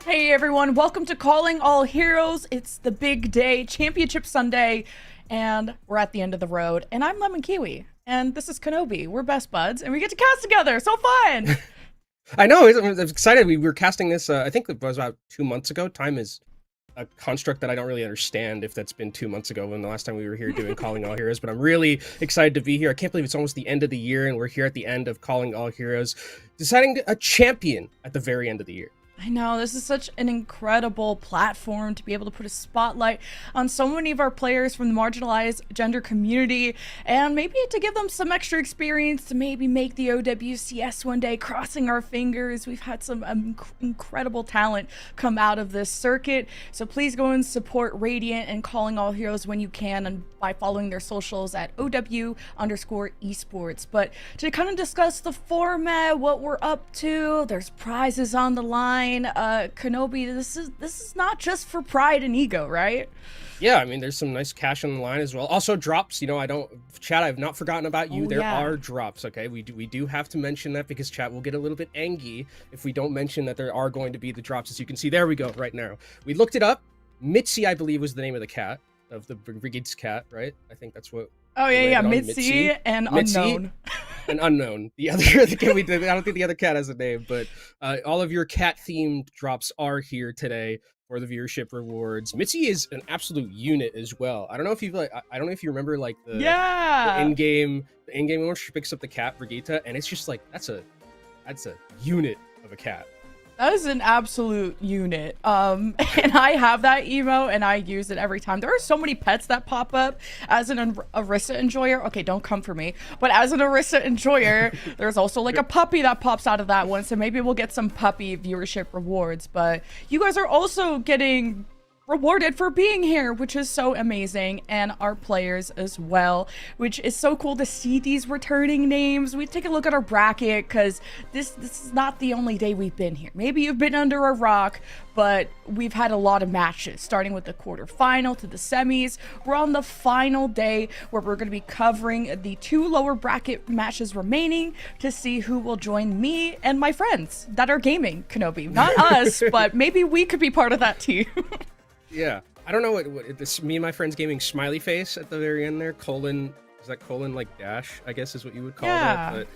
Hey everyone, welcome to Calling All Heroes. It's the big day, Championship Sunday, and we're at the end of the road. And I'm Lemon Kiwi, and this is Kenobi. We're best buds, and we get to cast together. So fun! I know. I'm excited. We were casting this. I think it was about 2 months ago. Time is a construct that I don't really understand. If that's been 2 months ago when the last time we were here doing Calling All Heroes, but I'm really excited to be here. I can't believe it's almost the end of the year, and we're here at the end of Calling All Heroes, deciding a champion at the very end of the year. I know, this is such an incredible platform to be able to put a spotlight on so many of our players from the marginalized gender community, and maybe to give them some extra experience to maybe make the OWCS one day, crossing our fingers. We've had some incredible talent come out of this circuit, so please go and support Radiant and Calling All Heroes when you can, and by following their socials at OW_esports. But to kind of discuss the format, what we're up to, there's prizes on the line. Kenobi, this is not just for pride and ego, right? Yeah, I mean, there's some nice cash on the line as well. Also, drops. You know, I've not forgotten about you. There are drops. Okay, we do have to mention that because chat will get a little bit angry if we don't mention that there are going to be the drops. As you can see, there we go. Right now, we looked it up. Mitzi, I believe, was the name of the cat, of the Brigade's cat, right? I think that's what. Oh yeah, Mitzi and Mitzi Unknown. And Unknown. The other cat we did. I don't think the other cat has a name, but all of your cat-themed drops are here today for the viewership rewards. Mitzi is an absolute unit as well. I don't know if you remember like the in-game when she picks up the cat Brigitte, and it's just like that's a unit of a cat. That is an absolute unit. And I have that emo and I use it every time. There are so many pets that pop up as an Orisa enjoyer. Okay, don't come for me. But as an Orisa enjoyer, there's also like a puppy that pops out of that one. So maybe we'll get some puppy viewership rewards. But you guys are also getting rewarded for being here, which is so amazing, and our players as well, which is so cool to see these returning names. We take a look at our bracket because this is not the only day we've been here. Maybe you've been under a rock, but we've had a lot of matches, starting with the quarterfinal to the semis. We're on the final day where we're going to be covering the 2 lower bracket matches remaining to see who will join me and my friends that are gaming Kenobi. Not us, but maybe we could be part of that team. Yeah, I don't know what this me and my friends gaming smiley face at the very end there. Colon, is that colon like dash? I guess is what you would call that.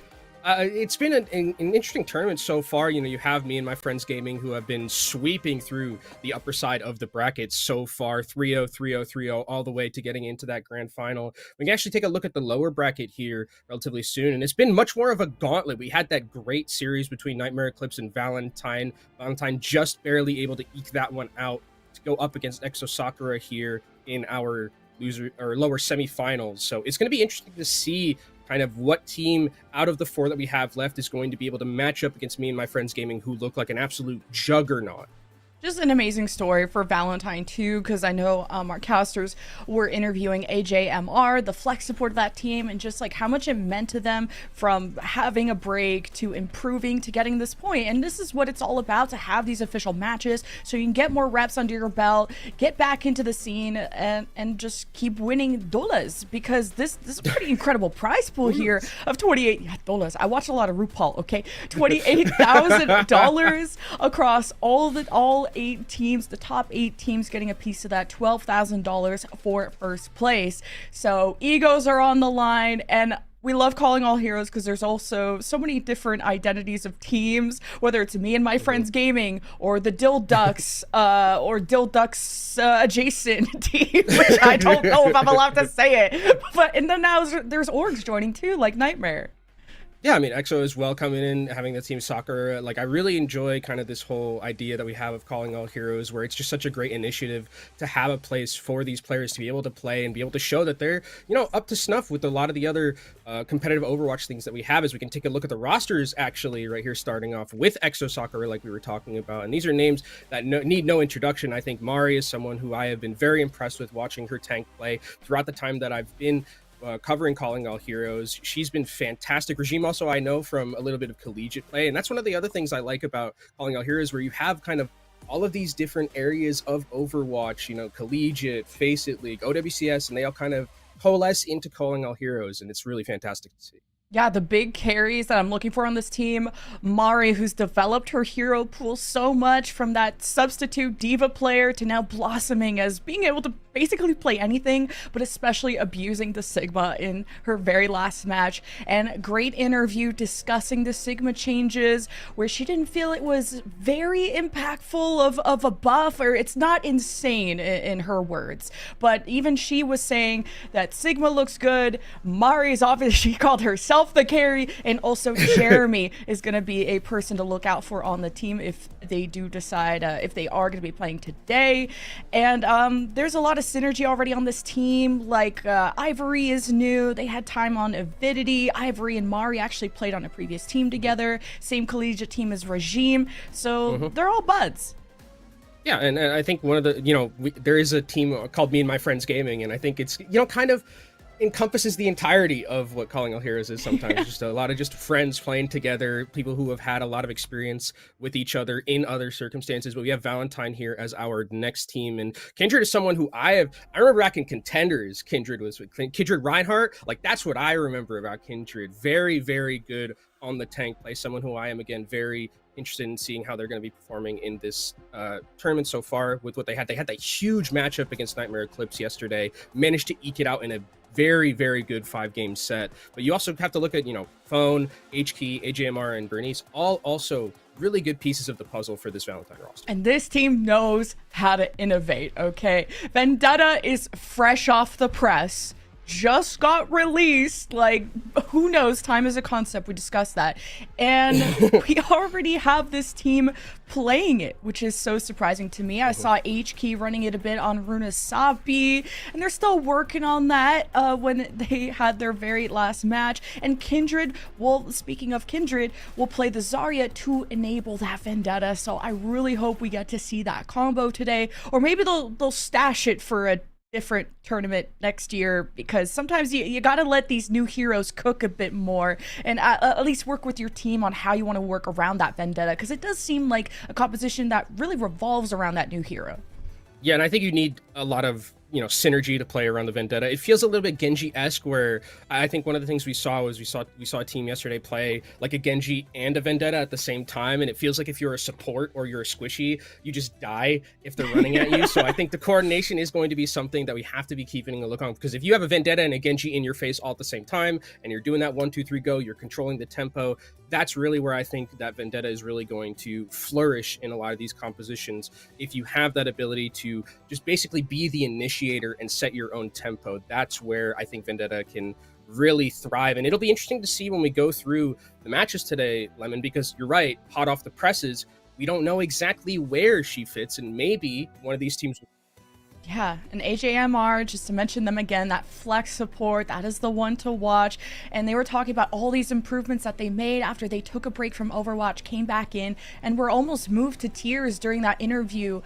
But it's been an interesting tournament so far. You know, you have me and my friends gaming who have been sweeping through the upper side of the bracket so far, 3-0, 3-0, 3-0, all the way to getting into that grand final. We can actually take a look at the lower bracket here relatively soon, and it's been much more of a gauntlet. We had that great series between Nightmare Eclipse and Valentine. Valentine just barely able to eke that one out to go up against Exo Sakura here in our lower semifinals. So it's going to be interesting to see kind of what team out of the 4 that we have left is going to be able to match up against me and my friends gaming, who look like an absolute juggernaut. Just an amazing story for Valentine too, because I know our casters were interviewing AJMR, the flex support of that team, and just like how much it meant to them from having a break to improving to getting this point. And this is what it's all about, to have these official matches so you can get more reps under your belt, get back into the scene, and just keep winning dollars, because this is a pretty incredible prize pool here of 28 dollars. I watch a lot of RuPaul, okay? $28,000 across all 8 teams, the top 8 teams getting a piece of that, $12,000 for first place. So egos are on the line, and we love Calling All Heroes because there's also so many different identities of teams, whether it's me and my friends gaming, or the Dill Ducks, or Dill Ducks adjacent team, which I don't know if I'm allowed to say it. But and then now there's orgs joining too, like Nightmare. Yeah, I mean, EXO as well coming in, having the team soccer. Like, I really enjoy kind of this whole idea that we have of Calling All Heroes, where it's just such a great initiative to have a place for these players to be able to play and be able to show that they're, you know, up to snuff with a lot of the other competitive Overwatch things that we have. As we can take a look at the rosters, actually, right here, starting off with EXO Soccer, like we were talking about. And these are names that need no introduction. I think Mari is someone who I have been very impressed with watching her tank play throughout the time that I've been covering Calling All Heroes. She's been fantastic. Regime also I know from a little bit of collegiate play, and that's one of the other things I like about Calling All Heroes, where you have kind of all of these different areas of Overwatch, you know, collegiate, Face It League, OWCS, and they all kind of coalesce into Calling All Heroes, and it's really fantastic to see. Yeah, the big carries that I'm looking for on this team, Mari, who's developed her hero pool so much from that substitute diva player to now blossoming as being able to basically play anything, but especially abusing the Sigma in her very last match. And great interview discussing the Sigma changes where she didn't feel it was very impactful of a buff, or it's not insane in her words. But even she was saying that Sigma looks good. Mari's obviously, she called herself the carry, and also Jeremy is going to be a person to look out for on the team if they do decide if they are going to be playing today. And there's a lot of synergy already on this team. Like Ivory is new. They had time on Avidity. Ivory and Mari actually played on a previous team together. Same collegiate team as Regime. So they're all buds. Yeah, and I think one of the, there is a team called Me and My Friends Gaming, and I think it's, kind of encompasses the entirety of what Calling All Heroes is sometimes. Just a lot of just friends playing together, people who have had a lot of experience with each other in other circumstances. But we have Valentine here as our next team, and Kindred is someone who I remember back in Contenders, Kindred was with Kindred Reinhardt. Like, that's what I remember about Kindred. Very, very good on the tank play. Someone who I am, again, very interested in seeing how they're going to be performing in this tournament so far with what they had. They had that huge matchup against Nightmare Eclipse yesterday, managed to eke it out in a very, very good 5-game set. But you also have to look at, Phone, HKey, AJMR, and Bernice, all also really good pieces of the puzzle for this Valentine roster. And this team knows how to innovate, okay? Vendetta is fresh off the press. Just got released. Like, who knows? Time is a concept. We discussed that. And we already have this team playing it, which is so surprising to me. I saw HKey running it a bit on Runasapi, and they're still working on that when they had their very last match. And Kindred, well, speaking of Kindred, will play the Zarya to enable that Vendetta. So I really hope we get to see that combo today. Or maybe they'll stash it for a different tournament next year, because sometimes you got to let these new heroes cook a bit more, and at least work with your team on how you want to work around that Vendetta, because it does seem like a composition that really revolves around that new hero. Yeah, and I think you need a lot of synergy to play around the Vendetta. It feels a little bit Genji-esque, where I think one of the things we saw was we saw a team yesterday play like a Genji and a Vendetta at the same time, and it feels like if you're a support or you're a squishy, you just die if they're running at you. So I think the coordination is going to be something that we have to be keeping a look on, because if you have a Vendetta and a Genji in your face all at the same time, and you're doing that 1, 2, 3 go, you're controlling the tempo, that's really where I think that Vendetta is really going to flourish in a lot of these compositions. If you have that ability to just basically be the initiator and set your own tempo, that's where I think Vendetta can really thrive. And it'll be interesting to see when we go through the matches today, Lemon, because you're right, hot off the presses, we don't know exactly where she fits, and maybe one of these teams. Yeah, and AJMR, just to mention them again, that flex support, that is the one to watch. And they were talking about all these improvements that they made after they took a break from Overwatch, came back in, and were almost moved to tears during that interview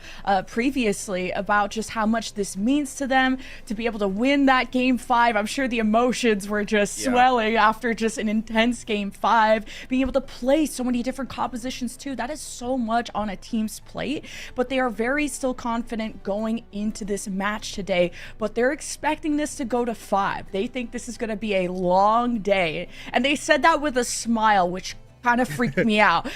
previously about just how much this means to them to be able to win that Game 5. I'm sure the emotions were just swelling after just an intense Game 5. Being able to play so many different compositions too, that is so much on a team's plate. But they are very still confident going into this match today, but they're expecting this to go to 5. They think this is going to be a long day, and they said that with a smile, which kind of freaked me out.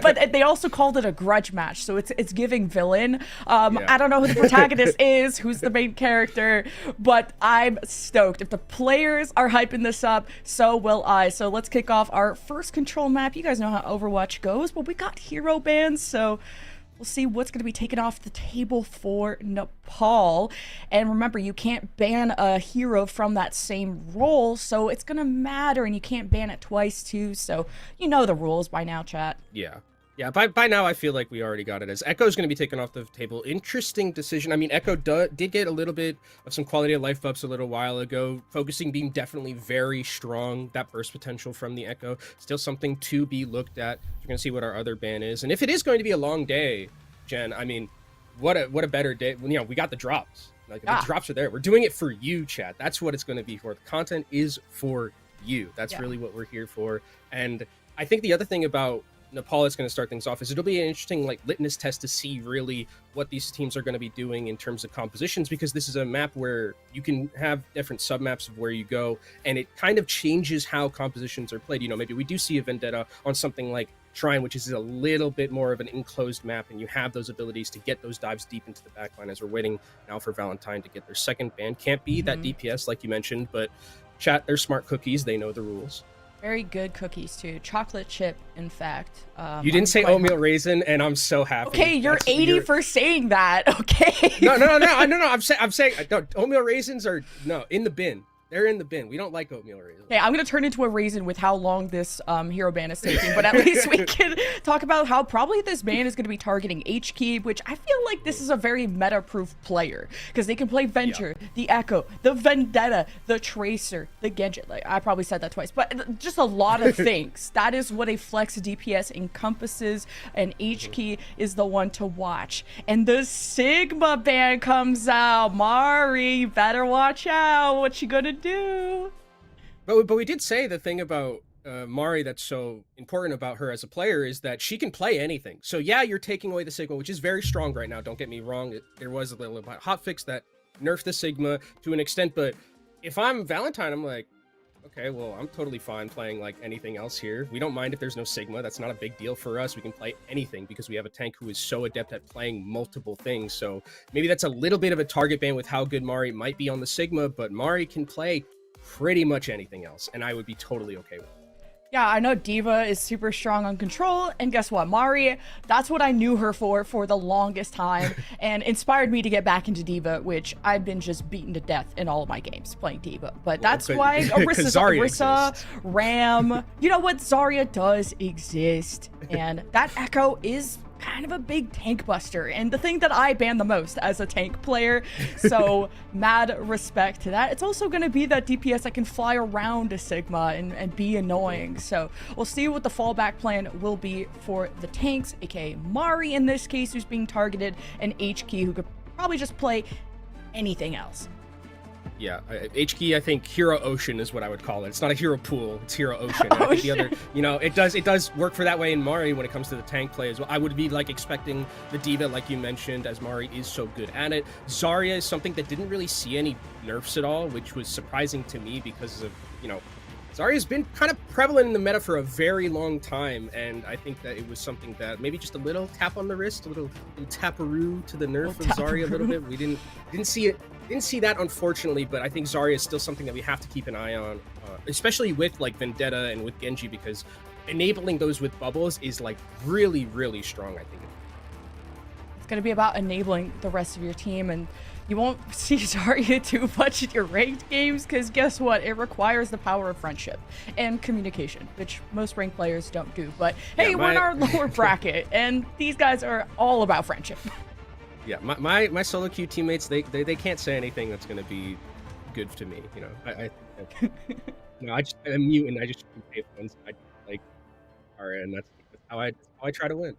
But they also called it a grudge match, so it's giving villain. I don't know who the protagonist is, who's the main character, but I'm stoked. If the players are hyping this up, so will I. So let's kick off our first control map. You guys know how Overwatch goes, but we got hero bans, so we'll see what's going to be taken off the table for Nepal. And remember, you can't ban a hero from that same role, so it's going to matter, and you can't ban it twice too. So you know the rules by now, chat. Yeah, by now I feel like we already got it, as Echo is going to be taken off the table. Interesting decision. I mean, Echo did get a little bit of some quality of life buffs a little while ago. Focusing being definitely very strong. That burst potential from the Echo, still something to be looked at. We're going to see what our other ban is. And if it is going to be a long day, Jen, I mean, what a better day. We got the drops. Like, the drops are there. We're doing it for you, chat. That's what it's going to be for. The content is for you. That's really what we're here for. And I think the other thing about Nepal is going to start things off, is it'll be an interesting like litmus test to see really what these teams are going to be doing in terms of compositions, because this is a map where you can have different submaps of where you go, and it kind of changes how compositions are played. You know, maybe we do see a Vendetta on something like Shrine, which is a little bit more of an enclosed map, and you have those abilities to get those dives deep into the backline, as we're waiting now for Valentine to get their second ban. Can't be that DPS like you mentioned, but chat, they're smart cookies, they know the rules. Very good cookies too. Chocolate chip, in fact. You didn't say oatmeal raisin, and I'm so happy. Okay, you're 80 for saying that. Okay. No. I'm saying no, oatmeal raisins are in the bin. They're in the bin. We don't like oatmeal raisins. Okay, I'm gonna turn into a raisin with how long this hero ban is taking, but at least we can talk about how probably this ban is gonna be targeting H-Key, which I feel like this is a very meta-proof player, because they can play Venture, the Echo, the Vendetta, the Tracer, the Genji. Like, I probably said that twice, but just a lot of things. That is what a flex DPS encompasses, and H-Key is the one to watch. And the Sigma ban comes out. Mari, you better watch out. What you gonna do? But we did say the thing about Mari that's so important about her as a player is that she can play anything. So yeah, you're taking away the Sigma, which is very strong right now. Don't get me wrong. There was a little hotfix that nerfed the Sigma to an extent, but if I'm Valentine, I'm like, okay, well, I'm totally fine playing like anything else here. We don't mind if there's no Sigma. That's not a big deal for us. We can play anything because we have a tank who is so adept at playing multiple things. So maybe that's a little bit of a target ban with how good Mari might be on the Sigma, but Mari can play pretty much anything else, and I would be totally okay with it. Yeah, I know Diva is super strong on control, and guess what? Mari, that's what I knew her for the longest time, and inspired me to get back into Diva, which I've been just beaten to death in all of my games playing Diva. But that's why Orisa, Ram, you know what? Zarya does exist, and that Echo is kind of a big tank buster, and the thing that I ban the most as a tank player, so mad respect to that. It's also going to be that DPS that can fly around a Sigma and be annoying, so we'll see what the fallback plan will be for the tanks, aka Mari in this case, who's being targeted, and H-Key, who could probably just play anything else. Yeah, H-Key, I think Hero Ocean is what I would call it. It's not a Hero Pool, it's Hero Ocean. I think the other, you know, it does work for that way in Mari when it comes to the tank play as well. I would be like expecting the Diva, like you mentioned, as Mari is so good at it. Zarya is something that didn't really see any nerfs at all, which was surprising to me because of, you know, Zarya's been kind of prevalent in the meta for a very long time, and I think that it was something that maybe just a little tap on the wrist, a little taparoo to the nerf of Zarya a little bit. We didn't see it. Didn't see that, unfortunately, but I think Zarya is still something that we have to keep an eye on, especially with like Vendetta and with Genji, because enabling those with bubbles is like really, really strong, I think. It's going to be about enabling the rest of your team, and you won't see Zarya too much in your ranked games, because guess what? It requires the power of friendship and communication, which most ranked players don't do. But hey, yeah, we're in our lower bracket, and these guys are all about friendship. Yeah, my solo queue teammates, they can't say anything that's going to be good to me. You know, I'm mute and I just pay phones. I like, Zarya, and that's how I try to win.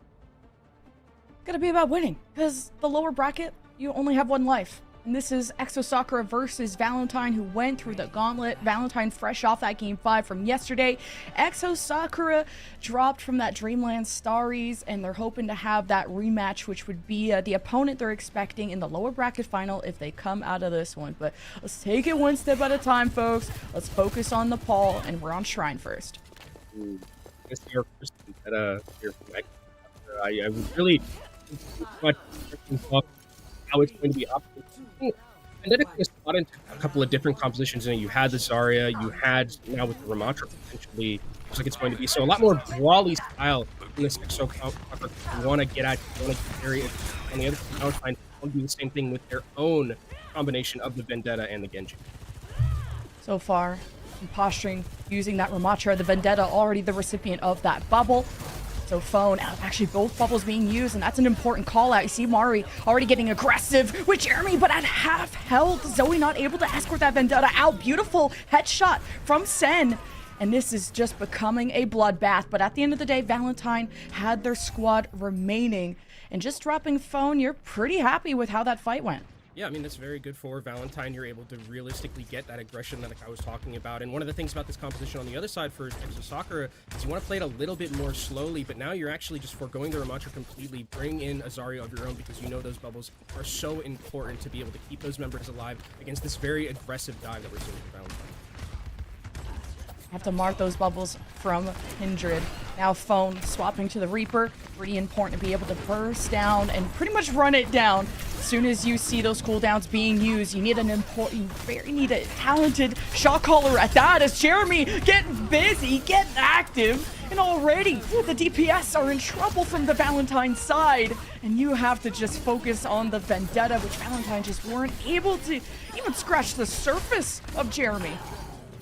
It's gonna be about winning, because the lower bracket, you only have one life. And this is Exo Sakura versus Valentine, who went through the gauntlet. Valentine fresh off that game 5 from yesterday. Exo Sakura dropped from that Dreamland Starries, and they're hoping to have that rematch, which would be the opponent they're expecting in the lower bracket final if they come out of this one. But let's take it one step at a time, folks. Let's focus on Nepal, and we're on Shrine first. This is your first I would really much how it's going to be up. And then it got into a couple of different compositions. You had the Zarya, you had now with the Ramatra potentially looks like it's going to be so a lot more brawly style in this. So you want to get at, you want to carry it. On the other side, Valentine will do the same thing with their own combination of the Vendetta and the Genji. So far, posturing using that Ramatra, the Vendetta already the recipient of that bubble. So phone, actually both bubbles being used, and that's an important call out. You see Mari already getting aggressive with Jeremy, but at half health. Zoe not able to escort that Vendetta out. Beautiful headshot from Sen. And this is just becoming a bloodbath. But at the end of the day, Valentine had their squad remaining. And just dropping phone, you're pretty happy with how that fight went. Yeah, I mean, that's very good for Valentine. You're able to realistically get that aggression that I was talking about. And one of the things about this composition on the other side for Exo Sakura is you want to play it a little bit more slowly, but now you're actually just foregoing the Ramattra completely. Bring in a Zarya of your own because you know those bubbles are so important to be able to keep those members alive against this very aggressive dive that we're seeing from Valentine. Have to mark those bubbles from Kindred. Now Phone swapping to the Reaper. Pretty important to be able to burst down and pretty much run it down. As soon as you see those cooldowns being used, you need need a talented shot caller at that as Jeremy getting busy, getting active. And already the DPS are in trouble from the Valentine side. And you have to just focus on the Vendetta, which Valentine just weren't able to even scratch the surface of Jeremy.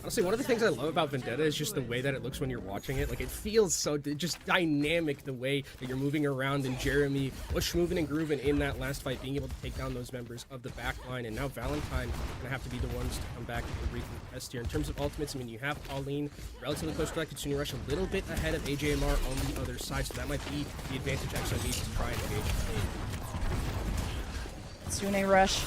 Honestly, one of the things I love about Vendetta is just the way that it looks when you're watching it. Like, it feels so just dynamic, the way that you're moving around, and Jeremy was moving and grooving in that last fight, being able to take down those members of the back line. And now Valentine going to have to be the ones to come back and recontest here. In terms of ultimates, I mean, you have Pauline relatively close to that Kitsune Rush, a little bit ahead of AJMR on the other side, so that might be the advantage XO needs to try and engage. Kitsune Rush.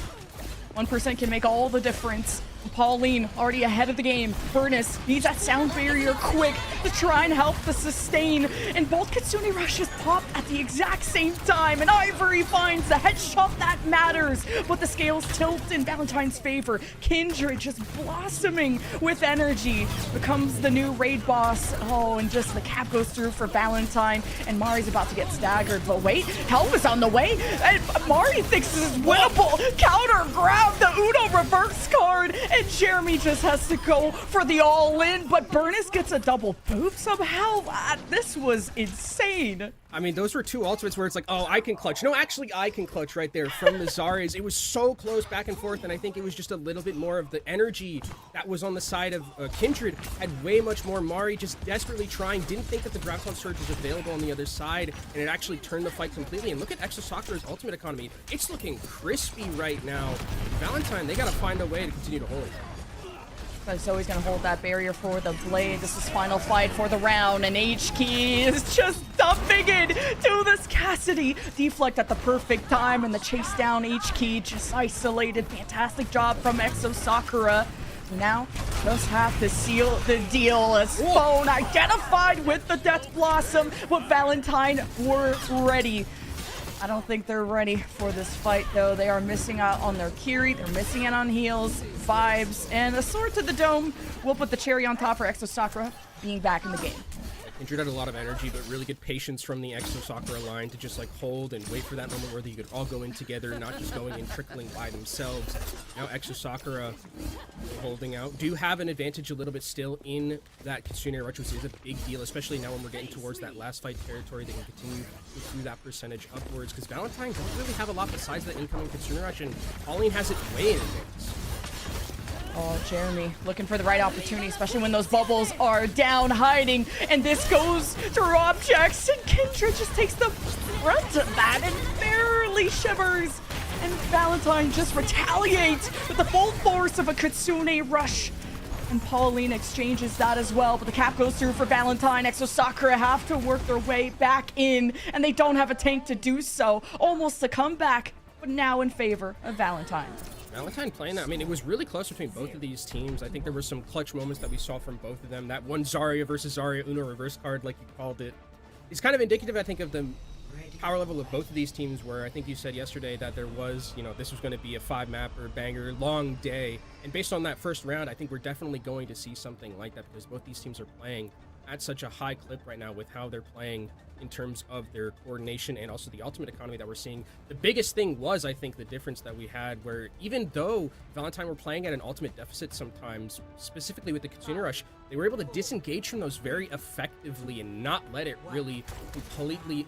1% can make all the difference. Pauline already ahead of the game. Furnace needs that sound barrier quick to try and help the sustain. And both Kitsune Rushes pop at the exact same time. And Ivory finds the headshot that matters. But the scales tilt in Valentine's favor. Kindred just blossoming with energy. Becomes the new raid boss. Oh, and just the cap goes through for Valentine. And Mari's about to get staggered. But wait, help is on the way. And Mari thinks this is winnable. Counter grab the Uno reverse card. And Jeremy just has to go for the all-in, but Burnus gets a double boop somehow. This was insane. I mean, those were two ultimates where it's like, oh, I can clutch. No, actually, I can clutch right there from the Zaryas. It was so close back and forth, and I think it was just a little bit more of the energy that was on the side of Kindred. Had way much more. Mari just desperately trying. Didn't think that the Graviton Surge was available on the other side, and it actually turned the fight completely. And look at Exo Sakura's ultimate economy. It's looking crispy right now. Valentine, they got to find a way to continue to hold it. So he's going to hold that barrier for the Blade. This is final fight for the round, and H-Key is just dumping it to this Cassidy. Deflect at the perfect time, and the chase down H-Key just isolated. Fantastic job from Exo Sakura. Now, just have to seal the deal as Phone identified with the Death Blossom, but Valentine were ready. I don't think they're ready for this fight, though. They are missing out on their Kiri. They're missing out on heals, vibes, and a sword to the dome will put the cherry on top for Exo Sakura being back in the game. Kindred had a lot of energy, but really good patience from the Exo Sakura line to just like hold and wait for that moment where you could all go in together, not just going and trickling by themselves. Now Exo Sakura holding out. Do have an advantage a little bit still in that Kitsune Rush, which is a big deal, especially now when we're getting towards that last fight territory. They can continue to through that percentage upwards, because Valentine doesn't really have a lot besides that incoming Kitsune Rush, and Pauline has it way in advance. Oh, Jeremy looking for the right opportunity, especially when those bubbles are down hiding. And this goes to objects, and Kindred just takes the brunt of that and barely shivers. And Valentine just retaliates with the full force of a Kitsune Rush. And Pauline exchanges that as well, but the cap goes through for Valentine. Exo Sakura have to work their way back in, and they don't have a tank to do so. Almost a comeback, but now in favor of Valentine. Valentine playing that, I mean, it was really close between both of these teams. I think there were some clutch moments that we saw from both of them. That one Zarya versus Zarya Uno reverse card, like you called it, is kind of indicative, I think, of the power level of both of these teams, where I think you said yesterday that there was, you know, this was going to be a 5-mapper banger, long day. And based on that first round, I think we're definitely going to see something like that, because both these teams are playing at such a high clip right now with how they're playing in terms of their coordination and also the ultimate economy that we're seeing. The biggest thing was, I think, the difference that we had, where even though Valentine were playing at an ultimate deficit sometimes, specifically with the Kitsune Rush, they were able to disengage from those very effectively and not let it really completely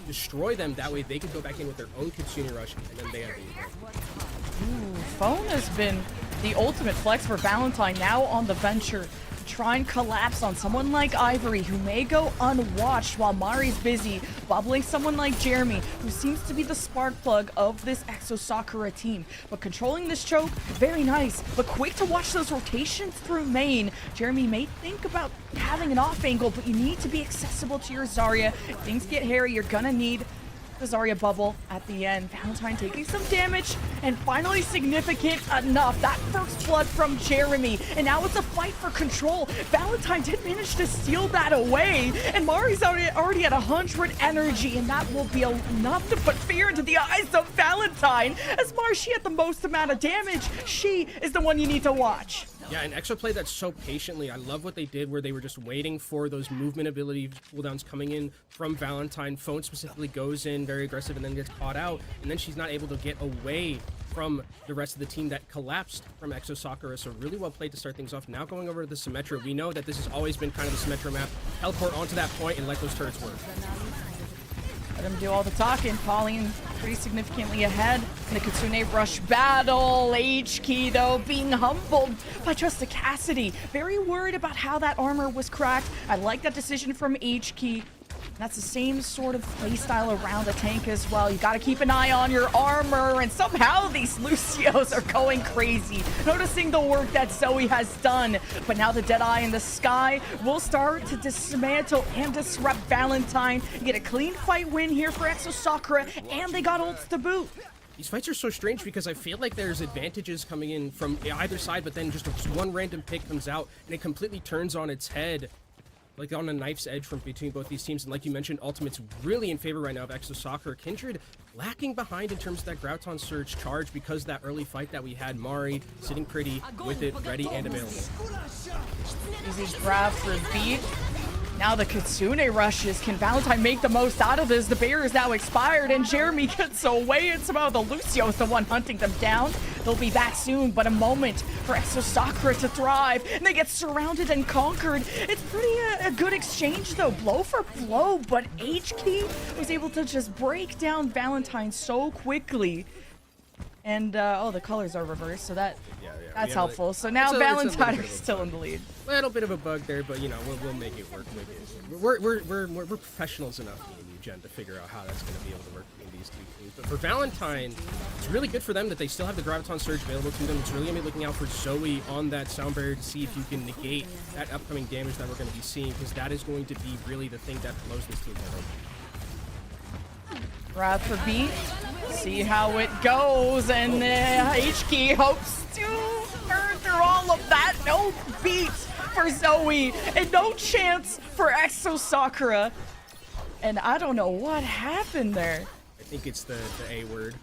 destroy them. That way they could go back in with their own Kitsune Rush, and then they have the Phone has been the ultimate flex for Valentine now on the venture. Try and collapse on someone like Ivory, who may go unwatched while Mari's busy bubbling someone like Jeremy, who seems to be the spark plug of this Exo Sakura team. But controlling this choke, very nice, but quick to watch those rotations through main. Jeremy may think about having an off angle, but you need to be accessible to your Zarya. If things get hairy, you're gonna need the Zarya bubble at the end. Valentine taking some damage, and finally significant enough. That first blood from Jeremy, and now it's a fight for control. Valentine did manage to steal that away, and Mari's already at 100 energy, and that will be enough to put fear into the eyes of Valentine. As Mari, she had the most amount of damage. She is the one you need to watch. Yeah, and Exo played that so patiently. I love what they did where they were just waiting for those movement ability cooldowns coming in from Valentine. Phone specifically goes in very aggressive and then gets caught out, and then she's not able to get away from the rest of the team that collapsed from Exo Sakura. So really well played to start things off. Now going over to the Symmetra, we know that this has always been kind of the Symmetra map. Teleport onto that point and let those turrets work. Let him do all the talking. Pauline pretty significantly ahead in the Kitsune Rush battle. H-Key, though, being humbled by Trista Cassidy. Very worried about how that armor was cracked. I like that decision from H-Key. That's the same sort of playstyle around the tank as well. You got to keep an eye on your armor, and somehow these Lucios are going crazy. Noticing the work that Zoe has done, but now the Deadeye in the sky will start to dismantle and disrupt Valentine. Get a clean fight win here for Exo Sakura, and they got ults to boot. These fights are so strange because I feel like there's advantages coming in from either side, but then just one random pick comes out and it completely turns on its head, like on a knife's edge from between both these teams. And like you mentioned, Ultimate's really in favor right now of Exo Sakura. Kindred lacking behind in terms of that Grouton Surge charge because that early fight that we had. Mari sitting pretty with it, ready and available. Easy grab for beat. Now the Kitsune rushes. Can Valentine make the most out of this? The barrier is now expired, and Jeremy gets away, and somehow the Lucio is the one hunting them down. They'll be back soon, but a moment for Exo Sakura to thrive, and they get surrounded and conquered. It's pretty a good exchange, though, blow for blow, but H-Key was able to just break down Valentine so quickly. And, oh, the colors are reversed, so that's helpful. So now Valentine is still in the lead. A little bit of a bug there, but, you know, we'll make it work. We're professionals enough, me and you, Jen, to figure out how that's going to be able to work between these two teams. But for Valentine, it's really good for them that they still have the Graviton Surge available to them. It's really going to be looking out for Zoe on that sound barrier to see if you can negate that upcoming damage that we're going to be seeing, because that is going to be really the thing that blows this team apart. Grab for beat. See how it goes, and H-Key hopes to burn through all of that. No beat for Zoe, and no chance for Exo Sakura. And I don't know what happened there. I think it's the A word.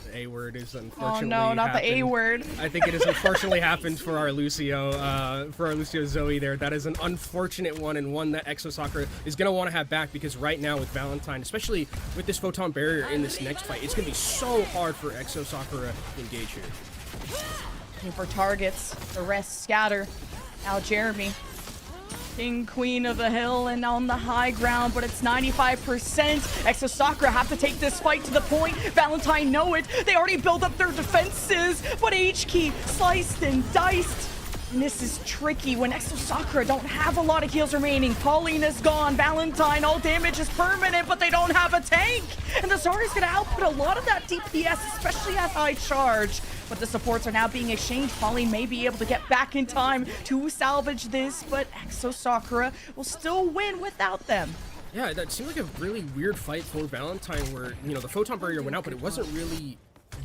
The A word is unfortunately. Oh no, not happened. the A word. I think it has unfortunately happened for our Lucio, Zoe there. That is an unfortunate one, and one that Exo Sakura is going to want to have back, because right now with Valentine, especially with this Photon Barrier in this next fight, it's going to be so hard for Exo Sakura to engage here. Looking for targets, the rest scatter. Now Jeremy, King, Queen of the Hill, and on the high ground, but it's 95%. Exo Sakura have to take this fight to the point. Valentine know it. They already built up their defenses, but H-Key sliced and diced. And this is tricky when Exo Sakura don't have a lot of heals remaining. Pauline is gone. Valentine, all damage is permanent, but they don't have a tank. And the Zarya's gonna output a lot of that DPS, especially at high charge. But the supports are now being exchanged. Pauline may be able to get back in time to salvage this, but Exo Sakura will still win without them. Yeah, that seemed like a really weird fight for Valentine where, you know, the Photon Barrier went out, but it wasn't really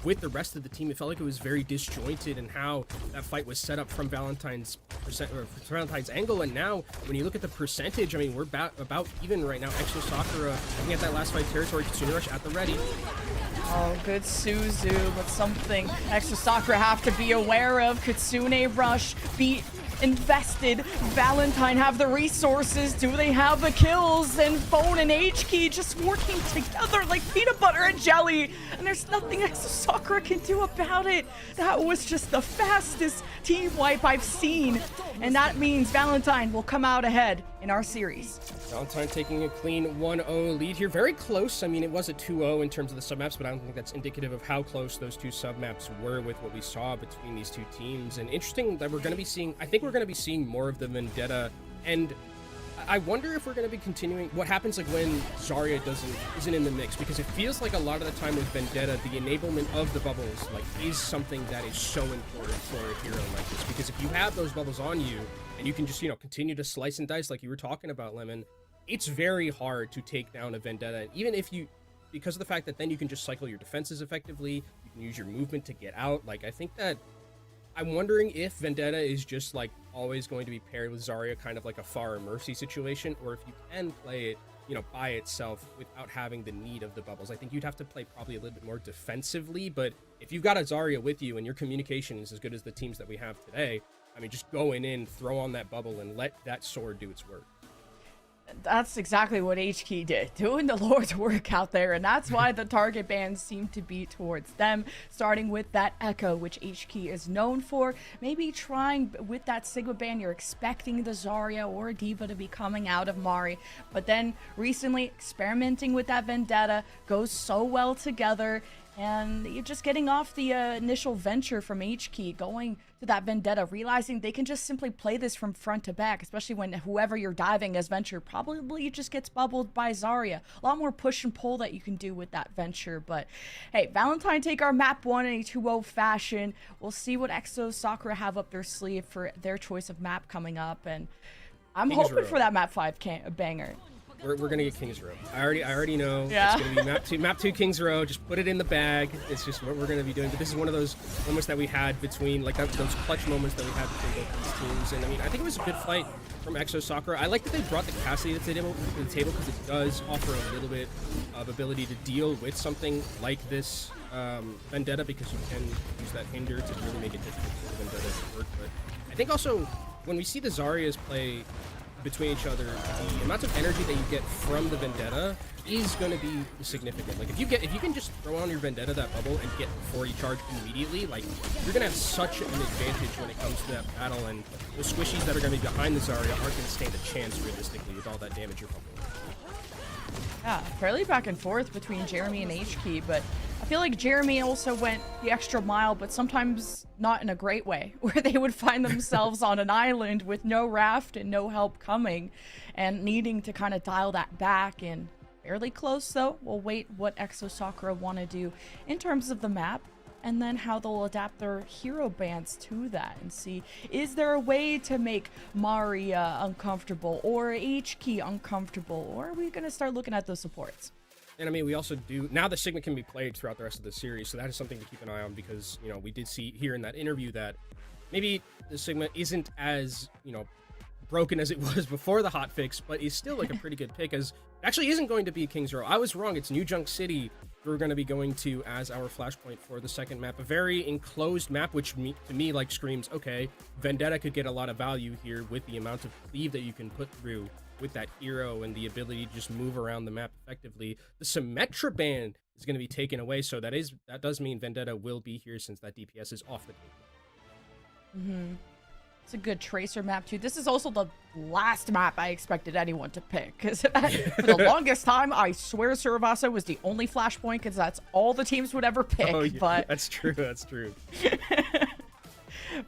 with the rest of the team. It felt like it was very disjointed in how that fight was set up from Valentine's angle. And now when you look at the percentage, I mean, we're about even right now. Exo Sakura looking at that last fight territory. Kitsune Rush at the ready. Oh, good Suzu, but something Exo Sakura have to be aware of. Kitsune Rush be invested. Valentine have the resources. Do they have the kills? And Phone and H-Key just working together like peanut butter and jelly. And there's nothing Exo Sakura can do about it. That was just the fastest team wipe I've seen. And that means Valentine will come out ahead in our series. Valentine taking a clean 1-0 lead here. Very close. I mean, it was a 2-0 in terms of the submaps, but I don't think that's indicative of how close those two submaps were with what we saw between these two teams. And interesting that we're going to be seeing, I think we're going to be seeing more of the Vendetta. And I wonder if we're going to be continuing what happens like when Zarya isn't in the mix, because it feels like a lot of the time with Vendetta, the enablement of the bubbles like is something that is so important for a hero like this, because if you have those bubbles on you and you can just, you know, continue to slice and dice like you were talking about, Lemon, it's very hard to take down a Vendetta. And even if you because of the fact that then you can just cycle your defenses effectively, you can use your movement to get out. Like, I think that I'm wondering if Vendetta is just like always going to be paired with Zarya, kind of like a Pharah Mercy situation, or if you can play it, you know, by itself without having the need of the bubbles. I think you'd have to play probably a little bit more defensively, but if you've got a Zarya with you and your communication is as good as the teams that we have today, I mean, just going in, throw on that bubble, and let that sword do its work. That's exactly what HKey did, doing the Lord's work out there, and that's why the target bans seem to be towards them, starting with that Echo, which HKey is known for. Maybe trying with that Sigma ban, you're expecting the Zarya or D.Va to be coming out of Mari, but then recently experimenting with that Vendetta goes so well together, and you're just getting off the initial venture from HKey, going to that Vendetta, realizing they can just simply play this from front to back, especially when whoever you're diving as venture probably just gets bubbled by Zarya. A lot more push and pull that you can do with that venture. But hey, Valentine take our map 1 in a 2-0 fashion. We'll see what Exo Sakura have up their sleeve for their choice of map coming up, and I'm hoping for that map 5 banger. We're gonna get King's Row. I already know. Yeah. It's gonna be map two King's Row. Just put it in the bag. It's just what we're gonna be doing. But this is one of those moments that we had between, like, those clutch moments that we had between both these teams. And I mean, I think it was a good fight from Exo Sakura. I like that they brought the Cassidy to the table because it does offer a little bit of ability to deal with something like this Vendetta, because you can use that hinder to really make it difficult for the Vendetta to work. But I think also when we see the Zaryas play between each other, the amount of energy that you get from the Vendetta is going to be significant. Like, if you can just throw on your Vendetta that bubble and get 40 charge immediately, like, you're going to have such an advantage when it comes to that battle, and the squishies that are going to be behind the Zarya aren't going to stand a chance realistically with all that damage you're pumping. Yeah, fairly back and forth between Jeremy and HKey, but I feel like Jeremy also went the extra mile, but sometimes not in a great way, where they would find themselves on an island with no raft and no help coming, and needing to kind of dial that back. And fairly close, though. We'll wait what Exo Sakura want to do in terms of the map, and then how they'll adapt their hero bans to that, and see, is there a way to make Maria uncomfortable or HKey uncomfortable, or are we going to start looking at those supports? And I mean, we also do, now the Sigma can be played throughout the rest of the series, so that is something to keep an eye on, because, you know, we did see here in that interview that maybe the Sigma isn't as, you know, broken as it was before the hotfix, but is still like a pretty good pick, as it actually isn't going to be King's Row. I was wrong. It's New Junk City we're going to be going to as our flashpoint for the second map. A very enclosed map, which to me like screams, okay, Vendetta could get a lot of value here with the amount of cleave that you can put through with that hero and the ability to just move around the map effectively. The Symmetra ban is going to be taken away, so that does mean Vendetta will be here, since that DPS is off the table. It's a good tracer map too. This is also the last map I expected anyone to pick, because for the longest time I swear Suravasa was the only flashpoint, because that's all the teams would ever pick. Oh, yeah, but that's true. That's true.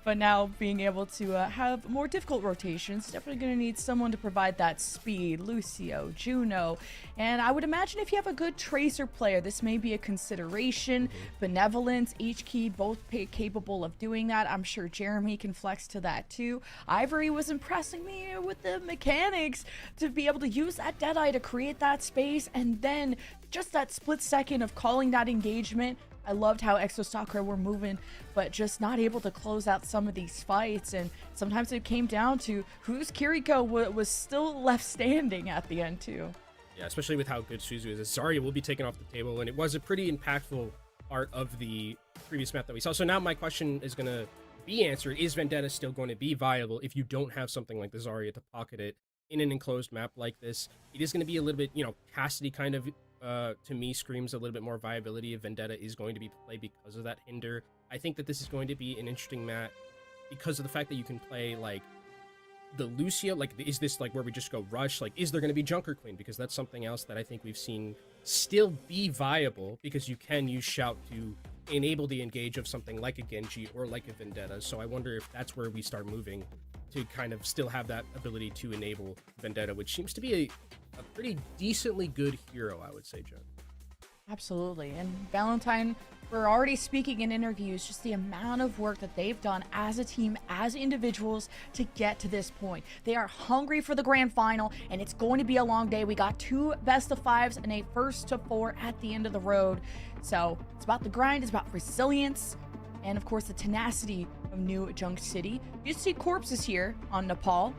But now being able to have more difficult rotations, definitely going to need someone to provide that speed. Lucio, Juno, and I would imagine if you have a good tracer player, this may be a consideration. Benevolence, HKey, both capable of doing that. I'm sure Jeremy can flex to that too. Ivory was impressing me with the mechanics to be able to use that Deadeye to create that space, and then just that split second of calling that engagement. I loved how Exo Sakura were moving, but just not able to close out some of these fights. And sometimes it came down to whose Kiriko was still left standing at the end too. Yeah, especially with how good Suzu is. Zarya will be taken off the table, and it was a pretty impactful part of the previous map that we saw. So now my question is going to be answered. Is Vendetta still going to be viable if you don't have something like the Zarya to pocket it in an enclosed map like this? It is going to be a little bit, you know, Cassidy kind of to me screams a little bit more viability if Vendetta is going to be played because of that hinder. I think that this is going to be an interesting map because of the fact that you can play like the Lucio, like, is this like where we just go rush? Like, is there going to be Junker Queen? Because that's something else that I think we've seen still be viable, because you can use Shout to enable the engage of something like a Genji or like a Vendetta. So I wonder if that's where we start moving to kind of still have that ability to enable Vendetta, which seems to be a pretty decently good hero, I would say, Joe. Absolutely. And Valentine, we're already speaking in interviews, just the amount of work that they've done as a team, as individuals to get to this point. They are hungry for the grand final, and it's going to be a long day. We got 2 best of 5s and a first to 4 at the end of the road. So it's about the grind, it's about resilience, and of course the tenacity of New Junk City. You see corpses here on Nepal.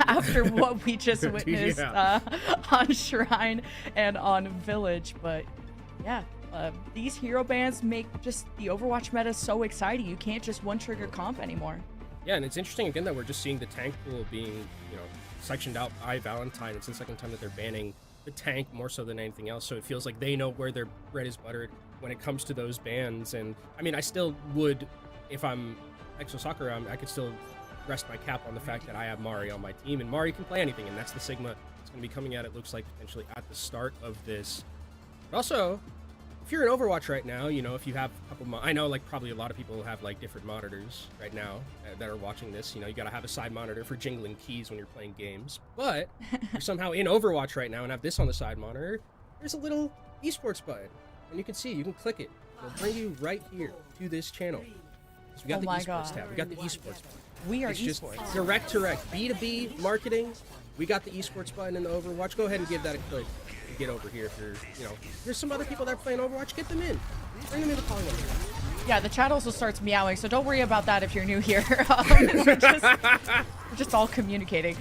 After what we just witnessed on Shrine and on Village. But yeah, these hero bans make just the Overwatch meta so exciting. You can't just one trigger comp anymore. Yeah, and it's interesting again that we're just seeing the tank pool being, you know, sectioned out by Valentine. It's the second time that they're banning the tank more so than anything else, so it feels like they know where their bread is buttered when it comes to those bans. And I mean, I still would, if I'm Exo Soccer, I could still rest my cap on the fact that I have Mari on my team, and Mari can play anything, and that's the Sigma that's going to be coming out, it looks like, potentially at the start of this. But also, if you're in Overwatch right now, you know, if you have a couple, I know like probably a lot of people have like different monitors right now that are watching this. You know, you got to have a side monitor for jingling keys when you're playing games. But if you're somehow in Overwatch right now and have this on the side monitor, there's a little esports button, and you can see, you can click it. It'll bring you right here to this channel. So we got the esports tab. We got the esports button. We are it's esports. Just direct, B2B marketing. We got the esports button in the Overwatch. Go ahead and give that a click and get over here. If you're, you know, there's some other people that are playing Overwatch. Get them in. Bring them in the calling over. Yeah, the chat also starts meowing, so don't worry about that if you're new here. we're just all communicating.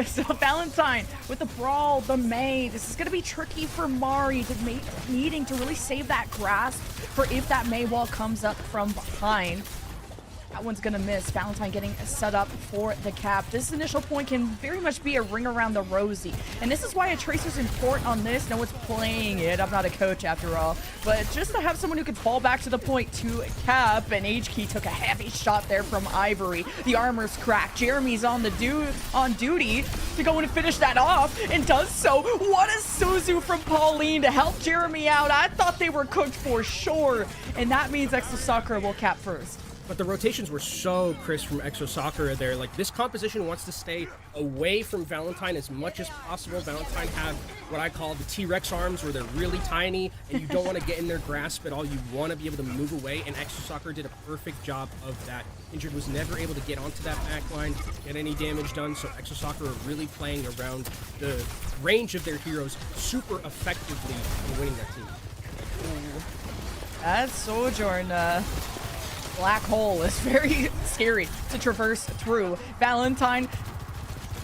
So Valentine with the brawl, the May. This is going to be tricky for Mari, needing to really save that grasp for if that May wall comes up from behind. That one's gonna miss. Valentine getting set up for the cap. This initial point can very much be a ring around the rosy. And this is why a Tracer's important on this. No one's playing it. I'm not a coach after all. But just to have someone who could fall back to the point to cap, and HKey took a heavy shot there from Ivory. The armor's cracked. Jeremy's on duty to go and finish that off, and does so. What a Suzu from Pauline to help Jeremy out. I thought they were cooked for sure. And that means Exo Sakura will cap first. But the rotations were so crisp from Exo Sakura there. Like, this composition wants to stay away from Valentine as much as possible. Valentine have what I call the T-Rex arms, where they're really tiny, and you don't want to get in their grasp at all. You want to be able to move away, and Exo Sakura did a perfect job of that. Injured was never able to get onto that back line, get any damage done, so Exo Sakura really playing around the range of their heroes super effectively in winning that team. Ooh. That Sojourn, black hole is very scary to traverse through. Valentine,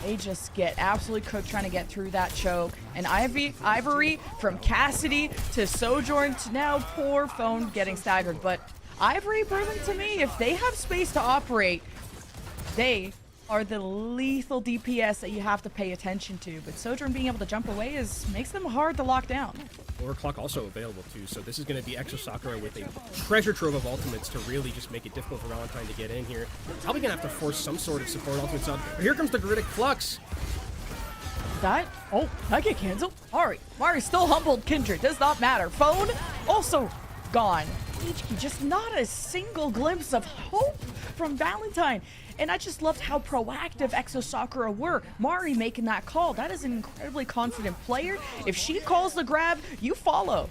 they just get absolutely cooked trying to get through that choke. And Ivory from Cassidy to Sojourn to now poor Phone getting staggered. But Ivory proving to me, if they have space to operate, they are the lethal DPS that you have to pay attention to. But Sojourn being able to jump away makes them hard to lock down. Overclock also available too, so this is going to be Exo Sakura with a treasure trove of ultimates to really just make it difficult for Valentine to get in here. Probably going to have to force some sort of support ultimates on. But here comes the Goridic Flux. That get canceled. Mari still humbled. Kindred does not matter. Phone also gone. HK, just not a single glimpse of hope from Valentine. And I just loved how proactive Exo Sakura were. Mari making that call. That is an incredibly confident player. If she calls the grab, you follow.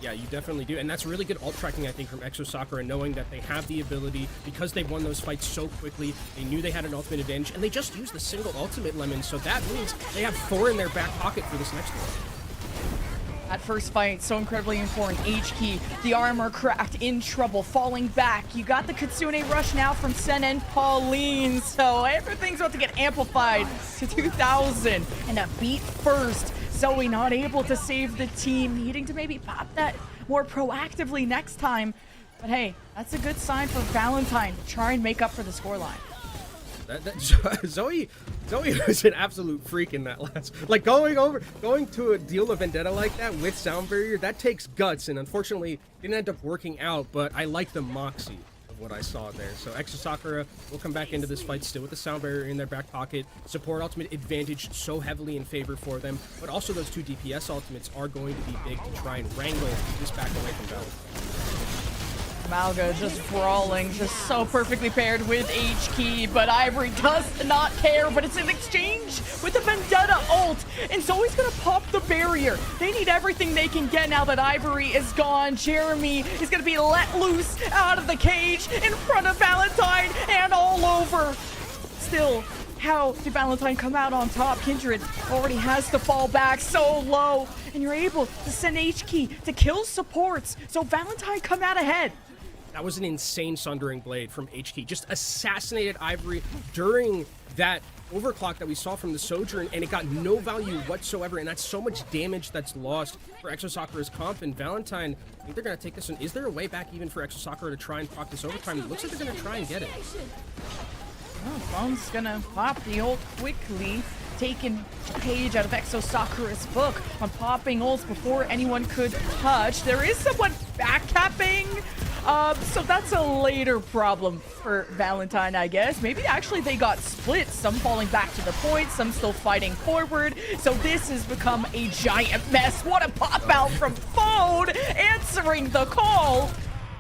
Yeah, you definitely do. And that's really good ult tracking, I think, from Exo Sakura, knowing that they have the ability, because they won those fights so quickly, they knew they had an ultimate advantage, and they just used the single ultimate, Lemon, so that means they have 4 in their back pocket for this next one. That first fight, so incredibly important. HKey, the armor cracked, in trouble, falling back. You got the Kitsune rush now from Sen and Pauline, so everything's about to get amplified to 2,000. And a beat first. Zoe not able to save the team, needing to maybe pop that more proactively next time. But hey, that's a good sign for Valentine to try and make up for the scoreline. Zoe was an absolute freak in that last, like, going to a deal of vendetta like that with sound barrier, that takes guts, and unfortunately didn't end up working out. But I like the moxie of what I saw there. So Exo Sakura will come back into this fight still with the sound barrier in their back pocket. Support ultimate advantage so heavily in favor for them, but also those 2 DPS ultimates are going to be big to try and wrangle this back away from Valentine. Malga just brawling, just so perfectly paired with HKey, but Ivory does not care, but it's an exchange with the vendetta. Oh ult, and Zoe's gonna pop the barrier. They need everything they can get now that Ivory is gone. Jeremy is gonna be let loose out of the cage in front of Valentine and all over. Still, how did Valentine come out on top? Kindred already has to fall back so low, and you're able to send H-Key to kill supports. So Valentine come out ahead. That was an insane Sundering Blade from H-Key. Just assassinated Ivory during that overclock that we saw from the Sojourn, and it got no value whatsoever, and that's so much damage that's lost for Exosakura's comp. And Valentine, I think they're going to take this one. Is there a way back even for Exosakura to try and proc this overtime? It looks like they're going to try and get it. Oh, Phone's gonna pop the ult quickly, taking a page out of Exosakura's book on popping ults before anyone could touch. There is someone backcapping, so that's a later problem for Valentine, I guess. Maybe actually they got split, some falling back to the point, some still fighting forward. So this has become a giant mess. What a pop out from Phone, answering the call.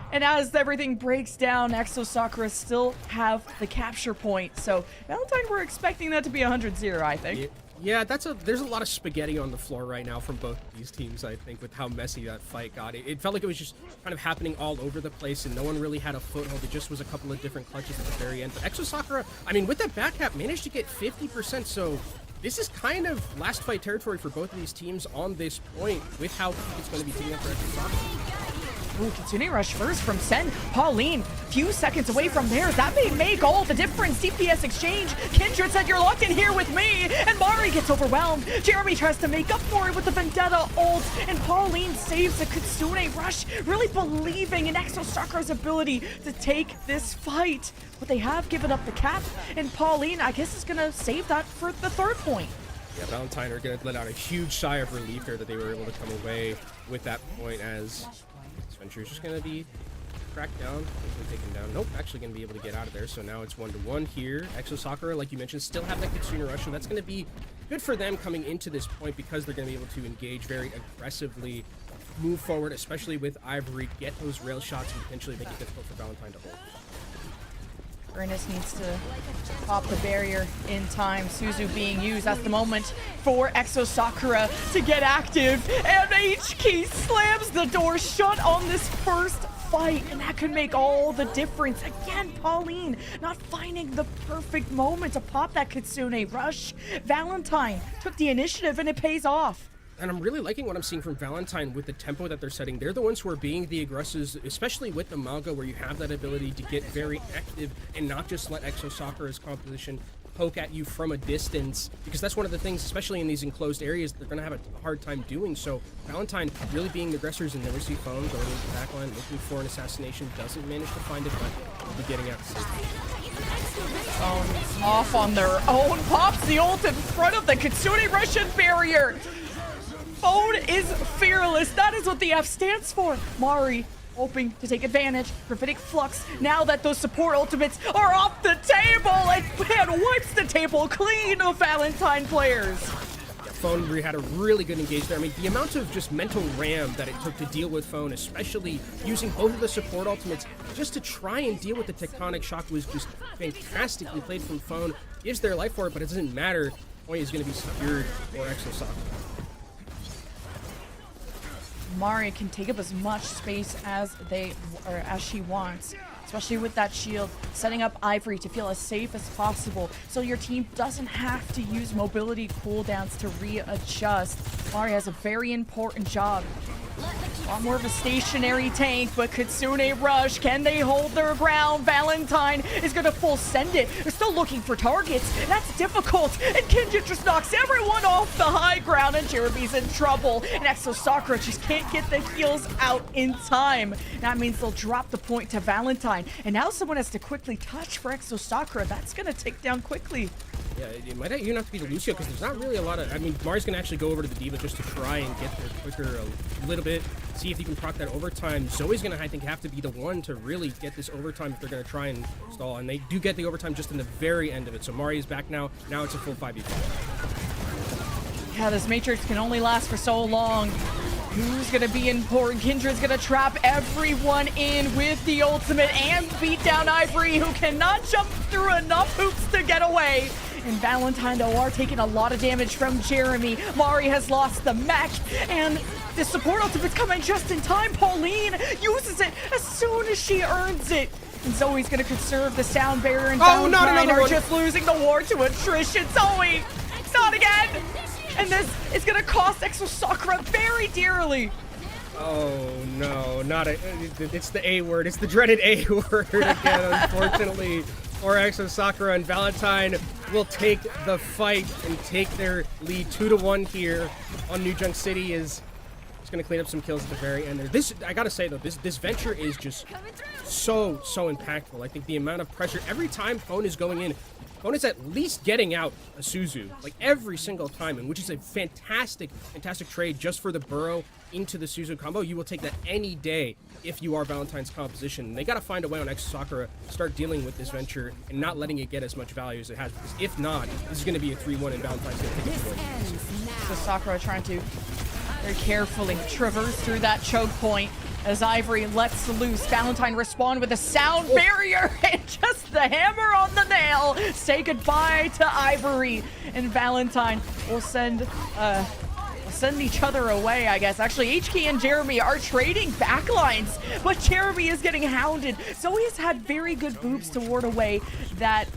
And as everything breaks down, Exosakura still have the capture point. So Valentine, we're expecting that to be 100-0, I think. Yeah, there's a lot of spaghetti on the floor right now from both these teams, I think, with how messy that fight got. It felt like it was just kind of happening all over the place, and no one really had a foothold. It just was a couple of different clutches at the very end. But Exosakura, I mean, with that back cap, managed to get 50%, so this is kind of last fight territory for both of these teams on this point with how it's going to be teaming up for Exosakura. Ooh, Kitsune Rush first from Sen. Pauline, few seconds away from theirs. That may make all the difference. DPS exchange. Kindred said, you're locked in here with me. And Mari gets overwhelmed. Jeremy tries to make up for it with the Vendetta ult. And Pauline saves the Kitsune Rush, really believing in Exosakura's ability to take this fight. But they have given up the cap. And Pauline, I guess, is going to save that for the third point. Yeah, Valentine are going to let out a huge sigh of relief here that they were able to come away with that point, as Venture's just going to be cracked down, taken down. Nope, actually going to be able to get out of there. So now it's 1-1 here. Exosakura, like you mentioned, still have that Kitsune Rush, so that's going to be good for them coming into this point because they're going to be able to engage very aggressively, move forward, especially with Ivory, get those rail shots, and potentially make it difficult for Valentine to hold. Ernest needs to pop the barrier in time. Suzu being used at the moment for Exosakura to get active. And H-Key slams the door shut on this first fight. And that could make all the difference. Again, Pauline not finding the perfect moment to pop that Kitsune Rush. Valentine took the initiative and it pays off. And I'm really liking what I'm seeing from Valentine with the tempo that they're setting. They're the ones who are being the aggressors, especially with the Maga, where you have that ability to get very active and not just let Exosakura's composition poke at you from a distance, because that's one of the things, especially in these enclosed areas, they're going to have a hard time doing. So Valentine really being the aggressors, and never see Phone going into the backline, looking for an assassination, doesn't manage to find it, but will be getting out safe. Phone off on their own, pops the ult in front of the Kitsune Russian barrier. Phone is fearless. That is what the F stands for. Mari hoping to take advantage. Prophetic Flux, now that those support ultimates are off the table, and wipes the table clean of Valentine players. Yeah, Phone had a really good engage there. I mean, the amount of just mental RAM that it took to deal with Phone, especially using both of the support ultimates just to try and deal with the Tectonic Shock, was just fantastically played from Phone. Gives their life for it, but it doesn't matter. Point is going to be secured for Exosakura. Mari can take up as much space as she wants, especially with that shield, setting up Ivory to feel as safe as possible so your team doesn't have to use mobility cooldowns to readjust. Mari has a very important job. A lot more of a stationary tank, but Kitsune Rush, can they hold their ground? Valentine is going to full send it. They're still looking for targets. That's difficult. And Kindred just knocks everyone off the high ground, and Jeremy's in trouble. And Exosakura just can't get the heals out in time. That means they'll drop the point to Valentine. And now someone has to quickly touch for Exosakura. That's going to take down quickly. Yeah, it might even have to be the Lucio, because there's not really a lot of... I mean, Mari's going to actually go over to the D.Va just to try and get there quicker a little bit, see if he can proc that overtime. Zoe's going to, I think, have to be the one to really get this overtime if they're going to try and stall. And they do get the overtime just in the very end of it. So Mari is back now. Now it's a full 5v5. Yeah, this Matrix can only last for so long. Who's going to be important? Kindred's going to trap everyone in with the ultimate and beat down Ivory, who cannot jump through enough hoops to get away. And Valentine, though, are taking a lot of damage from Jeremy. Mari has lost the mech, and the support ultimate's coming just in time. Pauline uses it as soon as she earns it. And Zoe's gonna conserve the sound barrier, and Valentine are just losing the war to attrition. Zoe, not again! And this is gonna cost Exo Sakura very dearly. Oh no, not a, it's the A word. It's the dreaded A word again, unfortunately. For Exo Sakura, and Valentine will take the fight and take their lead 2-1 here on New Junk City. Is going to clean up some kills at the very end there. This, I gotta say though, this venture is just so impactful. I think the amount of pressure every time Phone is going in, Phone is at least getting out a Suzu, like every single time, and which is a fantastic trade just for the burrow into the Suzu combo. You will take that any day if you are Valentine's composition. They got to find a way on Exo Sakura to start dealing with this venture and not letting it get as much value as it has, because if not, this is going to be a 3-1 and Valentine's going to take it away. So Sakura trying to very carefully traverse through that choke point as Ivory lets loose. Valentine respond with a sound barrier and just the hammer on the nail. Say goodbye to Ivory, and Valentine will send each other away, I guess. Actually, HK and Jeremy are trading backlines, but Jeremy is getting hounded. Zoe's had very good boops to ward away that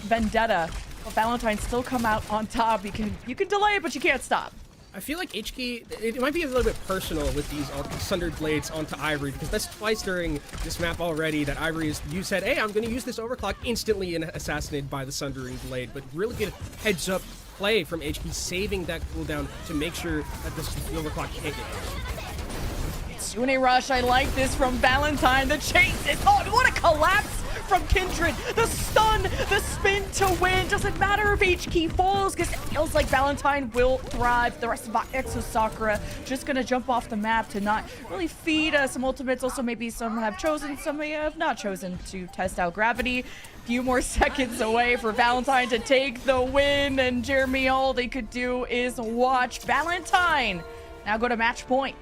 vendetta. But Valentine still come out on top. You can delay it, but you can't stop. I feel like HK, it might be a little bit personal with these Sundered Blades onto Ivory, because that's twice during this map already that Ivory you said, hey, I'm going to use this overclock, instantly assassinated by the Sundering Blade. But really good heads up play from HK, saving that cooldown to make sure that the overclock can't get hit. Sune Rush, I like this from Valentine. The chase is on. What a collapse from Kindred. The stun, the spin to win. Doesn't matter if HK falls, because it feels like Valentine will thrive. The rest of Exo Sakura just gonna jump off the map to not really feed some ultimates. Also, maybe some have chosen, some may have not chosen to test out gravity. Few more seconds away for Valentine to take the win, and Jeremy, all they could do is watch. Valentine now go to match point.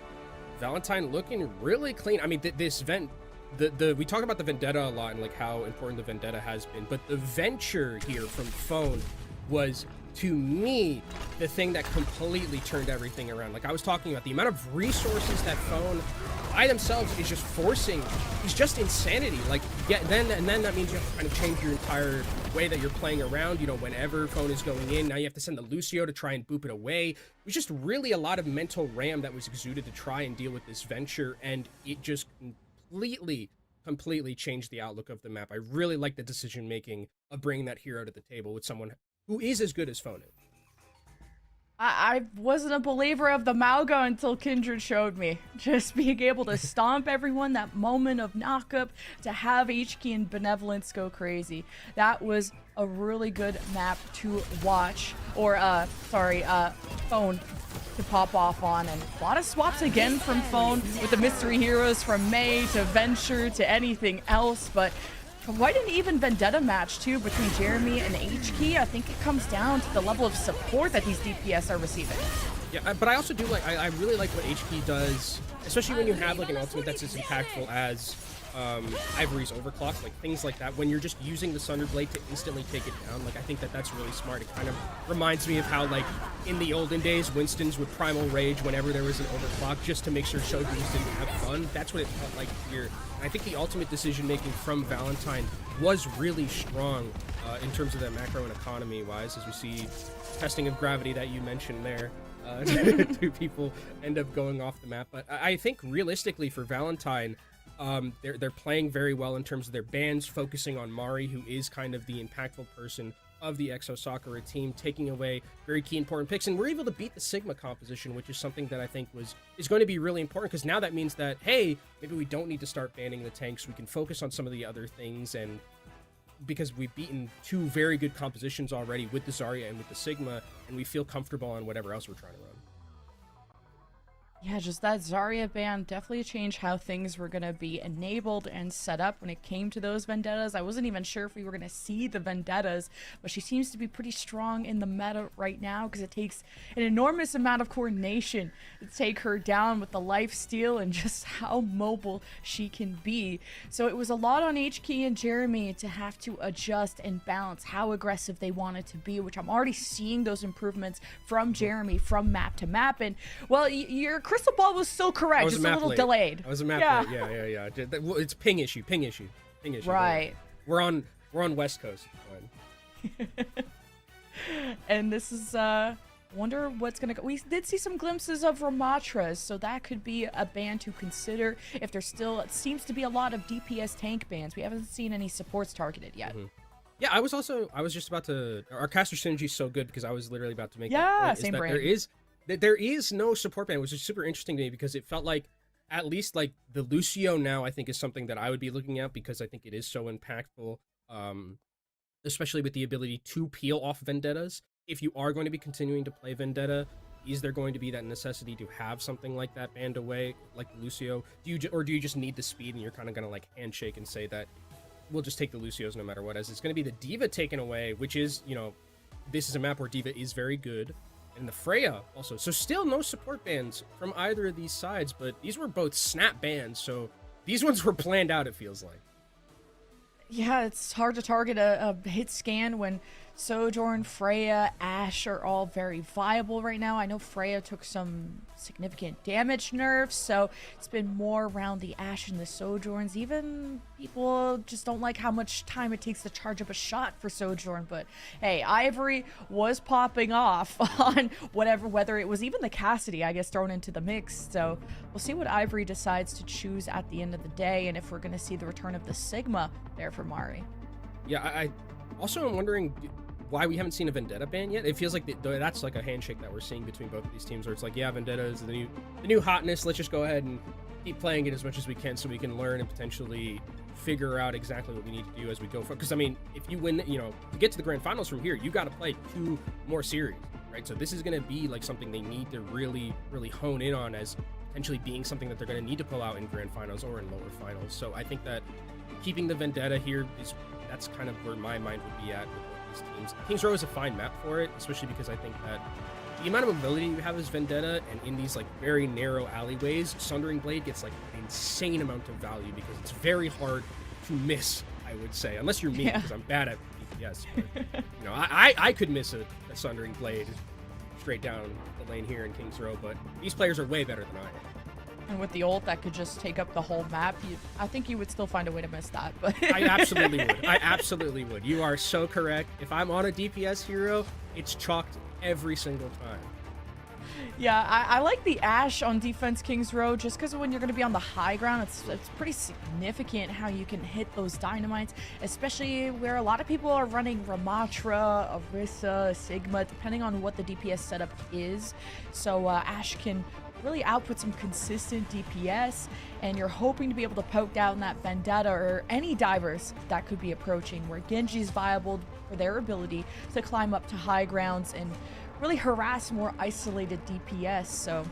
Valentine looking really clean. I mean, this we talk about the vendetta a lot and like how important the vendetta has been, but the venture here from Phone was, to me, the thing that completely turned everything around. Like I was talking about, the amount of resources that Phone by themselves is just forcing is just insanity. Like then that means you have to kind of change your entire way that you're playing around. You know, whenever Phone is going in, now you have to send the Lucio to try and boop it away. It was just really a lot of mental RAM that was exuded to try and deal with this venture, and it just completely changed the outlook of the map. I really like the decision making of bringing that hero to the table with someone who is as good as Phone is. I wasn't a believer of the Mauga until Kindred showed me. Just being able to stomp everyone, that moment of knockup, to have HK and Benevolence go crazy. That was a really good map to watch. Or, Phone to pop off on. And a lot of swaps again from Phone with the mystery heroes from May to Venture to anything else. But quite an even vendetta match too between Jeremy and HK. I think it comes down to the level of support that these DPS are receiving. Yeah, but I also do like, I really like what HK does, especially when you have like an ultimate that's as impactful as Ivory's overclock, like things like that. When you're just using the Sunder Blade to instantly take it down, like I think that's really smart. It kind of reminds me of how like in the olden days, Winston's would primal rage whenever there was an overclock just to make sure Shoguns didn't have fun. That's what it felt like here. And I think the ultimate decision making from Valentine was really strong in terms of that macro and economy wise, as we see testing of gravity that you mentioned there. Two people end up going off the map, but I think realistically for Valentine, they're playing very well in terms of their bans, focusing on Mari, who is kind of the impactful person of the Exo Sakura team, taking away very key important picks, and we're able to beat the Sigma composition, which is something that I think is going to be really important, because now that means that, hey, maybe we don't need to start banning the tanks, we can focus on some of the other things, and because we've beaten two very good compositions already with the Zarya and with the Sigma, and we feel comfortable on whatever else we're trying to run. Yeah, just that Zarya ban definitely changed how things were going to be enabled and set up when it came to those vendettas. I wasn't even sure if we were going to see the vendettas, but she seems to be pretty strong in the meta right now because it takes an enormous amount of coordination to take her down with the lifesteal and just how mobile she can be. So it was a lot on HK and Jeremy to have to adjust and balance how aggressive they wanted to be, which I'm already seeing those improvements from Jeremy from map to map. And, well, you're crystal ball was still correct, just a little delayed. I was a map late. Yeah. It's ping issue. Right. We're on West Coast. And this is wonder what's gonna go. We did see some glimpses of Ramatras, so that could be a ban to consider if there's still, it seems to be a lot of DPS tank bans. We haven't seen any supports targeted yet. Yeah, I was just about to, our caster synergy is so good because I was literally about to make same brain. There is no support ban, which is super interesting to me because it felt like at least like the Lucio now I think is something that I would be looking at because I think it is so impactful, especially with the ability to peel off vendettas. If you are going to be continuing to play vendetta, is there going to be that necessity to have something like that banned away, like Lucio? Do you just need the speed and you're kind of going to like handshake and say that we'll just take the Lucios no matter what, as it's going to be the Diva taken away, which is, you know, this is a map where Diva is very good. And the Freya also. So still no support bans from either of these sides, but these were both snap bans, so these ones were planned out, it feels like. Yeah, it's hard to target a hit scan when Sojourn, Freya, Ashe are all very viable right now. I know Freya took some significant damage nerfs, so it's been more around the Ashe and the Sojourns. Even people just don't like how much time it takes to charge up a shot for Sojourn, but hey, Ivory was popping off on whether it was even the Cassidy, I guess, thrown into the mix. So we'll see what Ivory decides to choose at the end of the day, and if we're going to see the return of the Sigma there for Mari. Yeah, I also am wondering why we haven't seen a Vendetta ban yet. It feels like that's like a handshake that we're seeing between both of these teams, where it's like, yeah, Vendetta is the new hotness. Let's just go ahead and keep playing it as much as we can so we can learn and potentially figure out exactly what we need to do as we go forward. Because, I mean, if you win, you know, to get to the grand finals from here, you got to play 2 more series, right? So this is going to be like something they need to really, really hone in on as potentially being something that they're going to need to pull out in grand finals or in lower finals. So I think that keeping the Vendetta here that's kind of where my mind would be at with these teams. Kings Row is a fine map for it, especially because I think that the amount of mobility you have as Vendetta, and in these like very narrow alleyways, Sundering Blade gets like an insane amount of value because it's very hard to miss, I would say, unless you're me, because I'm bad at DPS. But, you know, I could miss a Sundering Blade straight down the lane here in Kings Row, but these players are way better than I am. And with the ult that could just take up the whole map, I think you would still find a way to miss that. But I absolutely would. I absolutely would. You are so correct. If I'm on a DPS hero, it's chalked every single time. Yeah, I like the Ashe on defense Kings Row just because when you're going to be on the high ground, it's pretty significant how you can hit those dynamites, especially where a lot of people are running Ramatra, Orisa, Sigma, depending on what the DPS setup is. So Ashe can really output some consistent DPS, and you're hoping to be able to poke down that Vendetta or any divers that could be approaching, where Genji's viable for their ability to climb up to high grounds and really harass more isolated DPS. So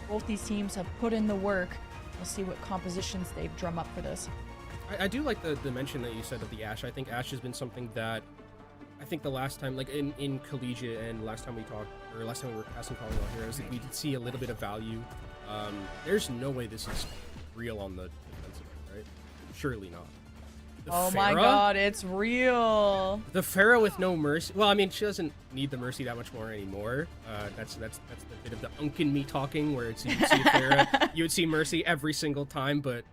both these teams have put in the work. We'll see what compositions they drum up for this. I do like the mention that you said of the Ashe. I think Ashe has been something that I think the last time, like in Collegiate and last time we talked, or last time we were casting Calling All Heroes, we did see a little bit of value. There's no way this is real on the defensive end, right? Surely not. Oh my god, it's real. The Pharah with no mercy. Well, I mean, she doesn't need the mercy that much more anymore. That's the bit of the unk in me talking, where it's you would see Pharah, you would see mercy every single time. But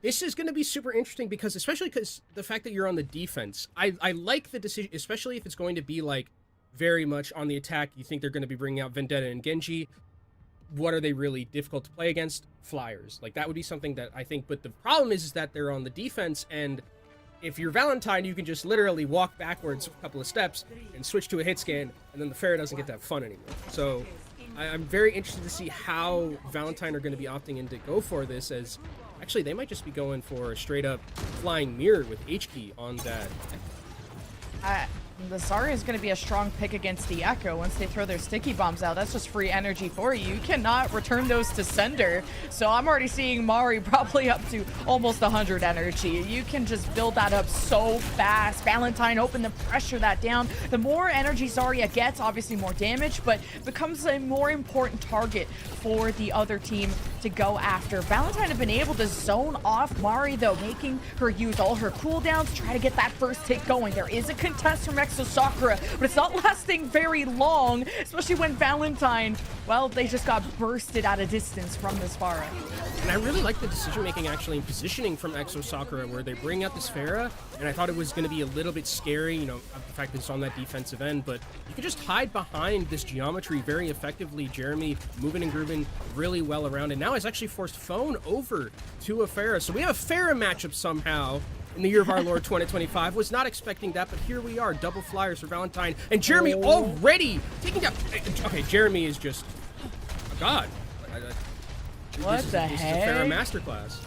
this is going to be super interesting because, especially because the fact that you're on the defense, I like the decision, especially if it's going to be like very much on the attack. You think they're going to be bringing out Vendetta and Genji. What are they really difficult to play against? Flyers. Like, that would be something that I think, but the problem is that they're on the defense, and if you're Valentine, you can just literally walk backwards a couple of steps and switch to a hit scan, and then the Pharah doesn't get that fun anymore. So I'm very interested to see how Valentine are going to be opting in to go for this, as actually they might just be going for a straight up flying mirror with H key on that. The Zarya is going to be a strong pick against the Echo. Once they throw their sticky bombs out, that's just free energy for you. You cannot return those to sender. So I'm already seeing Mari probably up to almost 100 energy. You can just build that up so fast. Valentine hoping to pressure that down. The more energy Zarya gets, obviously more damage, but becomes a more important target for the other team to go after. Valentine have been able to zone off Mari, though, making her use all her cooldowns, try to get that first hit going. There is a contest from Sakura, but it's not lasting very long, especially when Valentine, well, they just got bursted at a distance from this Pharah. And I really like the decision-making actually in positioning from Exo Sakura, where they bring out this Pharah, and I thought it was going to be a little bit scary, you know, the fact that it's on that defensive end, but you can just hide behind this geometry very effectively. Jeremy moving and grooving really well around, and now has actually forced Phone over to a Pharah. So we have a Pharah matchup somehow in the year of our Lord 2025. Was not expecting that, but here we are. Double flyers for Valentine. And Jeremy already taking down... Okay, Jeremy is just... Oh, God. What the heck? This is a Pharah masterclass.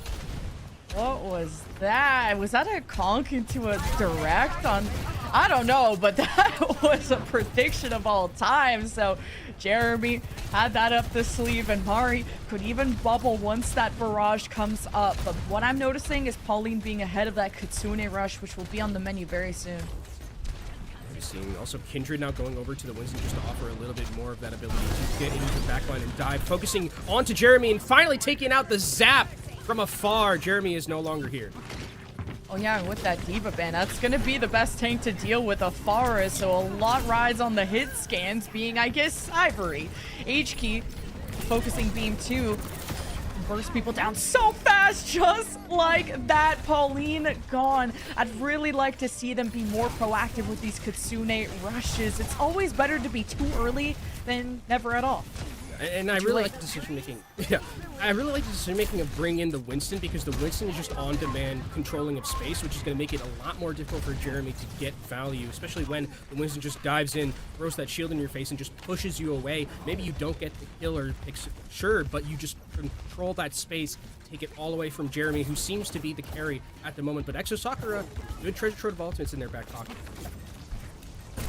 What was that? Was that a conk into a direct on... I don't know, but that was a prediction of all time. So Jeremy had that up the sleeve, and Mari could even bubble once that barrage comes up. But what I'm noticing is Pauline being ahead of that Kitsune rush, which will be on the menu very soon. We've seen also Kindred now going over to the Winston just to offer a little bit more of that ability to get into the backline and dive, focusing onto Jeremy and finally taking out the zap from afar. Jeremy is no longer here. Oh yeah, and with that Diva ban, that's going to be the best tank to deal with a Forest, so a lot rides on the hit scans, being, I guess, Ivory. H-Key, focusing beam 2, burst people down so fast, just like that. Pauline gone. I'd really like to see them be more proactive with these Kitsune rushes. It's always better to be too early than never at all. And I really like the decision making. Yeah, I really like the decision making of bringing in the Winston, because the Winston is just on demand controlling of space, which is going to make it a lot more difficult for Jeremy to get value, especially when the Winston just dives in, throws that shield in your face, and just pushes you away. Maybe you don't get the kill, or sure, but you just control that space, take it all away from Jeremy, who seems to be the carry at the moment. But Exo Sakura, good treasure trove of ultimates in their back pocket.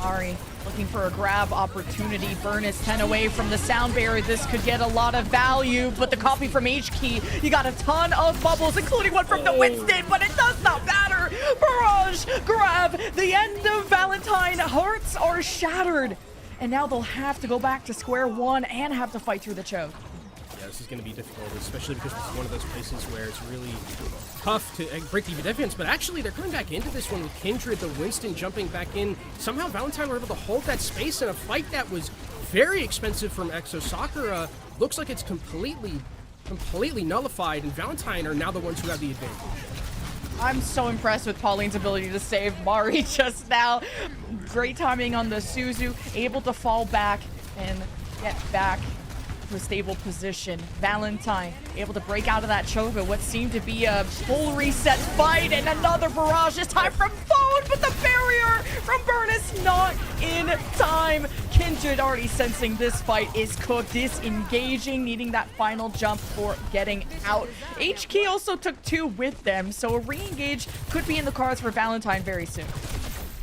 Ari looking for a grab opportunity. Burn is 10 away from the sound barrier. This could get a lot of value, but the copy from H-Key, you got a ton of bubbles, including one from the Winston, but it does not matter. Barrage grab. The end of Valentine. Hearts are shattered, and now they'll have to go back to square one and have to fight through the choke. Yeah, this is going to be difficult, especially because this is one of those places where it's really tough to break the defense. But actually, they're coming back into this one with Kindred, the Winston jumping back in. Somehow, Valentine were able to hold that space in a fight that was very expensive from Exo Sakura. Looks like it's completely nullified, and Valentine are now the ones who have the advantage. I'm so impressed with Pauline's ability to save Mari just now. Great timing on the Suzu, able to fall back and get back to a stable position. Valentine able to break out of that choke, but what seemed to be a full reset fight, and another barrage, this time from Phone, but the barrier from Burn is not in time. Kindred already sensing this fight is cooked, disengaging, needing that final jump for getting out. H-Key also took 2 with them, so a re-engage could be in the cards for Valentine very soon.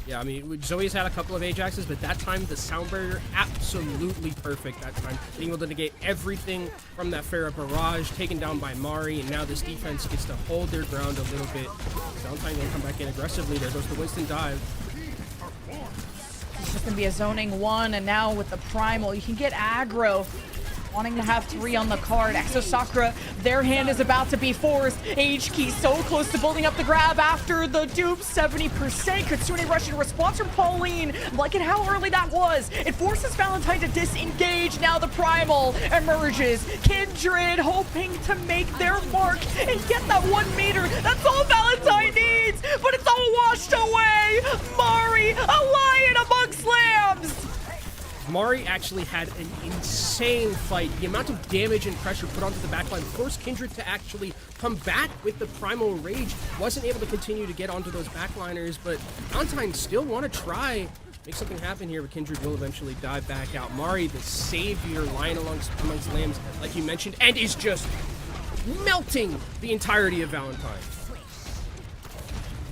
Yeah, I mean, Zoe's had a couple of Ajaxes, but that time the sound barrier, absolutely perfect that time. Being able to negate everything from that Pharah barrage, taken down by Mari, and now this defense gets to hold their ground a little bit. Valentine gonna come back in aggressively. There goes the Winston dive. It's just gonna be a zoning 1, and now with the Primal, you can get aggro. Wanting to have 3 on the card. Exo Sakura, their hand is about to be forced. H-Key so close to building up the grab after the dupe. 70%. Kitsune rush in response from Pauline. Look at how early that was. It forces Valentine to disengage. Now the Primal emerges. Kindred hoping to make their mark and get that 1 meter. That's all Valentine needs, but it's all washed away. Mari, a lion amongst lambs. Mari actually had an insane fight. The amount of damage and pressure put onto the backline forced Kindred to actually come back with the Primal Rage. Wasn't able to continue to get onto those backliners, but Valentine still want to try make something happen here, but Kindred will eventually dive back out. Mari, the savior, lying amongst lambs, like you mentioned, and is just melting the entirety of Valentine.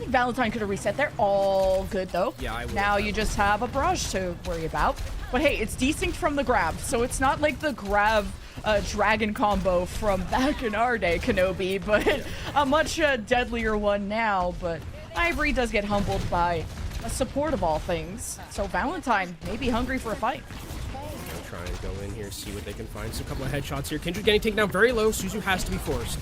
think Valentine could have reset. They're all good, though. Yeah, I would. Now you just have a barrage to worry about. But hey, it's desynced from the grab, so it's not like the grab dragon combo from back in our day, Kenobi, but a much deadlier one now. But Ivory does get humbled by a support of all things. So Valentine may be hungry for a fight. Try and go in here, see what they can find. So a couple of headshots here. Kindred getting taken down very low. Suzu has to be forced.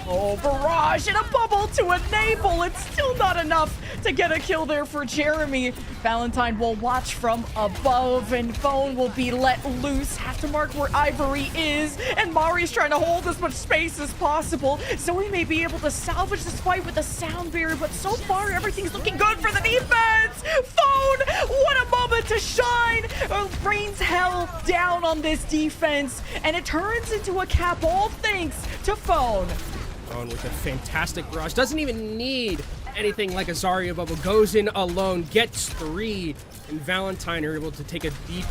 Oh, barrage and a bubble to enable. It's still not enough to get a kill there for Jeremy. Valentine will watch from above, and Phone will be let loose. Have to mark where Ivory is, and Mari's trying to hold as much space as possible. Zoe may be able to salvage this fight with a sound barrier, but so far everything's looking good for the defense. Phone, what a moment to shine. Rains hell down on this defense, and it turns into a cap, all thanks to Phone. On with a fantastic barrage. Doesn't even need anything like a Zarya bubble. Goes in alone, gets 3, and Valentine are able to take a deep,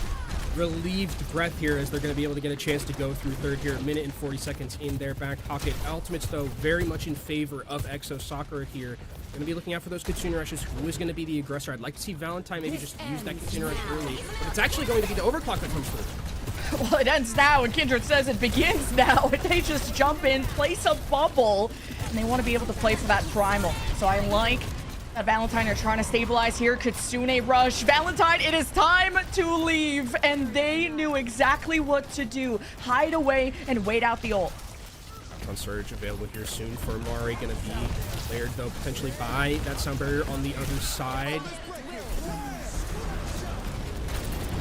relieved breath here as they're going to be able to get a chance to go through third here. 1 minute and 40 seconds in their back pocket. Ultimates, though, very much in favor of Exo Sakura here. Going to be looking out for those Kitsune rushes. Who is going to be the aggressor? I'd like to see Valentine maybe just use that Kitsune rush early, but it's actually going to be the overclock that comes through. Well, it ends now, and Kindred says it begins now. They just jump in, place a bubble, and they want to be able to play for that primal. So I like that Valentine are trying to stabilize here. Kitsune rush. Valentine, it is time to leave, and they knew exactly what to do. Hide away and wait out the ult. On Surge available here soon for Mari. Going to be cleared, though, potentially by that sound barrier on the other side.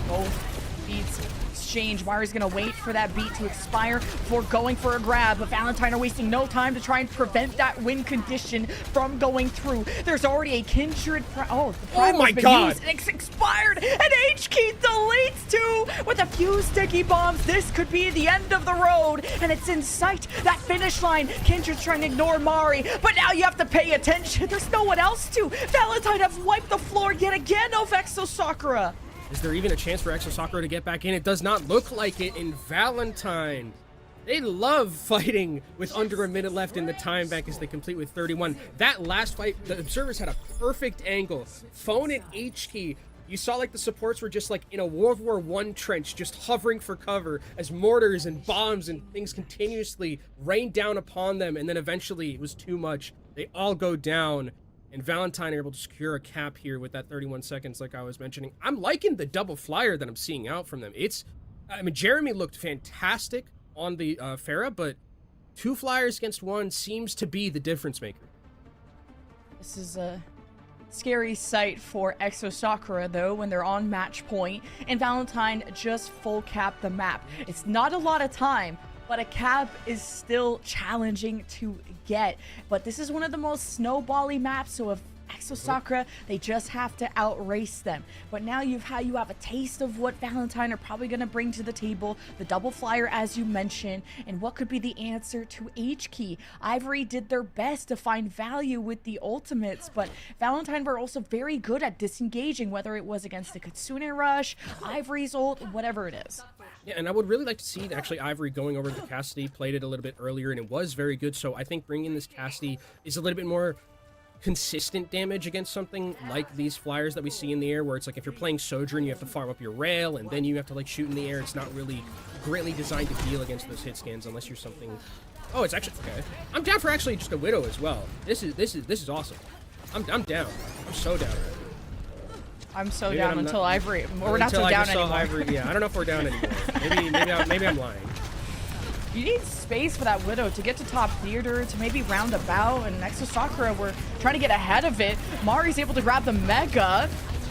Both beats exchange. Mari's gonna wait for that beat to expire before going for a grab, but Valentine are wasting no time to try and prevent that win condition from going through. There's already a Kindred the primal's been used, and it's expired, and H-Key deletes too with a few sticky bombs. This could be the end of the road, and it's in sight, that finish line. Kindred's trying to ignore Mari, but now you have to pay attention. There's no one else to. Valentine have wiped the floor yet again of Exo Sakura. Is there even a chance for Exo Sakura to get back in? It does not look like it in Valentine. They love fighting with under a minute left in the time bank as they complete with 31. That last fight, the observers had a perfect angle. Phone and H-Key, you saw like the supports were just like in a World War I trench, just hovering for cover as mortars and bombs and things continuously rained down upon them, and then eventually it was too much. They all go down. And Valentine are able to secure a cap here with that 31 seconds, like I was mentioning. I'm liking the double flyer that I'm seeing out from them. Jeremy looked fantastic on the Pharah, but 2 flyers against 1 seems to be the difference maker. This is a scary sight for Exo Sakura, though, when they're on match point, and Valentine just full cap the map. It's not a lot of time, but a cap is still challenging to get. But this is one of the most snowbally maps, so if Exo Sakura, they just have to outrace them. But now you have a taste of what Valentine are probably going to bring to the table. The double flyer, as you mentioned, and what could be the answer to H-Key. Ivory did their best to find value with the ultimates, but Valentine were also very good at disengaging, whether it was against the Kitsune rush, Ivory's ult, whatever it is. Yeah, and I would really like to see actually Ivory going over to Cassidy. Played it a little bit earlier, and it was very good. So I think bringing this Cassidy is a little bit more consistent damage against something like these flyers that we see in the air, where it's like if you're playing Sojourn, you have to farm up your rail, and then you have to like shoot in the air. It's not really greatly designed to deal against those hit scans unless you're something. Oh, it's actually okay. I'm down for actually just a Widow as well. This is awesome. I'm down. I'm so down. I'm so down until Ivory. We're not so down anymore. Ivory, yeah, I don't know if we're down anymore. Maybe I'm lying. You need space for that Widow to get to top theater, to maybe round about, and Exo Sakura were trying to get ahead of it. Mari's able to grab the Mega,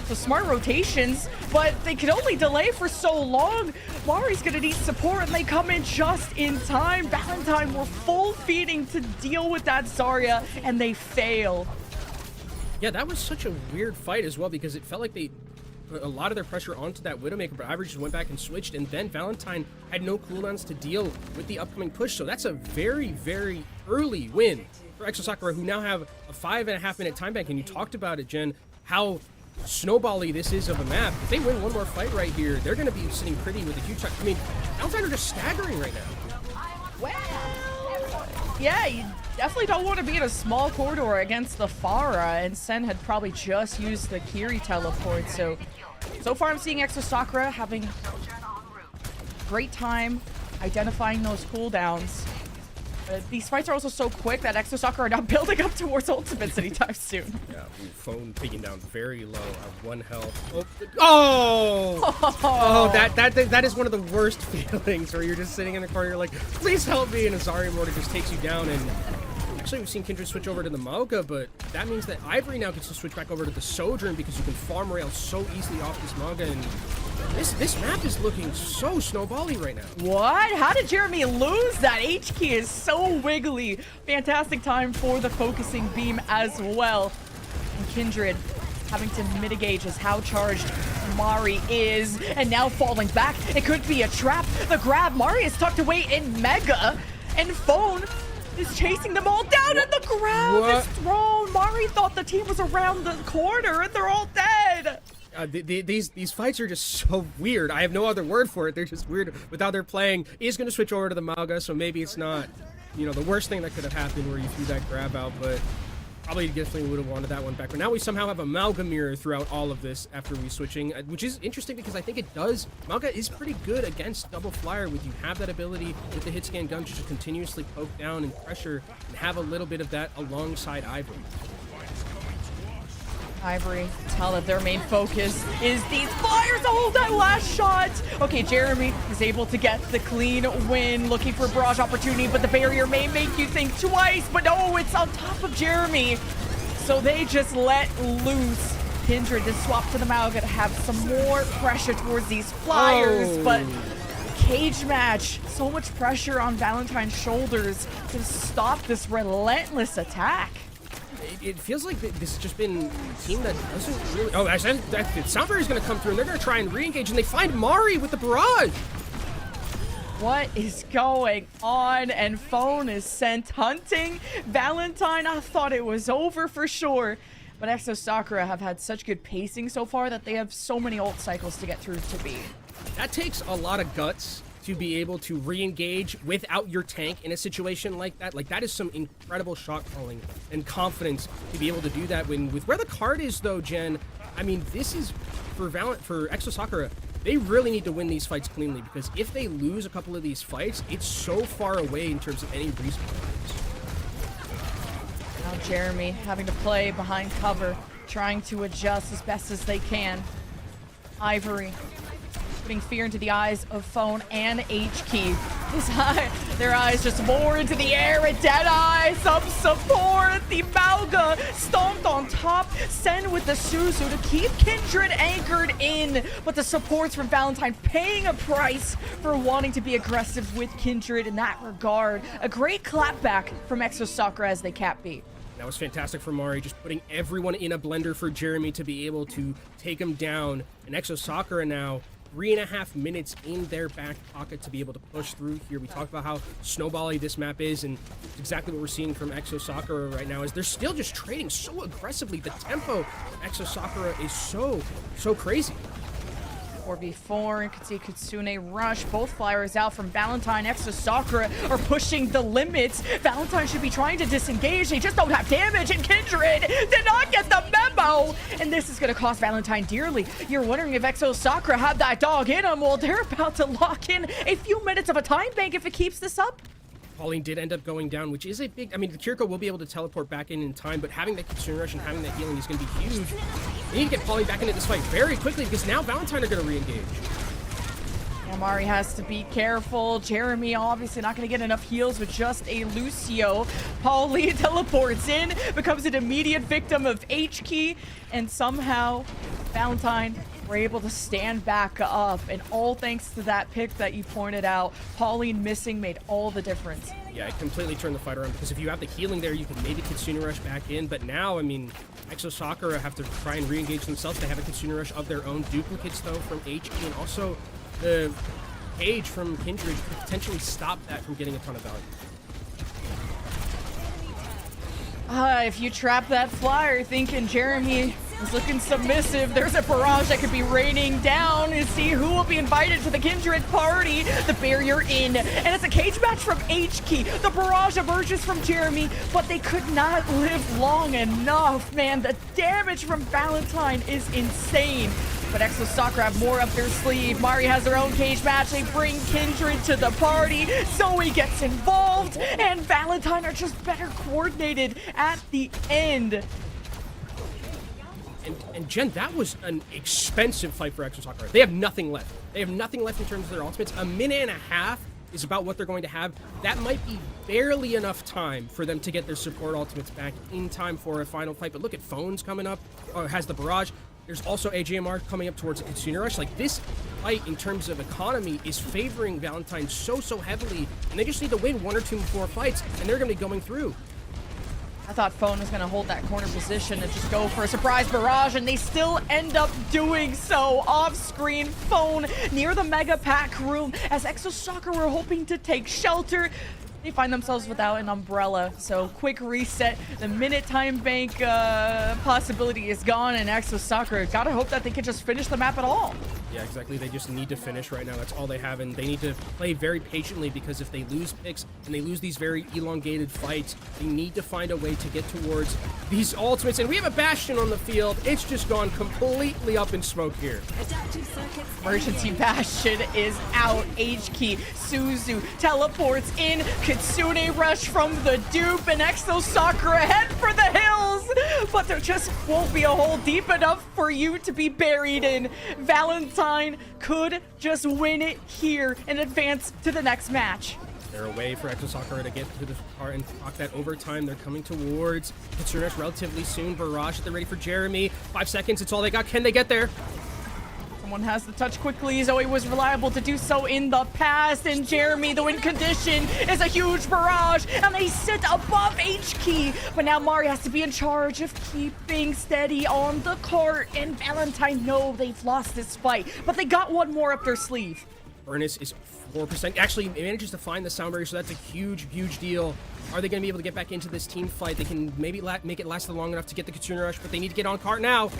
so smart rotations, but they can only delay for so long. Mari's gonna need support, and they come in just in time. Valentine were full feeding to deal with that Zarya, and they fail. Yeah, that was such a weird fight as well, because it felt like they put a lot of their pressure onto that Widowmaker, but Ivory just went back and switched, and then Valentine had no cooldowns to deal with the upcoming push. So that's a very, very early win for Exo Sakura, who now have a 5.5 minute time bank. And you talked about it, Jen, how snowbally this is of a map. If they win one more fight right here, they're going to be sitting pretty with a huge time. I mean, Valentine are just staggering right now. Well, Yeah, you definitely don't want to be in a small corridor against the Pharah, and Sen had probably just used the Kiri teleport, so far I'm seeing Exosakura having great time identifying those cooldowns. These fights are also so quick that Exosakura are not building up towards ultimates anytime soon. Yeah, phone taking down very low at 1 health. Oh, that is one of the worst feelings where you're just sitting in the corner, you're like, please help me, and a Zarya mortar just takes you down. And actually, we've seen Kindred switch over to the Mauga, but that means that Ivory now gets to switch back over to the Sojourn because you can farm rail so easily off this Mauga, and this map is looking so snowbally right now. What? How did Jeremy lose that? H-key is so wiggly. Fantastic time for the focusing beam as well. And Kindred having to mitigate just how charged Mari is, and now falling back. It could be a trap. The grab. Mari is tucked away in Mega, and Phone is chasing them all down, and the grab is thrown. Mari thought the team was around the corner, and they're all dead. These fights are just so weird. I have no other word for it. They're just weird with how they're playing. He is going to switch over to the Mauga, so maybe it's not, you know, the worst thing that could have happened where you threw that grab out, but probably definitely would have wanted that one back. But now we somehow have a Mauga mirror throughout all of this after we switching, which is interesting because I think it does. Mauga is pretty good against double flyer with you have that ability with the hit scan gun to just continuously poke down and pressure and have a little bit of that alongside Ivory. Ivory tell that their main focus is these flyers to hold that last shot. Okay, Jeremy is able to get the clean win, looking for barrage opportunity, but the barrier may make you think twice, but no, it's on top of Jeremy. So they just let loose. Kindred to swap to the Mauga to have some more pressure towards these flyers, but cage match, so much pressure on Valentine's shoulders to stop this relentless attack. It feels like this has just been a team that doesn't really... Oh, actually, Soundberry is going to come through, and they're going to try and re-engage, and they find Mari with the barrage. What is going on? And Phone is sent hunting. Valentine, I thought it was over for sure. But Exosakura have had such good pacing so far that they have so many ult cycles to get through to B. That takes a lot of guts to be able to re-engage without your tank in a situation like that. Like, that is some incredible shot calling and confidence to be able to do that. With where the card is, though, Jen, I mean, this is for Exosakura. They really need to win these fights cleanly, because if they lose a couple of these fights, it's so far away in terms of any respawn. Now Jeremy having to play behind cover, trying to adjust as best as they can. Ivory putting fear into the eyes of Phone and H-Key. Their eyes just more into the air, and Deadeye, some support. The Mauga stomped on top. Sen with the Suzu to keep Kindred anchored in. But the supports from Valentine paying a price for wanting to be aggressive with Kindred in that regard. A great clapback from Exosakura as they cap B. That was fantastic for Mari, just putting everyone in a blender for Jeremy to be able to take him down. And Exosakura now 3.5 minutes in their back pocket to be able to push through here. We talked about how snowbally this map is, and exactly what we're seeing from Exosakura right now is they're still just trading so aggressively. The tempo of Exosakura is so crazy. 4v4, and could see Kitsune rush. Both flyers out from Valentine. Exosakura are pushing the limits. Valentine should be trying to disengage. They just don't have damage, and Kindred did not get the memo. And this is going to cost Valentine dearly. You're wondering if Exosakura have that dog in them. Well, they're about to lock in a few minutes of a time bank if it keeps this up. Pauline did end up going down, which is a big... I mean, the Kiriko will be able to teleport back in time, but having that Kitsune Rush and having that healing is going to be huge. They need to get Pauline back into this fight very quickly, because now Valentine are going to re-engage. Mari has to be careful. Jeremy obviously not going to get enough heals with just a Lucio. Pauline teleports in, becomes an immediate victim of H-Key, and somehow Valentine were able to stand back up, and all thanks to that pick that you pointed out. Pauline missing made all the difference. Yeah, it completely turned the fight around, because if you have the healing there, you can maybe Kitsune Rush back in, but now, I mean, Exosakura have to try and re-engage themselves. They have a Kitsune Rush of their own. Duplicates, though, from H-Key, and also the Cage from Kindred could potentially stop that from getting a ton of value. If you trap that flyer thinking Jeremy He's looking submissive. There's a barrage that could be raining down and see who will be invited to the Kindred party. The barrier in, and it's a cage match from H-Key. The barrage emerges from Jeremy, but they could not live long enough, man. The damage from Valentine is insane. But Exo Soccer have more up their sleeve. Mari has their own cage match. They bring Kindred to the party. Zoe gets involved, and Valentine are just better coordinated at the end. And Jen, that was an expensive fight for Exo Soccer. They have nothing left. They have nothing left in terms of their ultimates. A minute and a half is about what they're going to have. That might be barely enough time for them to get their support ultimates back in time for a final fight. But look at Phones coming up, or has the barrage. There's also AJMR coming up towards a Kitsune Rush. Like, this fight in terms of economy is favoring Valentine so heavily, and they just need to win 1 or 2 more fights, and they're going to be going through. I thought Phone was going to hold that corner position and just go for a surprise barrage, and they still end up doing so. Off-screen, Phone near the Mega Pack room as Exo Soccer were hoping to take shelter. They find themselves without an umbrella, so quick reset. The minute time bank possibility is gone, and Exo Soccer gotta hope that they can just finish the map at all. Yeah, exactly. They just need to finish right now. That's all they have, and they need to play very patiently, because if they lose picks and they lose these very elongated fights, they need to find a way to get towards these ultimates. And we have a Bastion on the field. It's just gone completely up in smoke here. Emergency Bastion is out. H-Key, Suzu teleports in. Kitsune Rush from the dupe, and Exo Soccer ahead for the hills, but there just won't be a hole deep enough for you to be buried in. Valentine could just win it here and advance to the next match. They're away for Exo Soccer to get to the part and clock that overtime. They're coming towards Kitsune Rush relatively soon. Barrage, they're ready for Jeremy. 5 seconds, it's all they got. Can they get there? Someone has the touch quickly. Zoe was reliable to do so in the past, and Jeremy, the win condition is a huge barrage, and they sit above H-Key. But now Mari has to be in charge of keeping steady on the court, and Valentine know they've lost this fight, but they got one more up their sleeve. Furnace is 4%. Actually manages to find the sound barrier, so that's a huge deal. Are they going to be able to get back into this team fight? They can maybe make it last long enough to get the Kitsune Rush, but they need to get on cart now.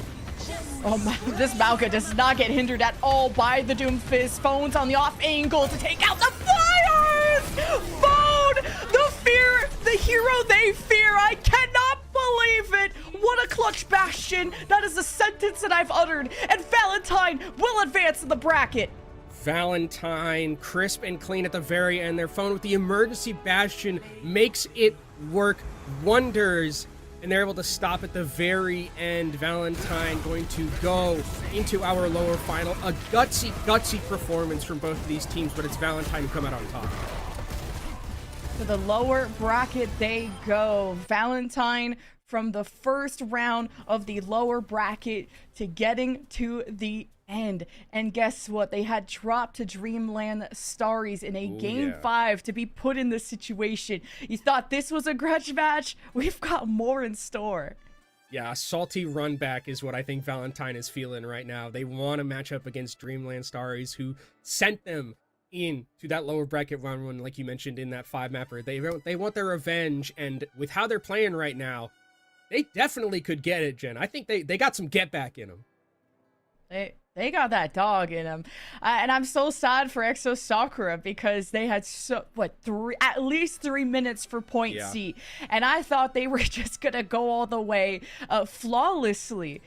Oh my, this Malka does not get hindered at all by the Doomfist. Phone's on the off angle to take out the flyers! Phone! The fear, the hero they fear. I cannot believe it. What a clutch Bastion. That is a sentence that I've uttered. And Valentine will advance in the bracket. Valentine, crisp and clean at the very end. Their Phone with the emergency Bastion makes it work wonders, and they're able to stop at the very end. Valentine going to go into our lower final. A gutsy performance from both of these teams, but it's Valentine who come out on top. To the lower bracket they go. Valentine from the first round of the lower bracket to getting to the end. And guess what? They had dropped to Dreamland Starries in a Game 5 to be put in this situation. You thought this was a grudge match? We've got more in store. Yeah, a salty run back is what I think Valentine is feeling right now. They want to match up against Dreamland Starries, who sent them in to that lower bracket run when, like you mentioned, in that 5-mapper. They want their revenge, and with how they're playing right now, they definitely could get it, Jen. I think they got some get back in them. They got that dog in them. And I'm so sad for Exo Sakura, because they had at least 3 minutes for point C. And I thought they were just going to go all the way flawlessly.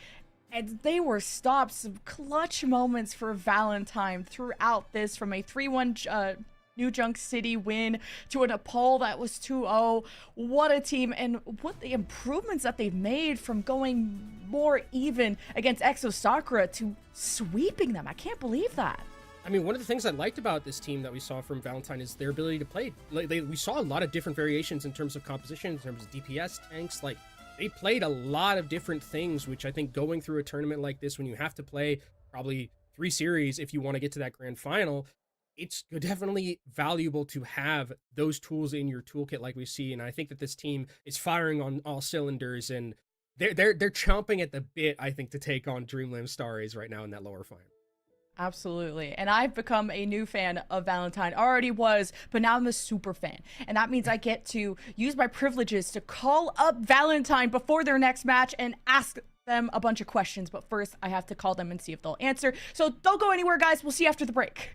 And they were stopped. Some clutch moments for Valentine throughout this, from a 3-1 New Junk City win to a Nepal that was 2-0. What a team, and what the improvements that they've made from going more even against Exo Sakura to sweeping them. I can't believe that. I mean, one of the things I liked about this team that we saw from Valentine is their ability to play. We saw a lot of different variations in terms of composition, in terms of DPS, tanks. Like, they played a lot of different things, which I think going through a tournament like this, when you have to play probably 3 series if you want to get to that grand final, it's definitely valuable to have those tools in your toolkit like we see. And I think that this team is firing on all cylinders, and they're chomping at the bit, I think, to take on Dreamland Starries right now in that lower final. Absolutely. And I've become a new fan of Valentine. Already was, but now I'm a super fan. And that means I get to use my privileges to call up Valentine before their next match and ask them a bunch of questions, but first I have to call them and see if they'll answer. So don't go anywhere, guys. We'll see you after the break.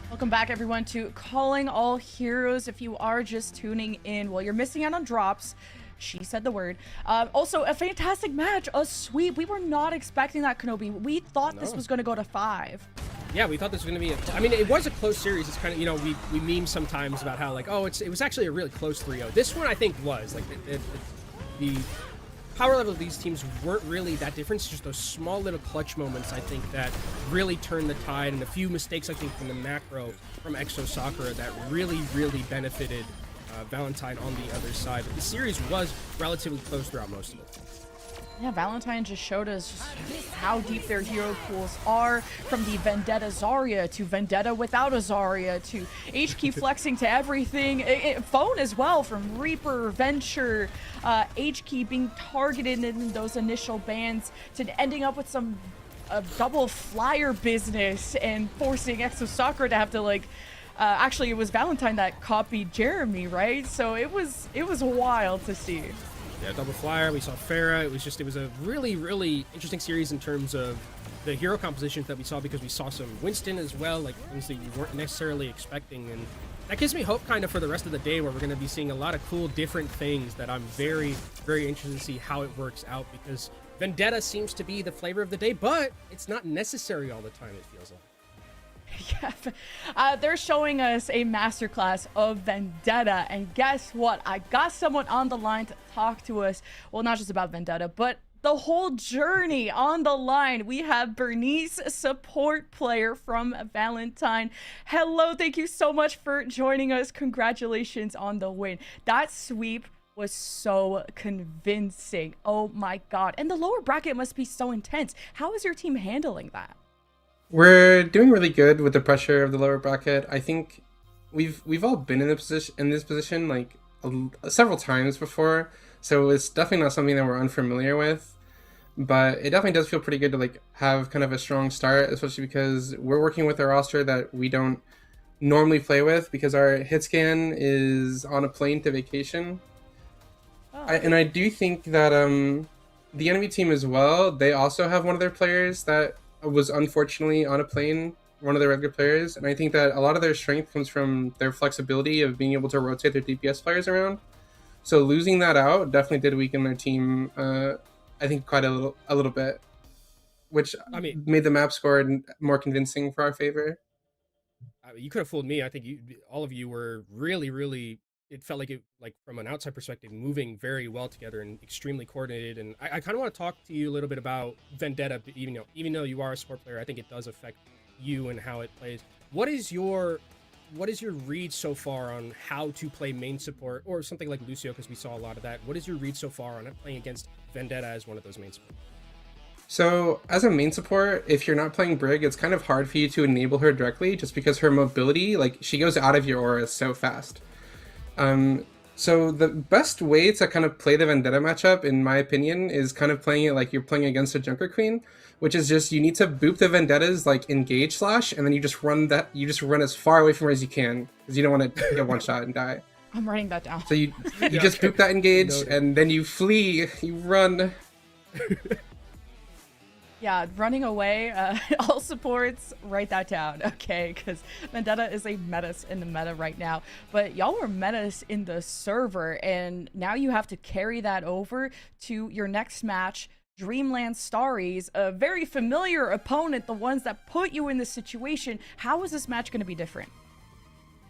Welcome back, everyone, to Calling All Heroes. If you are just tuning in, well, you're missing out on drops. She said the word. Also, a fantastic match, a sweep. We were not expecting that, Kenobi. We thought this was going to go to 5. Yeah, we thought this was going to be I mean, it was a close series. It's kind of, you know, we meme sometimes about how, like, oh, it was actually a really close 3-0. This one, I think, was. Like, the power level of these teams weren't really that different. It's just those small little clutch moments, I think, that really turned the tide, and a few mistakes, I think, from the macro from Exo Sakura that really, really benefited Valentine on the other side. But the series was relatively close throughout most of it. Yeah, Valentine just showed us just how deep their hero pools are, from the Vendetta Zarya to Vendetta without a Zarya to HK flexing to everything. Phone as well, from Reaper, Venture, HK being targeted in those initial bans to ending up with some double flyer business and forcing Exo Sakura to have to, like, actually it was Valentine that copied Jeremy, right? So it was wild to see. Yeah, double flyer. We saw Farah. It was a really, really interesting series in terms of the hero compositions that we saw, because we saw some Winston as well, like things that you weren't necessarily expecting, and that gives me hope kind of for the rest of the day, where we're going to be seeing a lot of cool different things that I'm very, very interested to see how it works out, because Vendetta seems to be the flavor of the day, but it's not necessary all the time, it feels like. Yeah, they're showing us a masterclass of Vendetta, and guess what? I got someone on the line to talk to us. Well, not just about Vendetta, but the whole journey on the line. We have Bernice, support player from Valentine. Hello, thank you so much for joining us. Congratulations on the win. That sweep was so convincing. Oh my god. And the lower bracket must be so intense. How is your team handling that? We're doing really good with the pressure of the lower bracket. I think we've all been in this position like several times before, so it's definitely not something that we're unfamiliar with. But it definitely does feel pretty good to like have kind of a strong start, especially because we're working with a roster that we don't normally play with, because our hit scan is on a plane to vacation. And I do think that the enemy team as well, they also have one of their players that was unfortunately on a plane, one of their regular players, and I think that a lot of their strength comes from their flexibility of being able to rotate their DPS players around. So losing that out definitely did weaken their team, I think quite a little bit, which I mean made the map score more convincing for our favor. I mean, you could have fooled me. I think all of you were really. It felt like from an outside perspective, moving very well together and extremely coordinated. And I kind of want to talk to you a little bit about Vendetta, even though you are a support player, I think it does affect you and how it plays. What is your read so far on how to play main support, or something like Lucio, because we saw a lot of that? What is your read so far on playing against Vendetta as one of those main supports? So as a main support, if you're not playing Brig, it's kind of hard for you to enable her directly, just because her mobility, like she goes out of your aura so fast. So the best way to kind of play the Vendetta matchup, in my opinion, is kind of playing it like you're playing against a Junker Queen, which is just you need to boop the Vendetta's like engage slash, and then you just run as far away from her as you can, because you don't want to get one shot and die. I'm writing that down. So you just boop that engage, and then you flee, you run. Yeah, running away, all supports, write that down, okay? Because Vendetta is a menace in the meta right now. But y'all were menace in the server, and now you have to carry that over to your next match, Dreamland Starries, a very familiar opponent, the ones that put you in this situation. How is this match going to be different?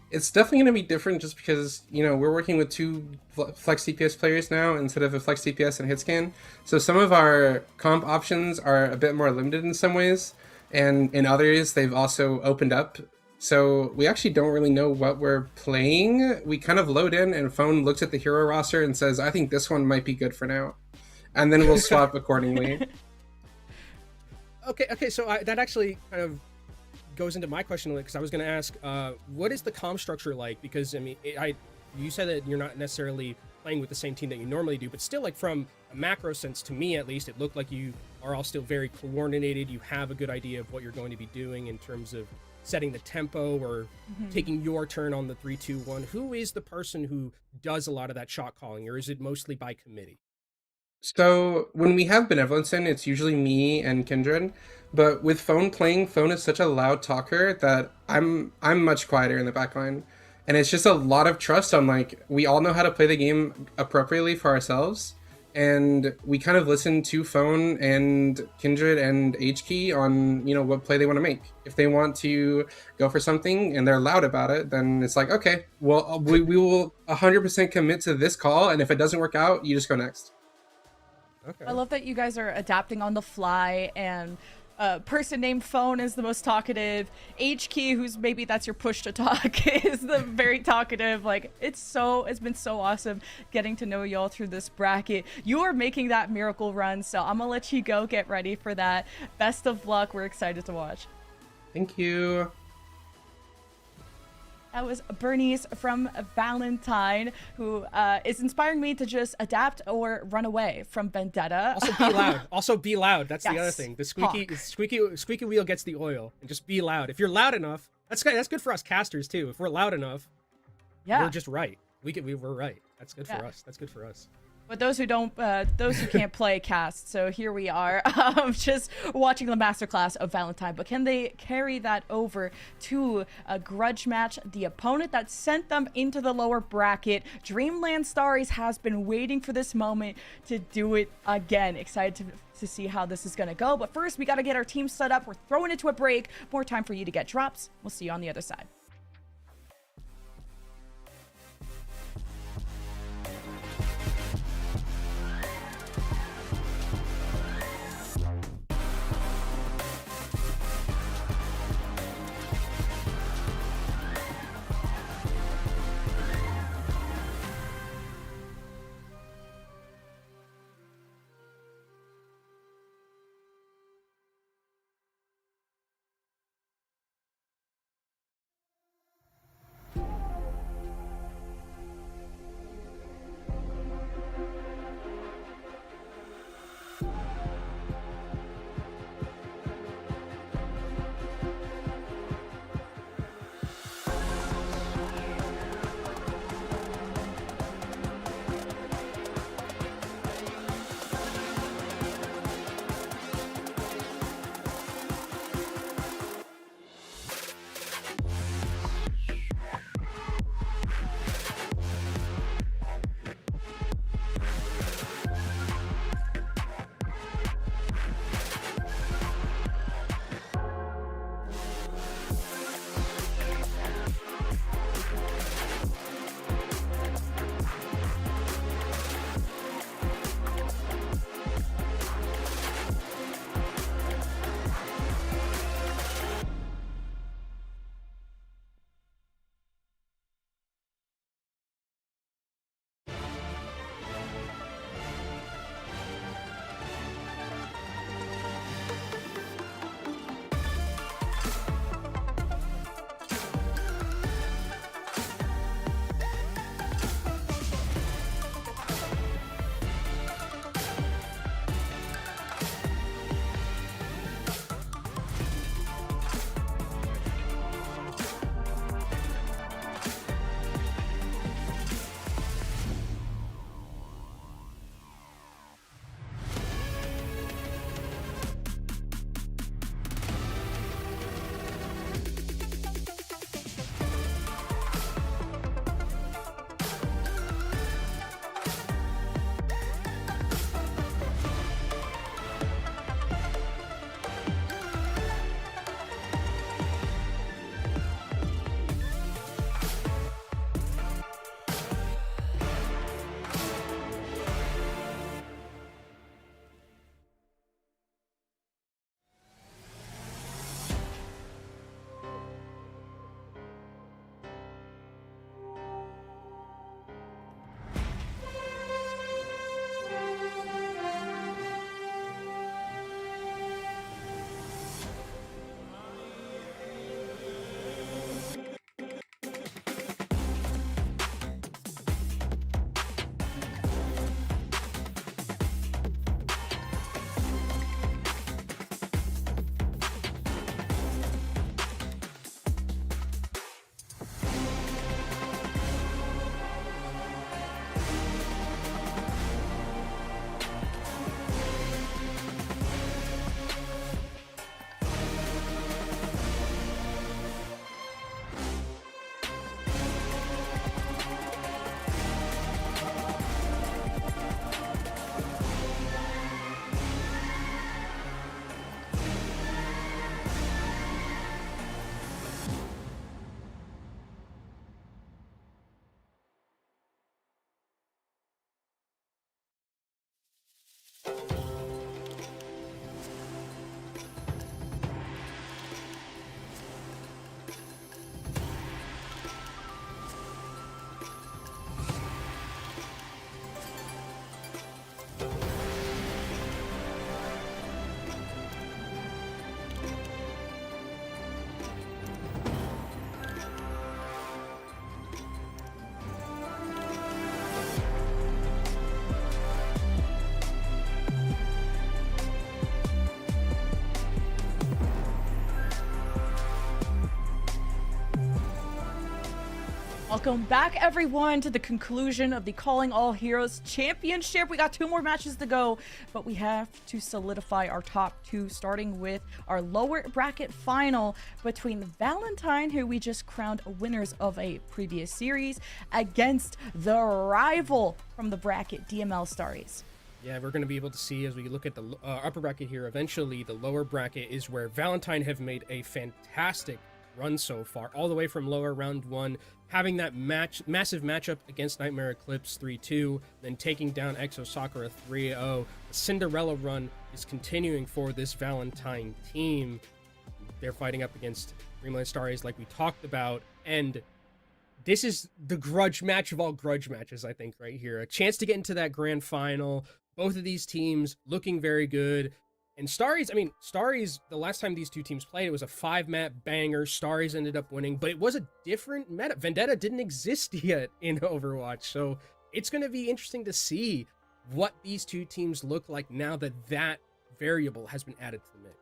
It's definitely going to be different just because, we're working with two flex DPS players now instead of a flex DPS and hit scan. So some of our comp options are a bit more limited in some ways, and in others they've also opened up. So we actually don't really know what we're playing. We kind of load in and Phone looks at the hero roster and says, I think this one might be good for now. And then we'll swap accordingly. Okay, so that actually kind of goes into my question, because I was going to ask, what is the comm structure like? Because I mean, you said that you're not necessarily playing with the same team that you normally do, but still, like from a macro sense, to me at least, it looked like you are all still very coordinated. You have a good idea of what you're going to be doing in terms of setting the tempo or taking your turn on the 3-2-1. Who is the person who does a lot of that shot calling, or is it mostly by committee? So when we have Benevolence in, it's usually me and Kindred. But with Phone playing, Phone is such a loud talker that I'm much quieter in the backline. And it's just a lot of trust on, like, we all know how to play the game appropriately for ourselves. And we kind of listen to Phone and Kindred and HKey on, what play they want to make. If they want to go for something and they're loud about it, then it's like, okay, well, we will 100% commit to this call. And if it doesn't work out, you just go next. Okay. I love that you guys are adapting on the fly, and person named Phone is the most talkative. HKey, who's maybe that's your push to talk, is the very talkative. Like, it's been so awesome getting to know y'all through this bracket. You are making that miracle run, so I'm gonna let you go get ready for that. Best of luck. We're excited to watch. Thank you. That was Bernice from Valentine, who is inspiring me to just adapt or run away from Vendetta. Also be loud. That's the other thing. The squeaky wheel gets the oil. And just be loud. If you're loud enough, that's good for us casters too. If we're loud enough, we're just right. We're right. That's good for us. That's good for us. But those who can't play cast, so here we are, just watching the masterclass of Valentine. But can they carry that over to a grudge match? The opponent that sent them into the lower bracket, Dreamland Starries, has been waiting for this moment to do it again. Excited to see how this is going to go. But first, we got to get our team set up. We're throwing it to a break. More time for you to get drops. We'll see you on the other side. Welcome back, everyone, to the conclusion of the Calling All Heroes Championship. We got 2 more matches to go, but we have to solidify our top 2, starting with our lower bracket final between Valentine, who we just crowned winners of a previous series, against the rival from the bracket, DML Starries. Yeah, we're going to be able to see as we look at the upper bracket here. Eventually, the lower bracket is where Valentine have made a fantastic run so far, all the way from lower round 1, having that massive matchup against Nightmare Eclipse 3-2, then taking down Exo Sakura 3-0. The Cinderella run is continuing for this Valentine team. They're fighting up against Dreamland Starries like we talked about, and this is the grudge match of all grudge matches, I think, right here. A chance to get into that grand final. Both of these teams looking very good. And Starries, the last time these two teams played, it was a 5-map banger. Starries ended up winning, but it was a different meta. Vendetta didn't exist yet in Overwatch, so it's going to be interesting to see what these two teams look like now that that variable has been added to the mix.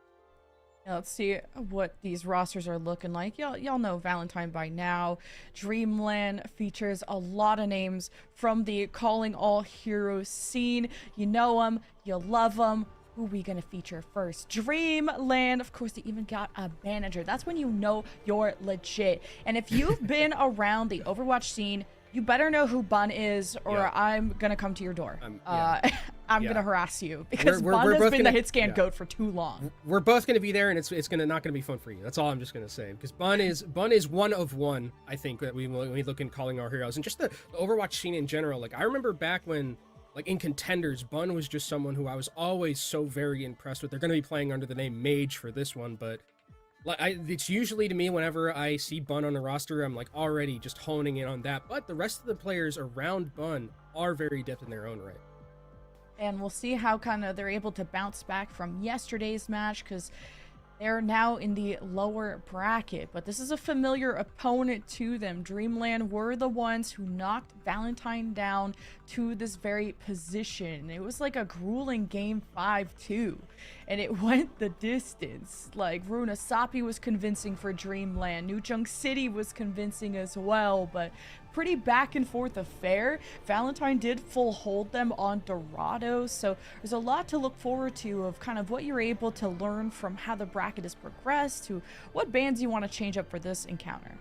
Yeah, let's see what these rosters are looking like. Y'all know Valentine by now. Dreamland features a lot of names from the Calling All Heroes scene. You know them, you love them. Who are we gonna feature first? Dreamland. Of course, they even got a manager. That's when you know you're legit. And if you've been around the Overwatch scene, you better know who Bun is, or I'm gonna come to your door. I'm gonna harass you because Bun has been the hit scan goat for too long. We're both gonna be there, and it's not gonna be fun for you. That's all I'm just gonna say, because Bun is one of one. I think that when we look in Calling Our Heroes and just the Overwatch scene in general. Like I remember back when, like in Contenders, Bun was just someone who I was always so very impressed with. They're gonna be playing under the name Mage for this one, but it's usually to me whenever I see Bun on the roster, I'm like already just honing in on that. But the rest of the players around Bun are very adept in their own right. And we'll see how kind of they're able to bounce back from yesterday's match, because they're now in the lower bracket, but this is a familiar opponent to them. Dreamland were the ones who knocked Valentine down to this very position. It was like a grueling game 5-2, and it went the distance. Like Runasapi was convincing for Dreamland, New Junk City was convincing as well, but pretty back and forth affair. Valentine did full hold them on Dorado, so there's a lot to look forward to of kind of what you're able to learn from how the bracket has progressed to what bands you want to change up for this encounter.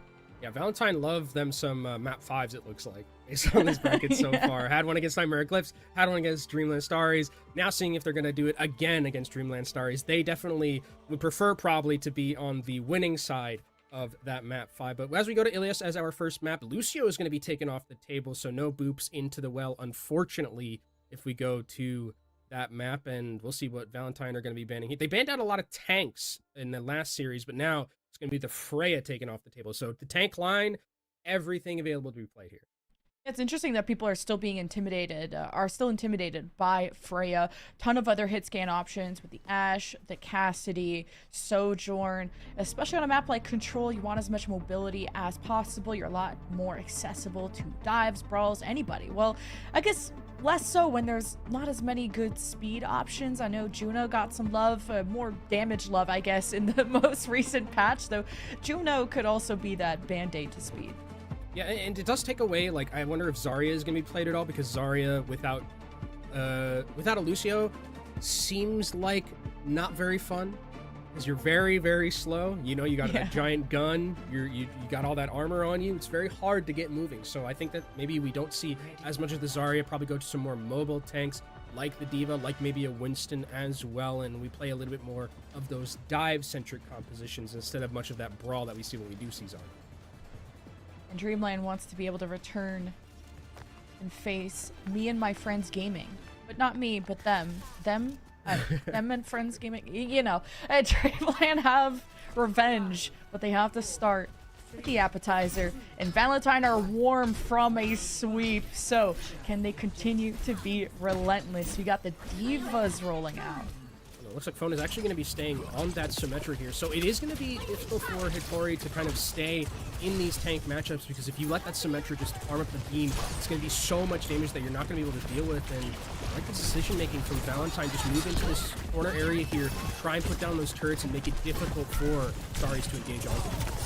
Yeah, Valentine loved them some map 5s, it looks like, based on this bracket so far. Had one against Nightmare Eclipse, had one against Dreamland Starries. Now seeing if they're going to do it again against Dreamland Starries. They definitely would prefer probably to be on the winning side of that map 5. But as we go to Ilios as our first map, Lucio is going to be taken off the table, so no boops into the well, unfortunately, if we go to that map. And we'll see what Valentine are going to be banning. They banned out a lot of tanks in the last series, but now it's going to be the Freya taken off the table. So the tank line, everything available to be played here. It's interesting that people are still being intimidated, by Freya. Ton of other hit scan options with the Ashe, the Cassidy, Sojourn. Especially on a map like Control, you want as much mobility as possible. You're a lot more accessible to dives, brawls, anybody. Well, I guess less so when there's not as many good speed options. I know Juno got some love, more damage love, I guess, in the most recent patch, though Juno could also be that band-aid to speed. Yeah, and it does take away, like, I wonder if Zarya is going to be played at all, because Zarya without a Lucio seems like not very fun, because you're very, very slow. You know, you got that giant gun, you got all that armor on you. It's very hard to get moving, so I think that maybe we don't see as much of the Zarya, probably go to some more mobile tanks, like the Diva, like maybe a Winston as well, and we play a little bit more of those dive-centric compositions instead of much of that brawl that we see when we do see Zarya. And Dreamland wants to be able to return and face me and my friends gaming. But not me, but them. Them and friends gaming. You know, Dreamland have revenge, but they have to start with the appetizer. And Valentine are warm from a sweep. So can they continue to be relentless? We got the Divas rolling out. Looks like Phone is actually going to be staying on that Symmetra here. So it is going to be difficult for Hitori to kind of stay in these tank matchups, because if you let that Symmetra just farm up the beam, it's going to be so much damage that you're not going to be able to deal with. And I like the decision making from Valentine, just move into this corner area here, try and put down those turrets and make it difficult for Starries to engage onto them.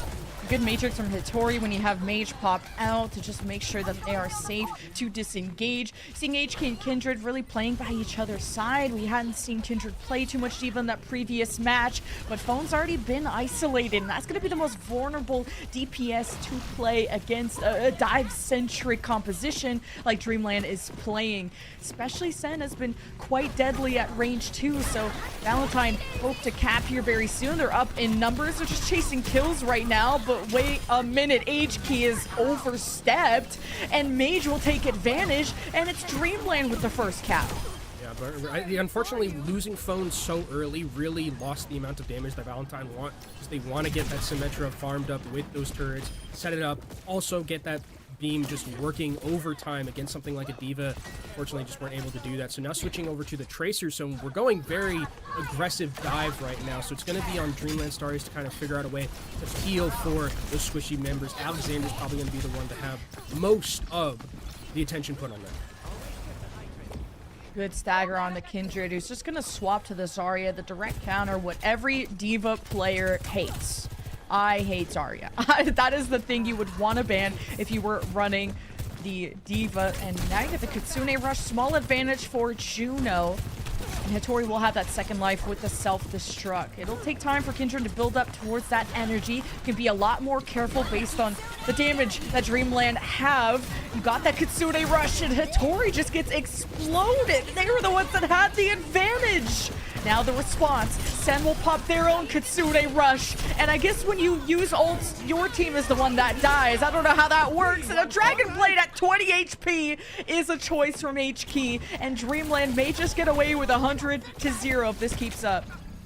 Good matrix from Hittori when you have Mage pop out to just make sure that they are safe to disengage. Seeing HK and Kindred really playing by each other's side. We hadn't seen Kindred play too much D.Va in that previous match, but Phone's already been isolated, and that's going to be the most vulnerable DPS to play against a dive-centric composition like Dreamland is playing. Especially Sen has been quite deadly at range too, so Valentine hope to cap here very soon. They're up in numbers. They're just chasing kills right now, but wait a minute, H-Key is overstepped, and Mage will take advantage, and it's Dreamland with the first cap. Yeah, but unfortunately, losing Phone so early really lost the amount of damage that Valentine want, because they want to get that Symmetra farmed up with those turrets, set it up, also get that beam just working overtime against something like a D.Va. Unfortunately, just weren't able to do that. So now switching over to the Tracer. So we're going very aggressive dive right now. So it's going to be on Dreamland Stars to kind of figure out a way to feel for those squishy members. Alexander's probably going to be the one to have most of the attention put on them. Good stagger on the Kindred, who's just going to swap to the Zarya, the direct counter, what every D.Va player hates. I hate Zarya. That is the thing you would want to ban if you were running the D.Va. And now you get the Kitsune Rush. Small advantage for Juno. And Hittori will have that second life with the self-destruct. It'll take time for Kindred to build up towards that energy. Can be a lot more careful based on the damage that Dreamland have. You got that Kitsune Rush, and Hittori just gets exploded. They were the ones that had the advantage. Now the response, Sen will pop their own Kitsune Rush, and I guess when you use ults, your team is the one that dies. I don't know how that works, and a Dragon Blade at 20 HP is a choice from HK, and Dreamland may just get away with 100-0 if this keeps up.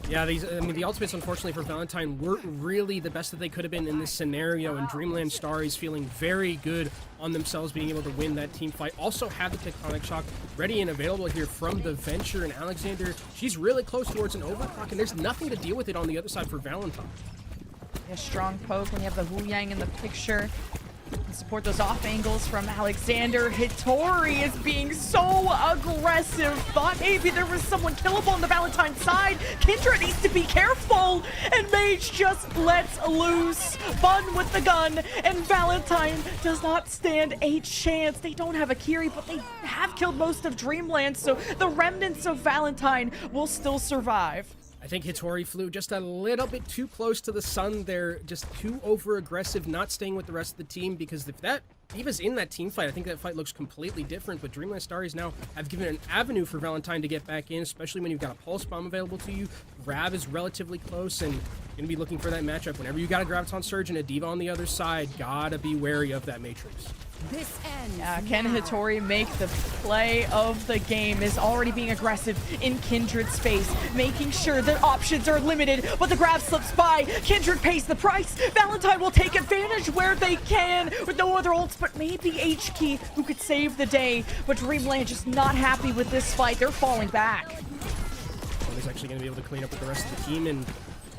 Yeah, the ultimates, unfortunately, for Valentine weren't really the best that they could have been in this scenario, and Dreamland Star is feeling very good on themselves being able to win that team fight. Also have the Tectonic Shock ready and available here from the Venture, and Alexander, she's really close towards an overclock, and there's nothing to deal with it on the other side for Valentine. A strong poke when you have the Wu Yang in the picture. And support those off angles from Alexander. Hittori is being so aggressive. Thought maybe there was someone killable on the Valentine side. Kindred needs to be careful. And Mage just lets loose. Fun with the gun. And Valentine does not stand a chance. They don't have a Kiri, but they have killed most of Dreamland. So the remnants of Valentine will still survive. I think Hittori flew just a little bit too close to the sun there, just too over-aggressive, not staying with the rest of the team, because if that D.Va's in that team fight, I think that fight looks completely different, but Dreamland Stars now have given an avenue for Valentine to get back in, especially when you've got a Pulse Bomb available to you. Grab is relatively close, and you're going to be looking for that matchup. Whenever you got a Graviton Surge and a D.Va on the other side, gotta be wary of that Matrix. This ends can Hittori make the play of the game? Is already being aggressive in Kindred space, making sure their options are limited, but the grab slips by. Kindred pays the price. Valentine will take advantage where they can with no other ults, but maybe HK who could save the day. But Dreamland just not happy with this fight. They're falling back. He's actually going to be able to clean up with the rest of the team, and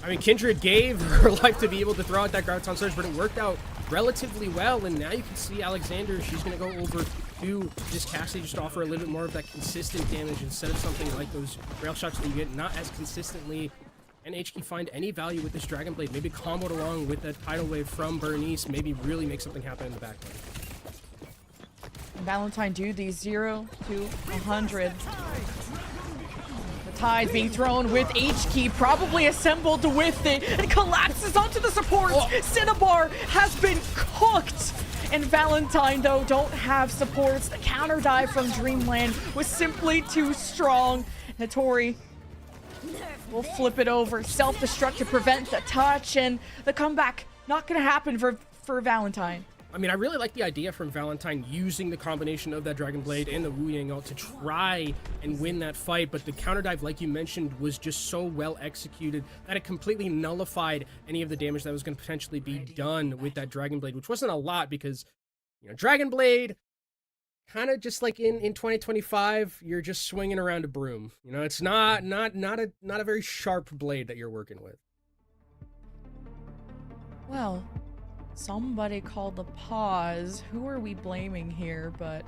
I mean, Kindred gave her life to be able to throw out that Graviton Surge, but it worked out relatively well, and now you can see Alexander, she's going to go over to this Cassidy just to offer a little bit more of that consistent damage instead of something like those rail shots that you get not as consistently. And HK find any value with this Dragon Blade, maybe comboed along with that Tidal Wave from Bernice, maybe really make something happen in the back lane. Valentine do the 0 to 100. Tide being thrown with HK, probably assembled with it, and collapses onto the supports. Cinnabar has been cooked. And Valentine, though, don't have supports. The counter dive from Dreamland was simply too strong. Hittori will flip it over. Self-destruct to prevent the touch, and the comeback not going to happen for Valentine. I mean, I really like the idea from Valentine using the combination of that Dragon Blade and the Wu Yang ult to try and win that fight, but the counter dive, like you mentioned, was just so well executed that it completely nullified any of the damage that was going to potentially be done with that Dragon Blade, which wasn't a lot because, you know, Dragon Blade, kind of just like in 2025, you're just swinging around a broom. You know, it's not a very sharp blade that you're working with. Well, somebody called the pause. Who are we blaming here? But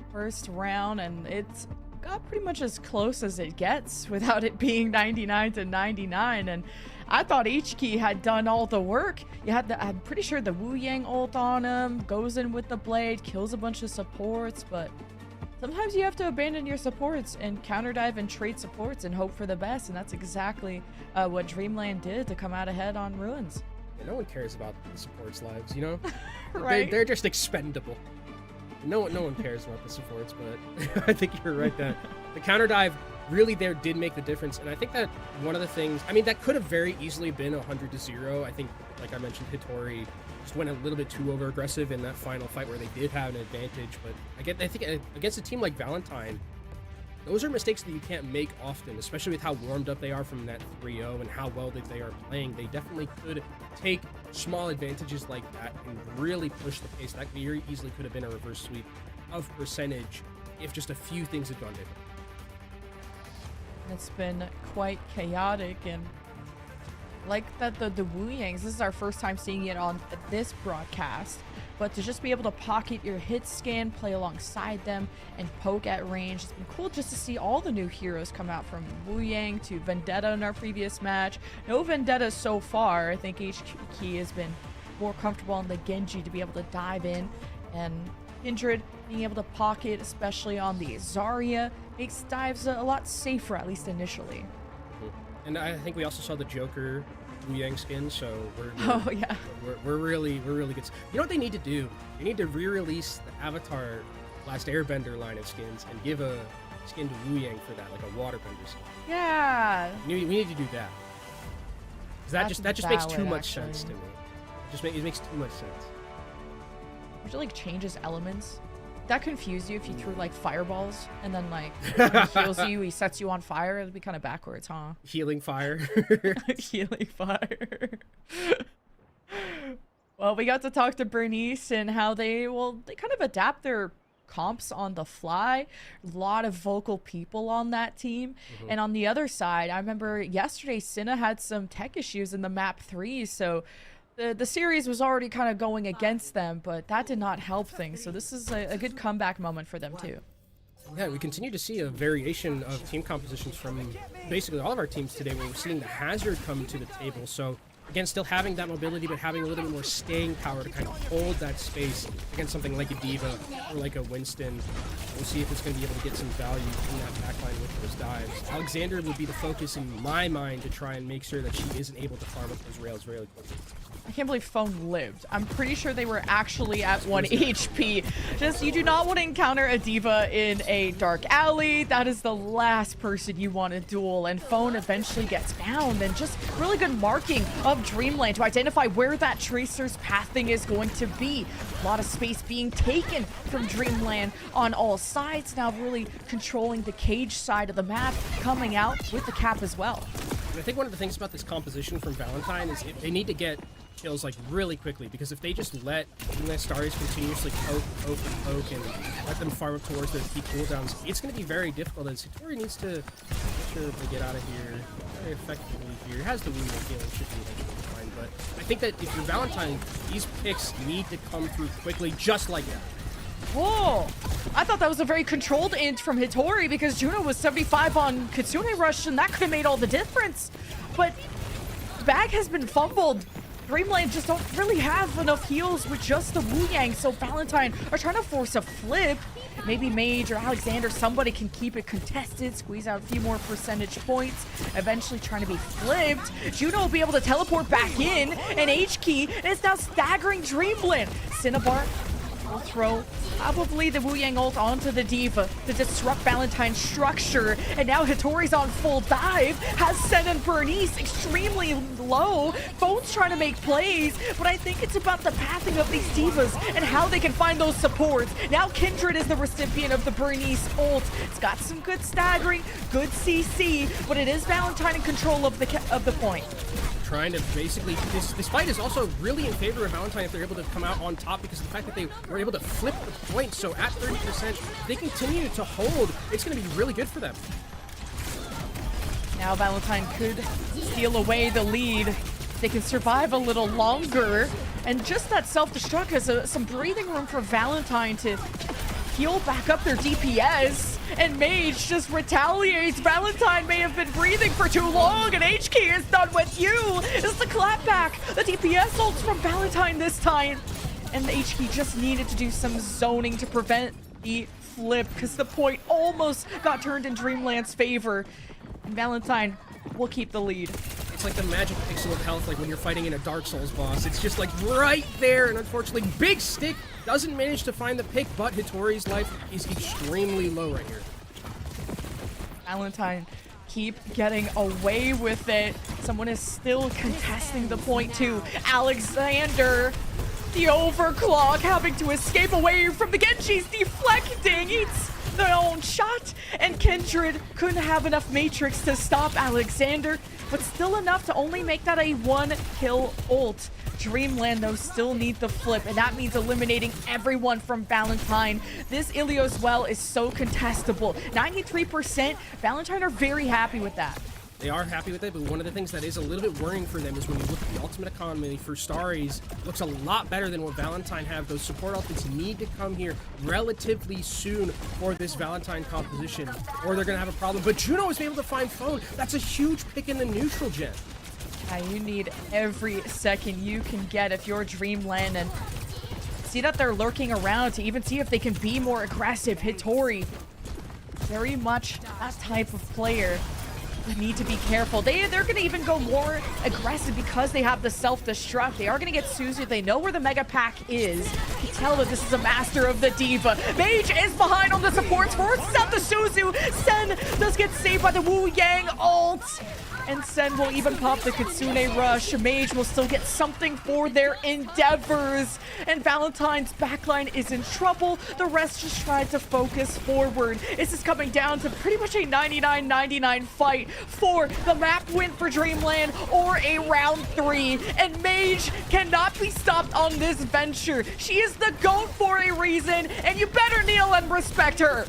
first round, and it's got pretty much as close as it gets without it being 99 to 99. And I thought HK had done all the work. You had I'm pretty sure the Wu Yang ult on him, goes in with the blade, kills a bunch of supports, but sometimes you have to abandon your supports and counter dive and trade supports and hope for the best, and that's exactly what Dreamland did to come out ahead on Ruins. Yeah, no one cares about the supports' lives, you know? Right? They're just expendable. No one cares about the supports, but I think you're right that the counter dive really there did make the difference. And I think that one of the things, I mean, that could have very easily been 100-0. I think, like I mentioned, Hitori just went a little bit too over aggressive in that final fight where they did have an advantage. But I think against a team like Valentine, those are mistakes that you can't make often, especially with how warmed up they are from that 3-0 and how well that they are playing. They definitely could take small advantages like that and really push the pace. That very easily could have been a reverse sweep of percentage if just a few things had gone different. It's been quite chaotic, and like that the Wu Yangs, this is our first time seeing it on this broadcast, but to just be able to pocket your hit scan, play alongside them, and poke at range, it's been cool just to see all the new heroes come out, from Wu Yang to Vendetta in our previous match. No Vendetta so far. I think HK has been more comfortable on the Genji to be able to dive in, and Kindred being able to pocket, especially on the Zarya, makes dives a lot safer, at least initially. And I think we also saw the Joker Wu Yang skin, so we're really good. You know what they need to do? They need to re-release the Avatar Last Airbender line of skins and give a skin to Wu Yang for that, like a waterbender skin. Yeah. We need to do that. 'Cause that just makes too much sense to me. It makes too much sense. Would you like changes elements? That confuse you if you threw like fireballs and then like when he heals you, he sets you on fire? It'd be kind of backwards, huh? Healing fire. Healing fire. Well, we got to talk to Bernice and how they kind of adapt their comps on the fly. A lot of vocal people on that team. And on the other side, I remember yesterday Cinna had some tech issues in the map 3, so the series was already kind of going against them, but that did not help things. So this is a good comeback moment for them too. Yeah, we continue to see a variation of team compositions from basically all of our teams today, where we're seeing the Hazard come to the table. So again, still having that mobility, but having a little bit more staying power to kind of hold that space against something like a Diva or like a Winston. We'll see if it's going to be able to get some value in that backline with those dives. Alexander would be the focus in my mind to try and make sure that she isn't able to farm up those rails really quickly. I can't believe Phone lived. I'm pretty sure they were actually at 1 HP. Just, you do not want to encounter a Diva in a dark alley. That is the last person you want to duel, and Phone eventually gets found. And just really good marking of Dreamland to identify where that Tracer's pathing is going to be. A lot of space being taken from Dreamland on all sides, now really controlling the cage side of the map, coming out with the cap as well. And I think one of the things about this composition from Valentine is they need to get kills like really quickly, because if they just let Stars continuously poke and let them farm up towards their peak cooldowns, it's going to be very difficult, as Hitori needs to make sure that they get out of here very effectively here. He has the wound healing, should be eventually fine, but I think that if you're Valentine, these picks need to come through quickly, just like that. Whoa! I thought that was a very controlled int from Hitori, because Juno was 75 on Kitsune Rush, and that could have made all the difference. But bag has been fumbled. Dreamland just don't really have enough heals with just the Wu Yang, so Valentine are trying to force a flip. Maybe Mage or Alexander, somebody can keep it contested, squeeze out a few more percentage points, eventually trying to be flipped. Juno will be able to teleport back in, and H-Key is now staggering Dreamland. Cinnabar will throw probably the Wu Yang ult onto the Diva to disrupt Valentine's structure, and now Hitori's on full dive, has Sen and Bernice extremely low. Phone's trying to make plays, but I think it's about the pathing of these Divas and how they can find those supports. Now Kindred is the recipient of the Bernice ult. It's got some good staggering, good CC, but it is Valentine in control of the point. Trying to basically, this fight is also really in favor of Valentine if they're able to come out on top, because of the fact that they were able to flip the point. So at 30%, if they continue to hold, it's going to be really good for them. Now Valentine could steal away the lead. They can survive a little longer, and just that self-destruct has some breathing room for Valentine to heal back up their DPS. and Mage just retaliates. Valentine may have been breathing for too long, and HK is done with you. It's the clapback. The DPS ults from Valentine this time. And the HK just needed to do some zoning to prevent the flip, because the point almost got turned in Dreamland's favor. And Valentine will keep the lead. It's like the magic pixel of health, like when you're fighting in a Dark Souls boss. It's just like right there, and unfortunately, Big Stick doesn't manage to find the pick, but Hitori's life is extremely low right here. Valentine keep getting away with it. Someone is still contesting the point too. Alexander, the overclock, having to escape away from the Genji's deflecting. Eats their own shot, and Kindred couldn't have enough Matrix to stop Alexander, but still enough to only make that a 1-kill ult. Dreamland, though, still need the flip, and that means eliminating everyone from Valentine. This Ilios well is so contestable. 93%, Valentine are very happy with that. They are happy with it, but one of the things that is a little bit worrying for them is when you look at the ultimate economy for Starries, looks a lot better than what Valentine have. Those support ultimates need to come here relatively soon for this Valentine composition, or they're going to have a problem. But Juno is able to find Phone. That's a huge pick in the neutral gen. Yeah, you need every second you can get if you're Dreamland, and see that they're lurking around to even see if they can be more aggressive. Hitori, very much that type of player. You need to be careful. They're going to even go more aggressive because they have the self-destruct. They are going to get Suzu. They know where the Mega Pack is. You can tell that this is a master of the Diva. Mage is behind on the supports. Forces out the Suzu. Sen does get saved by the Wu Yang ult. And Sen will even pop the Kitsune Rush. Mage will still get something for their endeavors. And Valentine's backline is in trouble. The rest just tried to focus forward. This is coming down to pretty much a 99-99 fight for the map win for Dreamland or a round 3. And Mage cannot be stopped on this venture. She is the GOAT for a reason, and you better kneel and respect her.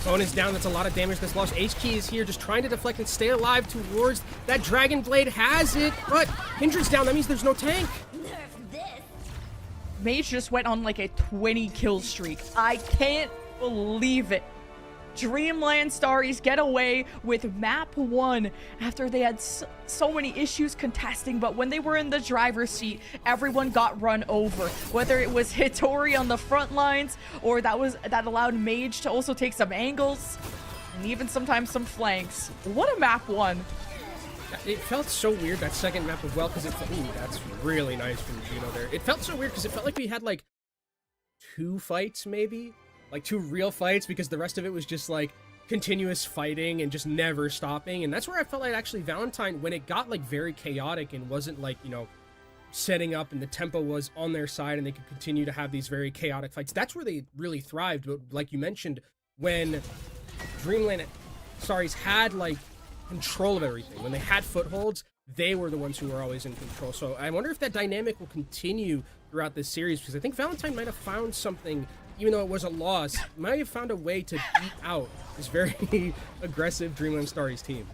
Phone is down. That's a lot of damage that's lost. HK is here just trying to deflect and stay alive towards that Dragon Blade. Has it, but Kindred's down. That means there's no tank. Mage just went on like a 20 kill streak. I can't believe it. Dreamland Starries get away with map 1 after they had so many issues contesting, but when they were in the driver's seat, everyone got run over. Whether it was Hitori on the front lines, or that allowed Mage to also take some angles, and even sometimes some flanks. What a map 1. It felt so weird, that second map of well, because it felt, ooh, that's really nice from Juno there. It felt so weird because it felt like we had like 2 fights maybe? Like 2 real fights, because the rest of it was just like continuous fighting and just never stopping. And that's where I felt like actually Valentine, when it got like very chaotic and wasn't like, you know, setting up and the tempo was on their side and they could continue to have these very chaotic fights, that's where they really thrived. But like you mentioned, when Dreamland Starries had like control of everything, when they had footholds, they were the ones who were always in control. So I wonder if that dynamic will continue throughout this series, because I think Valentine might have found something. Even though it was a loss, might have found a way to beat out this very aggressive Dreamland Starries team.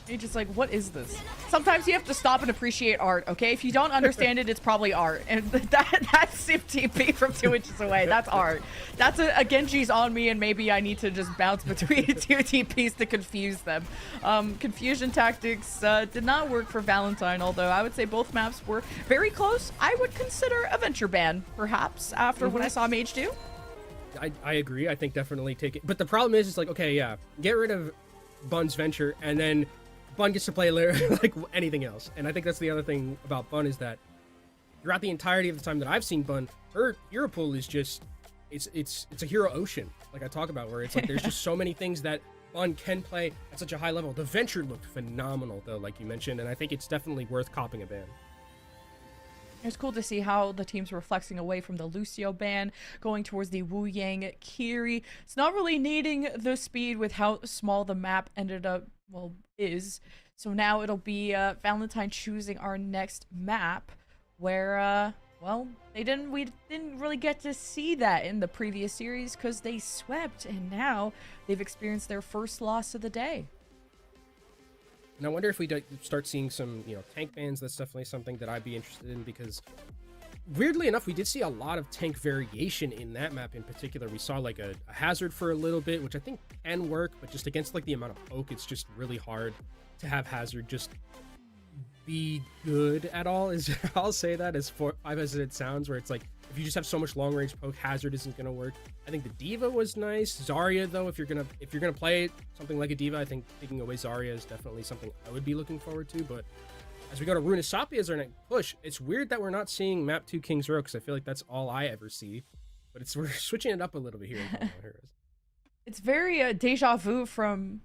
You're just like, what is this? Sometimes you have to stop and appreciate art, okay? If you don't understand it, it's probably art. And that's Sip TP from 2 inches away. That's art. That's a Genji's on me, and maybe I need to just bounce between 2 TPs to confuse them. Confusion tactics did not work for Valentine, although I would say both maps were very close. I would consider a venture ban, perhaps, after what I saw Mage do. I agree. I think definitely take it. But the problem is, it's like, okay, yeah, get rid of Bun's venture, and then Bun gets to play like anything else. And I think that's the other thing about Bun, is that throughout the entirety of the time that I've seen Bun, her hero pool is just, it's a hero ocean, like I talk about, where it's like there's just so many things that Bun can play at such a high level. The venture looked phenomenal, though, like you mentioned, and I think it's definitely worth copping a ban. It's cool to see how the teams were flexing away from the Lucio ban, going towards the Wu Yang Kiri. It's not really needing the speed with how small the map ended up, well, is. So now it'll be Valentine choosing our next map, where, well, we didn't really get to see that in the previous series because they swept, and now they've experienced their first loss of the day. And I wonder if we start seeing some, you know, tank bans. That's definitely something that I'd be interested in, because weirdly enough, we did see a lot of tank variation in that map in particular. We saw like a hazard for a little bit, which I think can work, but just against like the amount of poke, it's just really hard to have hazard just be good at all. Is I'll say that as five as it sounds, where it's like if you just have so much long range poke, hazard isn't gonna work. I think the Diva was nice. Zarya though, if you're gonna play something like a Diva, I think taking away Zarya is definitely something I would be looking forward to. But as we go to Runasapi as our next push, it's weird that we're not seeing map 2 King's Row, because I feel like that's all I ever see. But we're switching it up a little bit here. It's very deja vu from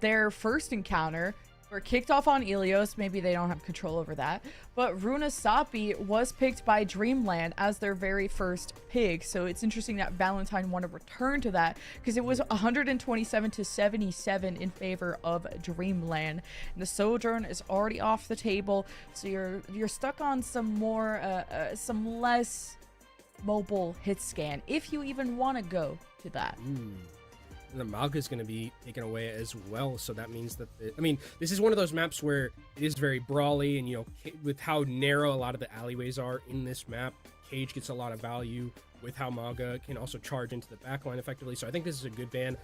their first encounter. We're kicked off on Ilios. Maybe they don't have control over that. But Runasapi was picked by Dreamland as their very first pick. So it's interesting that Valentine want to return to that, because it was 127 to 77 in favor of Dreamland. And the Sojourn is already off the table. So you're stuck on some more, some less mobile hit scan, if you even want to go to that. And the Malga is going to be taken away as well, so that means that this is one of those maps where it is very brawly, and with how narrow a lot of the alleyways are in this map, Cage gets a lot of value with how Malga can also charge into the backline effectively. So I think this is a good ban.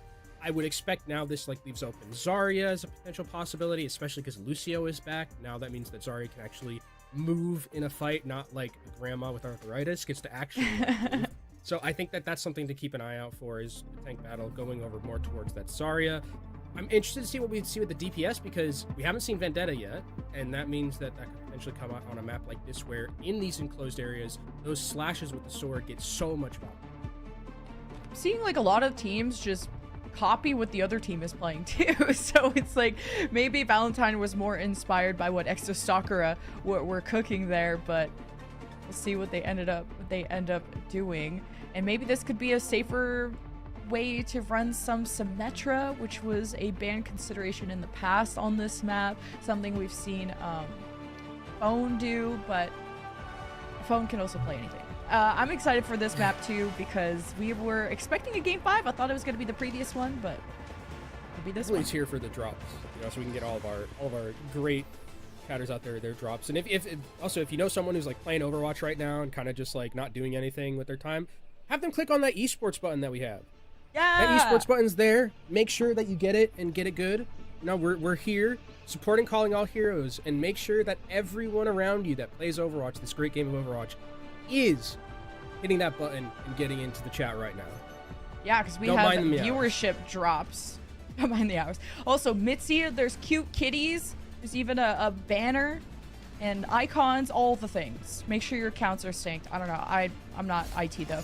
I would expect now this leaves open Zarya as a potential possibility, especially because Lucio is back. Now that means that Zarya can actually move in a fight, not like a grandma with arthritis gets to actually move. So I think that that's something to keep an eye out for, is the tank battle going over more towards that Zarya. I'm interested to see what we see with the DPS, because we haven't seen Vendetta yet, and that means that could potentially come out on a map like this, where in these enclosed areas, those slashes with the sword get so much value. Seeing like a lot of teams just copy what the other team is playing too. So it's like maybe Valentine was more inspired by what Exo Sakura were cooking there, but we'll see what they end up doing. And maybe this could be a safer way to run some Symmetra, which was a ban consideration in the past on this map, something we've seen Phone do, but Phone can also play anything. I'm excited for this map too, because we were expecting a game 5. I thought it was going to be the previous one, but it'll be this one. He's here for the drops, so we can get all of our great chatters out there, their drops. And if you know someone who's like playing Overwatch right now and kind of just like not doing anything with their time, have them click on that esports button that we have. Yeah, that esports button's there. Make sure that you get it and get it good. We're here supporting Calling All Heroes, and make sure that everyone around you that plays Overwatch, this great game of Overwatch, is hitting that button and getting into the chat right now. Yeah, because we have viewership drops. Don't mind the hours. Also, Mitzi, there's cute kitties. There's even a banner and icons, all the things. Make sure your accounts are synced. I don't know. I'm not IT though.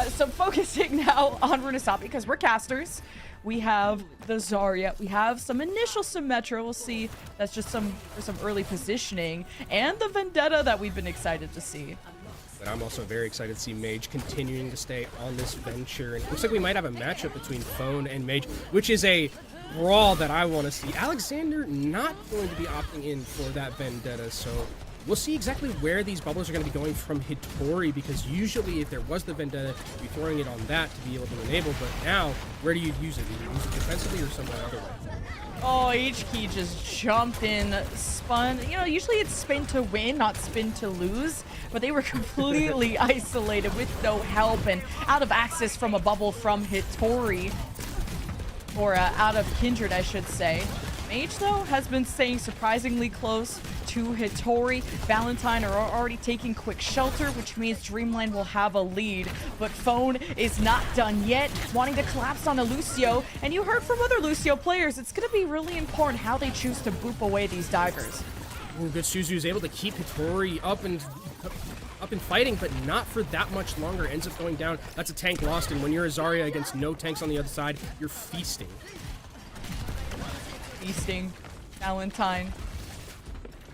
So focusing now on Runasapi, because we're casters. We have the Zarya. We have some initial Symmetra. We'll see. That's just some early positioning. And the Vendetta that we've been excited to see. But I'm also very excited to see Mage continuing to stay on this venture. And it looks like we might have a matchup between Phone and Mage, which is a brawl that I want to see. Alexander not going to be opting in for that Vendetta, so we'll see exactly where these bubbles are going to be going from Hitori, because usually if there was the Vendetta, you'd be throwing it on that to be able to enable, but now, where do you use it? Do you use it defensively or somewhere other way? Oh, HK just jumped in, spun. Usually it's spin to win, not spin to lose, but they were completely isolated with no help and out of access from a bubble from Hitori. Or out of Kindred, I should say. Mage, though, has been staying surprisingly close to Hitori. Valentine are already taking quick shelter, which means Dreamland will have a lead. But Phone is not done yet, wanting to collapse on a Lucio. And you heard from other Lucio players, it's going to be really important how they choose to boop away these divers. Ooh, good. Suzu is able to keep Hitori up and fighting, but not for that much longer. Ends up going down. That's a tank lost, and when you're a Zarya against no tanks on the other side, you're feasting. Feasting. Valentine.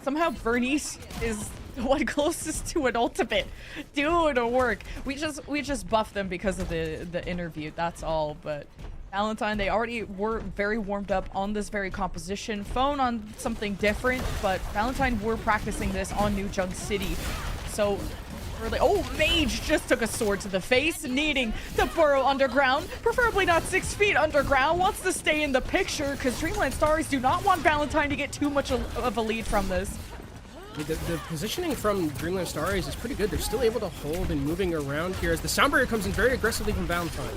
Somehow Bernice is the one closest to an ultimate. Doing a work. We just buffed them because of the interview, that's all, but Valentine, they already were very warmed up on this very composition. Phone on something different, but Valentine were practicing this on New Junk City. So really, oh, Mage just took a sword to the face, needing to burrow underground, preferably not 6 feet underground, wants to stay in the picture because Dreamland Starries do not want Valentine to get too much of a lead from this. The positioning from Dreamland Stars is pretty good. They're still able to hold and moving around here as the sound barrier comes in very aggressively from Valentine.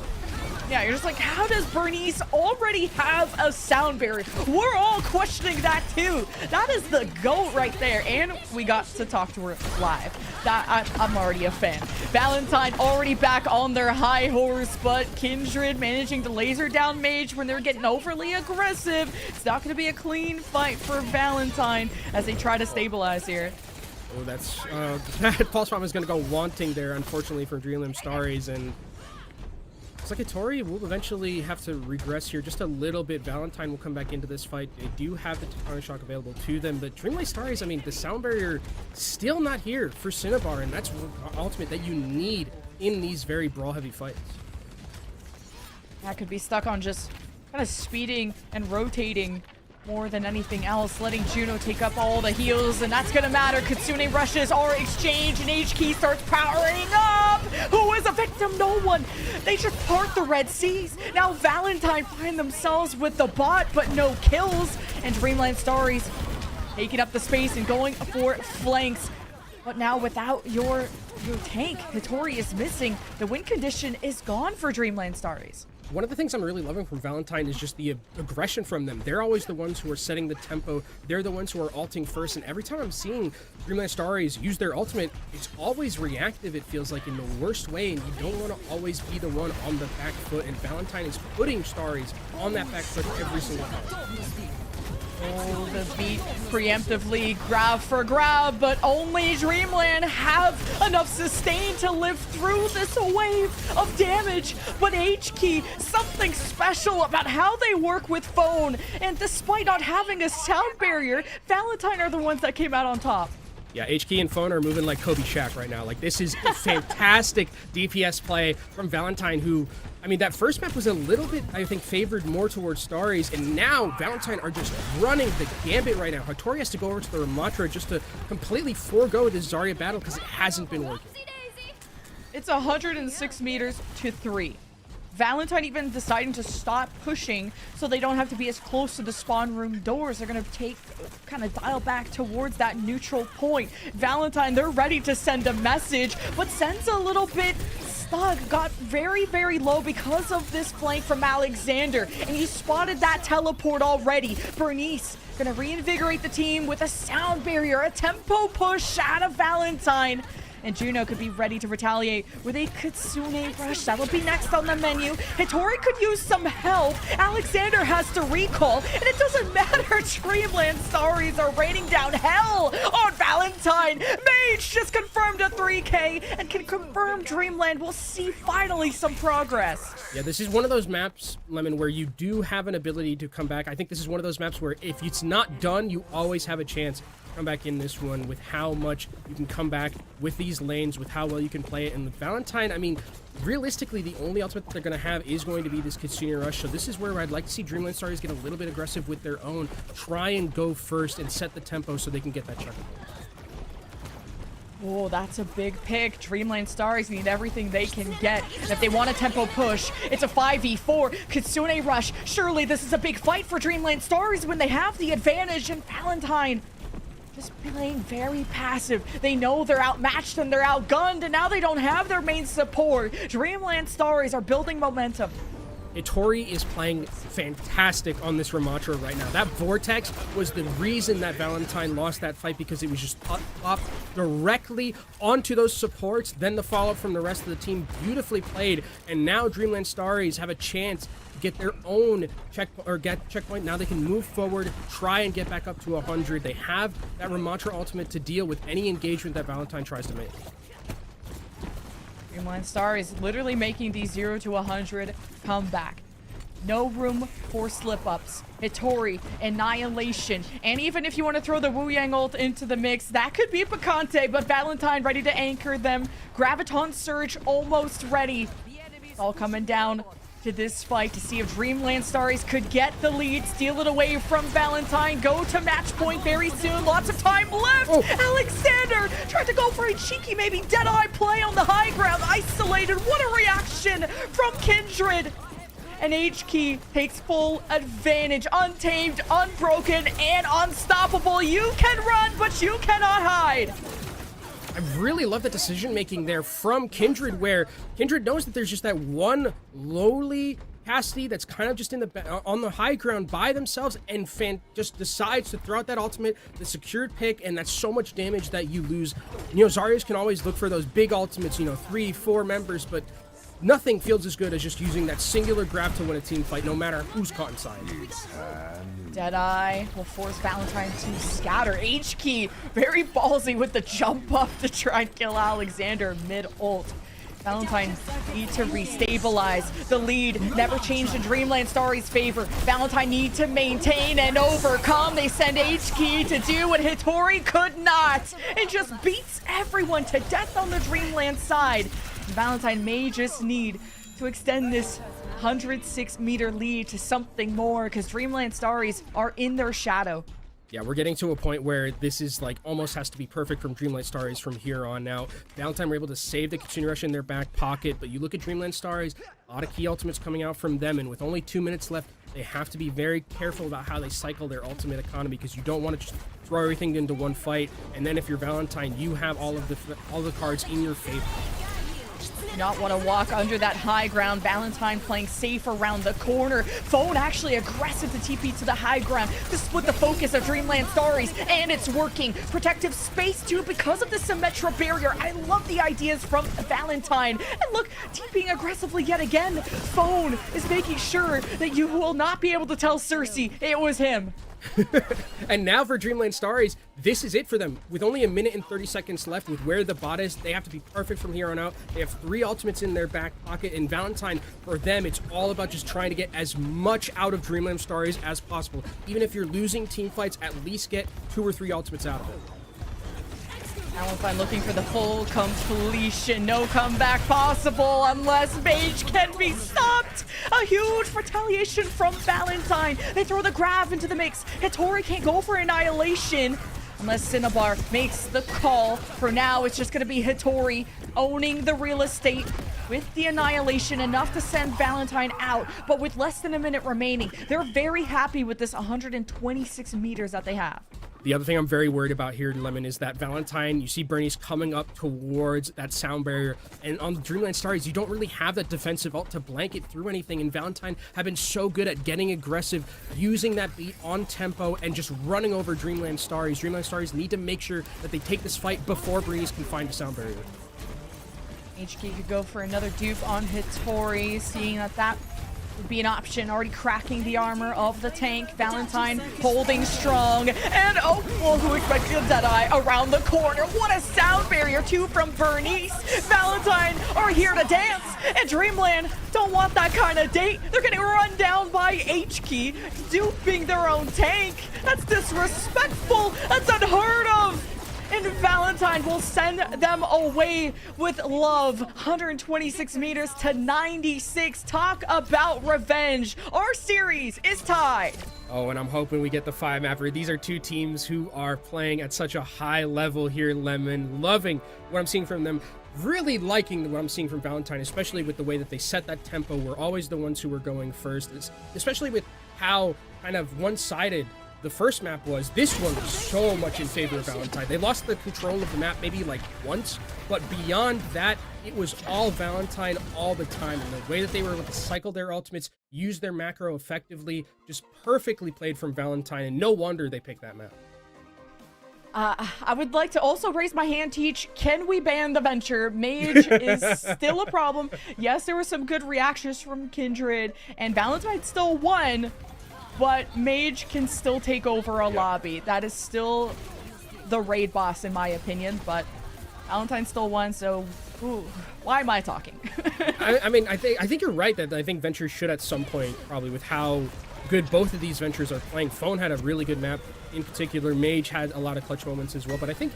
Yeah, you're just like, how does Bernice already have a sound barrier? We're all questioning that too. That is the GOAT right there. And we got to talk to her live. I'm already a fan. Valentine already back on their high horse, but Kindred managing to laser down Mage when they're getting overly aggressive. It's not going to be a clean fight for Valentine as they try to stabilize here. Oh, that's that pulse bomb is going to go wanting there, unfortunately, for Dreamland Stars, and it's like Hattori will eventually have to regress here just a little bit. Valentine will come back into this fight. They do have the Tectonic Shock available to them, but Dreamland Stars, I mean, the sound barrier still not here for Cinnabar, and that's ultimate that you need in these very brawl-heavy fights. That could be stuck on just kind of speeding and rotating more than anything else, letting Juno take up all the heals, and that's gonna matter. Kitsune rushes, our exchange, and H-Key starts powering up. Who is a victim? No one. They just part the Red Seas. Now Valentine find themselves with the bot, but no kills, and Dreamland Stars taking up the space and going for flanks. But now without your tank, Hattori is missing. The win condition is gone for Dreamland Stars. One of the things I'm really loving from Valentine is just the aggression from them. They're always the ones who are setting the tempo. They're the ones who are ulting first, and every time I'm seeing Dreamland Stars use their ultimate, it's always reactive, it feels like, in the worst way, and you don't want to always be the one on the back foot, and Valentine is putting Stars on that back foot every single time. Oh, the beat preemptively grab for grab, but only Dreamland have enough sustain to live through this wave of damage. But H-Key, something special about how they work with phone, and despite not having a sound barrier, Valentine are the ones that came out on top. Yeah, H-Key and Phone are moving like Kobe Shaq right now. Like, this is a fantastic DPS play from Valentine, who, I mean, that first map was a little bit, I think, favored more towards Stars, and now Valentine are just running the gambit right now. Hattori has to go over to the Ramatra just to completely forego this Zarya battle because it hasn't been working. It's 106 meters to 3. Valentine even deciding to stop pushing so they don't have to be as close to the spawn room doors. They're going to kind of dial back towards that neutral point. Valentine, they're ready to send a message, but sends a little bit stuck. Got very, very low because of this flank from Alexander, and he spotted that teleport already. Bernice going to reinvigorate the team with a sound barrier, a tempo push out of Valentine. And Juno could be ready to retaliate with a Kitsune rush. That'll be next on the menu. Hattori could use some help. Alexander has to recall. And it doesn't matter. Dreamland Stars are raining down hell on Valentine. Mage just confirmed a 3K and can confirm Dreamland will see finally some progress. Yeah, this is one of those maps, Lemon, where you do have an ability to come back. I think this is one of those maps where if it's not done, you always have a chance come back in this one with how much you can come back with these lanes, with how well you can play it. And with Valentine, I mean, realistically, the only ultimate that they're going to have is going to be this Kitsune Rush. So this is where I'd like to see Dreamland Stars get a little bit aggressive with their own, try and go first and set the tempo so they can get that check. Oh, that's a big pick. Dreamland Stars need everything they can get. And if they want a tempo push, it's a 5v4. Kitsune Rush. Surely this is a big fight for Dreamland Stars when they have the advantage. And Valentine just playing very passive. They know they're outmatched and they're outgunned, and now they don't have their main support. Dreamland Stars are building momentum. Hattori is playing fantastic on this Ramatra right now. That Vortex was the reason that Valentine lost that fight, because it was just up directly onto those supports. Then the follow-up from the rest of the team, beautifully played. And now Dreamland Stars have a chance to get their own checkpoint. Now they can move forward, try and get back up to 100. They have that Ramatra ultimate to deal with any engagement that Valentine tries to make. Dreamland Stars literally making the 0 to 100 comeback. No room for slip-ups. Hattori, Annihilation, and even if you want to throw the Wu Yang ult into the mix, that could be Picante, but Valentine ready to anchor them. Graviton Surge almost ready. It's all coming down to this fight to see if Dreamland Stars could get the lead, steal it away from Valentine, go to match point very soon. Lots of time left. Oh. Alexander tried to go for a cheeky, maybe dead-eye play on the high ground. Isolated. What a reaction from Kindred. And H-Key takes full advantage. Untamed, unbroken, and unstoppable. You can run, but you cannot hide. I really love the decision making there from Kindred, where Kindred knows that there's just that one lowly Cassidy that's kind of just in the on the high ground by themselves, and just decides to throw out that ultimate, the secured pick, and that's so much damage that you lose. You know, Zarya's can always look for those big ultimates, you know, 3-4 members, but nothing feels as good as just using that singular grab to win a team fight, no matter who's caught inside. Deadeye will force Valentine to scatter. H-Key very ballsy with the jump up to try and kill Alexander mid-ult. Valentine need to restabilize the lead. Never changed in Dreamland Starry's favor. Valentine need to maintain and overcome. They send H-Key to do what Hitori could not, and just beats everyone to death on the Dreamland side. Valentine may just need to extend this 106-meter lead to something more, because Dreamland Starries are in their shadow. Yeah, we're getting to a point where this is like almost has to be perfect from Dreamland Starries from here on out. Valentine were able to save the Kitsune Rush in their back pocket, but you look at Dreamland Starries, a lot of key ultimates coming out from them, and with only 2 minutes left, they have to be very careful about how they cycle their ultimate economy, because you don't want to just throw everything into one fight, and then if you're Valentine, you have all the cards in your favor. Do not want to walk under that high ground. Valentine playing safe around the corner. Phone actually aggressive to TP to the high ground to split the focus of Dreamland Starries, and it's working. Protective space too because of the Symmetra barrier. I love the ideas from Valentine. And look, TPing aggressively yet again. Phone is making sure that you will not be able to tell Cersei it was him. And now for Dreamland Starries, this is it for them. With only 1 minute and 30 seconds left, with where the bot is, they have to be perfect from here on out. They have 3 ultimates in their back pocket, and Valentine, for them, it's all about just trying to get as much out of Dreamland Starries as possible. Even if you're losing team fights, at least get 2 or 3 ultimates out of it. Valentine looking for the full completion. No comeback possible unless Mage can be stopped. A huge retaliation from Valentine. They throw the grab into the mix. Hitori can't go for Annihilation unless Cinnabar makes the call. For now, it's just going to be Hitori owning the real estate with the Annihilation, enough to send Valentine out. But with less than a minute remaining, they're very happy with this 126 meters that they have. The other thing I'm very worried about here, Lemon, is that Valentine, you see Bernie's coming up towards that sound barrier, and on the Dreamland Starries, you don't really have that defensive ult to blanket through anything, and Valentine have been so good at getting aggressive, using that beat on tempo, and just running over Dreamland Starries. Dreamland Starries need to make sure that they take this fight before Bernie's can find a sound barrier. HK could go for another dupe on Hitori, seeing that would be an option. Already cracking the armor of the tank. Valentine holding strong. And oh, well, who expected a Deadeye around the corner? What a sound barrier, too, from Bernice. Valentine are here to dance, and Dreamland don't want that kind of date. They're getting run down by H-Key, duping their own tank. That's disrespectful. That's unheard of. And Valentine will send them away with love. 126 meters to 96. Talk about revenge. Our series is tied. Oh, and I'm hoping we get the 5-mapper. These are 2 teams who are playing at such a high level here, Lemon. Loving what I'm seeing from them. Really liking what I'm seeing from Valentine, especially with the way that they set that tempo. We're always the ones who were going first, especially with how kind of one-sided the first map was. This one was so much in favor of Valentine. They lost the control of the map maybe like once, but beyond that, it was all Valentine all the time. And the way that they were able to cycle their ultimates, use their macro effectively, just perfectly played from Valentine, and no wonder they picked that map. I would like to also raise my hand, Teach. Can we ban the Venture? Mage is still a problem. Yes, there were some good reactions from Kindred, and Valentine still won, but Mage can still take over a lobby. That is still the raid boss, in my opinion, but Valentine still won, so ooh, why am I talking? I mean, I think you're right that I think Venture should at some point, probably with how good both of these Ventures are playing. Phone had a really good map in particular. Mage had a lot of clutch moments as well, but I think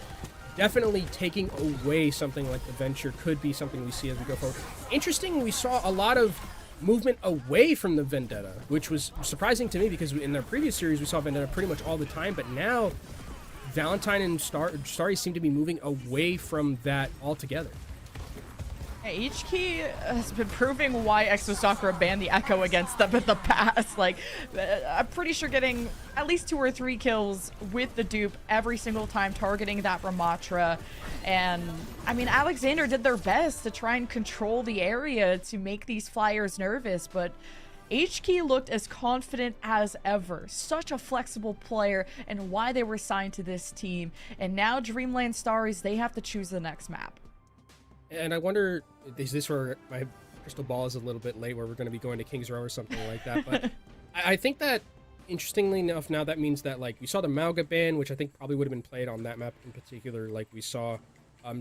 definitely taking away something like the Venture could be something we see as we go forward. Interesting, we saw a lot of movement away from the Vendetta, which was surprising to me because in their previous series we saw Vendetta pretty much all the time, but now Valentine and Starry seem to be moving away from that altogether. H-Key has been proving why Exo Sakura banned the Echo against them in the past. Like, I'm pretty sure getting at least 2 or 3 kills with the dupe every single time targeting that Ramatra. And, I mean, Alexander did their best to try and control the area to make these Flyers nervous, but H-Key looked as confident as ever. Such a flexible player, and why they were signed to this team. And now Dreamland Stars, they have to choose the next map. And I wonder, is this where my crystal ball is a little bit late, where we're going to be going to Kings Row or something like that? But I think that, interestingly enough, now that means that, like, we saw the Mauga ban, which I think probably would have been played on that map in particular, like we saw.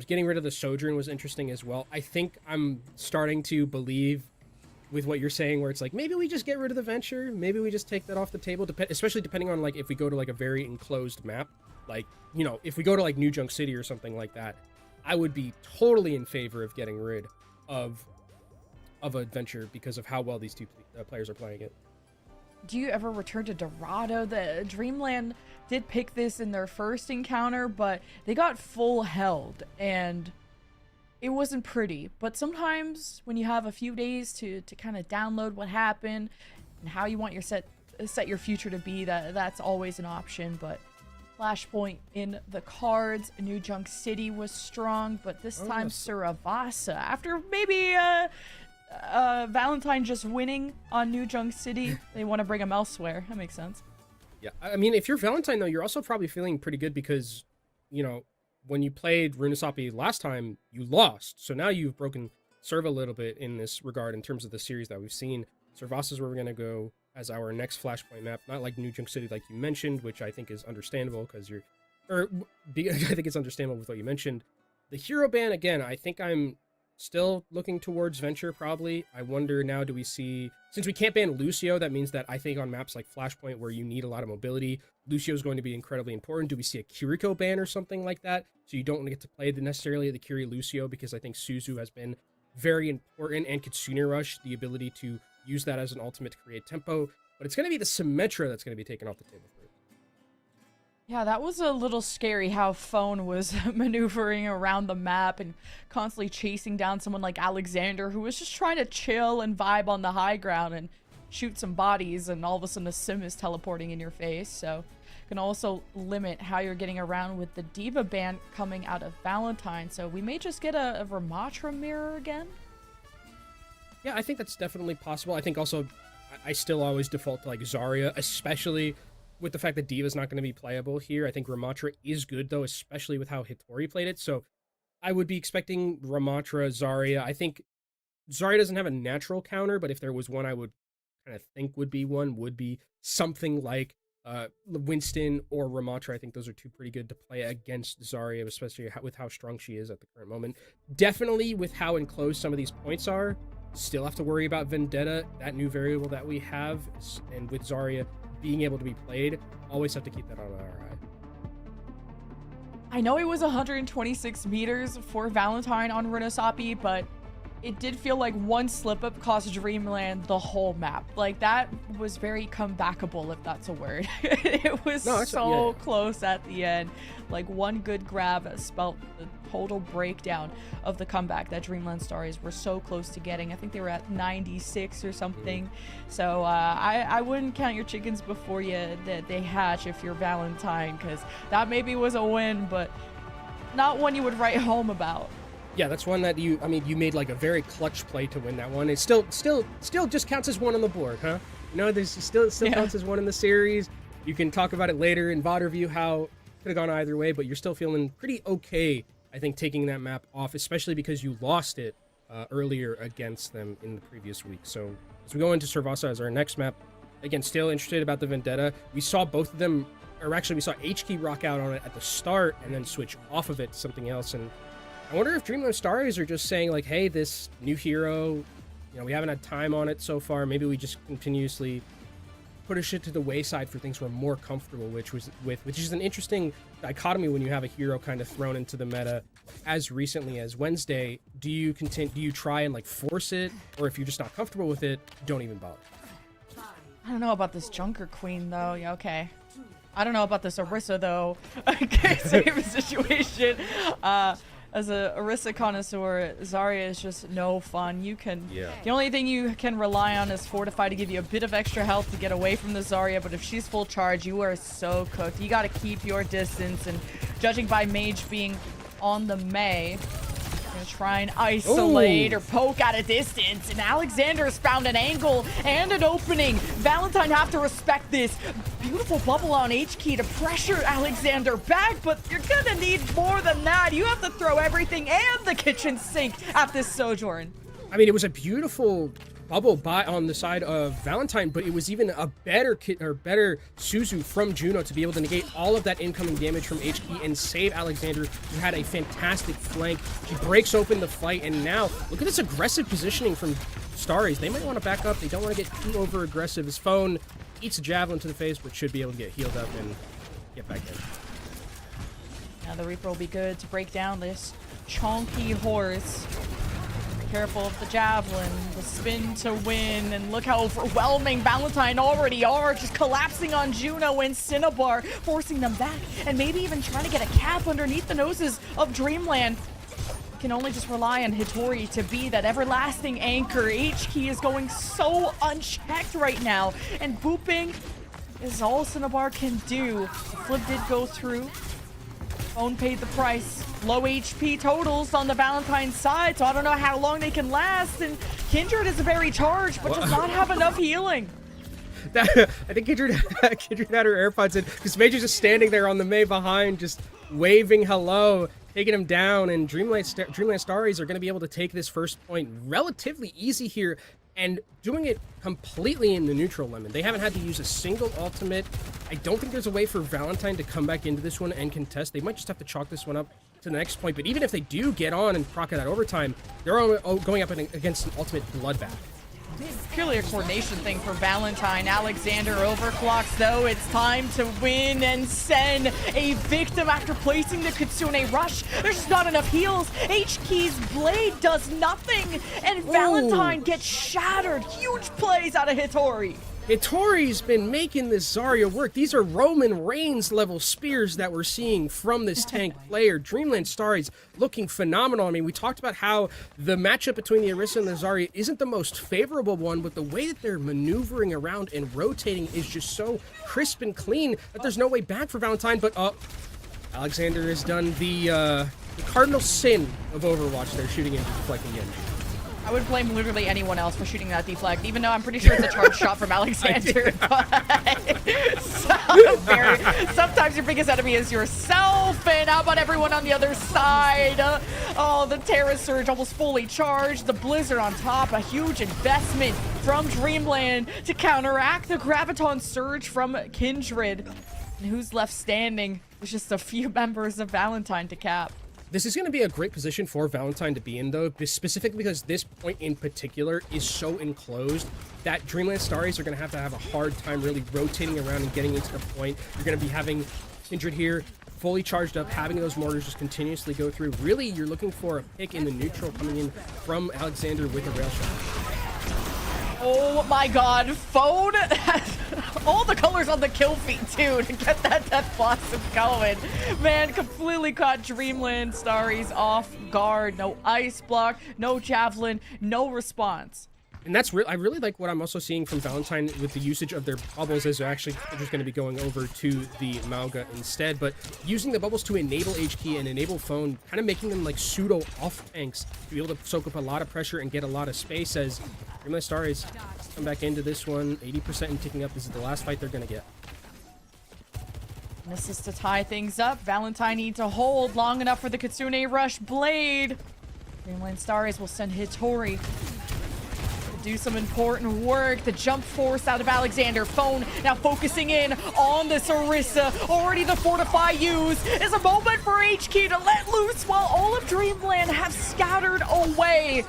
Getting rid of the Sojourn was interesting as well. I think I'm starting to believe with what you're saying, where it's like, maybe we just get rid of the Venture, maybe we just take that off the table, especially depending on, like, if we go to, like, a very enclosed map. Like, you know, if we go to, like, New Junk City or something like that, I would be totally in favor of getting rid of Adventure because of how well these two players are playing it. Do you ever return to Dorado? The Dreamland did pick this in their first encounter, but they got full held, and it wasn't pretty. But sometimes when you have a few days to kind of download what happened and how you want your set your future to be, that's always an option. But Flashpoint in the cards. New Junk City was strong, but this time Suravasa, after maybe Valentine just winning on New Junk City, they want to bring him elsewhere. That makes sense. Yeah, I mean, if you're Valentine, though, you're also probably feeling pretty good because, you know, when you played Runasapi last time, you lost. So now you've broken serve a little bit in this regard in terms of the series that we've seen. Suravasa is where we're going to go as our next Flashpoint map, not like New Junk City like you mentioned, which I think is understandable because I think it's understandable with what you mentioned. The hero ban, again, I think I'm still looking towards Venture probably. I wonder now, do we see, since we can't ban Lucio, that means that I think on maps like Flashpoint where you need a lot of mobility, Lucio is going to be incredibly important. Do we see a Kiriko ban or something like that? So you don't get to play necessarily the Kiri Lucio, because I think Suzu has been very important, and Kitsune Rush, the ability to use that as an ultimate to create tempo, but it's going to be the Symmetra that's going to be taken off the table for it. Yeah, that was a little scary how Phone was maneuvering around the map and constantly chasing down someone like Alexander, who was just trying to chill and vibe on the high ground and shoot some bodies, and all of a sudden a sim is teleporting in your face. So can also limit how you're getting around with the Diva ban coming out of Valentine. So we may just get a Ramatra mirror again. Yeah, I think that's definitely possible. I think also, I still always default to like Zarya, especially with the fact that Diva's not going to be playable here. I think Ramatra is good, though, especially with how Hitori played it. So I would be expecting Ramatra, Zarya. I think Zarya doesn't have a natural counter, but if there was one I would kind of think would be something like Winston or Ramatra. I think those are two pretty good to play against Zarya, especially with how strong she is at the current moment. Definitely with how enclosed some of these points are. Still have to worry about Vendetta, that new variable that we have, and with Zarya being able to be played, always have to keep that on our eye. I know it was 126 meters for Valentine on Runasapi, but it did feel like one slip up cost Dreamland the whole map. Like, that was very comebackable, if that's a word. It was so close at the end. Like, one good grab spelled the total breakdown of the comeback that Dreamland Stars were so close to getting. I think they were at 96 or something. So I wouldn't count your chickens before they hatch if you're Valentine, because that maybe was a win, but not one you would write home about. Yeah, that's one that you made like a very clutch play to win that one. It still just counts as one on the board, huh? You know, there's still counts as one in the series. You can talk about it later in VOD review how it could have gone either way, but you're still feeling pretty okay, I think, taking that map off, especially because you lost it earlier against them in the previous week. So as we go into Suravasa as our next map, again, still interested about the Vendetta. We saw both of them, or actually we saw HK rock out on it at the start and then switch off of it to something else. And I wonder if Dreamland Stars are just saying like, hey, this new hero, you know, we haven't had time on it so far. Maybe we just continuously push it to the wayside for things we're more comfortable which is an interesting dichotomy when you have a hero kind of thrown into the meta as recently as Wednesday. Do you try and like force it, or if you're just not comfortable with it, don't even bother? I don't know about this Junker Queen though. Yeah, okay. I don't know about this Orisa though. Same situation. As a Orisa connoisseur, Zarya is just no fun. The only thing you can rely on is Fortify to give you a bit of extra health to get away from the Zarya, but if she's full charge, you are so cooked. You gotta keep your distance, and judging by Mage being on the Mei, gonna try and isolate or poke at a distance, and Alexander's found an angle and an opening. Valentine have to respect this. Beautiful bubble on H-Key to pressure Alexander back, but you're gonna need more than that. You have to throw everything and the kitchen sink at this Sojourn. I mean, it was a beautiful bubble on the side of Valentine, but it was even a better Suzu from Juno to be able to negate all of that incoming damage from HK and save Alexander, who had a fantastic flank. She breaks open the fight, and now look at this aggressive positioning from Starries. They might want to back up. They don't want to get too over aggressive. His phone eats a javelin to the face, but should be able to get healed up and get back in. Now the Reaper will be good to break down this chonky horse. Careful of the javelin, the spin to win, and look how overwhelming Valentine already are, just collapsing on Juno and Cinnabar, forcing them back, and maybe even trying to get a cap underneath the noses of Dreamland. You can only just rely on Hitori to be that everlasting anchor. H-Key is going so unchecked right now, and booping is all Cinnabar can do. The flip did go through. Phone paid the price. Low HP totals on the Valentine side, so I don't know how long they can last. And Kindred is very charged, but does not have enough healing. I think Kindred had her AirPods in, because Major's just standing there on the Mei behind, just waving hello, taking him down, and Dreamland Starries are going to be able to take this first point relatively easy here, and doing it completely in the neutral lemon. They haven't had to use a single ultimate. I don't think there's a way for Valentine to come back into this one and contest. They might just have to chalk this one up to the next point, but even if they do get on and proc that overtime, they're going up against an ultimate bloodbath. It's purely a coordination thing for Valentine. Alexander overclocks, though. It's time to win and send a victim after placing the Kitsune Rush. There's just not enough heals. H-Key's blade does nothing, and Valentine gets shattered. Huge plays out of Hitori. Hitori's been making this Zarya work. These are Roman Reigns level spears that we're seeing from this tank player. Dreamland Starries looking phenomenal. I mean, we talked about how the matchup between the Orisa and the Zarya isn't the most favorable one, but the way that they're maneuvering around and rotating is just so crisp and clean that there's no way back for Valentine. But Alexander has done the cardinal sin of Overwatch. They're shooting and deflecting in. I would blame literally anyone else for shooting that deflect, even though I'm pretty sure it's a charge shot from Alexander. Sometimes your biggest enemy is yourself, and how about everyone on the other side? The Terra Surge almost fully charged. The Blizzard on top, a huge investment from Dreamland to counteract the Graviton Surge from Kindred. And who's left standing? There's just a few members of Valentine to cap. This is going to be a great position for Valentine to be in, though, specifically because this point in particular is so enclosed that Dreamland Starries are going to have a hard time really rotating around and getting into the point. You're going to be having Kindred here fully charged up, having those mortars just continuously go through. Really, you're looking for a pick in the neutral coming in from Alexander with a rail shot. Oh my god, Phone has all the colors on the kill feed too to get that Death Blossom going. Man, completely caught Dreamland Starries off guard. No ice block, no javelin, no response. And that's I really like what I'm also seeing from Valentine with the usage of their bubbles, as they're actually just going to be going over to the Mauga instead, but using the bubbles to enable H-Key and enable Phone, kind of making them like pseudo off tanks to be able to soak up a lot of pressure and get a lot of space as Dreamland Starries come back into this one, 80% and ticking up. This is the last fight they're going to get. And this is to tie things up. Valentine needs to hold long enough for the Kitsune Rush Blade. Dreamland Starries will send Hitori do some important work. The jump force out of Alexander. Phone now focusing in on this Orisa. Already the Fortify used. Is a moment for HQ to let loose while all of Dreamland have scattered away.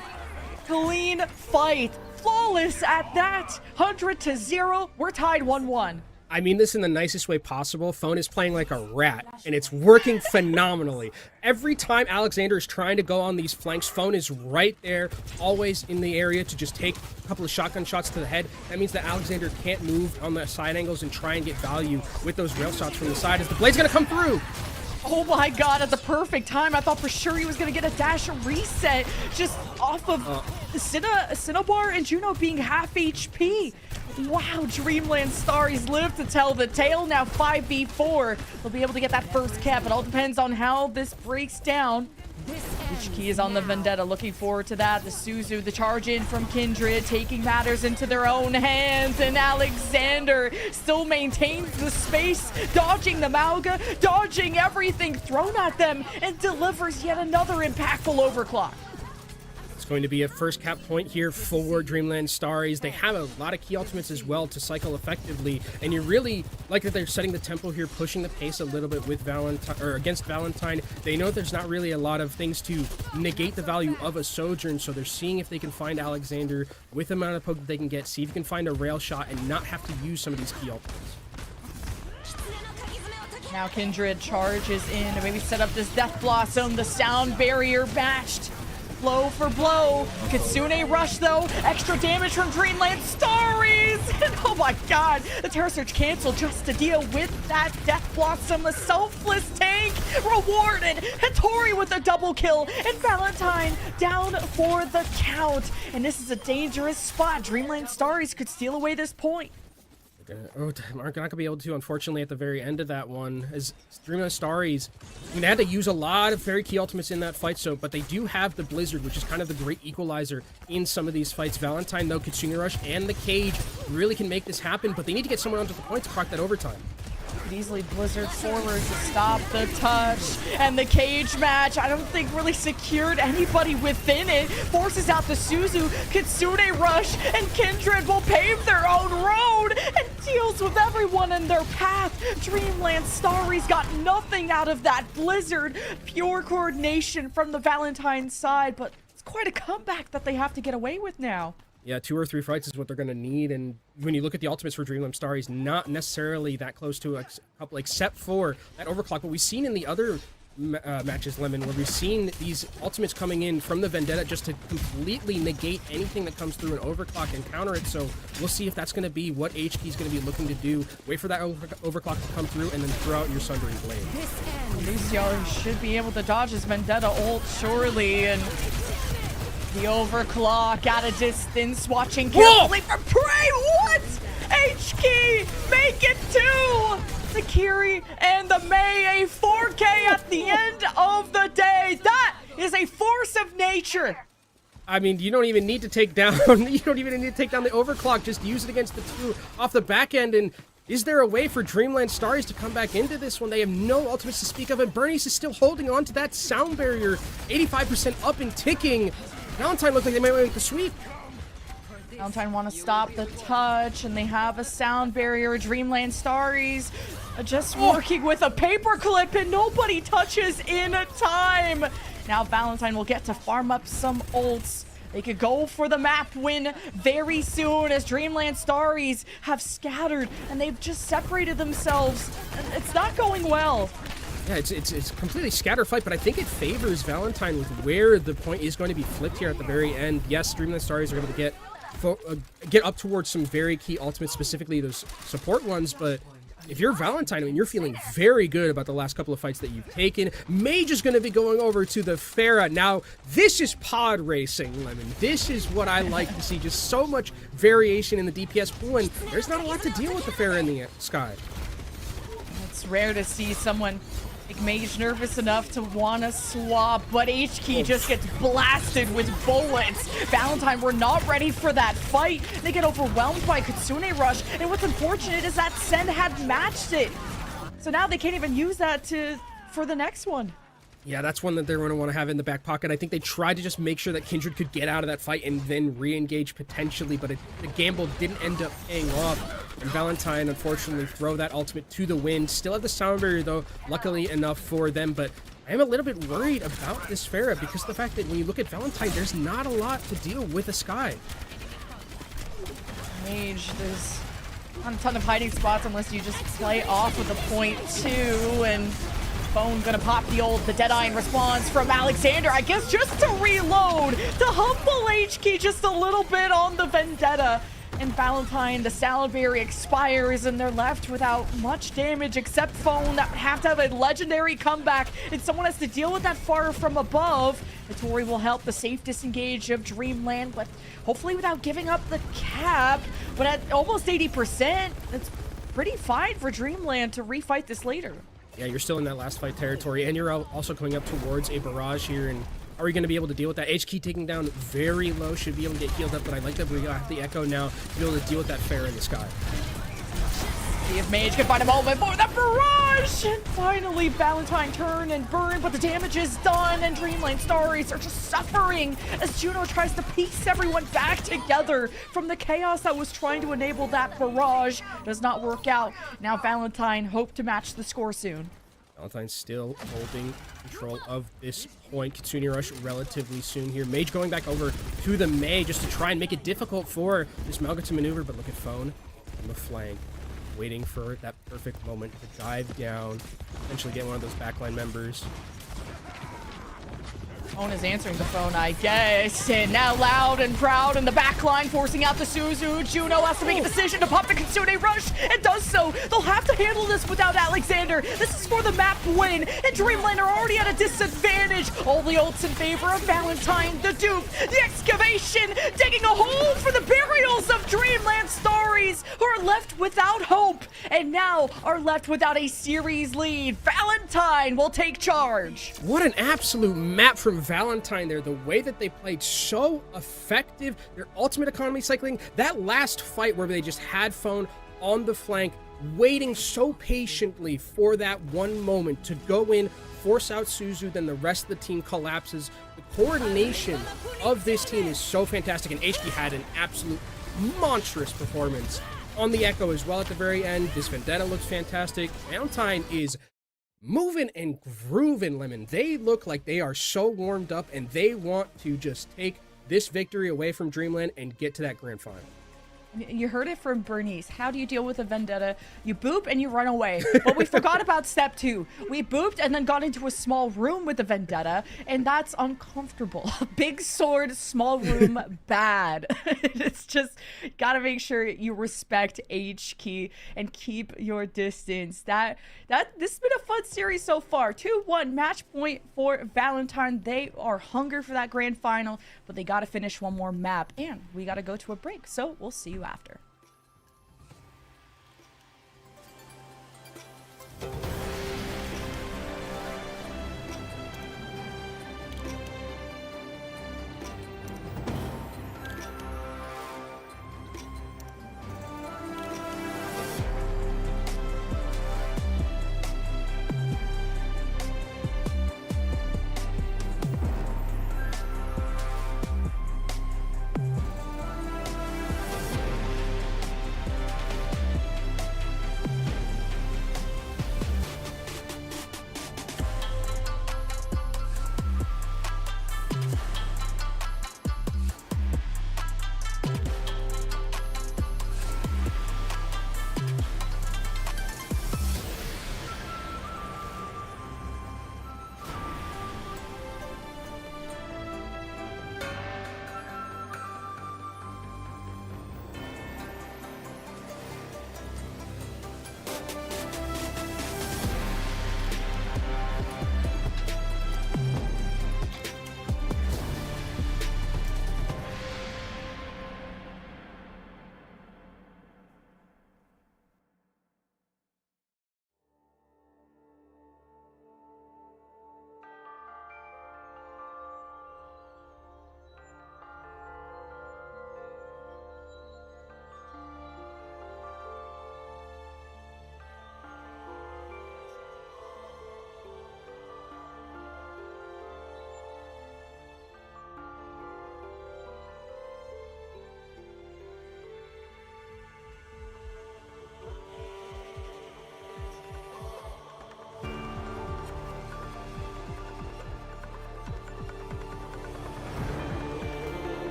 Clean fight. Flawless at that. 100-0. We're tied 1-1. I mean this in the nicest way possible. Phone is playing like a rat, and it's working phenomenally. Every time Alexander is trying to go on these flanks, Phone is right there, always in the area to just take a couple of shotgun shots to the head. That means that Alexander can't move on the side angles and try and get value with those rail shots from the side as the blade's gonna come through. Oh my god, at the perfect time. I thought for sure he was going to get a dash reset just off of Cinnabar and Juno being half HP. Wow, Dreamland Starries live to tell the tale. Now 5v4. They'll be able to get that first cap. It all depends on how this breaks down. Ichiki is on the Vendetta, looking forward to that. The Suzu, the charge in from Kindred, taking matters into their own hands. And Alexander still maintains the space, dodging the Mauga, dodging everything thrown at them, and delivers yet another impactful overclock. It's going to be a first cap point here for Dreamland Starries. They have a lot of key ultimates as well to cycle effectively, and you really like that they're setting the tempo here, pushing the pace a little bit with Valentine or against Valentine. They know there's not really a lot of things to negate the value of a Sojourn, so they're seeing if they can find Alexander with the amount of poke that they can get, see if you can find a rail shot and not have to use some of these key ultimates. Now Kindred charges in to maybe set up this Death Blossom, the sound barrier matched. Blow for blow. Kitsune rush though. Extra damage from Dreamland Starries. And oh my god, the Terror Surge canceled just to deal with that Death Blossom. A selfless tank rewarded. Hattori with a double kill. And Valentine down for the count. And this is a dangerous spot. Dreamland Starries could steal away this point. Aren't not going to be able to, unfortunately, at the very end of that one. As Dreamland Starries, they had to use a lot of very key ultimates in that fight, but they do have the Blizzard, which is kind of the great equalizer in some of these fights. Valentine, though, Kitsune Rush, and the Cage really can make this happen, but they need to get someone onto the point to crack that overtime. Could easily Blizzard forward to stop the touch, and the Cage match, I don't think really secured anybody within it. Forces out the Suzu, Kitsune Rush, and Kindred will pave their own road and deals with everyone in their path. Dreamland Starries got nothing out of that Blizzard. Pure coordination from the Valentine side, but it's quite a comeback that they have to get away with now. Yeah, 2 or 3 fights is what they're going to need, and when you look at the ultimates for Dreamland Starries, not necessarily that close to a couple, except for that overclock. But we've seen in the other matches, Lemon, where we've seen these ultimates coming in from the Vendetta just to completely negate anything that comes through an overclock and counter it. So we'll see if that's going to be what HK is going to be looking to do. Wait for that overclock to come through and then throw out your Sundering Blade. Lucio should be able to dodge his Vendetta ult surely, and the overclock at a distance, watching carefully for prey. What? HK make it to the Kiri and the Mei, a 4K at the end of the day. That is a force of nature. I mean, you don't even need to take down the overclock. Just use it against the 2 off the back end. And is there a way for Dreamland Starries to come back into this one? They have no ultimates to speak of, and Bernice is still holding on to that sound barrier. 85% up and ticking. Valentine looks like they might make the sweep. Valentine want to stop the touch, and they have a sound barrier. Dreamland Starries just working with a paperclip, and nobody touches in time. Now Valentine will get to farm up some ults. They could go for the map win very soon, as Dreamland Starries have scattered, and they've just separated themselves. It's not going well. Yeah, it's completely scatter fight, but I think it favors Valentine with where the point is going to be flipped here at the very end. Yes, Dreamland Starries are able to get up towards some very key ultimates, specifically those support ones, but if you're Valentine, I mean, you're feeling very good about the last couple of fights that you've taken. Mage is going to be going over to the Pharah. Now, this is pod racing, Lemon. This is what I like to see. Just so much variation in the DPS pool, and there's not a lot to deal with the Pharah in the sky. It's rare to see someone make Mage nervous enough to want to swap, but HK just gets blasted with bullets. Valentine were not ready for that fight. They get overwhelmed by Kitsune Rush, and what's unfortunate is that Sen had matched it. So now they can't even use that for the next one. Yeah, that's one that they're going to want to have in the back pocket. I think they tried to just make sure that Kindred could get out of that fight and then re-engage potentially, but the gamble didn't end up paying off. And Valentine, unfortunately, throw that ultimate to the wind. Still have the sound barrier, though, luckily enough for them, but I am a little bit worried about this Pharah because of the fact that when you look at Valentine, there's not a lot to deal with the sky. Mage, there's not a ton of hiding spots unless you just play off with a .2, and Phone gonna pop the Deadeye in response from Alexander, I guess just to reload, to humble HK just a little bit on the Vendetta. and Valentine, the Salivary expires, and they're left without much damage except Phone that would have to have a legendary comeback, and someone has to deal with that far from above. Tori will help the safe disengage of Dreamland, but hopefully without giving up the cap. But at almost 80%, that's pretty fine for Dreamland to refight this later. Yeah, you're still in that last fight territory, and you're also coming up towards a barrage here, and are we going to be able to deal with that? HK taking down very low, should be able to get healed up, but I like that we got the Echo now to be able to deal with that Fair in the sky. See if Mage can find a moment for that barrage! And finally, Valentine turn and burn, but the damage is done, and Dreamland Starries are just suffering as Juno tries to piece everyone back together from the chaos that was trying to enable that barrage. Does not work out. Now Valentine hope to match the score soon. Valentine still holding control of this point. Kitsune Rush relatively soon here. Mage going back over to the Mei just to try and make it difficult for this Malga to maneuver, but look at Phone on the flank, waiting for that perfect moment to dive down, eventually get one of those backline members. Phone is answering the phone, I guess, and now loud and proud in the back line, forcing out the Suzu. Juno has to make a decision to pop the Kitsune Rush, and does so. They'll have to handle this without Alexander. This is for the map win, and Dreamland are already at a disadvantage. All the ults in favor of Valentine, the dupe, the excavation, digging a hole for the burials of Dreamland Starries, who are left without hope, and now are left without a series lead. Valentine will take charge. What an absolute map from Valentine there. The way that they played, so effective. Their ultimate economy cycling. That last fight where they just had Phone on the flank, waiting so patiently for that one moment to go in, force out Suzu, then the rest of the team collapses. The coordination of this team is so fantastic, and HK had an absolute monstrous performance on the Echo as well at the very end. This Vendetta looks fantastic. Valentine is moving and grooving, Lemon. They look like they are so warmed up, and they want to just take this victory away from Dreamland and get to that grand final. You heard it from Bernice. How do you deal with a vendetta? You boop and you run away. But we forgot about step 2. We booped and then got into a small room with the vendetta, and that's uncomfortable. Big sword, small room, bad. It's just gotta make sure you respect H key and keep your distance. This has been a fun series so far. 2-1 match point for Valentine. They are hungry for that grand final, but they gotta finish one more map, and we gotta go to a break. So we'll see you after.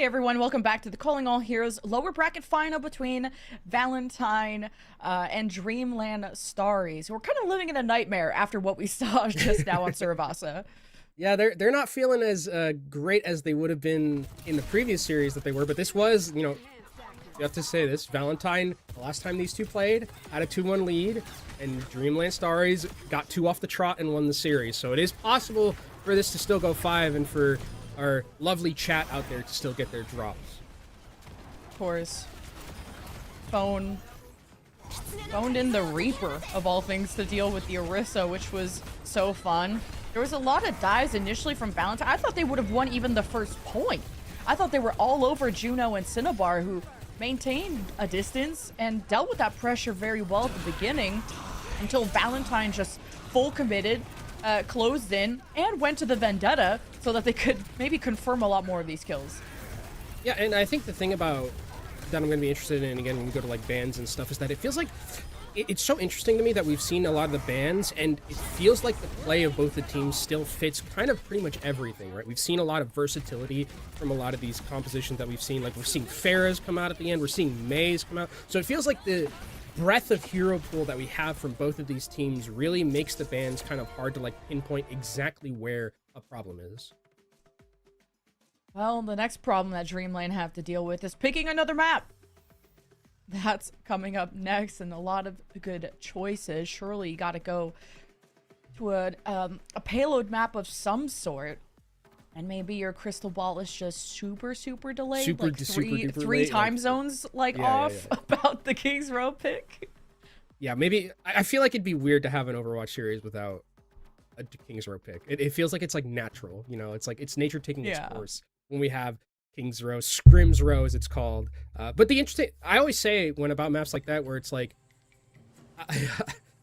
Hey everyone, welcome back to the Calling All Heroes lower bracket final between Valentine and Dreamland Starries. We're kind of living in a nightmare after what we saw just now on Suravasa. Yeah, they're not feeling as great as they would have been in the previous series that they were, but this was, you know, you have to say this, Valentine, the last time these two played, had a 2-1 lead, and Dreamland Starries got 2 off the trot and won the series. So it is possible for this to still go 5 and for our lovely chat out there to still get their drops. Of course. Phoned in the Reaper, of all things, to deal with the Orisa, which was so fun. There was a lot of dives initially from Valentine. I thought they would have won even the first point. I thought they were all over Juno and Cinnabar, who maintained a distance and dealt with that pressure very well at the beginning until Valentine just full committed, closed in, and went to the Vendetta so that they could maybe confirm a lot more of these kills. Yeah, and I think the thing about that I'm going to be interested in, again, when we go to like bans and stuff, is that it feels like it's so interesting to me that we've seen a lot of the bans, and it feels like the play of both the teams still fits kind of pretty much everything, right? We've seen a lot of versatility from a lot of these compositions that we've seen. Like, we're seeing Pharah's come out at the end, we're seeing May's come out. So it feels like the breadth of hero pool that we have from both of these teams really makes the bans kind of hard to like pinpoint exactly where a problem is. Well, the next problem that Dreamland have to deal with is picking another map. That's coming up next, and a lot of good choices. Surely you got to go to a payload map of some sort, and maybe your crystal ball is just super delayed, like three time zones off about the King's Row pick. Yeah, maybe I feel like it'd be weird to have an Overwatch series without a King's Row pick. It feels like it's like natural, you know, it's like it's nature taking its course when we have King's Row, Scrim's Row as it's called. But the interesting, I always say when about maps like that where it's like,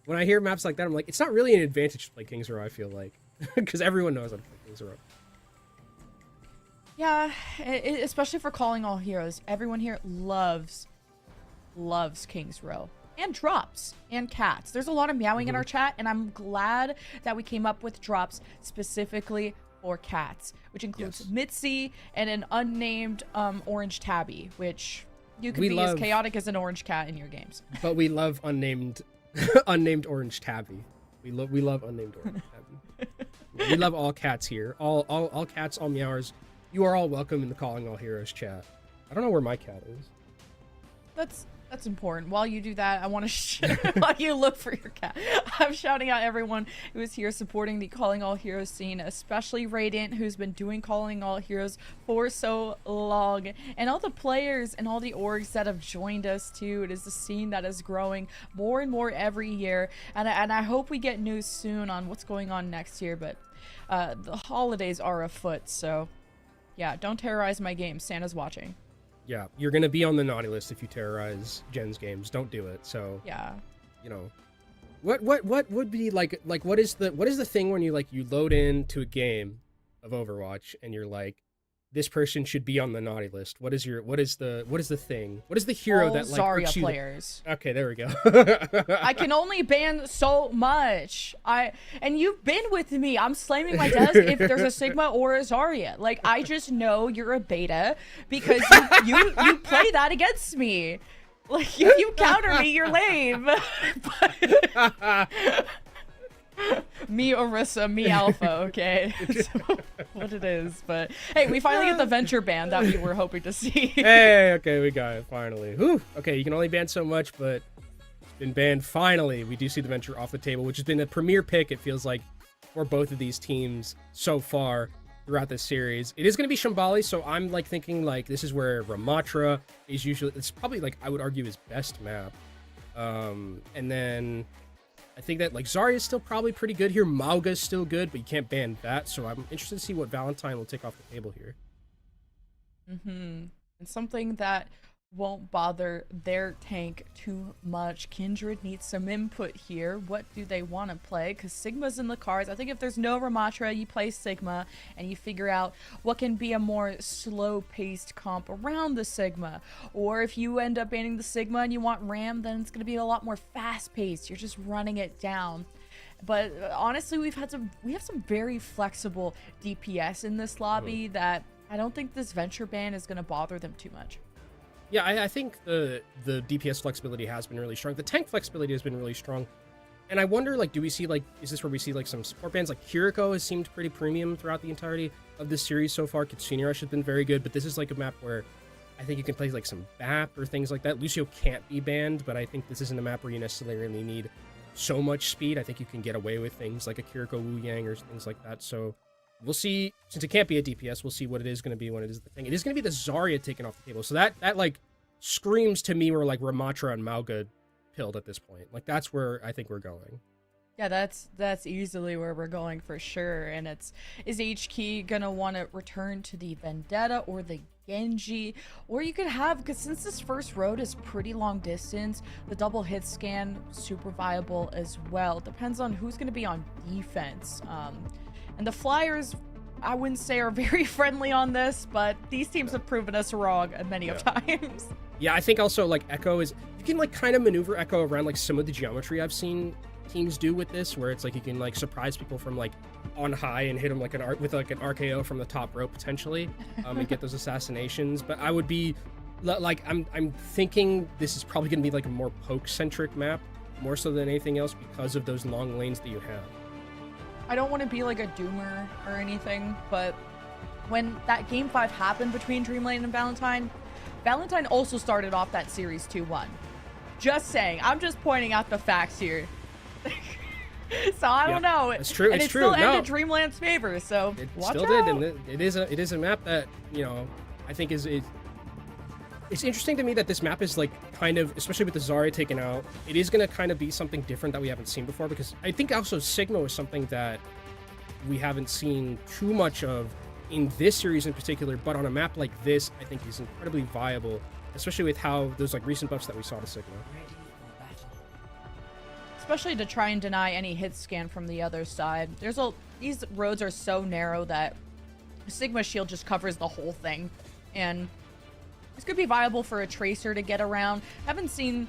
when I hear maps like that, I'm like, it's not really an advantage to play King's Row, I feel like, because everyone knows how to play King's Row. Yeah, especially for Calling All Heroes. Everyone here loves King's Row. And drops and cats. There's a lot of meowing in our chat, and I'm glad that we came up with drops specifically for cats, which includes Mitzi and an unnamed orange tabby, which you can be as chaotic as an orange cat in your games. But we love unnamed unnamed orange tabby. We love unnamed orange tabby. We love all cats here. All cats, all meowers. You are all welcome in the Calling All Heroes chat. I don't know where my cat is. That's important. While you do that, I want to while you look for your cat, I'm shouting out everyone who is here supporting the Calling All Heroes scene, especially Radiant, who's been doing Calling All Heroes for so long, and all the players and all the orgs that have joined us too. It is a scene that is growing more and more every year, and I hope we get news soon on what's going on next year. But the holidays are afoot, so yeah, don't terrorize my game. Santa's watching. Yeah, you're gonna be on the naughty list if you terrorize Jen's games. Don't do it. So yeah, you know, what would be like what is the thing when you load into a game of Overwatch and you're like, this person should be on the naughty list? What is the thing? What is the hero all that like Zarya players? Okay, there we go. I can only ban so much. And you've been with me. I'm slamming my desk if there's a Sigma or a Zarya. Like, I just know you're a beta because you play that against me. Like, if you counter me, you're lame. Me Orisa, me Alpha, okay? So, what it is, but hey, we finally get the Venture ban that we were hoping to see. Hey, okay, we got it, finally. Whew. Okay, you can only ban so much, but it's been banned finally. We do see the Venture off the table, which has been a premier pick, it feels like, for both of these teams so far throughout this series. It is going to be Shambali, so I'm like thinking like this is where Ramatra is usually, it's probably like I would argue his best map. And then I think that like Zarya is still probably pretty good here. Mauga is still good, but you can't ban that. So I'm interested to see what Valentine will take off the table here. And something that won't bother their tank too much. Kindred needs some input here. What do they want to play? Because Sigma's in the cards. I think if there's no Ramatra, you play Sigma and you figure out what can be a more slow-paced comp around the Sigma. Or if you end up banning the Sigma and you want Ram, then it's going to be a lot more fast-paced. You're just running it down. But honestly, we have some very flexible DPS in this lobby that I don't think this Venture ban is going to bother them too much. Yeah, I think the DPS flexibility has been really strong. The tank flexibility has been really strong. And I wonder, like, do we see, like, is this where we see, like, some support bans? Like, Kiriko has seemed pretty premium throughout the entirety of this series so far. Kitsune Rush has been very good, but this is, like, a map where I think you can play, like, some BAP or things like that. Lucio can't be banned, but I think this isn't a map where you necessarily need so much speed. I think you can get away with things like a Kiriko Wu Yang or things like that. So we'll see. Since it can't be a DPS, we'll see what it is going to be when it is the thing. It is going to be the Zarya taken off the table. So that like, screams to me where, like, Ramatra and Mauga pilled at this point. Like, that's where I think we're going. Yeah, that's easily where we're going for sure. And is HK gonna want to return to the Vendetta or the Genji, or you could have, because since this first road is pretty long distance, the double hit scan super viable as well. Depends on who's gonna be on defense. And the Flyers, I wouldn't say are very friendly on this, but these teams have proven us wrong many of times. Yeah, I think also, like, Echo is, you can, like, kind of maneuver Echo around, like, some of the geometry I've seen teams do with this, where it's like you can, like, surprise people from, like, on high and hit them like an RKO from the top rope potentially, and get those assassinations. But I would be like, I'm thinking this is probably going to be like a more poke centric map, more so than anything else, because of those long lanes that you have. I don't want to be like a doomer or anything, but when that game 5 happened between Dreamland and Valentine also started off that series 2-1. Just saying, I'm just pointing out the facts here. So I don't know. It's true. And it's it true. still ended Dreamland's favor. So it watch still out. did, and it is a map that, you know, I think is it's interesting to me that this map is, like, kind of, especially with the Zarya taken out, it is going to kind of be something different that we haven't seen before, because I think also Sigma is something that we haven't seen too much of in this series in particular, but on a map like this, I think is incredibly viable, especially with how those, like, recent buffs that we saw to Sigma. Especially to try and deny any hit scan from the other side. These roads are so narrow that Sigma shield just covers the whole thing, and this could be viable for a Tracer to get around. Haven't seen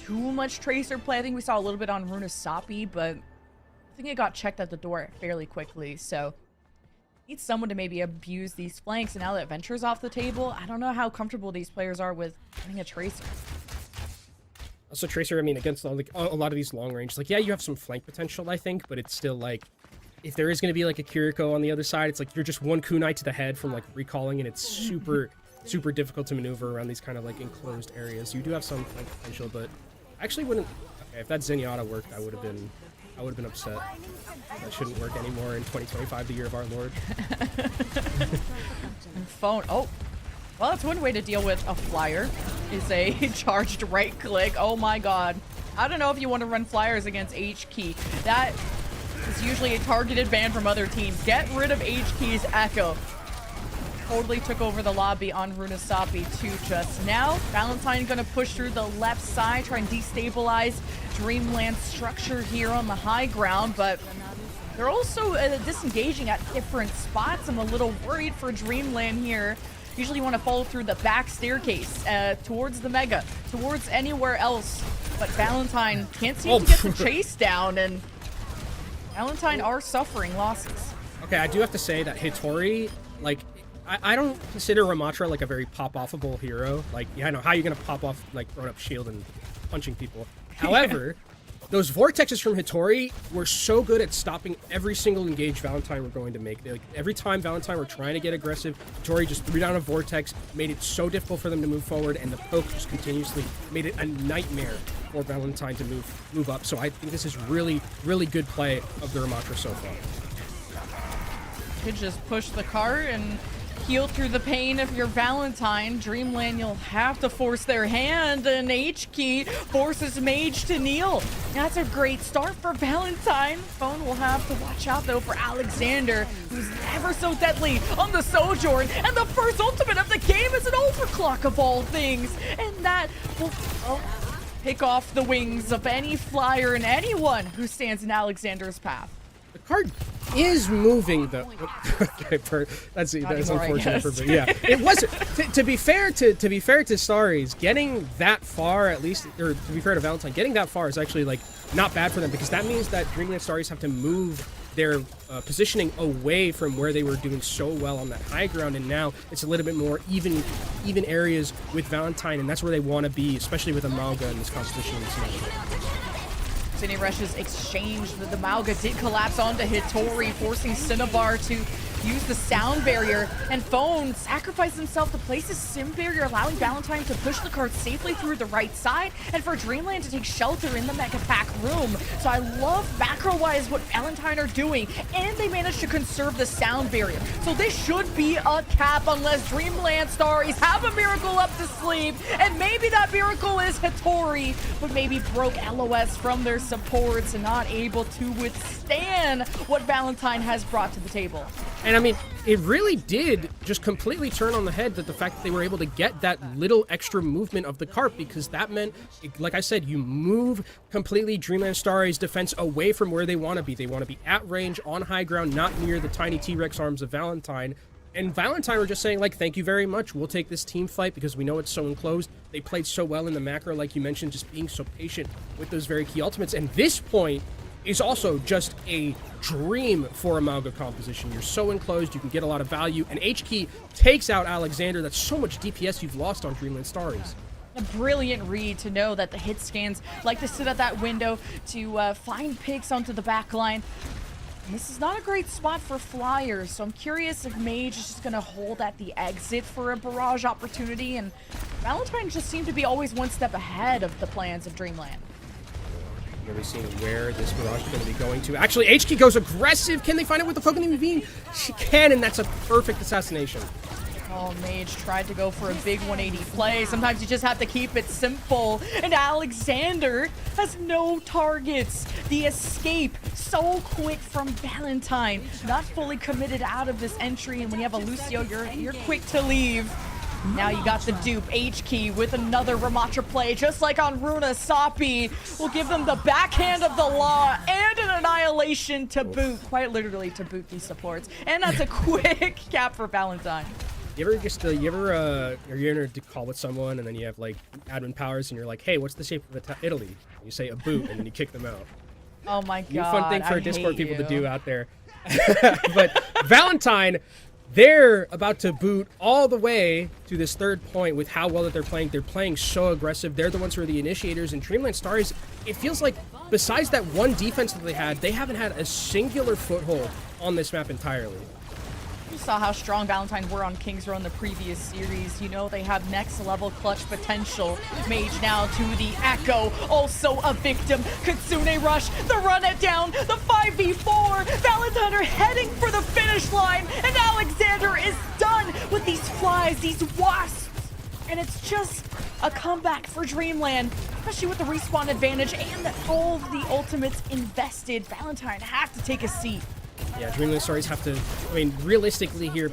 too much Tracer play. I think we saw a little bit on Runasapi, but I think it got checked at the door fairly quickly. So need someone to maybe abuse these flanks. And now that Venture's off the table, I don't know how comfortable these players are with getting a Tracer. Also, Tracer, I mean, against a lot of these long range, like, yeah, you have some flank potential, I think, but it's still, like, if there is going to be, like, a Kiriko on the other side, it's like you're just one kunai to the head from, like, recalling, and it's super, super difficult to maneuver around these kind of, like, enclosed areas. You do have some flank potential, but I actually wouldn't. Okay, if that Zenyatta worked, I would have been upset. That shouldn't work anymore in 2025, the year of our Lord. Phone. Oh. Well, that's one way to deal with a flyer, is a charged right click. Oh my god. I don't know if you want to run flyers against H-Key. That is usually a targeted ban from other teams. Get rid of H-Key's Echo. Totally took over the lobby on Runasapi too just now. Valentine gonna push through the left side, try and destabilize Dreamland's structure here on the high ground, but they're also disengaging at different spots. I'm a little worried for Dreamland here. Usually you want to follow through the back staircase towards the Mega, towards anywhere else. But Valentine can't seem to get the chase down, and Valentine are suffering losses. Okay, I do have to say that Hitori, like, I don't consider Ramatra, like, a very pop-offable hero. Like, yeah, I know how you're going to pop off, like, throwing up shield and punching people. However, those vortexes from Hitori were so good at stopping every single engage Valentine were going to make. Like, every time Valentine were trying to get aggressive, Hitori just threw down a vortex, made it so difficult for them to move forward, and the poke just continuously made it a nightmare for Valentine to move up. So I think this is really, really good play of the Ramatra so far. Could just push the cart and heal through the pain of your Valentine. Dreamland, you'll have to force their hand, and H-Key forces Mage to kneel. That's a great start for Valentine. Phone will have to watch out, though, for Alexander, who's ever so deadly on the Sojourn, and the first ultimate of the game is an overclock of all things, and that will pick off the wings of any flyer and anyone who stands in Alexander's path. The card is moving, though. Okay, that's unfortunate for me. Yeah, it was. To be fair to Starries, getting that far, at least, or to be fair to Valentine, getting that far is actually, like, not bad for them, because that means that Dreamland Stars have to move their positioning away from where they were doing so well on that high ground, and now it's a little bit more even areas with Valentine, and that's where they want to be, especially with Amalga in this composition in this match. Cine Rush's exchange, the Mauga did collapse onto Hitori, forcing Cinnabar to use the sound barrier, and Phone sacrificed himself to place his sim barrier, allowing Valentine to push the cart safely through the right side, and for Dreamland to take shelter in the Mega Pack room. So I love macro-wise what Valentine are doing, and they managed to conserve the sound barrier. So this should be a cap unless Dreamland Stars have a miracle up the sleeve, and maybe that miracle is Hitori, but maybe broke LOS from their supports and not able to withstand what Valentine has brought to the table. And I mean, it really did just completely turn on the head that the fact that they were able to get that little extra movement of the cart, because that meant, like I said, you move completely Dreamland Stars' defense away from where they want to be. They want to be at range, on high ground, not near the tiny T-Rex arms of Valentine. And Valentine were just saying, like, thank you very much. We'll take this team fight because we know it's so enclosed. They played so well in the macro, like you mentioned, just being so patient with those very key ultimates. And this point is also just a dream for Amalga composition. You're so enclosed, you can get a lot of value, and H-Key takes out Alexander. That's so much DPS you've lost on Dreamland Stars. A brilliant read to know that the hit scans like to sit at that window to find picks onto the back line. And this is not a great spot for Flyers, so I'm curious if Mage is just going to hold at the exit for a barrage opportunity, and Valentine just seemed to be always one step ahead of the plans of Dreamland. Really seeing where this barrage is going to be going to. Actually, H-Key goes aggressive. Can they find it with the Focus beam? She can, and that's a perfect assassination. Oh, Mage tried to go for a big 180 play. Sometimes you just have to keep it simple. And Alexander has no targets. The escape so quick from Valentine. Not fully committed out of this entry. And when you have a Lucio, you're quick to leave. Now you got the dupe, H-Key, with another Ramatra play, just like on Runasapi. Will give them the backhand of the law and an annihilation to boot. Quite literally to boot these supports. And that's a quick cap for Valentine. You ever are you in a call with someone and then you have like admin powers and you're like, hey, what's the shape of Italy? And you say a boot and then you kick them out. Oh my god. New fun thing for Discord people to do out there. But Valentine, they're about to boot all the way to this third point with how well that they're playing. They're playing so aggressive. They're the ones who are the initiators. And Dreamland Stars, it feels like besides that one defense that they haven't had a singular foothold on this map entirely. You saw how strong Valentine were on Kings Row in the previous series. You know they have next level clutch potential. Mage now to the Echo, also a victim. Kitsune Rush, the run it down, the 5v4. Valentine are heading for the finish line, and Alexander is done with these flies, these wasps. And it's just a comeback for Dreamland, especially with the respawn advantage and all of the ultimates invested. Valentine have to take a seat. Yeah, Dreamland Stars have to, I mean, realistically here,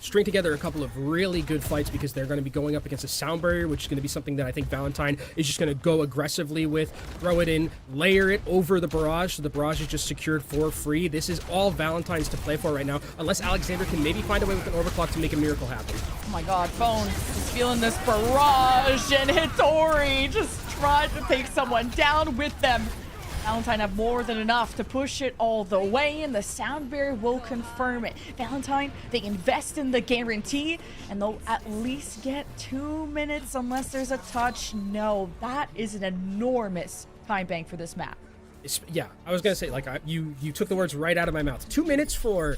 string together a couple of really good fights because they're going to be going up against a sound barrier, which is going to be something that I think Valentine is just going to go aggressively with, throw it in, layer it over the barrage, so the barrage is just secured for free. This is all Valentine's to play for right now, unless Alexander can maybe find a way with an overclock to make a miracle happen. Oh my god, Phone is feeling this barrage, and Hitori just tried to take someone down with them. Valentine have more than enough to push it all the way, and the sound barrier will confirm it. Valentine, they invest in the guarantee, and they'll at least get 2 minutes unless there's a touch. No, that is an enormous time bank for this map. Yeah, I was going to say, like, you took the words right out of my mouth. 2 minutes for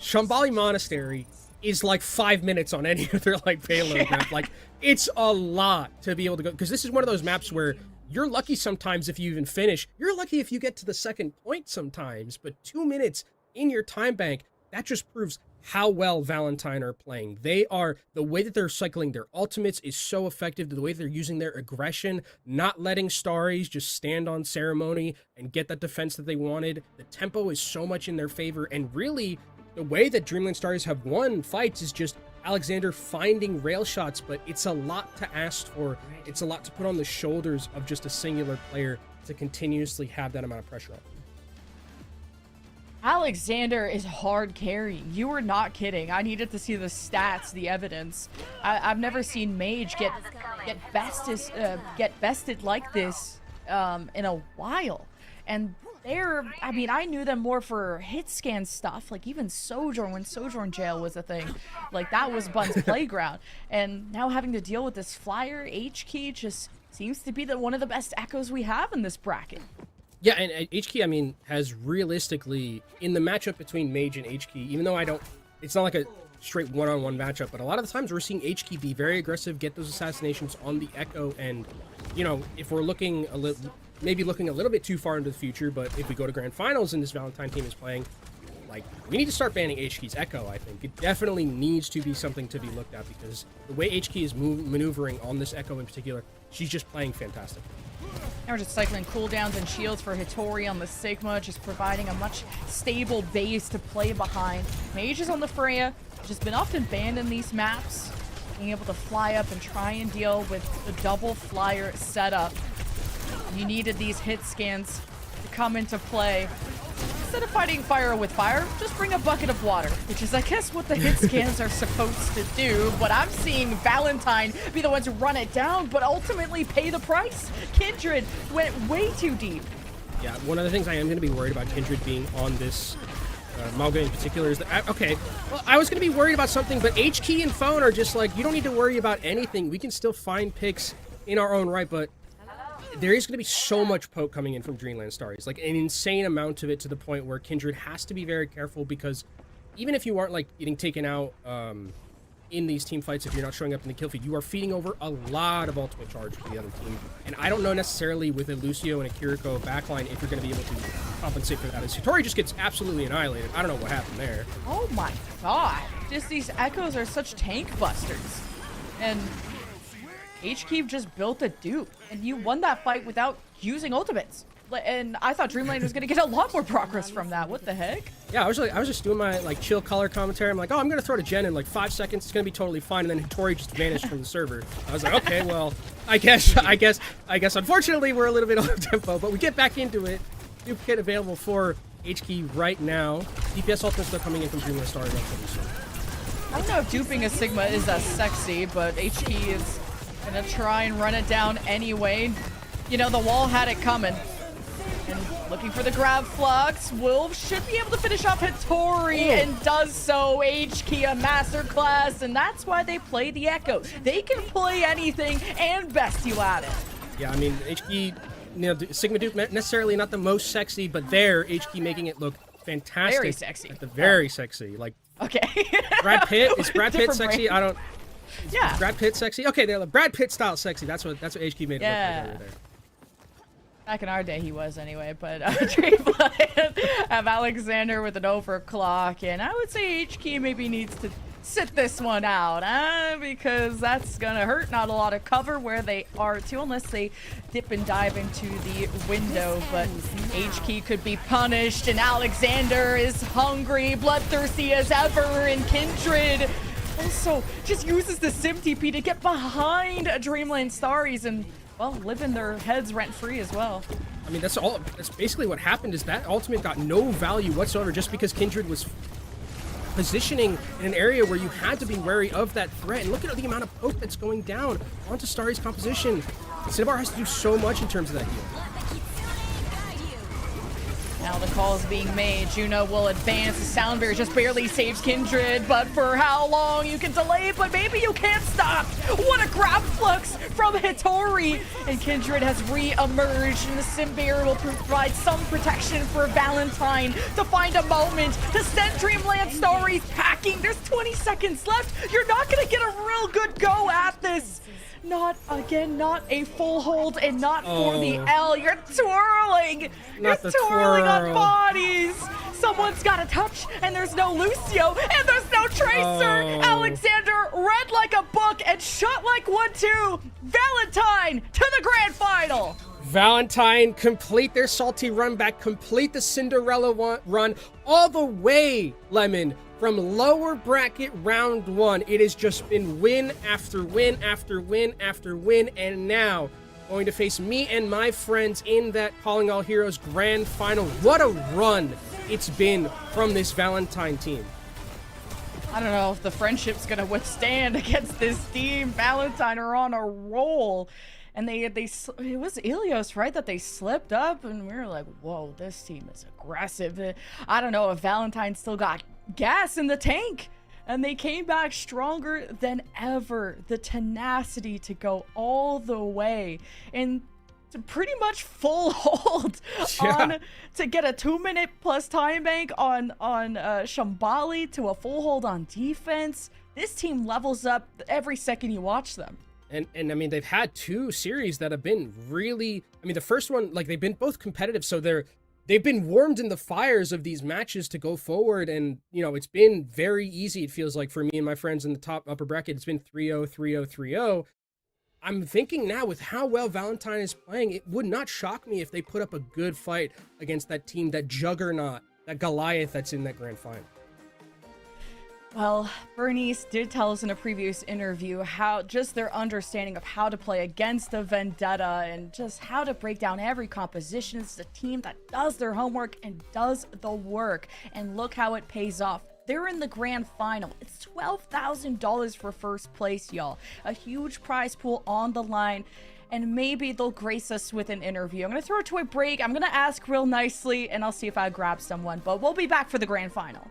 Shambali Monastery is like 5 minutes on any other, like, payload map. Like, it's a lot to be able to go, because this is one of those maps where you're lucky sometimes if you even finish. You're lucky if you get to the second point sometimes, but 2 minutes in your time bank, that just proves how well Valentine are playing. The way that they're cycling their ultimates is so effective, the way they're using their aggression, not letting Starries just stand on ceremony and get that defense that they wanted. The tempo is so much in their favor, and really, the way that Dreamland Stars have won fights is just Alexander finding rail shots, but it's a lot to ask for. It's a lot to put on the shoulders of just a singular player to continuously have that amount of pressure on them. Alexander is hard carrying. You were not kidding. I needed to see the stats, the evidence. I've never seen Mage get bested like this in a while. And I mean, I knew them more for hit scan stuff, like even Sojourn, when Sojourn Jail was a thing. Like, that was Bun's playground. And now having to deal with this flyer, H-Key just seems to be one of the best echoes we have in this bracket. Yeah, and H-Key, I mean, has realistically, in the matchup between Mage and H-Key, even though it's not like a straight one-on-one matchup, but a lot of the times we're seeing H-Key be very aggressive, get those assassinations on the Echo, and, you know, if we're looking maybe looking a little bit too far into the future, but if we go to Grand Finals and this Valentine team is playing, like, we need to start banning H-Key's Echo, I think. It definitely needs to be something to be looked at, because the way H-Key is maneuvering on this Echo in particular, she's just playing fantastic. Now we're just cycling cooldowns and shields for Hitori on the Sigma, just providing a much stable base to play behind. Mage is on the Freya, just been often banned in these maps, being able to fly up and try and deal with the double flyer setup. You needed these hit scans to come into play. Instead of fighting fire with fire, just bring a bucket of water, which is, I guess, what the hit scans are supposed to do. But I'm seeing Valentine be the ones who run it down, but ultimately pay the price. Kindred went way too deep. Yeah, one of the things I am going to be worried about Kindred being on this Malga in particular is that, okay, well, I was going to be worried about something, but H-Key and Phone are just like, you don't need to worry about anything. We can still find picks in our own right, but there is going to be so much poke coming in from Dreamland Starries, like an insane amount of it, to the point where Kindred has to be very careful, because even if you aren't like getting taken out in these team fights, if you're not showing up in the kill feed, you are feeding over a lot of ultimate charge for the other team. And I don't know necessarily with a Lucio and a Kiriko backline if you're going to be able to compensate for that. As Hitori just gets absolutely annihilated. I don't know what happened there. Oh my god. Just these Echoes are such tank busters. And H-Keep just built a dupe, and you won that fight without using ultimates. And I thought Dreamland was going to get a lot more progress from that. What the heck? Yeah, I was just doing my like chill color commentary. I'm like, oh, I'm going to throw to Jen in like 5 seconds. It's going to be totally fine. And then Hitori just vanished from the server. I was like, okay, well, I guess. Unfortunately, we're a little bit off tempo, but we get back into it. Duplicate available for H-Key right now. DPS ultimate still coming in from Dreamland Star. I don't know if duping a Sigma is as sexy, but H-Key is gonna try and run it down anyway. You know, the wall had it coming. And looking for the grab flux. Wolf should be able to finish off Hitori, and does so. H-Key a masterclass, and that's why they play the Echo. They can play anything and best you at it. Yeah, I mean, H-Key, you know, Sigma dupe necessarily not the most sexy, but there, H-Key making it look fantastic. Very sexy. Very sexy. Like, okay. Brad Pitt? Is Brad Pitt sexy? Brand. I don't... Yeah. Is Brad Pitt sexy? Okay, they're like Brad Pitt style sexy. That's what HQ made it look like over there. Back in our day, he was anyway, but Dreamland have Alexander with an overclock, and I would say HQ maybe needs to sit this one out, because that's gonna hurt. Not a lot of cover where they are too, unless they dip and dive into the window, but HQ could be punished, and Alexander is hungry, bloodthirsty as ever, and Kindred also just uses the Sim TP to get behind Dreamland Starries and, well, live in their heads rent-free as well. I mean, that's basically what happened, is that ultimate got no value whatsoever just because Kindred was positioning in an area where you had to be wary of that threat. And look at the amount of poke that's going down onto Starry's composition. Cinnabar has to do so much in terms of that heal. Now the call is being made. Juno will advance. The sound barrier just barely saves Kindred, but for how long? You can delay it, but maybe you can't stop. What a grab flux from Hitori. And Kindred has re-emerged, and the sim barrier will provide some protection for Valentine to find a moment to send Dreamland Starries packing. There's 20 seconds left. You're not going to get a real good go at this. Not again, not a full hold, and not for the L. You're twirling. You're twirling on bodies. Someone's got a touch, and there's no Lucio, and there's no Tracer. Alexander read like a book and shot like one too. Valentine to the grand final. Valentine complete their salty run back, complete the Cinderella run all the way, Lemon. From lower bracket round one, it has just been win after win after win after win, and now going to face me and my friends in that Calling All Heroes grand final. What a run it's been from this Valentine team. I don't know if the friendship's gonna withstand against this team. Valentine are on a roll. and it was Ilios, right, that they slipped up, and we were like, whoa, this team is aggressive. I don't know if Valentine still got gas in the tank, and they came back stronger than ever. The tenacity to go all the way and to pretty much full hold on to get a 2-minute plus time bank on Shambali, to a full hold on defense. This team levels up every second you watch them. And I mean, they've had 2 series that have been really, I mean, the first one, like, they've been both competitive, so they've been warmed in the fires of these matches to go forward, and, you know, it's been very easy, it feels like, for me and my friends in the top upper bracket. It's been 3-0, 3-0, 3-0. I'm thinking now, with how well Valentine is playing, it would not shock me if they put up a good fight against that team, that juggernaut, that Goliath that's in that grand final. Well, Bernice did tell us in a previous interview how just their understanding of how to play against the Vendetta and just how to break down every composition. It's a team that does their homework and does the work. And look how it pays off. They're in the grand final. It's $12,000 for first place, y'all. A huge prize pool on the line. And maybe they'll grace us with an interview. I'm going to throw it to a break. I'm going to ask real nicely, and I'll see if I grab someone. But we'll be back for the grand final.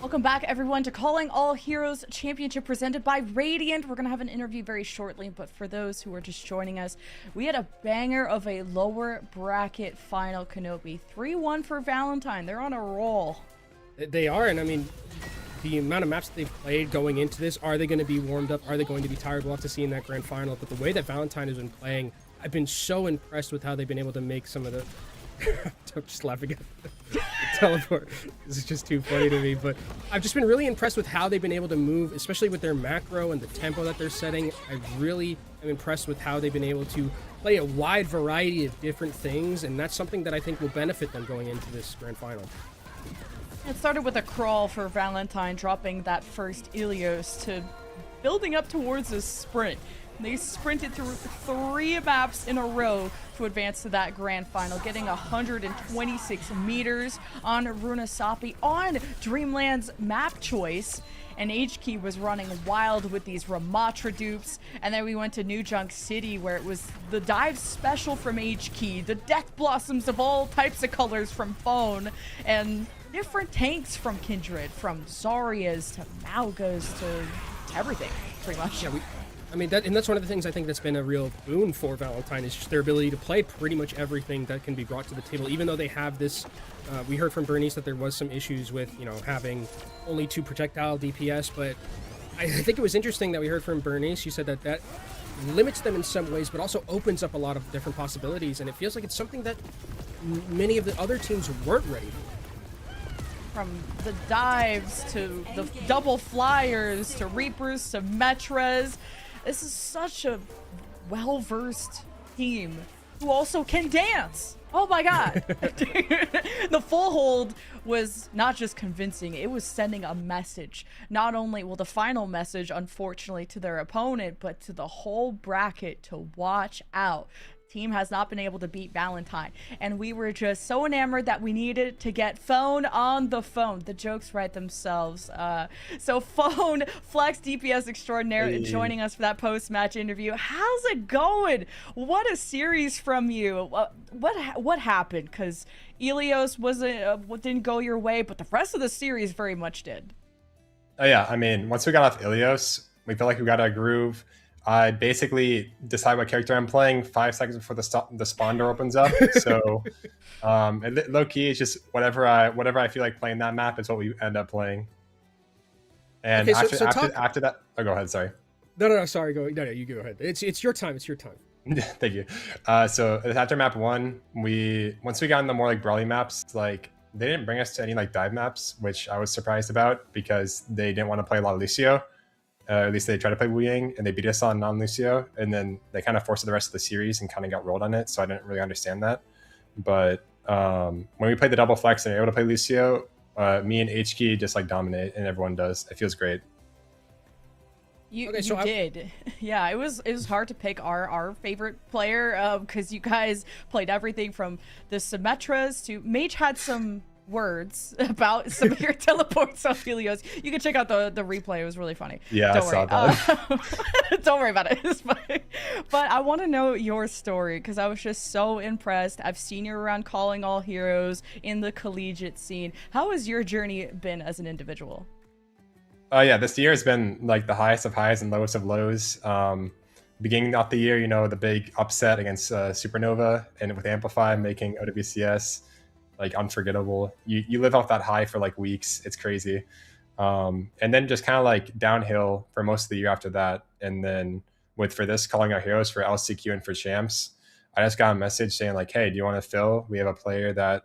Welcome back, everyone, to Calling All Heroes Championship presented by Radiant. We're going to have an interview very shortly, but for those who are just joining us, we had a banger of a lower bracket final, Kenobi. 3-1 for Valentine. They're on a roll. They are, and I mean, the amount of maps that they've played going into this, are they going to be warmed up? Are they going to be tired? We'll have to see in that grand final. But the way that Valentine has been playing, I've been so impressed with how they've been able to make some of the... I'm just laughing at the teleport. This is just too funny to me, but I've just been really impressed with how they've been able to move, especially with their macro and the tempo that they're setting. I really am impressed with how they've been able to play a wide variety of different things, and that's something that I think will benefit them going into this grand final. It started with a crawl for Valentine, dropping that first Ilios to building up towards a sprint. They sprinted through 3 maps in a row to advance to that grand final, getting 126 meters on Runasapi on Dreamland's map choice. And HKey was running wild with these Ramatra dupes. And then we went to New Junk City, where it was the dive special from HKey, the death blossoms of all types of colors from Phone, and different tanks from Kindred, from Zarya's to Maugas to everything, pretty much. Yeah, I mean, that's one of the things I think that's been a real boon for Valentine, is just their ability to play pretty much everything that can be brought to the table, even though they have this, we heard from Bernice that there was some issues with, having only 2 projectile DPS, but I think it was interesting that we heard from Bernice. She said that limits them in some ways, but also opens up a lot of different possibilities, and it feels like it's something that many of the other teams weren't ready for. From the dives to the double flyers to Reapers to Metras. This is such a well-versed team who also can dance. Oh my god. The full hold was not just convincing, it was sending a message. Not only, well, the final message, unfortunately, to their opponent, but to the whole bracket to watch out. Team has not been able to beat Valentine, and we were just so enamored that we needed to get Phone on the phone. The jokes write themselves. So Phone, Flex DPS extraordinaire, joining us for that post-match interview. How's it going? What a series from you. What happened? Because Ilios didn't go your way, but the rest of the series very much did. Oh yeah, I mean, once we got off Ilios, we felt like we got a groove. I basically decide what character I'm playing 5 seconds before the spawn door opens up. So low key, it's just whatever I feel like playing that map is what we end up playing. And okay, after that, oh, go ahead. Sorry. No, sorry. No, you go ahead. It's your time. It's your time. Thank you. So after map 1, once we got in the more like brawly maps, like they didn't bring us to any like dive maps, which I was surprised about because they didn't want to play a lot of Lucio. At least they tried to play Wu Yang, and they beat us on non-Lucio, and then they kind of forced the rest of the series and kind of got rolled on it, so I didn't really understand that. But when we played the double flex and they were able to play Lucio, me and HK just like dominate, and everyone does. It feels great. You did. Yeah, it was hard to pick our favorite player because you guys played everything from the Symmetras to Mage had some words about some of your teleports on Ilios. You can check out the replay. It was really funny. Yeah, I saw that. Don't worry about it. It's fine. But I want to know your story because I was just so impressed. I've seen you around calling all heroes in the collegiate scene. How has your journey been as an individual? Yeah, this year has been like the highest of highs and lowest of lows. Beginning of the year, the big upset against Supernova and with Amplify making OWCS like unforgettable. You live off that high for like weeks. It's crazy. And then just kind of like downhill for most of the year after that. And then for this calling out heroes for LCQ and for champs, I just got a message saying like, hey, do you want to fill? We have a player that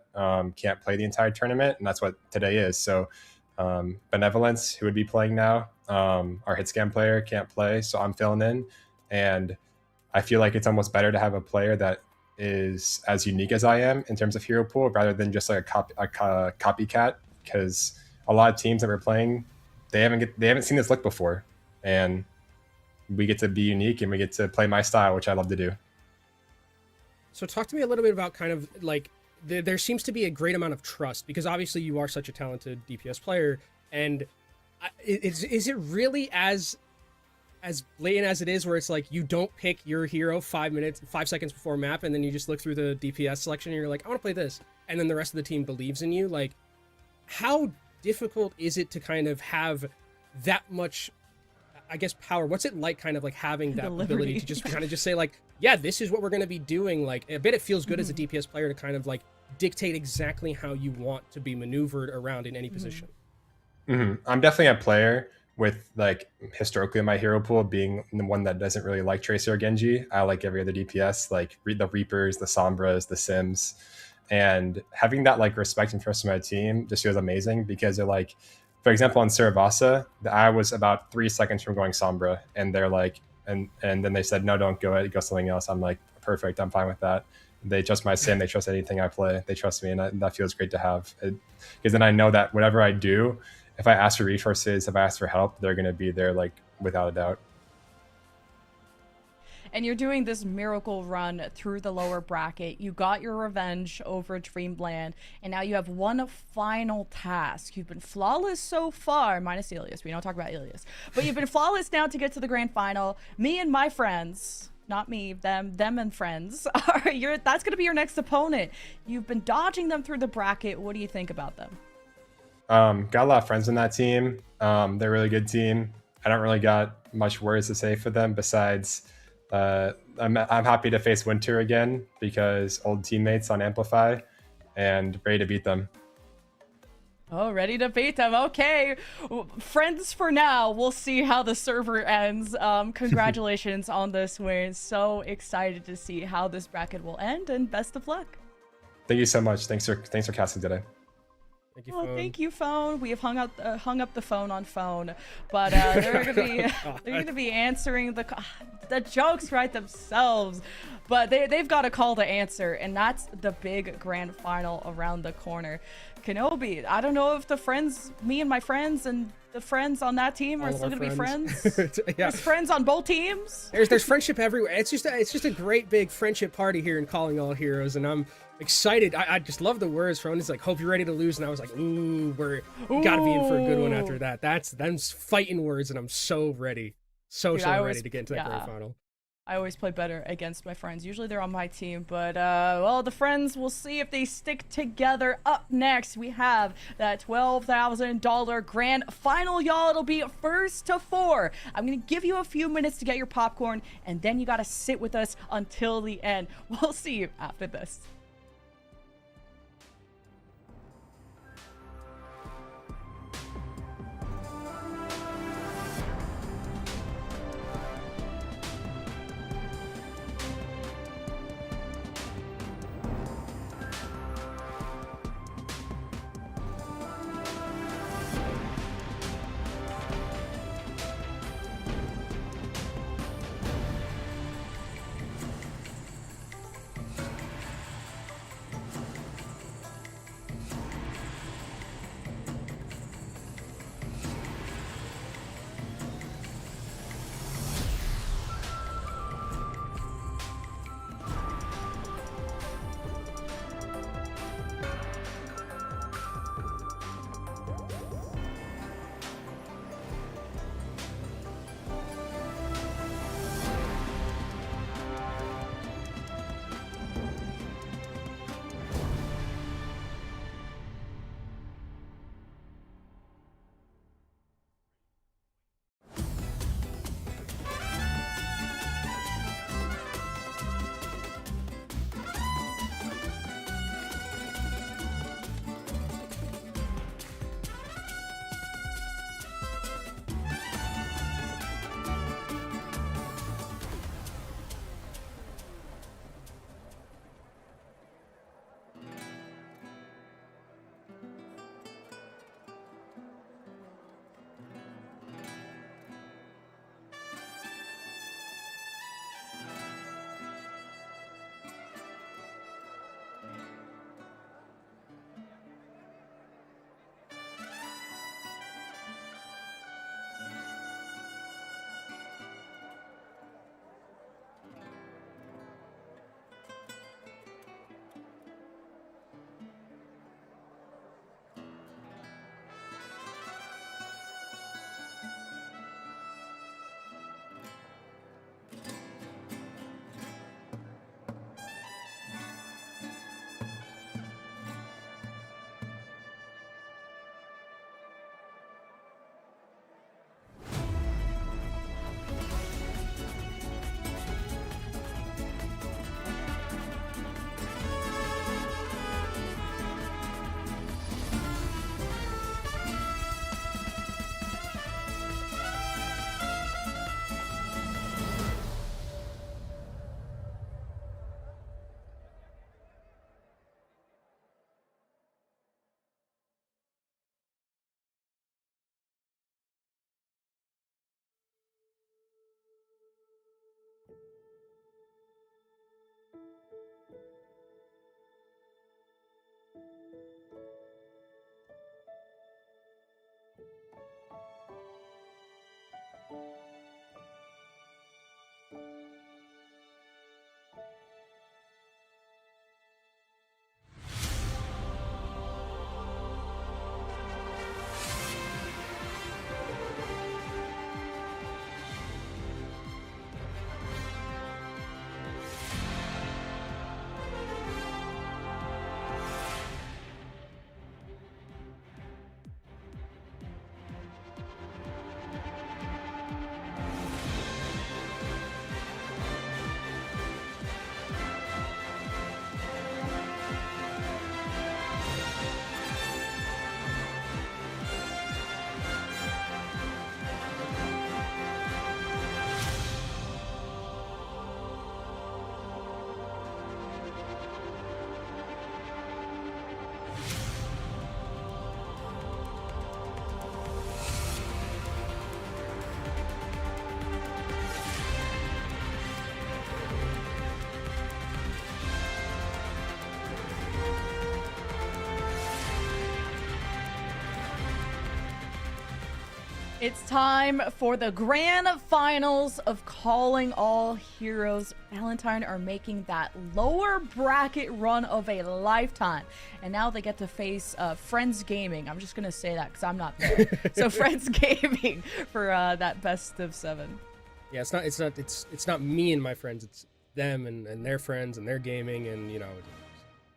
can't play the entire tournament, and that's what today is. So Benevolence, who would be playing now, our hit scan player can't play, so I'm filling in. And I feel like it's almost better to have a player that is as unique as I am in terms of hero pool rather than just like a copycat, because a lot of teams that we're playing, they haven't seen this look before, and we get to be unique and we get to play my style, which I love to do. So talk to me a little bit about kind of like there seems to be a great amount of trust, because obviously you are such a talented DPS player, and is it really as blatant as it is, where it's like you don't pick your hero 5 seconds before map, and then you just look through the DPS selection and you're like, I want to play this, and then the rest of the team believes in you? Like, how difficult is it to kind of have that much, I guess, power? What's it like kind of like having that ability to just kind of just say like, yeah, this is what we're going to be doing? Like, I bet it feels good as a DPS player to kind of like dictate exactly how you want to be maneuvered around in any position. I'm definitely a player with like historically my hero pool being the one that doesn't really like Tracer or Genji. I like every other DPS, like the Reapers, the Sombras, the Sims, and having that like respect and trust in my team just feels amazing, because they're like, for example, on Saravasa, I was about 3 seconds from going Sombra, and they're like, and then they said, no, don't go it, go something else. I'm like, perfect, I'm fine with that. They trust my sim, they trust anything I play, they trust me, and that feels great to have. Because then I know that whatever I do, if I ask for resources, if I ask for help, they're going to be there like without a doubt. And you're doing this miracle run through the lower bracket. You got your revenge over Dreamland, and now you have one final task. You've been flawless so far, minus Ilios. We don't talk about Ilios. But you've been flawless now to get to the grand final. Me and my friends, not me, them and friends, that's going to be your next opponent. You've been dodging them through the bracket. What do you think about them? Got a lot of friends on that team. They're a really good team. I don't really got much words to say for them besides I'm happy to face Winter again because old teammates on Amplify and ready to beat them. Oh, ready to beat them. Okay. Friends for now. We'll see how the server ends. Congratulations on this win. So excited to see how this bracket will end, and best of luck. Thank you so much. Thanks for casting today. Thank you, Oh, phone. thank you, phone. We have hung up the phone on phone, but they're gonna be answering the jokes right themselves. But they've got a call to answer, and that's the big grand final around the corner. Kenobi, I don't know if me and my friends and the friends on that team are still gonna be friends. Yeah. There's friends on both teams. There's friendship everywhere. It's just a great big friendship party here in Calling All Heroes, and I'm excited. I just love the words from it's like, hope you're ready to lose, and I was like, ooh, gotta be in for a good one after that. That's fighting words, and I'm so ready. So ready to get into that grand final. I always play better against my friends. Usually they're on my team, but well, the friends, we'll see if they stick together. Up next, we have that $12,000 grand final, y'all. It'll be first to 4. I'm gonna give you a few minutes to get your popcorn, and then you gotta sit with us until the end. We'll see you after this. It's time for the grand finals of Calling All Heroes. Valentine are making that lower bracket run of a lifetime. And now they get to face Friends Gaming. I'm just going to say that because I'm not there. So Friends Gaming for that best of 7. Yeah, it's not me and my friends. It's them and their friends and their gaming, and you know,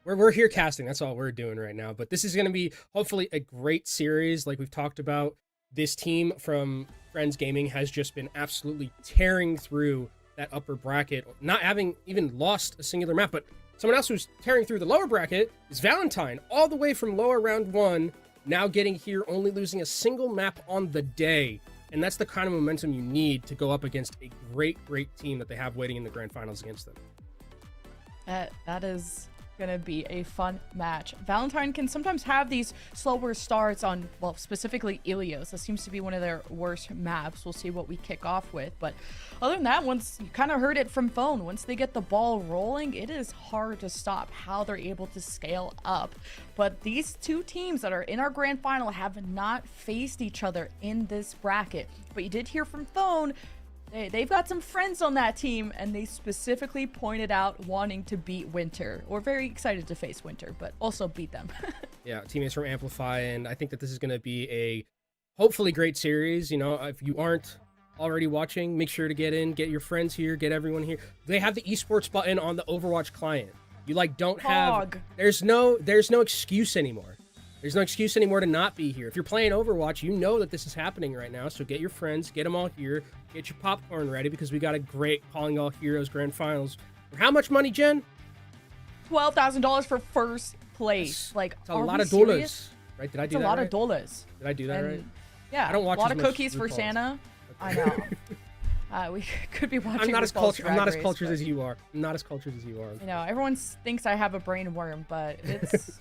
we're here casting. That's all we're doing right now. But this is going to be hopefully a great series, like we've talked about. This team from Friends Gaming has just been absolutely tearing through that upper bracket, not having even lost a singular map. But someone else who's tearing through the lower bracket is Valentine, all the way from lower round 1, now getting here, only losing a single map on the day. And that's the kind of momentum you need to go up against a great, great team that they have waiting in the grand finals against them. That is gonna be a fun match. Valentine can sometimes have these slower starts on, well, specifically Ilios. That seems to be one of their worst maps. We'll see what we kick off with, but other than that, once you kind of heard it from Phone, once they get the ball rolling, it is hard to stop how they're able to scale up. But these two teams that are in our grand final have not faced each other in this bracket. But you did hear from Phone, they've got some friends on that team, and they specifically pointed out wanting to beat Winter, or very excited to face Winter, but also beat them. Yeah, teammates from Amplify, and I think that this is going to be a hopefully great series. You know, if you aren't already watching, make sure to get in, get your friends here, get everyone here. They have the esports button on the Overwatch client. You don't have, there's no excuse anymore. There's no excuse anymore to not be here. If you're playing Overwatch, you know that this is happening right now. So get your friends, get them all here, get your popcorn ready, because we got a great Calling All Heroes Grand Finals. For how much money, Jen? $12,000 for first place. It's a lot of dollars, right? Did I do that right? It's a lot of dollars. Did I do that right? Yeah, I don't watch a lot as of much cookies for RuPaul's. Santa. Okay. I know. We could be watching. I'm not as RuPaul's I'm not as Drag Race, cultured but, as you are. I'm not as cultured as you are. You know, everyone thinks I have a brain worm, but it's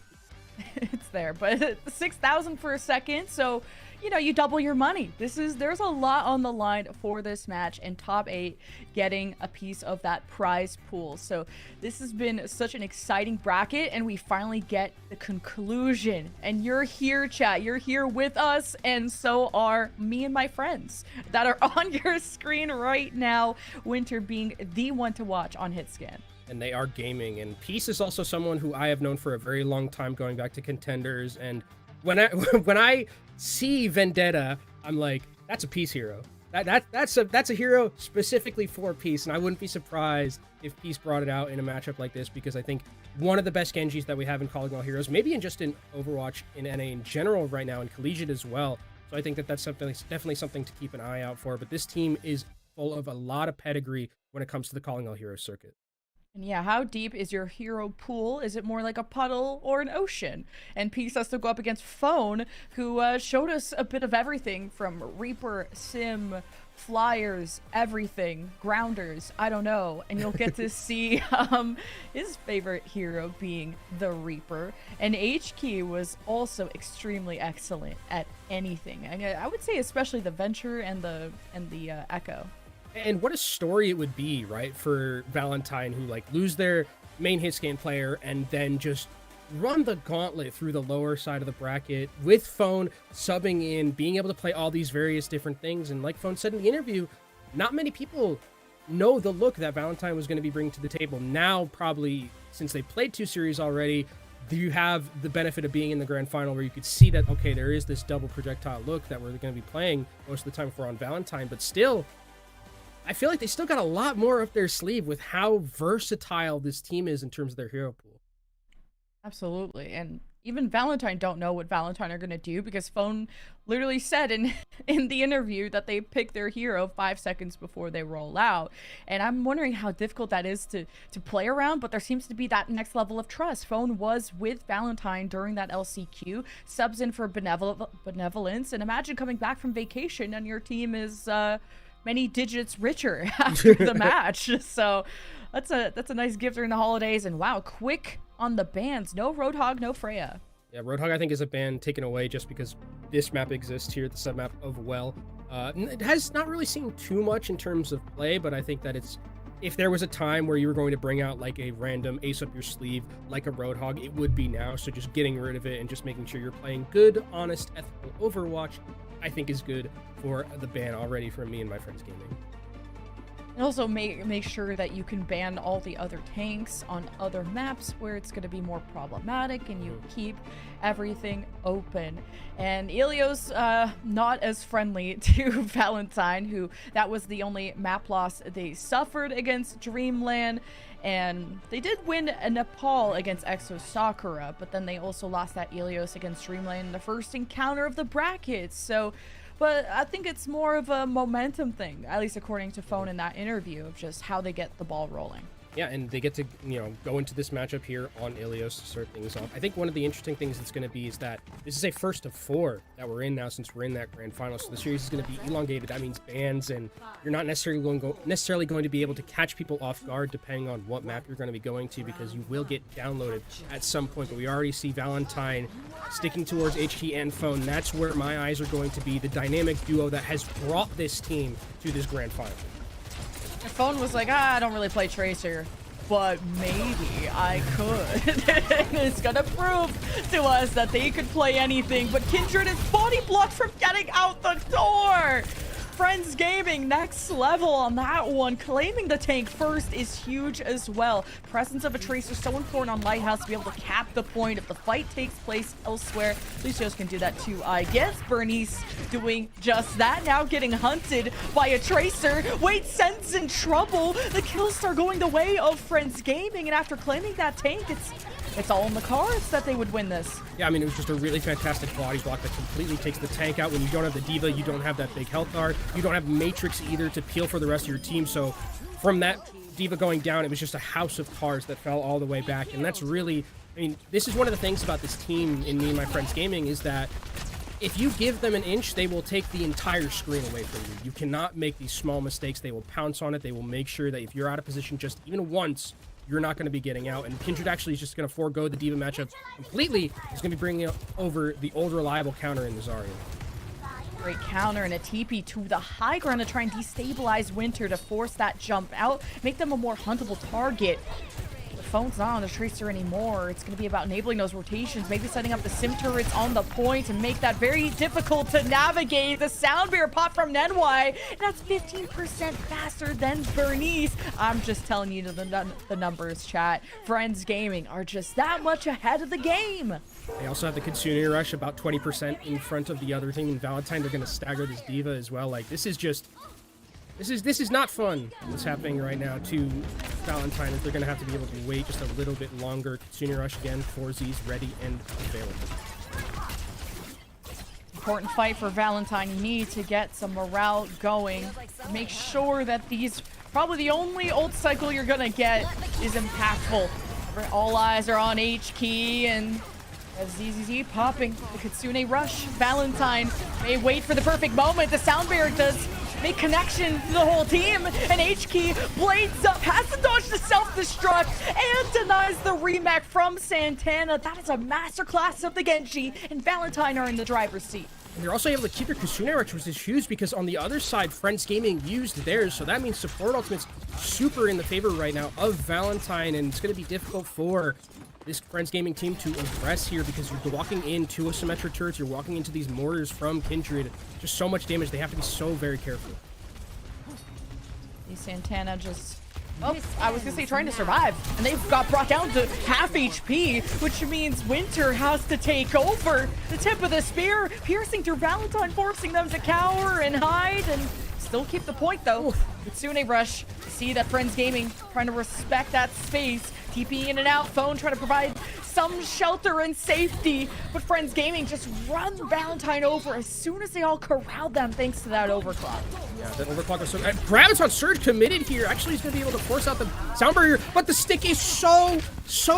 it's there. But 6,000 for a second, so you know, you double your money. There's a lot on the line for this match, and top 8 getting a piece of that prize pool. So this has been such an exciting bracket, and we finally get the conclusion. And you're here, chat. You're here with us, and so are me and my friends that are on your screen right now. Winter being the one to watch on HitScan. And they are gaming. And Peace is also someone who I have known for a very long time, going back to Contenders. And when I see Vendetta, I'm like, that's a Peace hero. That's a hero specifically for Peace, and I wouldn't be surprised if Peace brought it out in a matchup like this, because I think one of the best Genjis that we have in Calling All Heroes, maybe just in Overwatch, in NA in general right now, and Collegiate as well. So I think that's definitely something to keep an eye out for. But this team is full of a lot of pedigree when it comes to the Calling All Heroes circuit. And yeah, how deep is your hero pool? Is it more like a puddle or an ocean? And Peace has to go up against Phone, who showed us a bit of everything from Reaper, Sim, Flyers, everything, Grounders, I don't know. And you'll get to see his favorite hero being the Reaper. And HQ was also extremely excellent at anything. I would say especially the Venture and the Echo. And what a story it would be, right, for Valentine, who lose their main HitScan player and then just run the gauntlet through the lower side of the bracket with Phone subbing in, being able to play all these various different things. And like Phone said in the interview, not many people know the look that Valentine was going to be bringing to the table. Now, probably, since they played 2 series already, you have the benefit of being in the grand final, where you could see that, okay, there is this double projectile look that we're going to be playing most of the time if we're on Valentine. But still, I feel like they still got a lot more up their sleeve with how versatile this team is in terms of their hero pool. Absolutely. And even Valentine don't know what Valentine are going to do, because Phone literally said in the interview that they pick their hero 5 seconds before they roll out. And I'm wondering how difficult that is to play around, but there seems to be that next level of trust. Phone was with Valentine during that LCQ, subs in for benevolence, and imagine coming back from vacation and your team is many digits richer after the match. So that's a nice gift during the holidays. And wow, quick on the bans. No Roadhog, no Freya. Yeah, Roadhog I think is a ban taken away just because this map exists here, the submap of Well. It has not really seen too much in terms of play, but I think that if there was a time where you were going to bring out a random ace up your sleeve like a Roadhog, it would be now. So just getting rid of it and just making sure you're playing good, honest, ethical Overwatch I think is good for the ban already from me and my friends gaming. And also make sure that you can ban all the other tanks on other maps where it's going to be more problematic, and you keep everything open. And Ilios, not as friendly to Valentine, who that was the only map loss they suffered against Dreamland. And they did win a Nepal against Exo Sakura, but then they also lost that Ilios against Dreamland in the first encounter of the brackets. So, but I think it's more of a momentum thing, at least according to Phone in that interview, of just how they get the ball rolling. Yeah, and they get to, go into this matchup here on Ilios to start things off. I think one of the interesting things that's going to be is that this is a first of 4 that we're in now since we're in that grand final. So the series is going to be elongated. That means bans, and you're not necessarily going to be able to catch people off guard depending on what map you're going to be going to, because you will get downloaded at some point. But we already see Valentine sticking towards HK and Phone. That's where my eyes are going to be, the dynamic duo that has brought this team to this grand final. The Phone was like, I don't really play Tracer, but maybe I could. And it's gonna prove to us that they could play anything, but Kindred is body blocked from getting out the door. Friends Gaming next level on that one. Claiming the tank first is huge as well. Presence of a Tracer so important on Lighthouse to be able to cap the point if the fight takes place elsewhere. Ilios can do that too, I guess. Bernice doing just that, now getting hunted by a Tracer. Wait, Sen's in trouble. The kills are going the way of Friends Gaming, and after claiming that tank, it's all in the cards that they would win this. Yeah, I mean, it was just a really fantastic body block that completely takes the tank out. When you don't have the Diva, you don't have that big health bar. You don't have Matrix either to peel for the rest of your team. So from that Diva going down, it was just a house of cards that fell all the way back. And that's really, I mean, this is one of the things about this team in Me and My Friends Gaming is that if you give them an inch, they will take the entire screen away from you. You cannot make these small mistakes. They will pounce on it. They will make sure that if you're out of position just even once, you're not going to be getting out. And Kindred actually is just going to forego the Diva matchup completely. He's going to be bringing over the old reliable counter in the Zarya. Great counter and a TP to the high ground to try and destabilize Winter to force that jump out, make them a more huntable target. The Phone's not on the Tracer anymore. It's going to be about enabling those rotations, maybe setting up the sim turrets on the point and make that very difficult to navigate. The sound barrier pop from Nenwai, and that's 15% faster than Bernice. I'm just telling you the numbers, chat. Friends Gaming are just that much ahead of the game. They also have the Kitsune Rush about 20% in front of the other team. And Valentine, they're going to stagger this Diva as well. Like, this is just... This is not fun, what's happening right now to Valentine, is they're going to have to be able to wait just a little bit longer. Kitsune Rush again, 4Z's ready and available. Important fight for Valentine. You need to get some morale going. Make sure that these, probably the only ult cycle you're going to get is impactful. All eyes are on HK, and as ZZZ popping the Kitsune Rush. Valentine may wait for the perfect moment. The sound barrier does make connection to the whole team, and HK blades up, has to dodge the self-destruct, and denies the remake from Santana. That is a masterclass of the Genji, and Valentine are in the driver's seat. And they're also able to keep their Kitsune Rush, which is huge, because on the other side, Friends Gaming used theirs, so that means support ultimate's super in the favor right now of Valentine, and it's going to be difficult for this Friends Gaming team to impress here, because you're walking into asymmetric turrets, you're walking into these mortars from Kindred. Just so much damage, they have to be so very careful. Santana just, oh, I was gonna say trying to survive, and they've got brought down to half HP, which means Winter has to take over. The tip of the spear piercing through Valentine, forcing them to cower and hide, and still keep the point though. Kitsune Rush, see that Friends Gaming trying to respect that space. TP in and out, Phone trying to provide some shelter and safety, but Friends Gaming just run Valentine over as soon as they all corralled them thanks to that overclock. Yeah, that overclock was so... Graviton Surge committed here. Actually, he's going to be able to force out the sound barrier, but the stick is so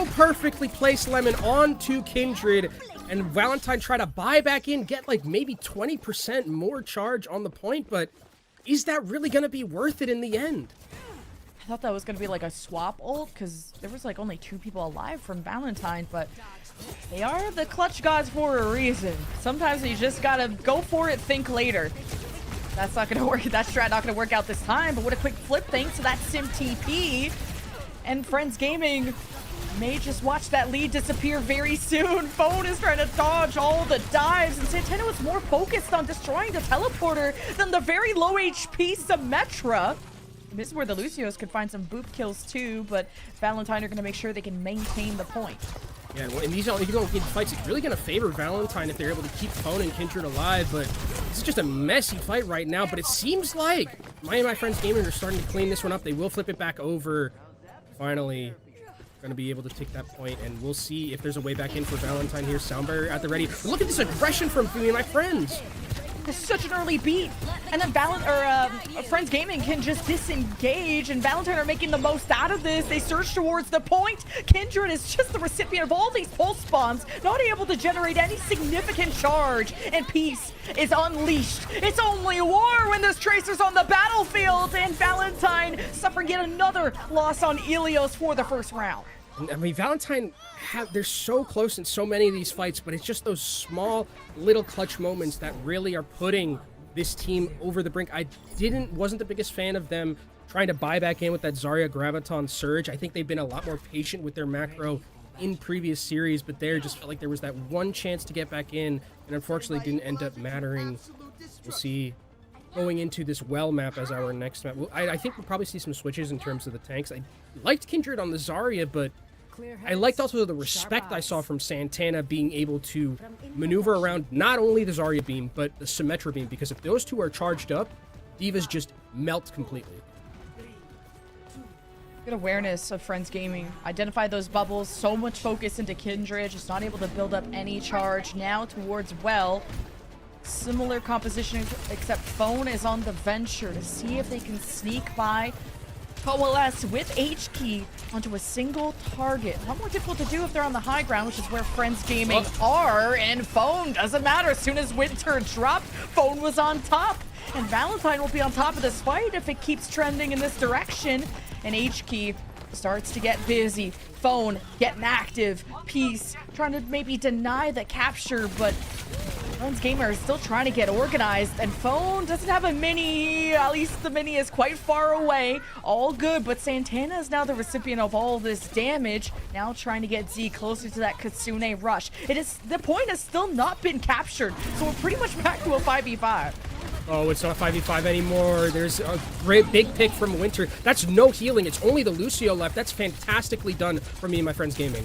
perfectly placed, Lemon, onto Kindred, and Valentine try to buy back in, get like maybe 20% more charge on the point, but is that really going to be worth it in the end? I thought that was going to be like a swap ult, because there was like only 2 people alive from Valentine, but they are the clutch gods for a reason. Sometimes you just got to go for it, think later. That's not going to work. That strat not going to work out this time, but what a quick flip thanks to that Sim TP. And Friends Gaming May just watch that lead disappear very soon. Phone is trying to dodge all the dives, and Santana was more focused on destroying the teleporter than the very low HP Symmetra. This is where the Lucios could find some boop kills too, but Valentine are going to make sure they can maintain the point. Yeah, well, and these fights, it's really going to favor Valentine if they're able to keep Phone and Kindred alive, but this is just a messy fight right now, but it seems like my friends gaming are starting to clean this one up. They will flip it back over. Finally, going to be able to take that point, and we'll see if there's a way back in for Valentine here. Soundbarrier at the ready. But look at this aggression from me and my friends. It's such an early beat, and then Friends Gaming can just disengage, and Valentine are making the most out of this. They surge towards the point. Kindred is just the recipient of all these pulse bombs, not able to generate any significant charge, and Peace is unleashed. It's only war when there's Tracers on the battlefield, and Valentine suffering yet another loss on Ilios for the first round. I mean, Valentine, they're so close in so many of these fights, but it's just those small, little clutch moments that really are putting this team over the brink. I wasn't the biggest fan of them trying to buy back in with that Zarya Graviton surge. I think they've been a lot more patient with their macro in previous series, but there just felt like there was that one chance to get back in, and unfortunately didn't end up mattering. We'll see going into this well map as our next map. I think we'll probably see some switches in terms of the tanks. I liked Kindred on the Zarya, but I liked also the respect I saw from Santana being able to maneuver around not only the Zarya beam, but the Symmetra beam, because if those two are charged up, Divas just melt completely. Good awareness of Friends Gaming. Identify those bubbles, so much focus into Kindred, just not able to build up any charge. Now towards Well. Similar composition, except Phone is on the venture to see if they can sneak by, coalesce with H-Key onto a single target. A lot more difficult to do if they're on the high ground, which is where Friends Gaming are, and Phone doesn't matter. As soon as Winter dropped, Phone was on top, and Valentine will be on top of this fight if it keeps trending in this direction, and H-Key starts to get busy. Phone getting active. Peace trying to maybe deny the capture, but Friends Gamer is still trying to get organized, and Phone doesn't have a mini. At least the mini is quite far away. All good, but Santana is now the recipient of all this damage, now trying to get Z closer to that Kitsune rush. The point has still not been captured, so we're pretty much back to a 5v5. Oh, it's not 5v5 anymore. There's a great big pick from Winter. That's no healing. It's only the Lucio left. That's fantastically done for me and my friends gaming.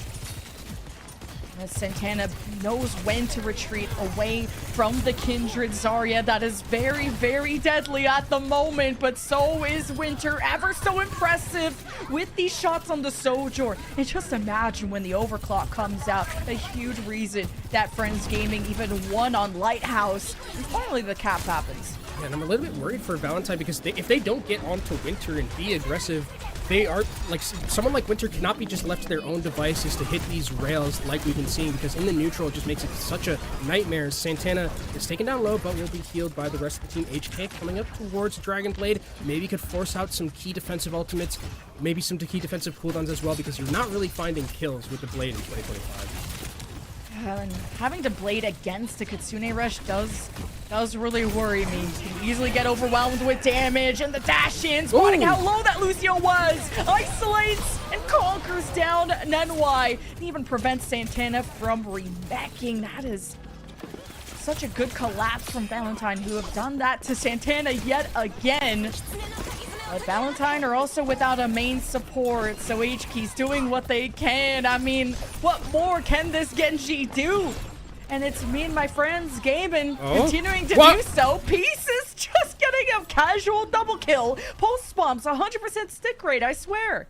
As Santana knows when to retreat away from the Kindred Zarya. That is very, very deadly at the moment, but so is Winter. Ever so impressive with these shots on the Sojourn. And just imagine when the overclock comes out, a huge reason that Friends Gaming even won on Lighthouse. And finally the cap happens. Yeah, and I'm a little bit worried for Valentine because if they don't get onto Winter and be aggressive, they are like someone like Winter cannot be just left to their own devices to hit these rails like we've been seeing, because in the neutral it just makes it such a nightmare. Santana is taken down low, but will be healed by the rest of the team. HK coming up towards Dragon Blade, maybe could force out some key defensive ultimates, maybe some key defensive cooldowns as well, because you're not really finding kills with the Blade in 2025. And having to blade against a Kitsune Rush does really worry me. You can easily get overwhelmed with damage, and the dash-in, spotting how low that Lucio was, isolates and conquers down Nenwai, and even prevents Santana from remecking. That is such a good collapse from Valentine, who have done that to Santana yet again. But Valentine are also without a main support, so HK's doing what they can. I mean, what more can this Genji do? And it's me and my friends gaming, continuing to do so. Peace is just getting a casual double kill. Pulse bombs, 100% stick rate, I swear.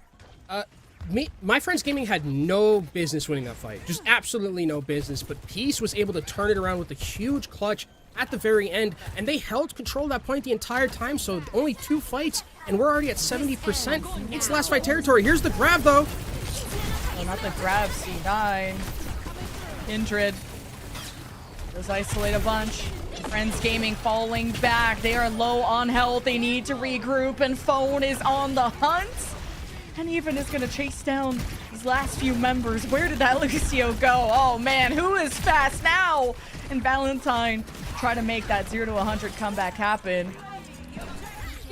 My friends gaming had no business winning that fight. Just absolutely no business. But Peace was able to turn it around with a huge clutch at the very end, and they held control of that point the entire time. So only 2 fights, and we're already at 70%. It's last fight territory. Here's the grab, though. Oh, not the grab, C9. Kindred does isolate a bunch. Friends Gaming falling back. They are low on health. They need to regroup, and Phone is on the hunt. And even is going to chase down these last few members. Where did that Lucio go? Oh man, who is fast now? And Valentine try to make that 0 to 100 comeback happen.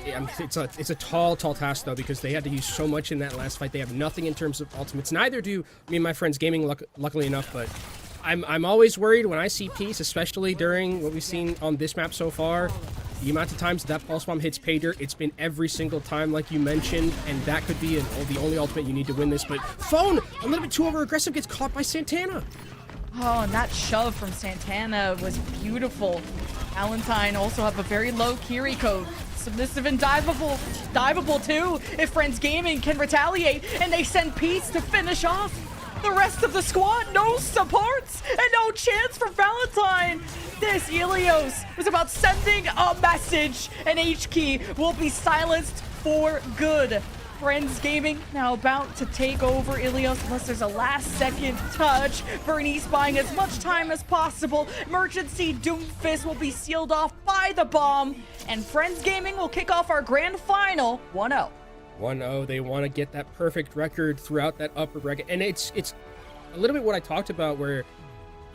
It's a tall task though, because they had to use so much in that last fight. They have nothing in terms of ultimates. Neither do me and my friends gaming, luckily enough. But I'm always worried when I see Peace, especially during what we've seen on this map so far. The amount of times that pulse bomb hits pay dirt, it's been every single time, like you mentioned, and that could be the only ultimate you need to win this. But Phone, a little bit too over aggressive, gets caught by Santana. Oh, and that shove from Santana was beautiful. Valentine also have a very low Kiriko. Submissive and diveable too, if Friends Gaming can retaliate, and they send Peace to finish off the rest of the squad. No supports and no chance for Valentine. This Ilios was about sending a message, and H-Key will be silenced for good. Friends Gaming now about to take over Ilios unless there's a last-second touch. Bernice buying as much time as possible. Emergency Doomfist will be sealed off by the bomb, and Friends Gaming will kick off our grand final 1-0. 1-0. They want to get that perfect record throughout that upper bracket, and it's a little bit what I talked about, where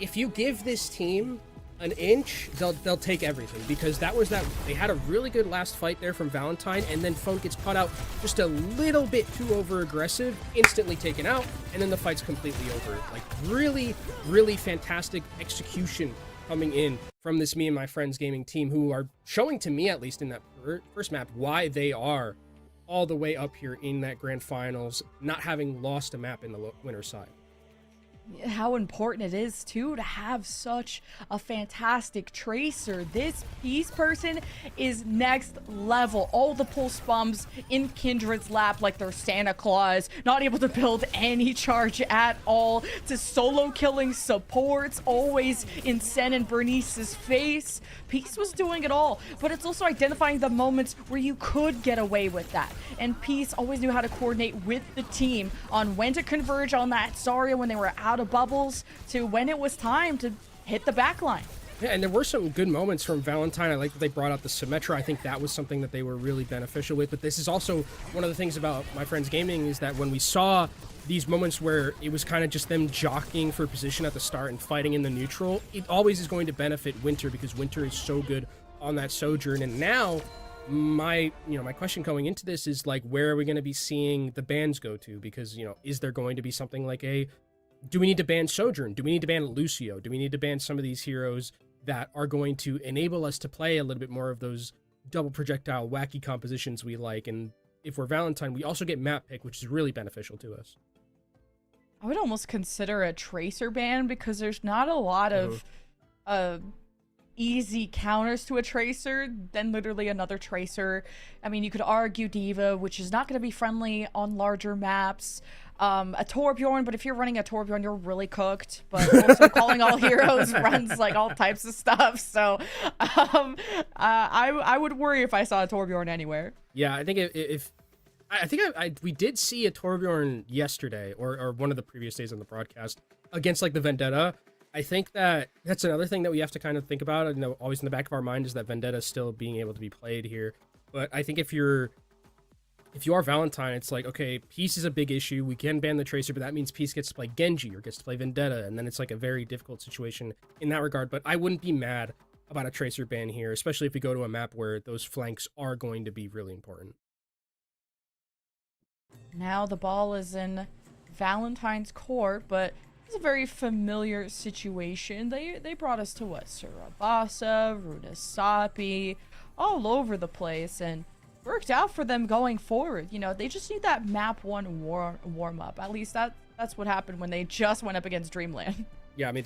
if you give this team an inch, they'll take everything, because they had a really good last fight there from Valentine, and then Phone gets caught out just a little bit too over aggressive, instantly taken out, and then the fight's completely over. Like, really, really fantastic execution coming in from this Me and My Friends Gaming team, who are showing, to me at least in that first map, why they are all the way up here in that grand finals, not having lost a map in the winner's side. How important it is too to have such a fantastic tracer. This Peace person is next level. All the pulse bombs in Kindred's lap like they're Santa Claus, not able to build any charge at all, to solo killing supports, always in Sen and Bernice's face. Peace was doing it all, but it's also identifying the moments where you could get away with that. And Peace always knew how to coordinate with the team on when to converge on that Zarya when they were out of bubbles, to when it was time to hit the back line. Yeah, and there were some good moments from Valentine. I like that they brought out the Symmetra. I think that was something that they were really beneficial with. But this is also one of the things about My Friends Gaming, is that when we saw these moments where it was kind of just them jockeying for position at the start and fighting in the neutral, it always is going to benefit Winter, because Winter is so good on that Sojourn. And now my question going into this is, like, where are we going to be seeing the bans go to? Because, is there going to be something like do we need to ban Sojourn? Do we need to ban Lucio? Do we need to ban some of these heroes that are going to enable us to play a little bit more of those double projectile wacky compositions we like? And if we're Valentine, we also get map pick, which is really beneficial to us. I would almost consider a tracer ban, because there's not a lot of easy counters to a tracer, then literally another tracer. I mean, you could argue Diva, which is not going to be friendly on larger maps. A Torbjorn, but if you're running a Torbjorn, you're really cooked. But also Calling All Heroes runs like all types of stuff. So I would worry if I saw a Torbjorn anywhere. Yeah, I think we did see a Torbjorn yesterday, or one of the previous days on the broadcast, against like the Vendetta. I think that's another thing that we have to kind of think about. Always in the back of our mind is that Vendetta still being able to be played here. But I think if you are Valentine, it's like, okay, Peace is a big issue. We can ban the Tracer, but that means Peace gets to play Genji or gets to play Vendetta, and then it's like a very difficult situation in that regard. But I wouldn't be mad about a Tracer ban here, especially if we go to a map where those flanks are going to be really important. Now the ball is in Valentine's court, but it's a very familiar situation. They brought us to what? Surabasa, Runasapi, all over the place, and worked out for them going forward. They just need that map 1 warm up. At least that's what happened when they just went up against Dreamland. Yeah, I mean,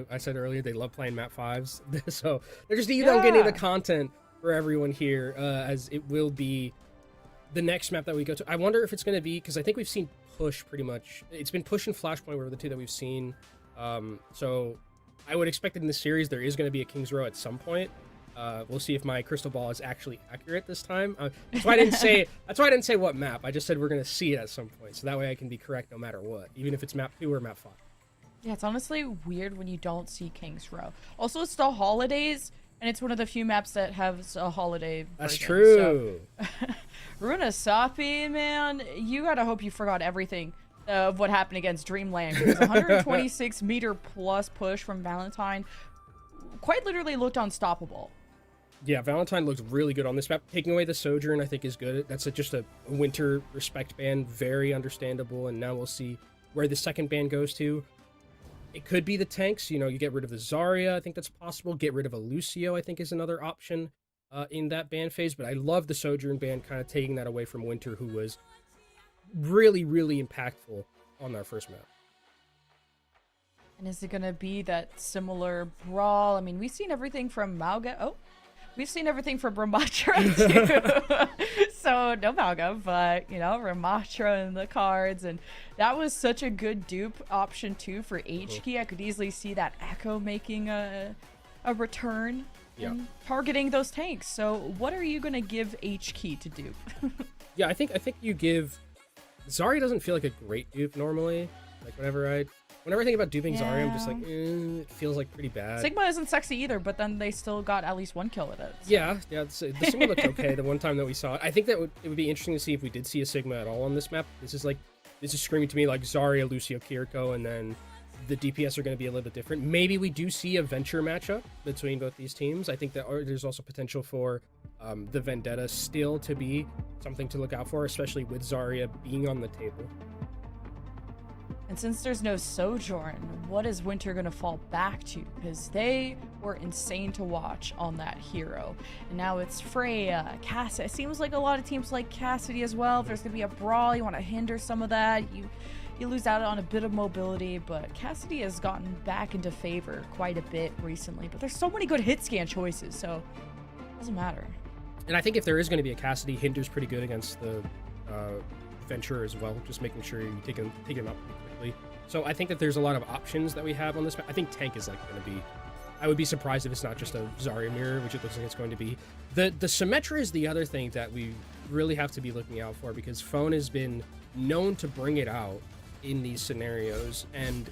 I said earlier, they love playing map 5s, so they're just getting the content for everyone here, as it will be the next map that we go to. I wonder if it's going to be, because I think we've seen Push pretty much. It's been Push and Flashpoint were the two that we've seen. So I would expect in this series there is going to be a King's Row at some point. We'll see if my crystal ball is actually accurate this time. That's why I didn't say what map. I just said we're going to see it at some point, so that way I can be correct no matter what, even if it's map 2 or map 5. Yeah, it's honestly weird when you don't see King's Row. Also, it's the holidays, and it's one of the few maps that has a holiday version. That's true. So. Runasapi, man, you gotta hope you forgot everything of what happened against Dreamland, because 126 meter plus push from Valentine quite literally looked unstoppable. Yeah, Valentine looks really good on this map. Taking away the Sojourn, I think, is good. That's just a winter respect ban, very understandable. And now we'll see where the second ban goes to. It could be the tanks. You know, you get rid of the Zarya. I think that's possible. Get rid of a Lucio, I think, is another option in that ban phase. But I love the Sojourn ban, kind of taking that away from Winter, who was really, really impactful on our first map. And is it going to be that similar brawl? I mean, we've seen everything from Mauga. Oh, we've seen everything from Ramatra too. So no Mauga, but you know, Ramatra in the cards, and that was such a good dupe option too for H-Key. I could easily see that Echo making a return and targeting those tanks. So what are you going to give H-Key to dupe? Yeah, I think you give Zarya doesn't feel like a great dupe normally. Like whenever I think about duping Zarya, I'm just like, it feels like pretty bad. Sigma isn't sexy either, but then they still got at least one kill with it. So. Yeah, the Sigma looked okay the one time that we saw it. I think that it would be interesting to see if we did see a Sigma at all on this map. This is screaming to me like Zarya, Lucio, Kiriko, and then the DPS are going to be a little bit different. Maybe we do see a Venture matchup between both these teams. I think that there's also potential for the Vendetta still to be something to look out for, especially with Zarya being on the table. And since there's no Sojourn, what is Winter going to fall back to? Because they were insane to watch on that hero. And now it's Freya, Cassidy. It seems like a lot of teams like Cassidy as well. If there's going to be a brawl, you want to hinder some of that. You lose out on a bit of mobility, but Cassidy has gotten back into favor quite a bit recently. But there's so many good hit scan choices, so it doesn't matter. And I think if there is going to be a Cassidy, Hinder's pretty good against the Venture as well, just making sure you take him out pretty quickly. So I think that there's a lot of options that we have on this map. I think tank is like going to be, I would be surprised if it's not just a Zarya mirror, which it looks like it's going to be. The Symmetra is the other thing that we really have to be looking out for, because Phone has been known to bring it out in these scenarios, and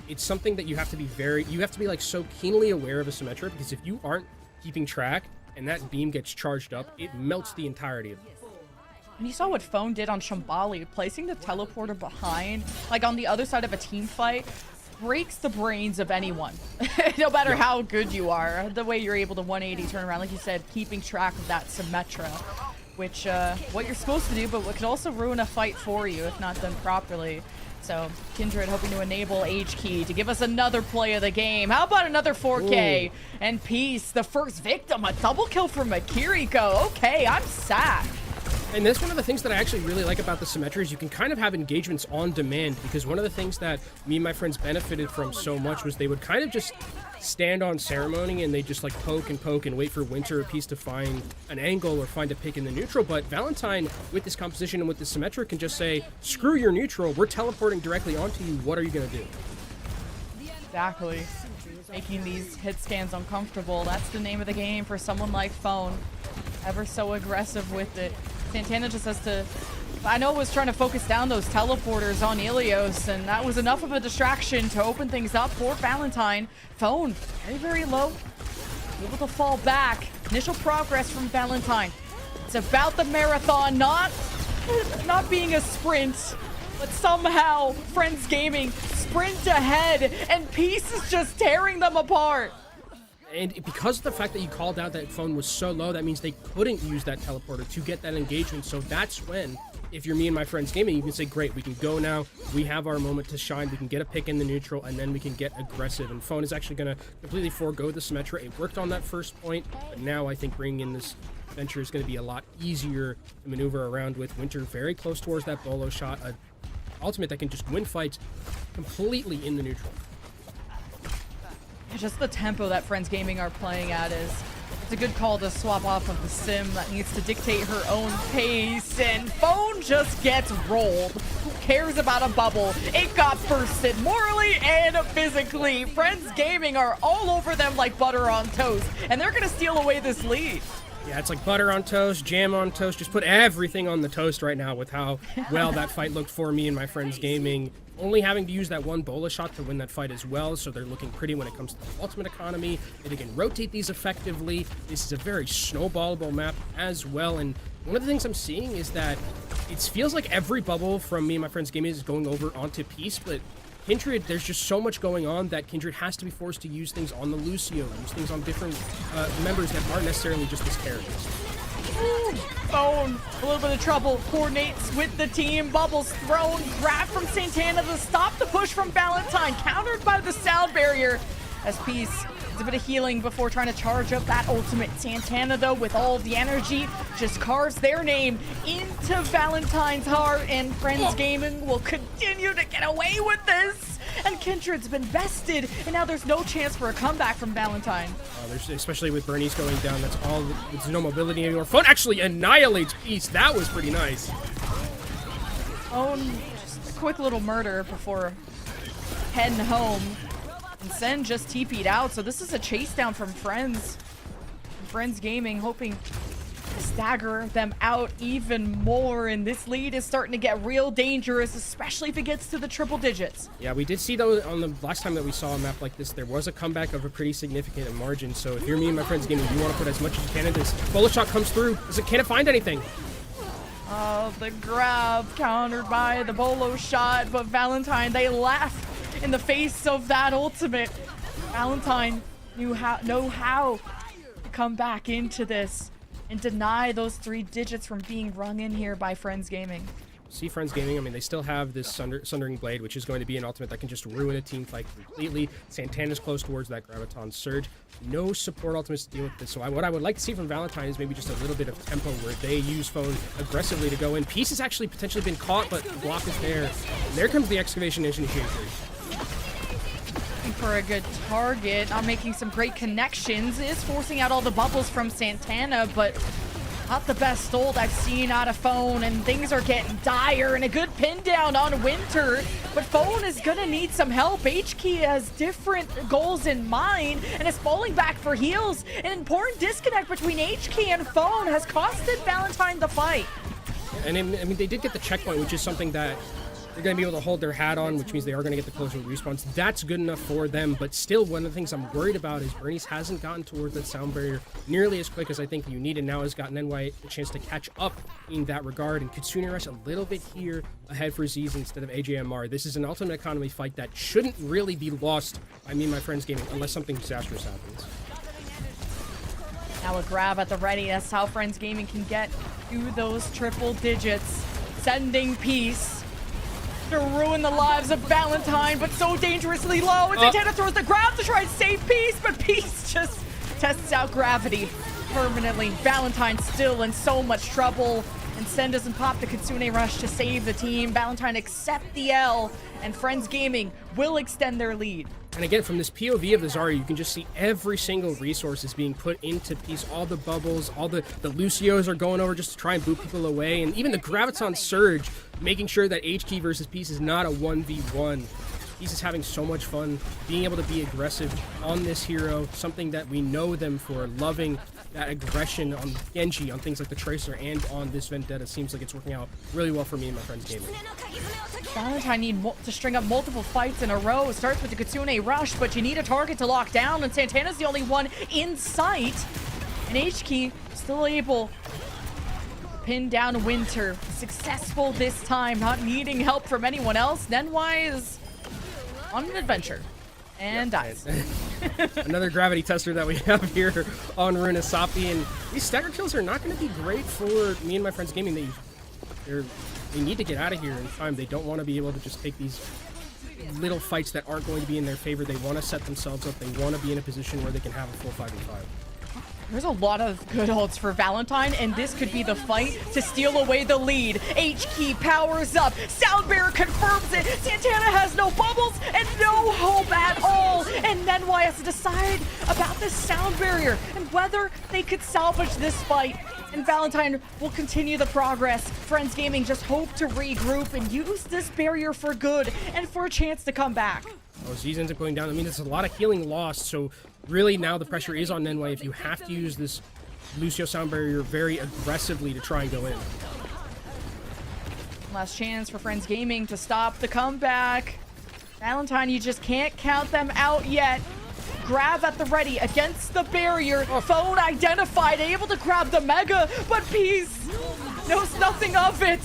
it's something that you have to be like so keenly aware of a Symmetra, because if you aren't keeping track and that beam gets charged up, it melts the entirety of it. And you saw what Phone did on Shambali, placing the teleporter behind, like on the other side of a team fight, breaks the brains of anyone. No matter how good you are, the way you're able to 180 turn around, like you said, keeping track of that Symmetra, which what you're supposed to do, but what could also ruin a fight for you if not done properly. So Kindred hoping to enable H-Key to give us another play of the game. How about another 4K? Ooh. And Peace, the first victim, a double kill from Kiriko. Okay, I'm sad. And that's one of the things that I actually really like about the Symmetra is you can kind of have engagements on demand, because one of the things that me and my friends benefited from so much was they would kind of just stand on ceremony and they just like poke and wait for Winter or Peace to find an angle or find a pick in the neutral. But Valentine, with this composition and with the Symmetra, can just say, screw your neutral, we're teleporting directly onto you, what are you going to do? Exactly. Making these hit scans uncomfortable. That's the name of the game for someone like Phone. Ever so aggressive with it. Santana just has to... I know it was trying to focus down those teleporters on Ilios, and that was enough of a distraction to open things up for Valentine. Phone, very, very low. Able to fall back. Initial progress from Valentine. It's about the marathon, not being a sprint, but somehow Friends Gaming sprint ahead, and Peace is just tearing them apart. And because of the fact that you called out that Phone was so low, that means they couldn't use that teleporter to get that engagement. So that's when, if you're me and my Friends Gaming, you can say, great, we can go now. We have our moment to shine. We can get a pick in the neutral, and then we can get aggressive. And Phone is actually going to completely forego the Symmetra. It worked on that first point, but now I think bringing in this Venture is going to be a lot easier to maneuver around with. Winter very close towards that bolo shot. An ultimate that can just win fights completely in the neutral. Just the tempo that Friends Gaming are playing at is, it's a good call to swap off of the sim that needs to dictate her own pace, and Phone just gets rolled. Who cares about a bubble? It got bursted morally and physically. Friends Gaming are all over them like butter on toast, and they're gonna steal away this lead. Yeah, it's like butter on toast, jam on toast. Just put everything on the toast right now with how well that fight looked for me and my Friends Gaming. Only having to use that one bola shot to win that fight as well, so they're looking pretty when it comes to the ultimate economy. They can rotate these effectively. This is a very snowballable map as well, and one of the things I'm seeing is that it feels like every bubble from me and my Friends Gaming is going over onto Peace, but Kindred, there's just so much going on that Kindred has to be forced to use things on the Lucio, use things on different members that aren't necessarily just his characters. Phone, a little bit of trouble, coordinates with the team, bubbles thrown, grab from Santana to stop the push from Valentine, countered by the sound barrier as Peace a bit of healing before trying to charge up that ultimate. Santana, though, with all the energy, just carves their name into Valentine's heart, and Friends Gaming will continue to get away with this. And Kindred's been bested, and now there's no chance for a comeback from Valentine. Especially with Bernice going down, that's all. There's no mobility anymore. Phone actually annihilates Peace. That was pretty nice. Just a quick little murder before heading home. And Sen just TP'd out, so this is a chase down from Friends. Friends Gaming hoping to stagger them out even more, and this lead is starting to get real dangerous, especially if it gets to the triple digits. Yeah, we did see though on the last time that we saw a map like this, there was a comeback of a pretty significant margin. So if you're me and my Friends Gaming, you want to put as much as you can into this. Bullet shot comes through. Can it find anything? The grab countered by the bolo shot, but Valentine, they laugh in the face of that ultimate. Valentine know how to come back into this and deny those 3 digits from being rung in here by Friends Gaming. See Friends Gaming, I mean, they still have this Sundering Blade, which is going to be an ultimate that can just ruin a team fight completely. Santana's close towards that Graviton Surge. No support ultimates to deal with this. So what I would like to see from Valentine is maybe just a little bit of tempo where they use Phone aggressively to go in. Peace has actually potentially been caught, but the block is there. And there comes the Excavation Initiator. For a good target, not making some great connections, is forcing out all the bubbles from Santana, but not the best ult I've seen out of Phone, and things are getting dire, and a good pin down on Winter, but Phone is gonna need some help. HK has different goals in mind and is falling back for heals. An important disconnect between HK and Phone has costed Valentine the fight. And I mean, they did get the checkpoint, which is something that they're going to be able to hold their hat on, which means they are going to get the closer respawns. That's good enough for them, but still one of the things I'm worried about is Bernice hasn't gotten towards that sound barrier nearly as quick as I think you need, and now has gotten NY a chance to catch up in that regard, and Kitsune Rush a little bit here ahead for Z's instead of AJMR. This is an ultimate economy fight that shouldn't really be lost by me and my Friends Gaming unless something disastrous happens. Now a grab at the ready. That's how Friends Gaming can get to those triple digits. Sending Peace to ruin the lives of Valentine, but so dangerously low. And Santana throws the grab to try and save Peace, but Peace just tests out gravity permanently. Valentine still in so much trouble, and Sen doesn't pop the Kitsune Rush to save the team. Valentine accept the L, and Friends Gaming will extend their lead. And again, from this POV of the Zarya, you can just see every single resource is being put into Peace. All the bubbles, all the Lucios are going over just to try and boot people away. And even the Graviton Surge, making sure that HK versus Peace is not a 1v1. Peace is having so much fun being able to be aggressive on this hero, something that we know them for, loving that aggression on Genji, on things like the Tracer, and on this Vendetta. Seems like it's working out really well for me and my Friends Gaming. Valentine need to string up multiple fights in a row. It starts with the Kitsune Rush, but you need a target to lock down, and Santana's the only one in sight. And HK still able to pin down Winter. Successful this time, not needing help from anyone else. NY is on an adventure and dies. Another gravity tester that we have here on Runasapi, and these stagger kills are not going to be great for me and my Friends Gaming. They need to get out of here in time. They don't want to be able to just take these little fights that aren't going to be in their favor. They want to set themselves up. They want to be in a position where they can have a full 5v5. There's a lot of good ults for Valentine, and this could be the fight to steal away the lead. HK powers up. Soundbearer confirms it. Santana has no bubbles and no hope at all. And then NY has to decide about this sound barrier and whether they could salvage this fight. And Valentine will continue the progress. Friends Gaming just hope to regroup and use this barrier for good and for a chance to come back. Oh, Z's ends up going down. I mean, there's a lot of healing lost, so really now the pressure is on NY if you have to use this Lucio sound barrier very aggressively to try and go in. Last chance for Friends Gaming to stop the comeback. Valentine, you just can't count them out yet. Grab at the ready against the barrier. Phone identified, able to grab the Mega, but Peace knows nothing of it.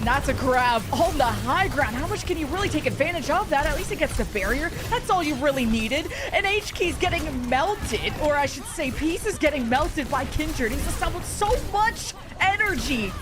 And that's a grab on the high ground. How much can you really take advantage of that? At least it gets the barrier. That's all you really needed. And HK's getting melted, or I should say Peace is getting melted by Kindred. He's assembled so much energy.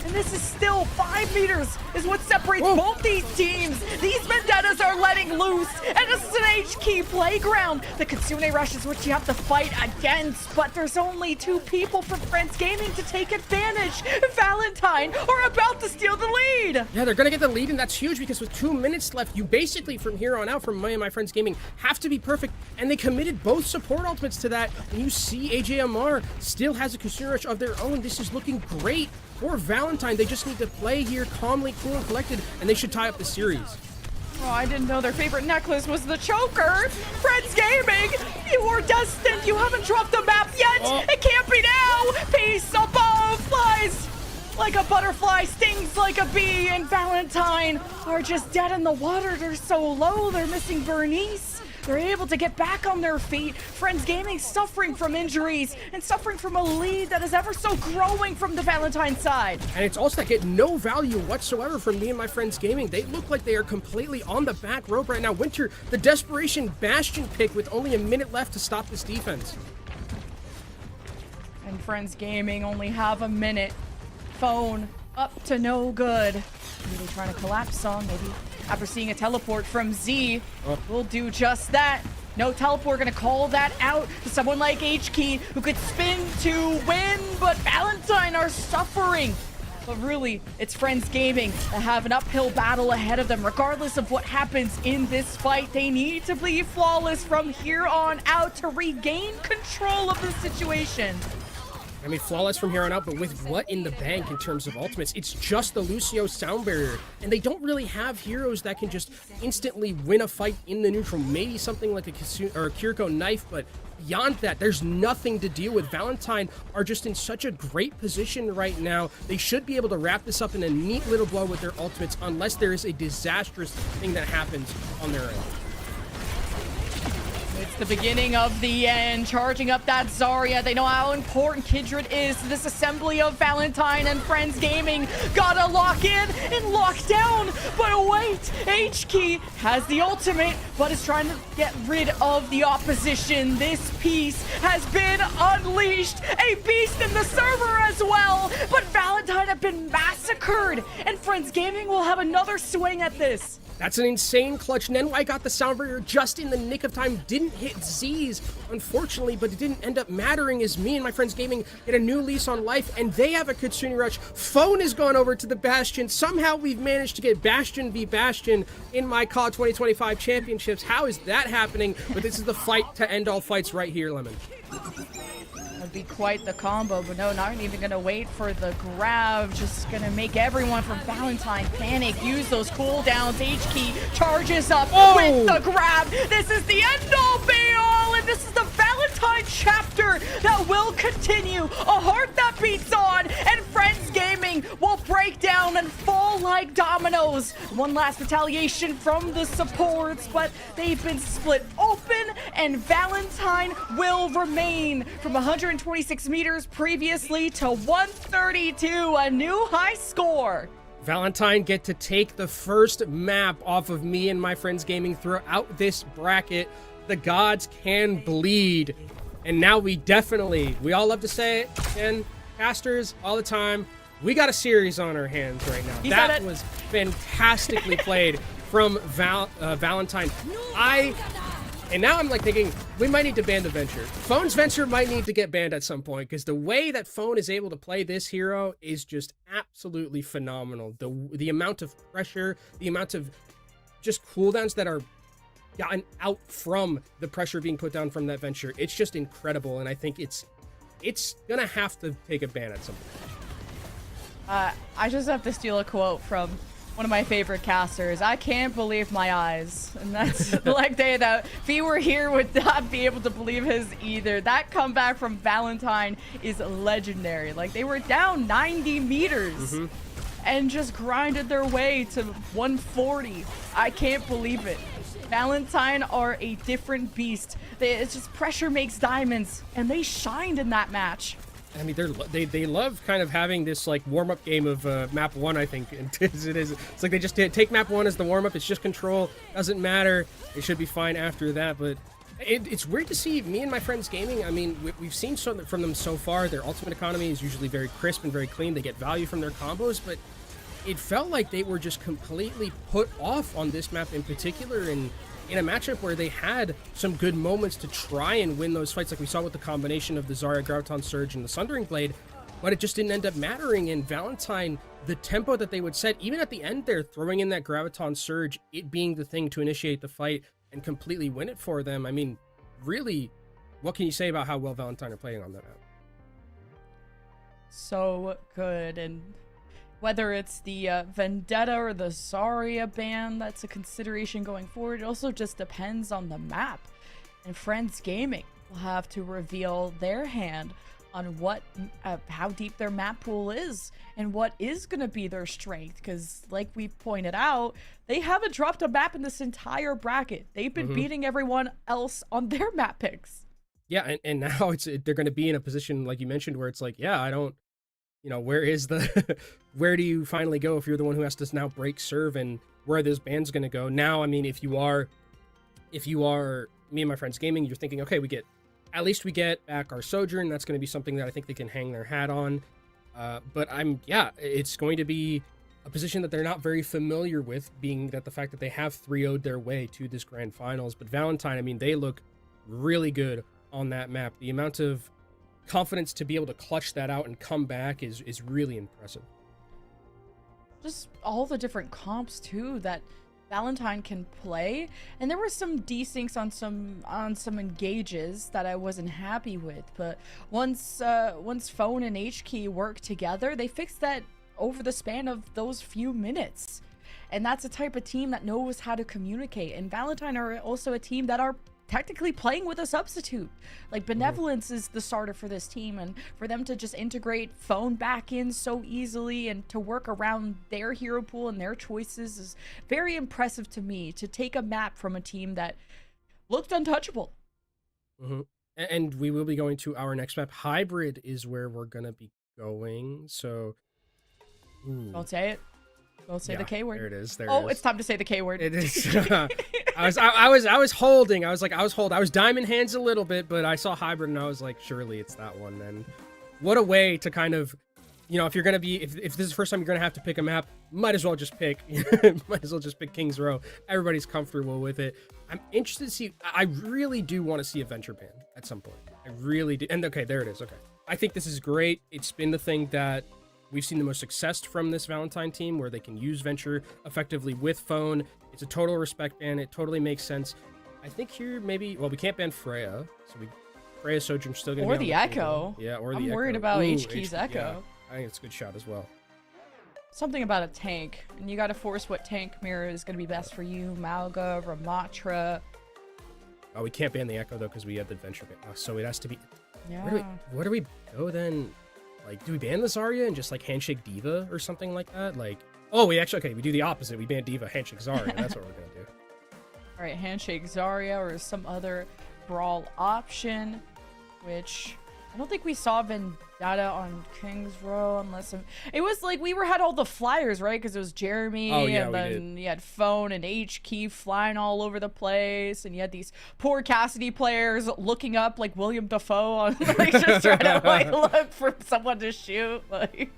And this is still 5 meters is what separates both these teams. These vendettas are letting loose. And this is an HK playground. The Kitsune Rush is what you have to fight against. But there's only 2 people from Friends Gaming to take advantage. Valentine are about to steal the lead. Yeah, they're going to get the lead, and that's huge because with 2 minutes left, you basically, from here on out, from me and my Friends Gaming, have to be perfect. And they committed both support ultimates to that. And you see AJMR still has a Kitsune Rush of their own. This is looking great. For Valentine, they just need to play here calmly, cool, and collected, and they should tie up the series. Oh, I didn't know their favorite necklace was the choker. Friends Gaming, you are destined. You haven't dropped the map yet. It can't be now. Peace above flies like a butterfly, stings like a bee, and Valentine are just dead in the water. They're so low. They're missing Bernice. They're able to get back on their feet. Friends Gaming suffering from injuries and suffering from a lead that is ever so growing from the Valentine side. And it's also that get no value whatsoever from me and my Friends Gaming. They look like they are completely on the back rope right now. Winter, the desperation Bastion pick with only a minute left to stop this defense. And Friends Gaming only have a minute. Phone up to no good. Maybe trying to collapse some, maybe. After seeing a teleport from Z, we'll do just that. No teleport, gonna call that out to someone like HK who could spin to win, but Valentine are suffering. But really, it's Friends Gaming that have an uphill battle ahead of them. Regardless of what happens in this fight, they need to be flawless from here on out to regain control of the situation. I mean, flawless from here on out, but with what in the bank in terms of ultimates? It's just the Lucio sound barrier, and they don't really have heroes that can just instantly win a fight in the neutral. Maybe something like a Kiriko knife, but beyond that, there's nothing to deal with. Valentine are just in such a great position right now. They should be able to wrap this up in a neat little blow with their ultimates, unless there is a disastrous thing that happens on their end. It's the beginning of the end, charging up that Zarya. They know how important Kindred is to this assembly of Valentine, and Friends Gaming gotta lock in and lock down. But wait, HK has the ultimate, but is trying to get rid of the opposition. This piece has been unleashed, a beast in the server as well. But Valentine have been massacred, and Friends Gaming will have another swing at this. That's an insane clutch. Nenwai got the sound barrier just in the nick of time. Didn't hit Z's, unfortunately, but it didn't end up mattering as me and my Friends Gaming get a new lease on life, and they have a Kitsune Rush. Phone has gone over to the Bastion. Somehow we've managed to get Bastion v Bastion in my COD 2025 championships. How is that happening? But this is the fight to end all fights right here, Lemon. Would be quite the combo, but no, not even gonna wait for the grab. Just gonna make everyone from Valentine panic. Use those cooldowns. HK charges up with the grab. This is the end all be all, and this is the Valentine chapter that will continue. A heart that beats on, and Friends Gaming will break down and fall like dominoes. One last retaliation from the supports, but they've been split open, and Valentine will remain from 126 meters previously to 132, a new high score. Valentine get to take the first map off of me and my Friends Gaming throughout this bracket. The gods can bleed. And now we all love to say it, and casters all the time, we got a series on our hands right now. That was fantastically played from Valentine. And now I'm like thinking, we might need to ban the Venture. Phone's Venture might need to get banned at some point, because the way that Phone is able to play this hero is just absolutely phenomenal. The amount of pressure, the amount of just cooldowns that are gotten out from the pressure being put down from that Venture, it's just incredible, and I think it's gonna have to take a ban at some point. I just have to steal a quote from one of my favorite casters. I can't believe my eyes. And that's like that if he were here would not be able to believe his either. That comeback from Valentine is legendary. Like, they were down 90 meters and just grinded their way to 140. I can't believe it. Valentine are a different beast. It's just pressure makes diamonds, and they shined in that match. I mean, they love kind of having this like warm-up game of map 1, I think. It's like they just take map 1 as the warm-up. It's just control, doesn't matter. It should be fine after that. But it's weird to see me and my friends gaming. I mean, we've seen something from them so far. Their ultimate economy is usually very crisp and very clean. They get value from their combos, but it felt like they were just completely put off on this map in particular, and in a matchup where they had some good moments to try and win those fights, like we saw with the combination of the Zarya Graviton Surge and the Sundering Blade, but it just didn't end up mattering. And Valentine, the tempo that they would set, even at the end there, throwing in that Graviton Surge, it being the thing to initiate the fight and completely win it for them. I mean, really, what can you say about how well Valentine are playing on that map? So good. And whether it's the Vendetta or the Zarya ban, that's a consideration going forward. It also just depends on the map. And Friends Gaming will have to reveal their hand on what, how deep their map pool is and what is going to be their strength. Because like we've pointed out, they haven't dropped a map in this entire bracket. They've been beating everyone else on their map picks. Yeah, and now they're going to be in a position, like you mentioned, where it's like, yeah, I don't, you know, where is the, where do you finally go if you're the one who has to now break serve, and where are those bans going to go? Now, I mean, if you are me and my friends gaming, you're thinking, okay, at least we get back our Sojourn. That's going to be something that I think they can hang their hat on. But it's going to be a position that they're not very familiar with, being that the fact that they have 3-0'd their way to this grand finals. But Valentine, I mean, they look really good on that map. The amount of confidence to be able to clutch that out and come back is really impressive. Just all the different comps too that Valentine can play, and there were some desyncs on some engages that I wasn't happy with, but once Phone and H-Key work together, they fixed that over the span of those few minutes. And that's a type of team that knows how to communicate, and Valentine are also a team that are technically playing with a substitute. Like, Benevolence is the starter for this team, and for them to just integrate Phone back in so easily and to work around their hero pool and their choices is very impressive to me, to take a map from a team that looked untouchable. And we will be going to our next map. Hybrid is where we're gonna be going, so Don't say it. Don't say the K word. There it is. It's time to say the K word. It is. I was holding. I was diamond hands a little bit, but I saw Hybrid and I was like, surely it's that one. Then, what a way to kind of, you know, if you're gonna be, if this is the first time you're gonna have to pick a map, might as well just pick King's Row. Everybody's comfortable with it. I'm interested to see. I really do want to see a Venture ban at some point. I really do. And okay, there it is. Okay, I think this is great. It's been the thing that we've seen the most success from this Valentine team, where they can use Venture effectively with Phone. It's a total respect ban. It totally makes sense. I think here maybe, well, we can't ban Freya, so Freya's Sojourn's still going to be or the Echo. Yeah, or the I'm Echo. worried about H-Key's Echo. Yeah, I think it's a good shot as well. Something about a tank, and you got to force what tank mirror is going to be best for you. Malga, Ramatra. Oh, we can't ban the Echo though because we have the Venture ban. Oh, so it has to be. Yeah. Where do we go then? Like, do we ban the Zarya and just like handshake Diva or something like that? Like, oh, we do the opposite. We ban Diva, handshake Zarya. That's what we're gonna do. All right, handshake Zarya or some other brawl option, which I don't think we saw Vendetta on King's Row unless it was like we had all the flyers, right? Because it was Jeremy, and then you had Phone and H-Key flying all over the place, and you had these poor Cassidy players looking up like William Dafoe on like just trying to like look for someone to shoot. Like,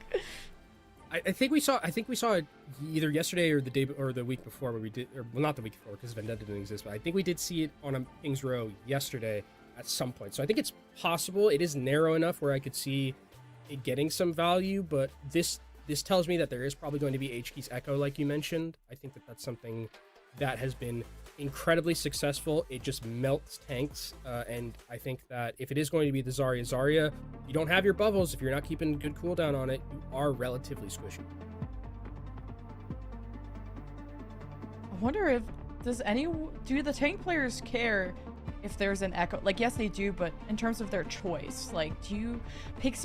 I think we saw it either yesterday or the week before where we did, or well, not the week before because Vendetta didn't exist, but I think we did see it on a King's Row yesterday at some point. So I think it's possible. It is narrow enough where I could see it getting some value, but this tells me that there is probably going to be H-Key's Echo, like you mentioned. I think that that's something that has been incredibly successful. It just melts tanks, and I think that if it is going to be the Zarya, you don't have your bubbles. If you're not keeping good cooldown on it, you are relatively squishy. I wonder if do the tank players care if there's an Echo? Like, yes, they do, but in terms of their choice, like, do you pick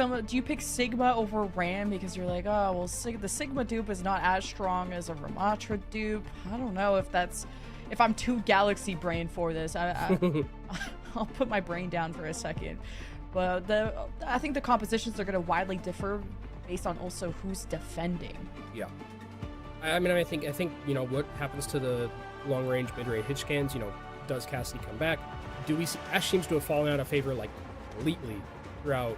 Sigma over Ram because you're like, oh, well, the Sigma dupe is not as strong as a Ramatra dupe? I don't know if I'm too galaxy brain for this. I'll put my brain down for a second. But I think the compositions are going to widely differ based on also who's defending. Yeah. I mean, I think you know what happens to the long range mid range hit scans. You know, does Cassidy come back? Do we see Ash seems to have fallen out of favor like completely throughout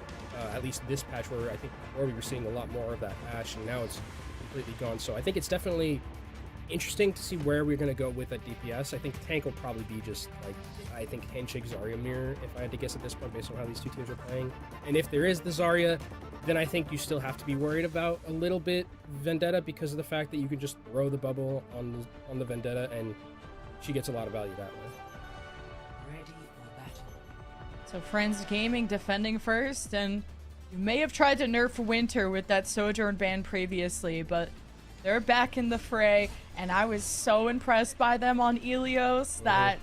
at least this patch, where I think before we were seeing a lot more of that Ash, and now it's completely gone. So I think it's definitely interesting to see where we're going to go with that DPS. I think tank will probably be just like, I think handshake Zarya mirror, if I had to guess at this point based on how these two teams are playing. And if there is the Zarya, then I think you still have to be worried about a little bit Vendetta, because of the fact that you can just throw the bubble on the Vendetta and she gets a lot of value that way. Ready for battle. So Friends Gaming defending first, and you may have tried to nerf Winter with that Sojourn ban previously, but they're back in the fray, and I was so impressed by them on Ilios that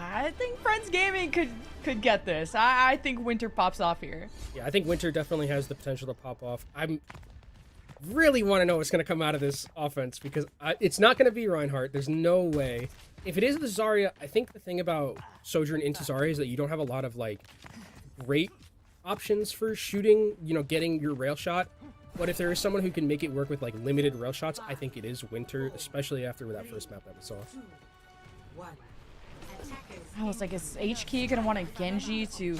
I think Friends Gaming could get this. I think Winter pops off here. Yeah, I think Winter definitely has the potential to pop off. I'm really want to know what's going to come out of this offense, because it's not going to be Reinhardt. There's no way. If it is the Zarya, I think the thing about Sojourn into Zarya is that you don't have a lot of like great options for shooting, you know, getting your rail shot. But if there is someone who can make it work with like limited rail shots, I think it is Winter, especially after that first map that we saw. I was like, is HK gonna want a Genji to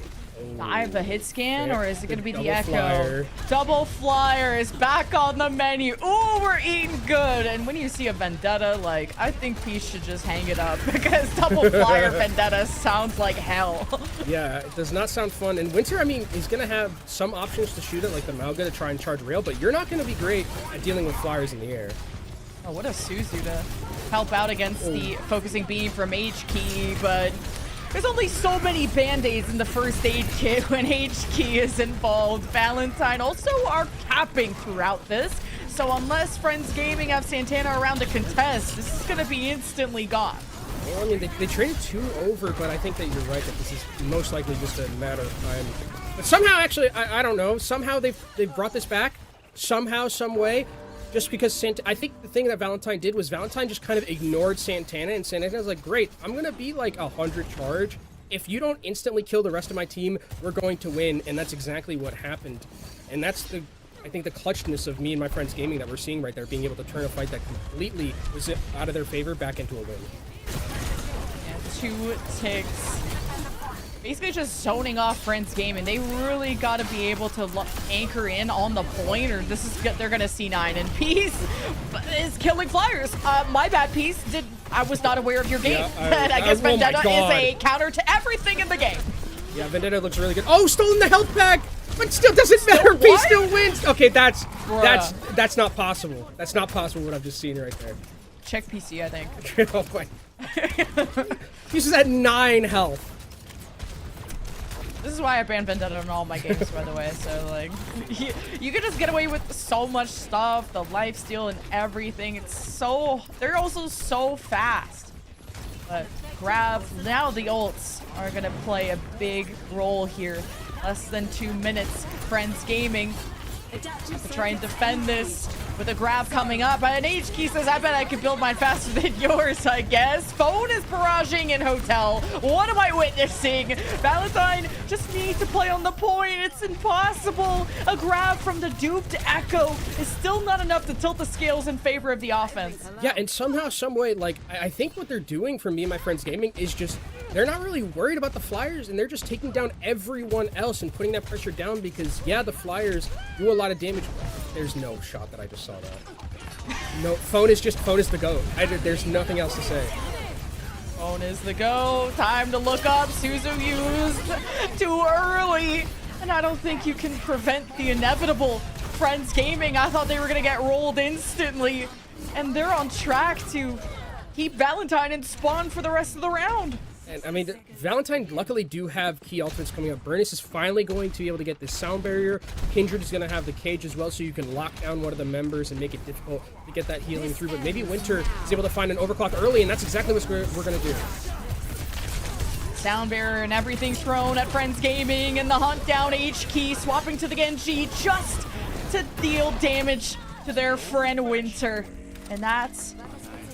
dive a hit scan, or is it gonna be the Echo? Flyer. Double Flyer is back on the menu. Ooh, we're eating good. And when you see a Vendetta, like, I think Peace should just hang it up, because Double Flyer Vendetta sounds like hell. Yeah, it does not sound fun. And Winter, I mean, he's gonna have some options to shoot it, like the Malga to try and charge rail, but you're not gonna be great at dealing with flyers in the air. Oh, what a Suzu to help out against the focusing beam from HK, but there's only so many band-aids in the first aid kit when HK is involved. Valentine also are capping throughout this, so unless Friends Gaming have Santana around to contest, this is going to be instantly gone. Well, I mean, they traded 2 over, but I think that you're right that this is most likely just a matter of time. But somehow, actually, I don't know, somehow they've brought this back, somehow, some way. Just because I think the thing that Valentine did was Valentine just kind of ignored Santana, and Santana was like, great, I'm going to be like 100 charge. If you don't instantly kill the rest of my team, we're going to win. And that's exactly what happened. And that's I think the clutchness of me and my Friends Gaming that we're seeing right there, being able to turn a fight that completely was out of their favor back into a win. Yeah, 2 ticks. Basically just zoning off Friends Gaming. They really got to be able to anchor in on the point, or they're gonna C9. And Peace is killing flyers. My bad, Peace. I was not aware of your game. Yeah, I guess Vendetta is a counter to everything in the game. Yeah, Vendetta looks really good. Oh, stolen the health pack, but still doesn't matter. Peace still wins. Okay, that's not possible. That's not possible. What I've just seen right there. Check PC, I think. Oh my. Peace is at 9 health. This is why I ban Vendetta in all my games, by the way. So, like, you can just get away with so much stuff, the lifesteal and everything. They're also so fast. But grab, now the ults are going to play a big role here. Less than 2 minutes. Friends Gaming to try and defend this with a grab coming up. And HK says, I bet I could build mine faster than yours, I guess. Phone is barraging in Hotel. What am I witnessing? Valentine just needs to play on the point. It's impossible. A grab from the duped Echo is still not enough to tilt the scales in favor of the offense. Yeah, and somehow, some way, like, I think what they're doing for me and my Friends Gaming is just, they're not really worried about the flyers, and they're just taking down everyone else and putting that pressure down, because, yeah, the flyers do a lot of damage. There's no shot that I just saw that. No, Phone is the GOAT. There's nothing else to say. Phone is the go. Time to look up. Suzu used too early. And I don't think you can prevent the inevitable. Friends Gaming, I thought they were going to get rolled instantly. And they're on track to keep Valentine in spawn for the rest of the round. And I mean, Valentine luckily do have key ultimates coming up. Burnus is finally going to be able to get this sound barrier. Kindred is going to have the cage as well, so you can lock down one of the members and make it difficult to get that healing through. But maybe Winter is able to find an overclock early, and that's exactly what we're going to do. Sound barrier and everything thrown at Friends Gaming, and the hunt down HK, swapping to the Genji just to deal damage to their friend Winter. And that's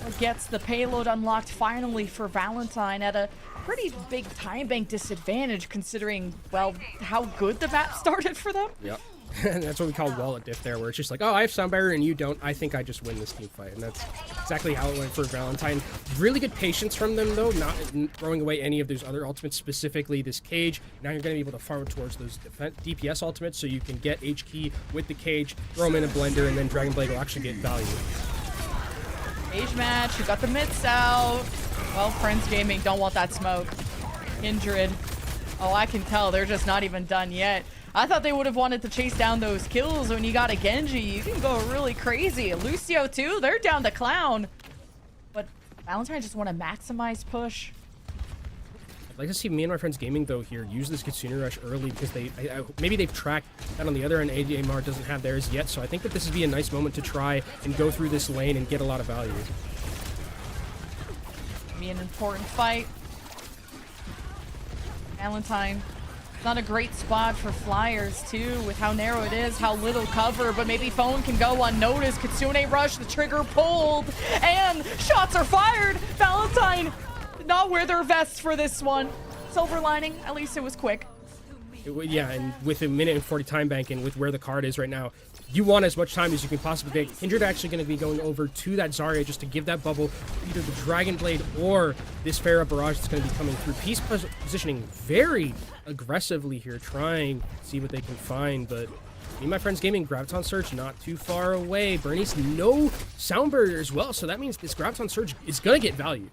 what gets the payload unlocked finally for Valentine at a pretty big time bank disadvantage considering, well, how good the map started for them. Yep. And that's what we call wallet diff there, where it's just like, oh, I have sound barrier and you don't. I think I just win this team fight. And that's exactly how it went for Valentine. Really good patience from them, though, not throwing away any of those other ultimates, specifically this cage. Now you're going to be able to farm towards those DPS ultimates so you can get H-Key with the cage, throw them in a blender, and then Dragon Blade will actually get value. Cage match, you got the mitts out. Well, Friends Gaming don't want that smoke. Kindred. Oh, I can tell they're just not even done yet. I thought they would have wanted to chase down those kills when you got a Genji. You can go really crazy. Lucio too, they're down to Clown. But Valentine just want to maximize push. I'd like to see me and my friends gaming, though, here use this Kitsune Rush early because maybe they've tracked that on the other end. ADMR doesn't have theirs yet, so I think that this would be a nice moment to try and go through this lane and get a lot of value. Be an important fight. Valentine. Not a great spot for flyers too, with how narrow it is, how little cover, but maybe phone can go unnoticed. Kitsune Rush, the trigger pulled, and shots are fired. Valentine did not wear their vests for this one. Silver lining, at least it was quick. Yeah, and with a minute and 40 time bank and with where the card is right now, you want as much time as you can possibly get. Kindred actually going to be going over to that Zarya just to give that bubble either the Dragon Blade or this Pharah Barrage that's going to be coming through. Peace positioning very aggressively here, trying to see what they can find, but me and my friends gaming, Graviton Surge not too far away. Bernie's no sound barrier as well, so that means this Graviton Surge is going to get value.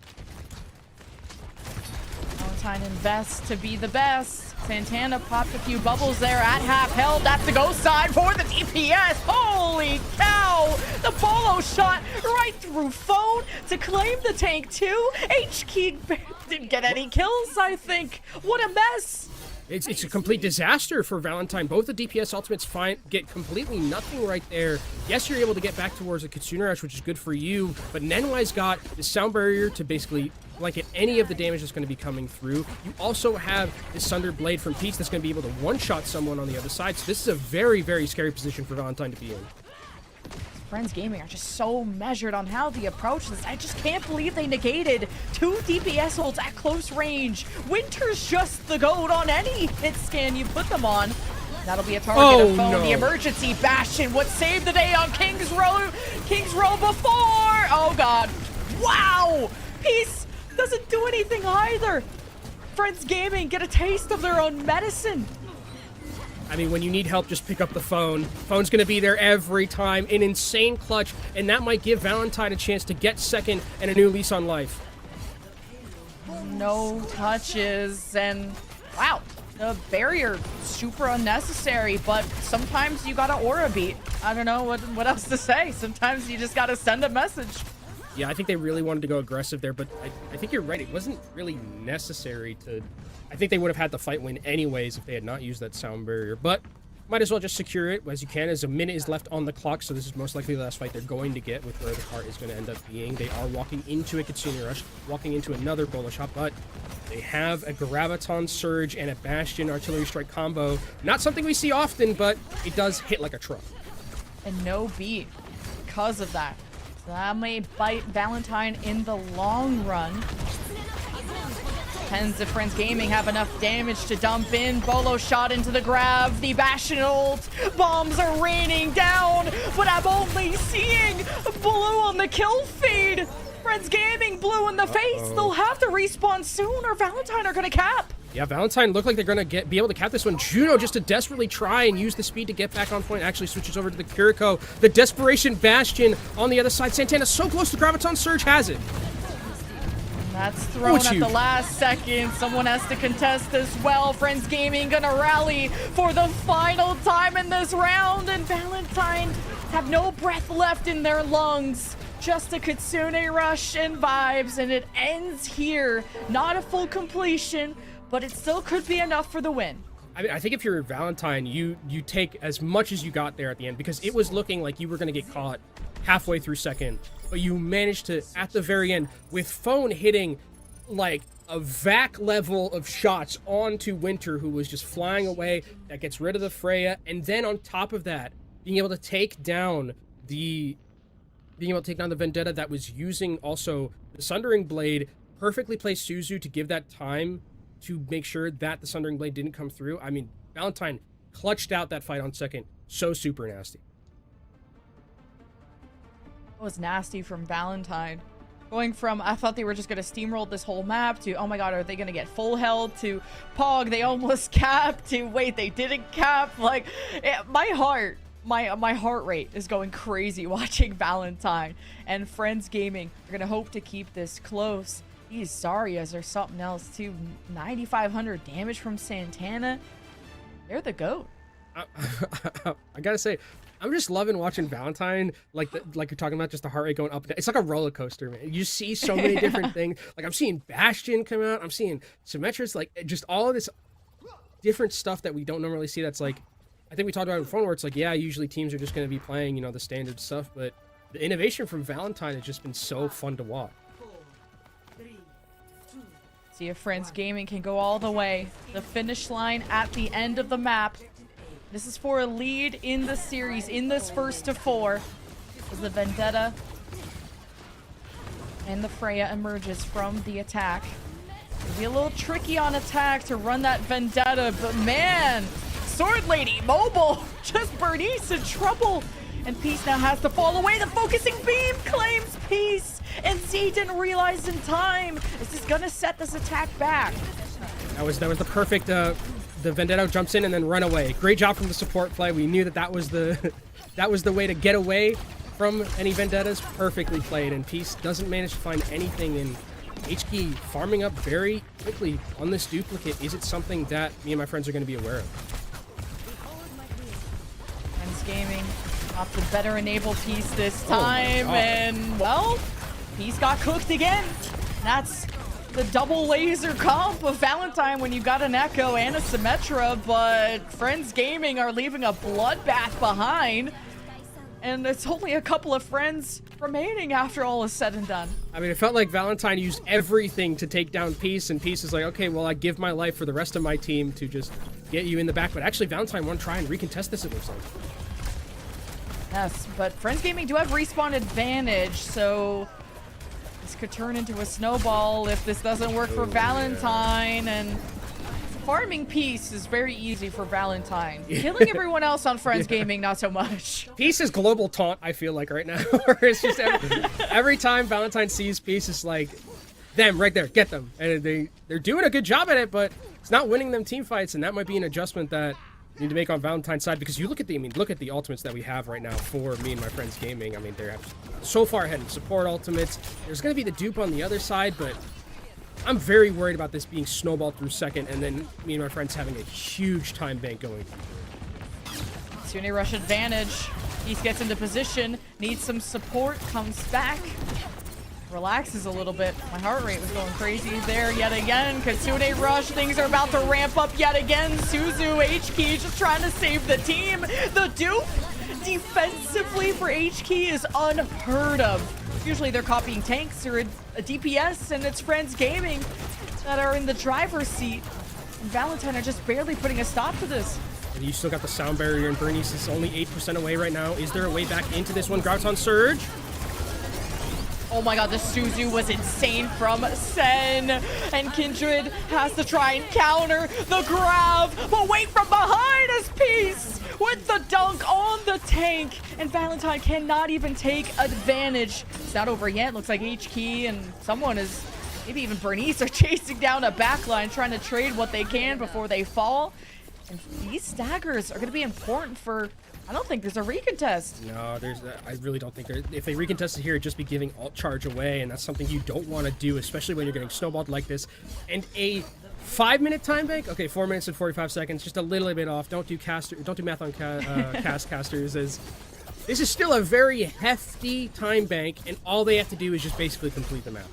Valentine invests to be the best. Santana popped a few bubbles there at half health. That's the ghost side for the DPS. Holy cow! The polo shot right through phone to claim the tank too. H-Key didn't get any kills, I think. What a mess! It's a complete disaster for Valentine. Both the DPS ultimates get completely nothing right there. Yes, you're able to get back towards the Kitsune Rush, which is good for you, but Nenwai's got the sound barrier to basically blanket any of the damage that's going to be coming through. You also have this Sunder Blade from Peace that's going to be able to one-shot someone on the other side, so this is a very, very scary position for Valentine to be in. Friends Gaming are just so measured on how they approach this. I just can't believe they negated 2 DPS holds at close range. Winter's just the goat on any hit scan you put them on. That'll be a target of phone. No. The emergency Bastion would save the day on King's Row before. Oh god. Wow! Peace doesn't do anything either. Friends Gaming get a taste of their own medicine. I mean, when you need help, just pick up the phone. Phone's going to be there every time. An insane clutch, and that might give Valentine a chance to get second and a new lease on life. No touches, and wow, the barrier, super unnecessary, but sometimes you gotta aura beat. I don't know what else to say. Sometimes you just gotta send a message. Yeah, I think they really wanted to go aggressive there, but I think you're right. It wasn't really necessary to... I think they would have had the fight win anyways if they had not used that sound barrier, but might as well just secure it as you can, as a minute is left on the clock, so this is most likely the last fight they're going to get with where the cart is going to end up being. They are walking into a Kitsune Rush, walking into another Bola shot, but they have a Graviton Surge and a Bastion Artillery Strike combo. Not something we see often, but it does hit like a truck. And no beat because of that. So that may bite Valentine in the long run. Depends if Friends Gaming have enough damage to dump in. Bolo shot into the grab. The Bastion ult. Bombs are raining down. But I'm only seeing blue on the kill feed. Friends Gaming blue in the face. They'll have to respawn soon or Valentine are going to cap. Yeah, Valentine look like they're going to be able to cap this one. Juno just to desperately try and use the speed to get back on point. Actually switches over to the Kiriko. The Desperation Bastion on the other side. Santana so close to Graviton Surge has it. That's thrown at the last second. Someone has to contest as well. Friends Gaming gonna rally for the final time in this round, and Valentine have no breath left in their lungs. Just a Kitsune Rush and vibes, and it ends here. Not a full completion, but it still could be enough for the win. I mean, I think if you're Valentine, you take as much as you got there at the end, because it was looking like you were gonna get caught halfway through second, but you managed to, at the very end, with phone hitting like a vac level of shots onto Winter, who was just flying away. That gets rid of the Freya, and then on top of that, being able to take down the Vendetta that was using also the Sundering Blade, perfectly placed Suzu to give that time to make sure that the Sundering Blade didn't come through. I mean, Valentine clutched out that fight on second. So super nasty. That was nasty from Valentine. Going from, I thought they were just going to steamroll this whole map, to, oh my god, are they going to get full held, to Pog, they almost capped, to, wait, they didn't cap. Like, my heart rate is going crazy watching Valentine. And Friends Gaming are going to hope to keep this close. These Zaryas are something else too. 9,500 damage from Santana. They're the GOAT. I gotta say, I'm just loving watching Valentine, like you're talking about, just the heart rate going up and down. It's like a roller coaster, man. You see so many different things. Like, I'm seeing Bastion come out. I'm seeing Symmetrus, like, just all of this different stuff that we don't normally see. That's like, I think we talked about it before, where it's like, yeah, usually teams are just going to be playing, you know, the standard stuff, but the innovation from Valentine has just been so fun to watch. See if Friends Gaming can go all the way. The finish line at the end of the map. This is for a lead in the series, in this first to 4. As the Vendetta and the Freya emerges from the attack. It'll be a little tricky on attack to run that Vendetta, but man, Sword Lady mobile, just Bernice in trouble. And Peace now has to fall away. The focusing beam claims Peace, and Z didn't realize in time. Is this gonna set this attack back? That was the perfect. The Vendetta jumps in and then run away. Great job from the support play. We knew that was the way to get away from any Vendettas. Perfectly played, and Peace doesn't manage to find anything. And HK farming up very quickly on this duplicate. Is it something that me and my friends are going to be aware of? Friends Gaming opt to better enable Peace this time, and well, Peace got cooked again. That's the double laser comp of Valentine when you got an Echo and a Symmetra, but Friends Gaming are leaving a bloodbath behind. And it's only a couple of friends remaining after all is said and done. I mean, it felt like Valentine used everything to take down Peace, and Peace is like, okay, well, I give my life for the rest of my team to just get you in the back. But actually, Valentine won't try and recontest this, it looks like. Yes, but Friends Gaming do have respawn advantage, so this could turn into a snowball if this doesn't work for Valentine. And farming Peace is very easy for Valentine. Killing everyone else on Friends Gaming, not so much. Peace is global taunt, I feel like, right now. It's just every time Valentine sees Peace, it's like, them right there, get them. And they're doing a good job at it, but it's not winning them team fights, and that might be an adjustment that you need to make on Valentine's side, because you look at the ultimates that we have right now for me and my Friends Gaming. I mean, they're so far ahead in support ultimates. There's going to be the dupe on the other side, but I'm very worried about this being snowballed through second, and then me and my friends having a huge time bank going. Sune rush advantage. Peace gets into position, needs some support, comes back, relaxes a little bit. My heart rate was going crazy there yet again. Kitsune rush, things are about to ramp up yet again. Suzu, HK just trying to save the team. The dupe defensively for HK is unheard of. Usually they're copying tanks or a DPS, and it's Friends Gaming that are in the driver's seat. And Valentine are just barely putting a stop to this. And you still got the sound barrier, and Bernice is only 8% away right now. Is there a way back into this one? Graviton Surge. Oh my god, the Suzu was insane from Sen. And Kindred has to try and counter the grab, but wait from behind as Peace with the dunk on the tank. And Valentine cannot even take advantage. It's not over yet. Looks like HK and someone is, maybe even Bernice, are chasing down a backline, trying to trade what they can before they fall. And these staggers are going to be important for, I don't think there's a recontest. No, I really don't think there. If they recontested here, it'd just be giving alt charge away, and that's something you don't want to do, especially when you're getting snowballed like this. And a 5-minute time bank? Okay, 4 minutes and 45 seconds, just a little bit off. Don't do math on casters, as this is still a very hefty time bank, and all they have to do is just basically complete the map.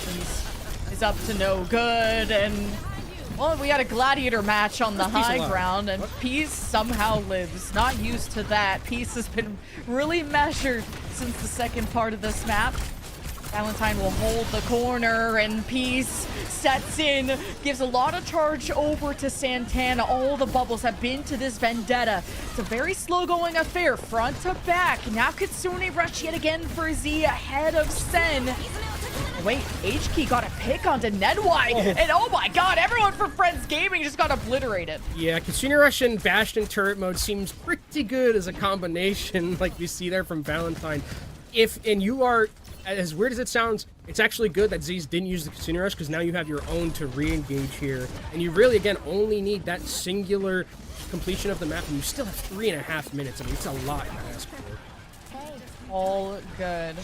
Peace is up to no good, and well, we got a gladiator match on the high ground, and Peace somehow lives. Not used to that. Peace has been really measured since the second part of this map. Valentine will hold the corner, and Peace sets in, gives a lot of charge over to Santana. All the bubbles have been to this Vendetta. It's a very slow-going affair, front to back. Now Kitsune rush yet again for Z ahead of Sen. Wait, HK got a pick onto Nedwide, and oh my god, everyone from Friends Gaming just got obliterated. Yeah, Kitsune Rush and Bastion turret mode seems pretty good as a combination, like we see there from Valentine. And you are, as weird as it sounds, it's actually good that Z's didn't use the Kitsune Rush, because now you have your own to re-engage here. And you really, again, only need that singular completion of the map, and you still have 3.5 minutes. I mean, it's a lot to ask for. All good.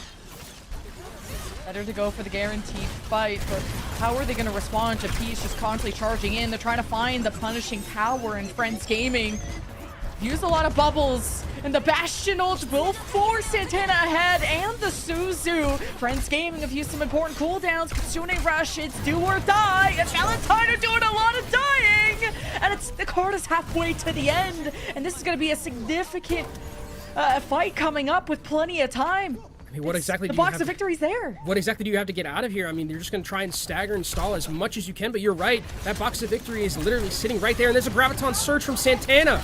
Better to go for the guaranteed fight, but how are they going to respond to Peace just constantly charging in? They're trying to find the punishing power in Friends Gaming. Use a lot of bubbles, and the Bastion ult will force Santana ahead, and the Suzu. Friends Gaming have used some important cooldowns. Kitsune Rush, it's do or die, and Valentine are doing a lot of dying! And the card is halfway to the end, and this is going to be a significant fight coming up with plenty of time. I mean, what exactly the do you box have of victory's there. What exactly do you have to get out of here? I mean, you're just going to try and stagger and stall as much as you can, but you're right. That box of victory is literally sitting right there, and there's a Graviton Surge from Santana.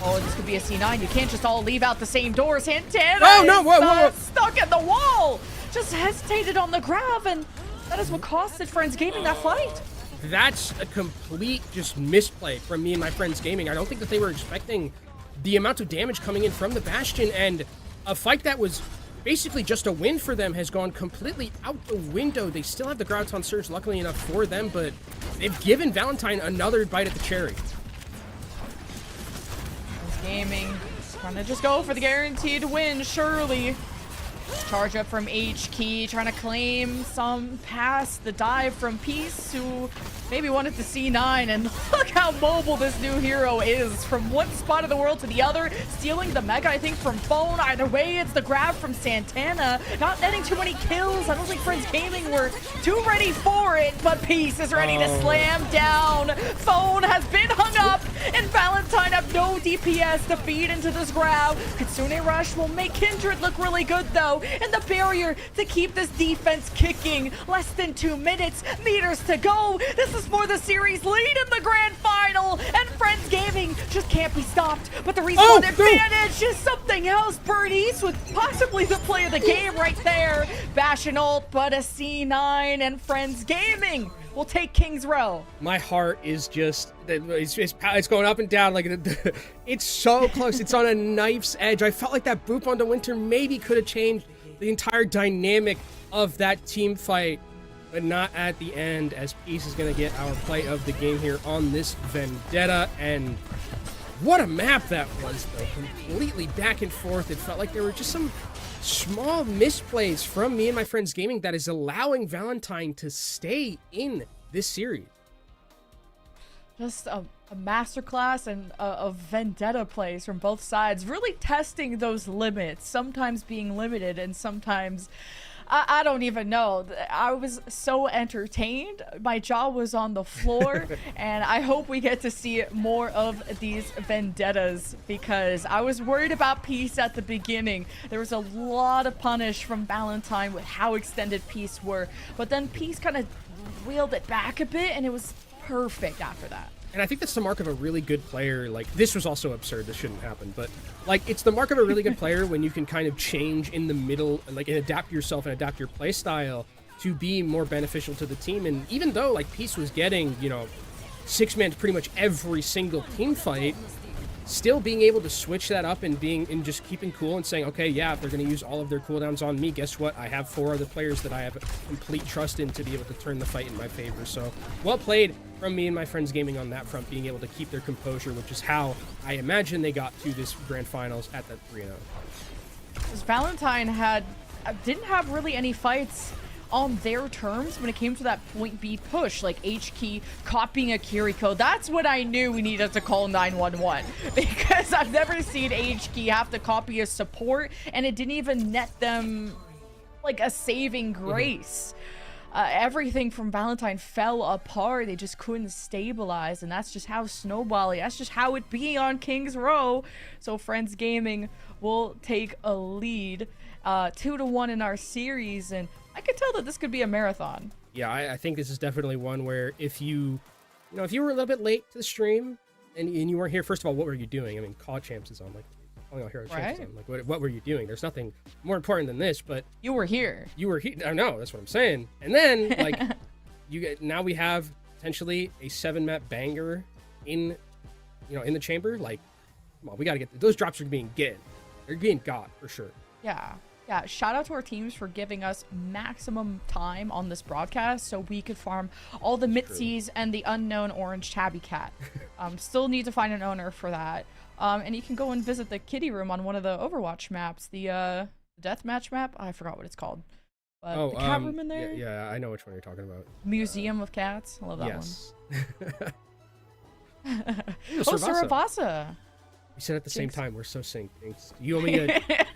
Oh, this could be a C9. You can't just all leave out the same door. Santana whoa. Stuck at the wall. Just hesitated on the grab, and that is what costed Friends Gaming that fight. That's a complete just misplay from me and my Friends Gaming. I don't think that they were expecting the amount of damage coming in from the Bastion, and a fight that was basically just a win for them has gone completely out the window. They still have the Graviton Surge, luckily enough for them, but they've given Valentine another bite at the cherry. Gaming trying to just go for the guaranteed win, surely. Charge up from HK, trying to claim some past the dive from Peace, who maybe wanted to C9, and look how mobile this new hero is. From one spot of the world to the other, stealing the Mega, I think, from Phone. Either way, it's the grab from Santana. Not netting too many kills. I don't think Friends Gaming were too ready for it, but Peace is ready to slam down. Phone has been hung up, and Valentine have no DPS to feed into this grab. Kitsune Rush will make Kindred look really good, though, and the barrier to keep this defense kicking. Less than 2 minutes, meters to go. This is for the series lead in the grand final, and Friends Gaming just can't be stopped. But the respawn advantage is something else. Birdies with possibly the play of the game right there. Bastion ult, but a C9, and Friends Gaming will take King's Row. My heart is just, it's going up and down. Like, it's so close. It's on a knife's edge. I felt like that boop onto Winter maybe could have changed the entire dynamic of that team fight, but not at the end, as Peace is going to get our play of the game here on this Vendetta. And what a map that was, though. Completely back and forth. It felt like there were just some small misplays from me and my Friends Gaming that is allowing Valentine to stay in this series. Just a masterclass and a vendetta plays from both sides, really testing those limits, sometimes being limited and sometimes I don't even know. I was so entertained. My jaw was on the floor, and I hope we get to see more of these vendettas, because I was worried about Peace at the beginning. There was a lot of punish from Valentine with how extended Peace were, but then Peace kind of wheeled it back a bit, and it was perfect after that. And I think that's the mark of a really good player. Like, this was also absurd. This shouldn't happen. But, like, it's the mark of a really good player when you can kind of change in the middle, like, and adapt yourself and adapt your play style to be more beneficial to the team. And even though, like, Peace was getting, you know, 6-man pretty much every single team fight, still being able to switch that up and just keeping cool and saying, okay, yeah, if they're going to use all of their cooldowns on me, guess what? I have 4 other players that I have complete trust in to be able to turn the fight in my favor. So, well played from me and my Friends Gaming on that front, being able to keep their composure, which is how I imagine they got to this grand finals at that 3-0. Valentine didn't have really any fights on their terms when it came to that point B push, like HK copying a Kiriko. That's when I knew we needed to call 911, because I've never seen HK have to copy a support, and it didn't even net them like a saving grace. Everything from Valentine fell apart. They just couldn't stabilize, and that's just how snowbally. That's just how it be on King's Row. So Friends Gaming will take a lead 2-1 in our series, and I could tell that this could be a marathon. Yeah, I think this is definitely one where if you were a little bit late to the stream and you weren't here, first of all, what were you doing? I mean, COD Champs is on like calling all heroes Right. champions. Like, what were you doing? There's nothing more important than this, but You were here. you were here. I know, that's what I'm saying. And then, like, now we have potentially a 7-map banger in the chamber. Like, come on, we got to get those drops are being got for sure. Yeah. Yeah, shout out to our teams for giving us maximum time on this broadcast so we could farm all the Mitzies and the unknown orange tabby cat. Still need to find an owner for that. And you can go and visit the kitty room on one of the Overwatch maps, the deathmatch map. I forgot what it's called. But the cat room in there. Yeah, I know which one you're talking about. Museum of Cats. I love that Yes. one. Ooh, Oh, Sarabasa. Sarabasa. We said at the same Jinx. time. We're so synced. Thanks. You owe me a.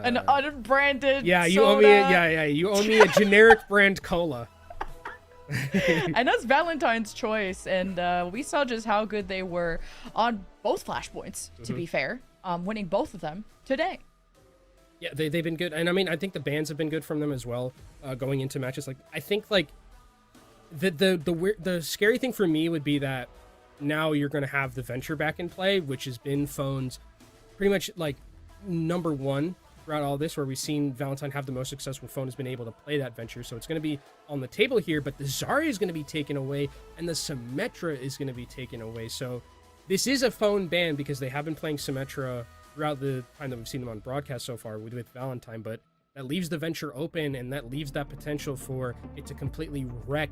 An unbranded Yeah, you soda. owe me a you owe me a generic brand cola. And that's Valentine's choice, and we saw just how good they were on both flashpoints, to be fair, winning both of them today. Yeah, they've been good, and I mean, I think the bans have been good from them as well, going into matches. Like, I think like the scary thing for me would be that now you're going to have the venture back in play, which has been Phone's pretty much like number one throughout all this, where we've seen Valentine have the most success when Phone has been able to play that venture. So it's going to be on the table here, but the Zarya is going to be taken away and the Symmetra is going to be taken away. So this is a Phone ban because they have been playing Symmetra throughout the time that we've seen them on broadcast so far with Valentine, but that leaves the venture open and that leaves that potential for it to completely wreck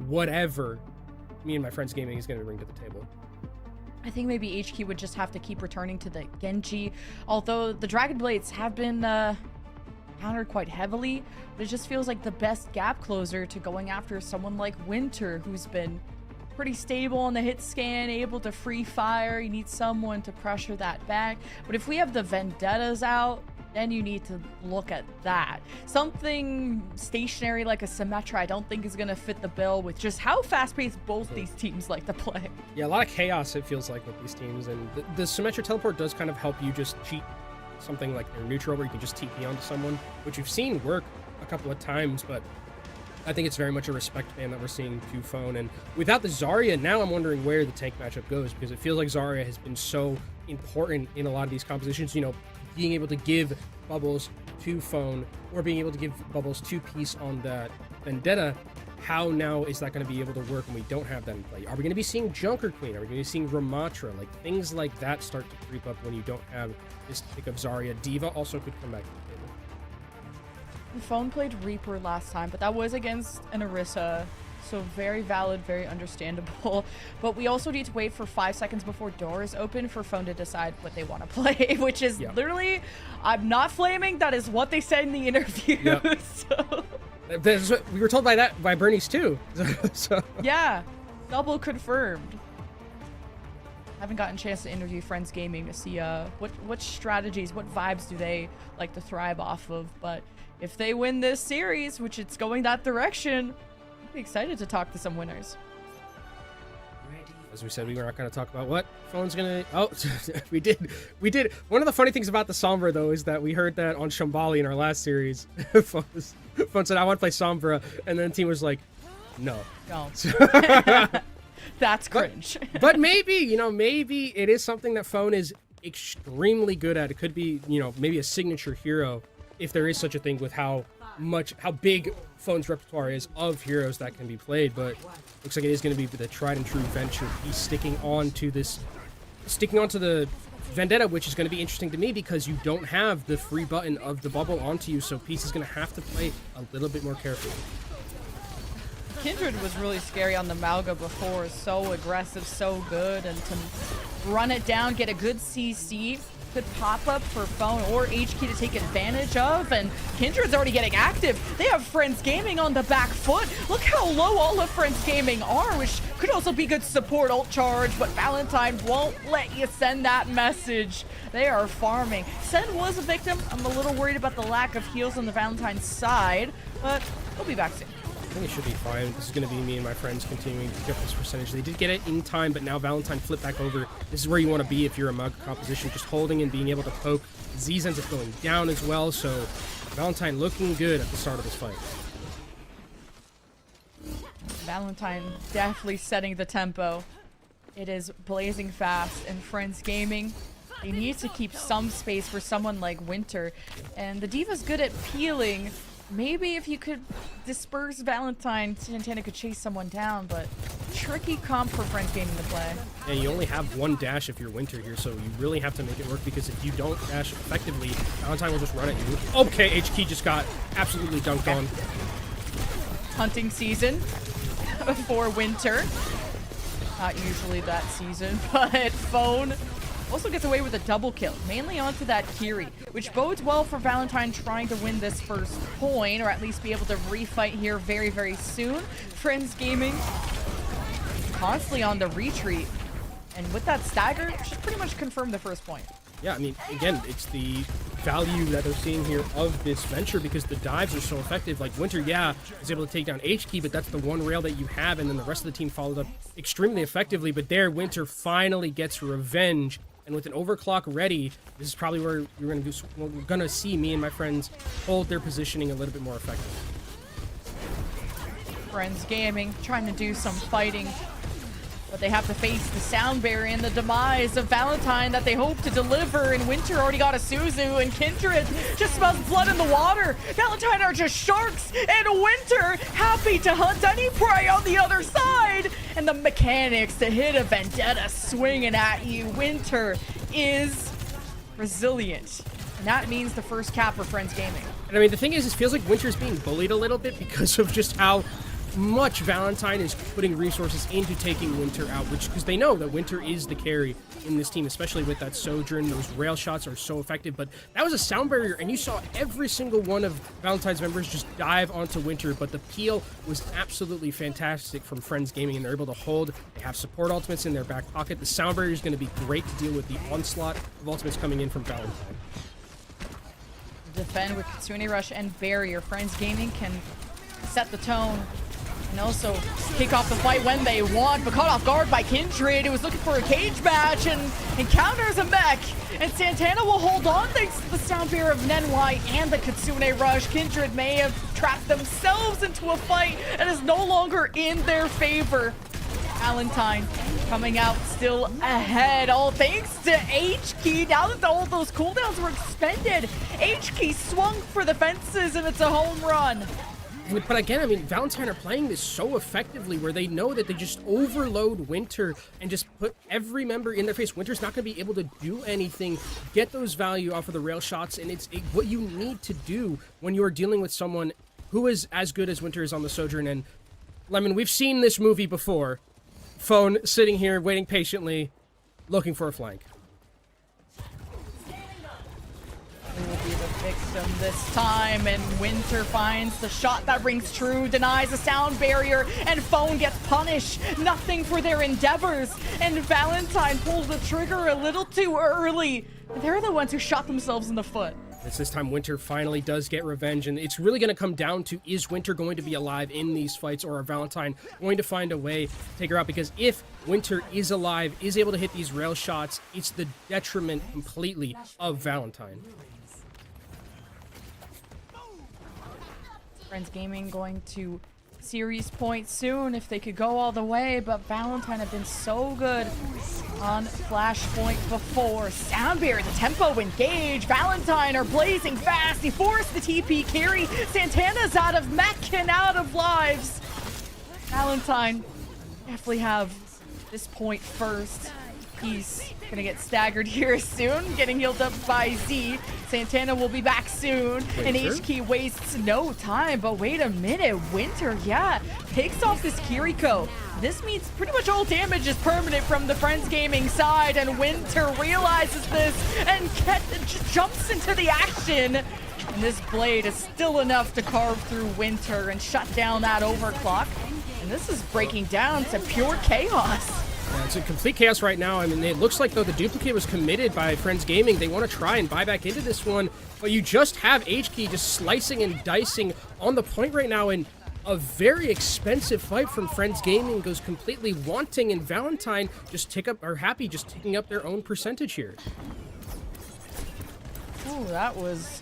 whatever me and my friends gaming is going to bring to the table. I think maybe HQ would just have to keep returning to the Genji, although the Dragon Blades have been countered quite heavily, but it just feels like the best gap closer to going after someone like Winter, who's been pretty stable on the hit scan, able to free fire. You need someone to pressure that back. But if we have the Vendettas out, then you need to look at that. Something stationary like a Symmetra I don't think is going to fit the bill with just how fast-paced both these teams like to play. Yeah, a lot of chaos it feels like with these teams, and the Symmetra teleport does kind of help you just cheat something like your neutral where you can just TP onto someone, which you've seen work a couple of times, but I think it's very much a respect ban that we're seeing to Phone. And without the Zarya, now I'm wondering where the tank matchup goes, because it feels like Zarya has been so important in a lot of these compositions, being able to give bubbles to Phone or being able to give bubbles to Peace on that Vendetta. How now is that going to be able to work when we don't have that in play? Are we going to be seeing Junker Queen? Are we going to be seeing Ramatra? Like, things like that start to creep up when you don't have this pick of Zarya. Diva also could come back to the table. Phone played Reaper last time, but that was against an Orisa, so very valid, very understandable. But we also need to wait for 5 seconds before doors open for Phone to decide what they want to play, which is literally, I'm not flaming, that is what they said in the interview. Yep. So We were told by Bernie's too. So yeah, double confirmed. Haven't gotten a chance to interview Friends Gaming to see what strategies, what vibes do they like to thrive off of. But if they win this series, which it's going that direction, I'd be excited to talk to some winners. as we said, we were not going to talk about what Phone's gonna. Oh, we did. One of the funny things about the Sombra though is that we heard that on Shambali in our last series. Phone said, "I want to play Sombra," and then the team was like, "No." Don't. That's cringe. But maybe, maybe it is something that Phone is extremely good at. It could be, maybe a signature hero, if there is such a thing, with how big Phone's repertoire is of heroes that can be played. But looks like it is going to be the tried and true venture. He's sticking onto the Vendetta, which is going to be interesting to me because you don't have the free button of the bubble onto you, so Peace is going to have to play a little bit more carefully. Kindred was really scary on the Malga before, so aggressive, so good, and to run it down, get a good CC, could pop up for Phone or HQ to take advantage of, and Kindred's already getting active. They have Friends Gaming on the back foot. Look how low all of Friends Gaming are, which could also be good support ult charge, but Valentine won't let you send that message. They are farming. Sen was a victim. I'm a little worried about the lack of heals on the Valentine side, but he'll be back soon. I think it should be fine. This is going to be me and my friends continuing to get this percentage. They did get it in time, but now Valentine flipped back over. This is where you want to be if you're a mug composition, just holding and being able to poke. Z's ends up going down as well, so Valentine looking good at the start of this fight. Valentine definitely setting the tempo. It is blazing fast, and Friends Gaming They need to keep some space for someone like Winter. And the D.Va's good at peeling. Maybe if you could disperse Valentine, Santana could chase someone down, but tricky comp for Friends Gaming to play. And you only have one dash if you're Winter here, so you really have to make it work, because if you don't dash effectively, Valentine will just run at you. Okay, H-Key just got absolutely dunked on. Hunting season for Winter. Not usually that season, but Phone also gets away with a double kill, mainly onto that Kiri, which bodes well for Valentine trying to win this first point, or at least be able to refight here very, very soon. Friends Gaming constantly on the retreat, and with that stagger, should pretty much confirm the first point. Yeah, I mean, again, it's the value that they're seeing here of this venture, because the dives are so effective. Like, Winter, yeah, is able to take down H-Key, but that's the one rail that you have, and then the rest of the team followed up extremely effectively. But there, Winter finally gets revenge. And with an overclock ready, this is probably where we're gonna see me and my friends hold their positioning a little bit more effective. Friends Gaming trying to do some fighting, but they have to face the sound barrier and the demise of Valentine that they hope to deliver. And Winter already got a Suzu, and Kindred just smells blood in the water. Valentine are just sharks, and Winter happy to hunt any prey on the other side. And the mechanics to hit a Vendetta swinging at you. Winter is resilient, and that means the first cap for Friends Gaming. And I mean, the thing is, it feels like Winter's being bullied a little bit because of just how much Valentine is putting resources into taking Winter out, which, because they know that Winter is the carry in this team, especially with that Sojourn. Those rail shots are so effective, but that was a sound barrier, and you saw every single one of Valentine's members just dive onto Winter, but the peel was absolutely fantastic from Friends Gaming, and they're able to hold. They have support ultimates in their back pocket. The sound barrier is going to be great to deal with the onslaught of ultimates coming in from Valentine. Defend with Kitsune Rush and Barrier. Friends Gaming can set the tone and also kick off the fight when they want, but caught off guard by Kindred, who was looking for a cage match and encounters a mech. And Santana will hold on thanks to the sound barrier of Nenwai and the Kitsune Rush. Kindred may have trapped themselves into a fight and is no longer in their favor. Valentine coming out still ahead, all thanks to H-Key. Now that all those cooldowns were expended, H-Key swung for the fences, and it's a home run. But again, I mean, Valentine are playing this so effectively where they know that they just overload Winter and just put every member in their face. Winter's not going to be able to do anything, get those value off of the rail shots, and it's what you need to do when you're dealing with someone who is as good as Winter is on the Sojourn. And Lemon, we've seen this movie before. Phone sitting here waiting patiently, looking for a flank. Who will be the victim this time? And Winter finds the shot that rings true, denies the sound barrier, and Phone gets punished. Nothing for their endeavors. And Valentine pulls the trigger a little too early. They're the ones who shot themselves in the foot. This time Winter finally does get revenge, and it's really going to come down to, is Winter going to be alive in these fights, or are Valentine going to find a way to take her out? Because if Winter is alive, is able to hit these rail shots, it's the detriment completely of Valentine. Friends Gaming going to series point soon if they could go all the way, but Valentine have been so good on Flashpoint before. Sound barrier, the tempo engage. Valentine are blazing fast. He forced the TP carry. Santana's out of mech and out of lives. Valentine definitely have this point first. He's gonna get staggered here soon, getting healed up by Z. Santana will be back soon, and H-Key wastes no time. But wait a minute, Winter, yeah, takes off this Kiriko. This means pretty much all damage is permanent from the Friends Gaming side, and Winter realizes this and just jumps into the action. And this blade is still enough to carve through Winter and shut down that overclock. And this is breaking down to pure chaos. Yeah, it's a complete chaos right now. I mean, it looks like, though, the duplicate was committed by Friends Gaming. They want to try and buy back into this one, but you just have H-Key just slicing and dicing on the point right now, and a very expensive fight from Friends Gaming goes completely wanting, and Valentine just happy just taking up their own percentage here. Oh, that was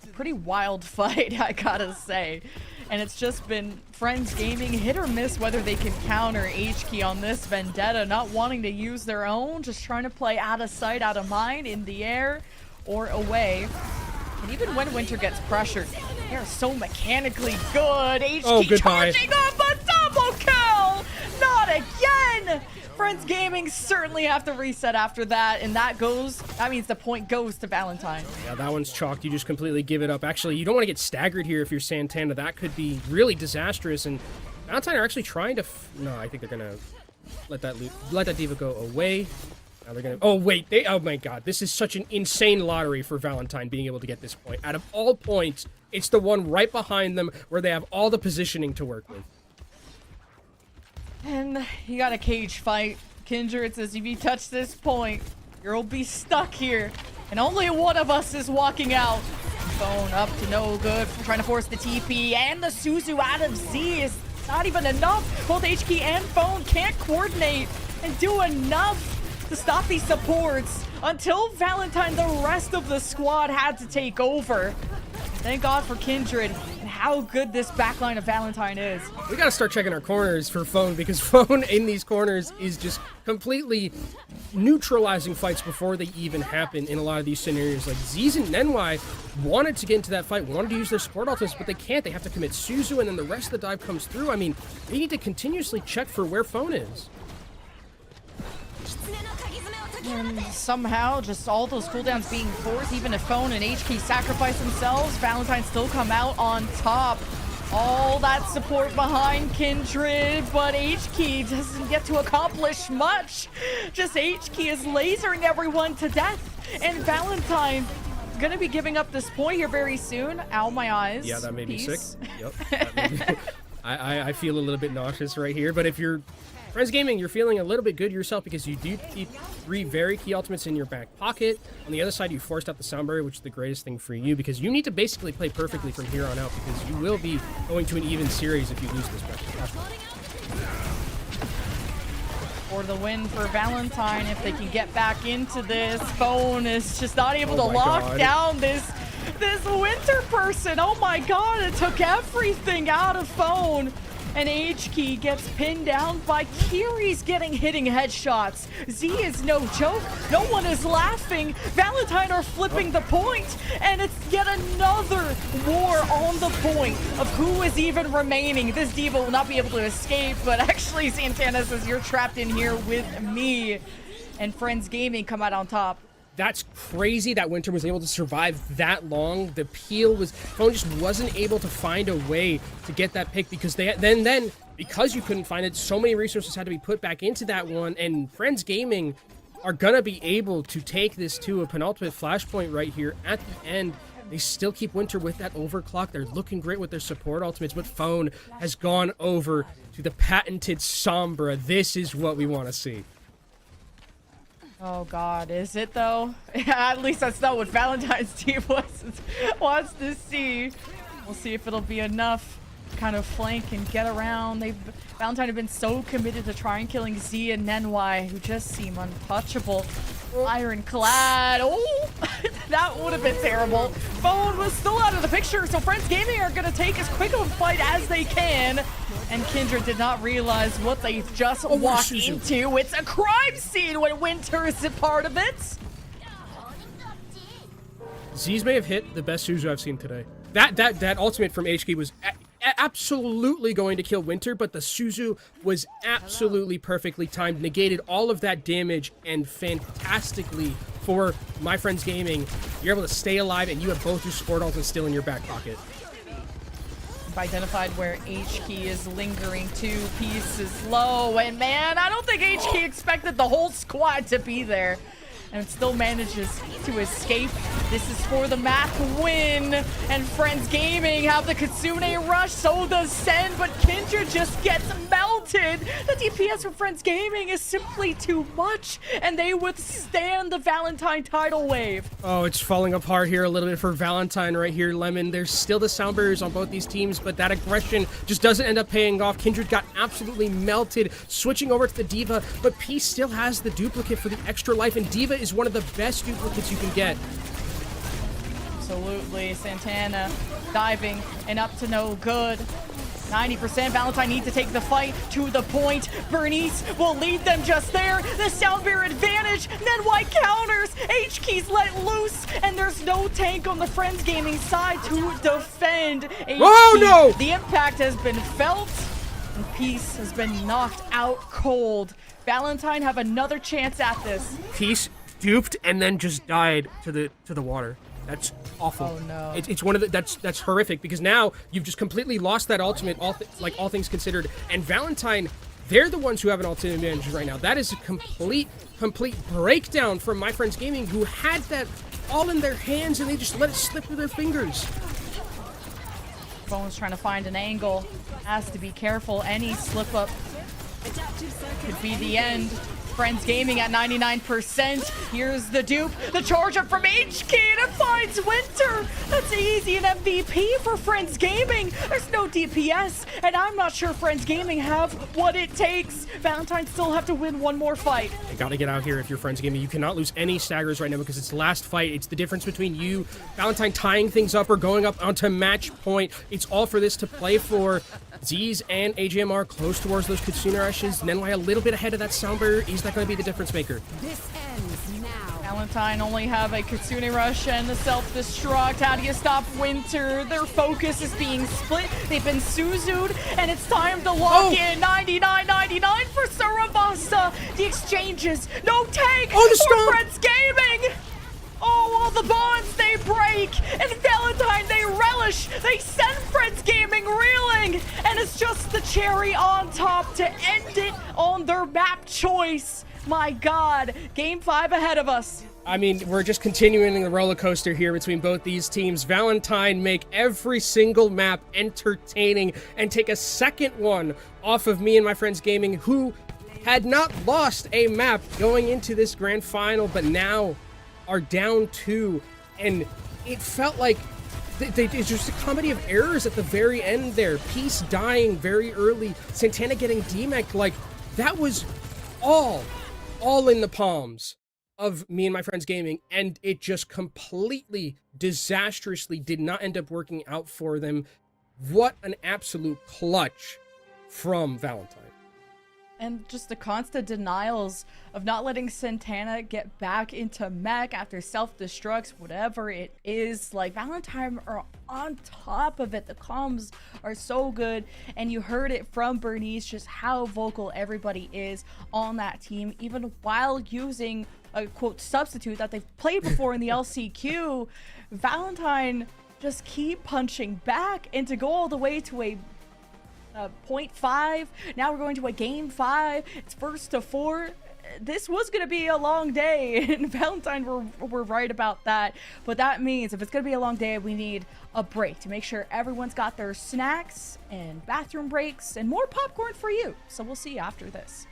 a pretty wild fight, I gotta say. and it's just been Friends Gaming hit or miss whether they can counter HK on this vendetta, not wanting to use their own, just trying to play out of sight, out of mind, in the air or away. And even when Winter gets pressured, they're so mechanically good. HK charging up a double kill! Not again! Friends Gaming certainly have to reset after that, and that means the point goes to Valentine. Yeah, that one's chalked. You just completely give it up. Actually, you don't want to get staggered here if you're Santana. That could be really disastrous, and Valentine are actually trying to... No, I think they're going to let that Diva go away. Now they're gonna. Oh wait, oh my God, this is such an insane lottery for Valentine being able to get this point. Out of all points, it's the one right behind them where they have all the positioning to work with. And you got a cage fight. Kindred says if you touch this point, you'll be stuck here, and only one of us is walking out. Phone up to no good, trying to force the TP, and the Suzu out of Z is not even enough. Both HK and Phone can't coordinate and do enough to stop these supports until Valentine. The rest of the squad had to take over. Thank God for Kindred and how good this backline of Valentine is. We gotta start checking our corners for Phone, because Phone in these corners is just completely neutralizing fights before they even happen in a lot of these scenarios. Like Z's and Nenwai wanted to get into that fight, wanted to use their support ultimates, but they can't. They have to commit Suzu, and then the rest of the dive comes through. I mean, they need to continuously check for where Phone is. And somehow, just all those cooldowns being forced, even if Phone and HK sacrifice themselves, Valentine still come out on top. All that support behind Kindred, but HK doesn't get to accomplish much. Just HK is lasering everyone to death, and Valentine gonna be giving up this point here very soon. Ow, my eyes. Yeah, that made me sick. Peace. Yep. That made me, I feel a little bit nauseous right here, but if you're Friends Gaming, you're feeling a little bit good yourself because you do keep 3 very key ultimates in your back pocket. On the other side, you forced out the sound barrier, which is the greatest thing for you, because you need to basically play perfectly from here on out, because you will be going to an even series if you lose this match. For the win for Valentine, if they can get back into this. Phone is just not able to lock down this Winter person. Oh my God, it took everything out of Phone. And HK gets pinned down by Kiri's hitting headshots. Z is no joke. No one is laughing. Valentine are flipping the point, and it's yet another war on the point of who is even remaining. This Diva will not be able to escape, but actually Santana says you're trapped in here with me. And Friends Gaming come out on top. That's crazy that Winter was able to survive that long. The peel was... Phone just wasn't able to find a way to get that pick, because then because you couldn't find it, so many resources had to be put back into that one, and Friends Gaming are gonna be able to take this to a penultimate flashpoint right here at the end. They still keep Winter with that overclock. They're looking great with their support ultimates, but Phone has gone over to the patented Sombra. This is what we want to see. Oh God, is it though? At least that's not what Valentine's team wants to see. We'll see if it'll be enough to kind of flank and get around. Valentine have been so committed to trying killing Z and Nenwai, who just seem untouchable. Ironclad. Oh, that would have been terrible. Phone was still out of the picture, so Friends Gaming are going to take as quick of a fight as they can. And Kindred did not realize what they just walked into. It's a crime scene when Winter is a part of it. Z's may have hit the best Suzu I've seen today. That ultimate from HK was absolutely going to kill Winter, but the Suzu was absolutely perfectly timed, negated all of that damage, and fantastically for my Friends Gaming, you're able to stay alive, and you have both your support ultimates still in your back pocket. Identified where HK is lingering. 2 pieces low, and man, I don't think HK expected the whole squad to be there, and still manages to escape. This is for the map win, and Friends Gaming have the Kitsune rush, so does Sen, but Kindred just gets melted. The DPS for Friends Gaming is simply too much, and they withstand the Valentine tidal wave. Oh, it's falling apart here a little bit for Valentine right here, Lemon. There's still the sound barriers on both these teams, but that aggression just doesn't end up paying off. Kindred got absolutely melted, switching over to the Diva, but Peace still has the duplicate for the extra life, and Diva is one of the best duplicates you can get. Absolutely. Santana diving and up to no good. 90%. Valentine needs to take the fight to the point. Bernice will lead them just there. The Soundbear advantage. Then White counters. H-Keys let loose. And there's no tank on the Friends Gaming side to defend. Oh, no! The impact has been felt. And Peace has been knocked out cold. Valentine have another chance at this. Peace duped and then just died to the water. That's awful. Oh no. It's one of the that's horrific because now you've just completely lost that ultimate. All things considered, and Valentine, they're the ones who have an ultimate advantage right now. That is a complete breakdown from My Friends Gaming, who had that all in their hands and they just let it slip through their fingers. Bones trying to find an angle. Has to be careful. Any slip up could be the end. Friends Gaming at 99%. Here's the dupe. The charge up from HK and it finds Winter. That's easy, an MVP for Friends Gaming. There's no DPS, and I'm not sure Friends Gaming have what it takes. Valentine still have to win one more fight. You gotta get out here if you're Friends Gaming. You cannot lose any staggers right now because it's the last fight. It's the difference between you, Valentine, tying things up or going up onto match point. It's all for this to play for. Z's and AJMR close towards those Kitsune Rushes. Nenwai a little bit ahead of that Soundbear. Is that going to be the difference maker? This ends now. Valentine only have a Kitsune Rush and the self-destruct. How do you stop Winter? Their focus is being split. They've been Suzu'd, and it's time to lock in. 99.99 for Sarabasa. The exchanges. No tank for Friends Gaming. Oh, all the bonds they break, and Valentine they relish. They send Friends Gaming reeling, and it's just the cherry on top to end it on their map choice. My God, Game 5 ahead of us. I mean, we're just continuing the roller coaster here between both these teams. Valentine make every single map entertaining and take a second one off of Me and My Friends Gaming, who had not lost a map going into this grand final, but now are down 2, and it felt like it's just a comedy of errors at the very end there. Peace dying very early, Santana getting demeched. Like, that was all in the palms of Me and My Friends Gaming, and it just completely disastrously did not end up working out for them. What an absolute clutch from Valentine. And just the constant denials of not letting Santana get back into mech after self-destructs, whatever it is. Like, Valentine are on top of it. The comms are so good. And you heard it from Bernice, just how vocal everybody is on that team, even while using a, quote, substitute that they've played before in the LCQ. Valentine just keep punching back, and to go all the way to a 0.5. Now we're going to a game 5. It's first to 4. This was going to be a long day, and Valentine were right about that. But that means if it's going to be a long day, we need a break to make sure everyone's got their snacks and bathroom breaks and more popcorn for you. So we'll see you after this.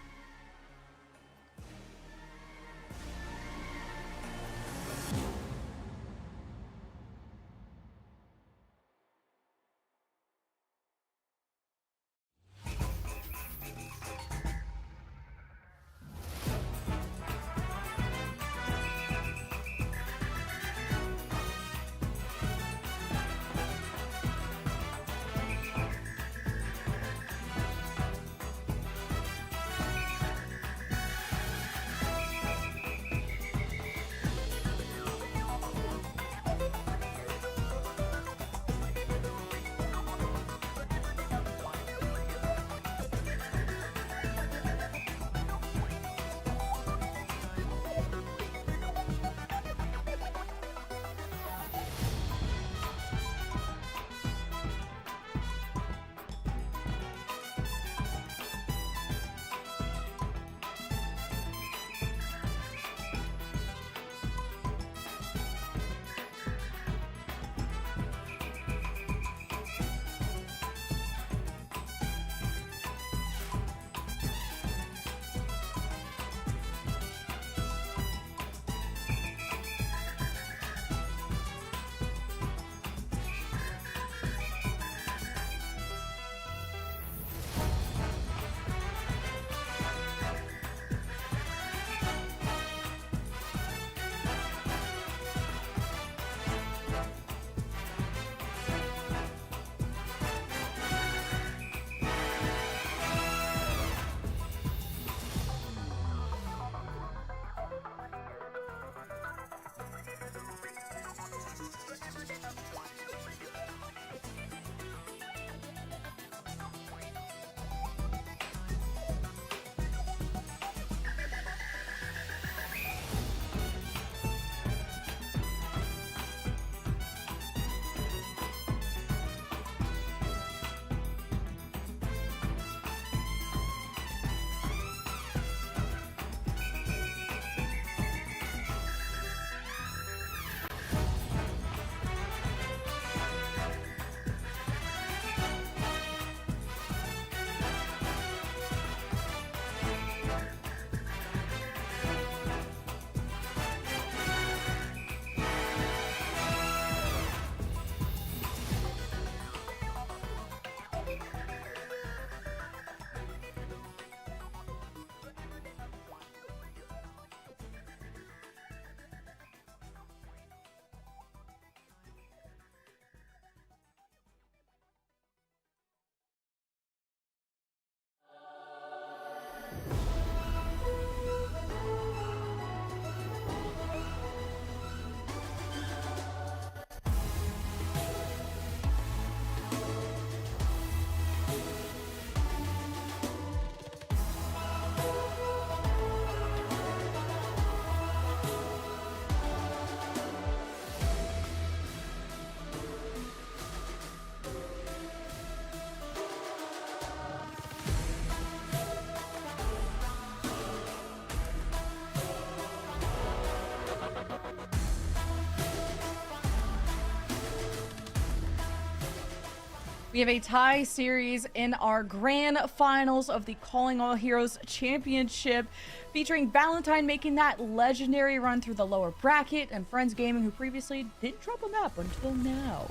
We have a tie series in our grand finals of the Calling All Heroes Championship, featuring Valentine making that legendary run through the lower bracket, and Friends Gaming, who previously didn't drop a map until now.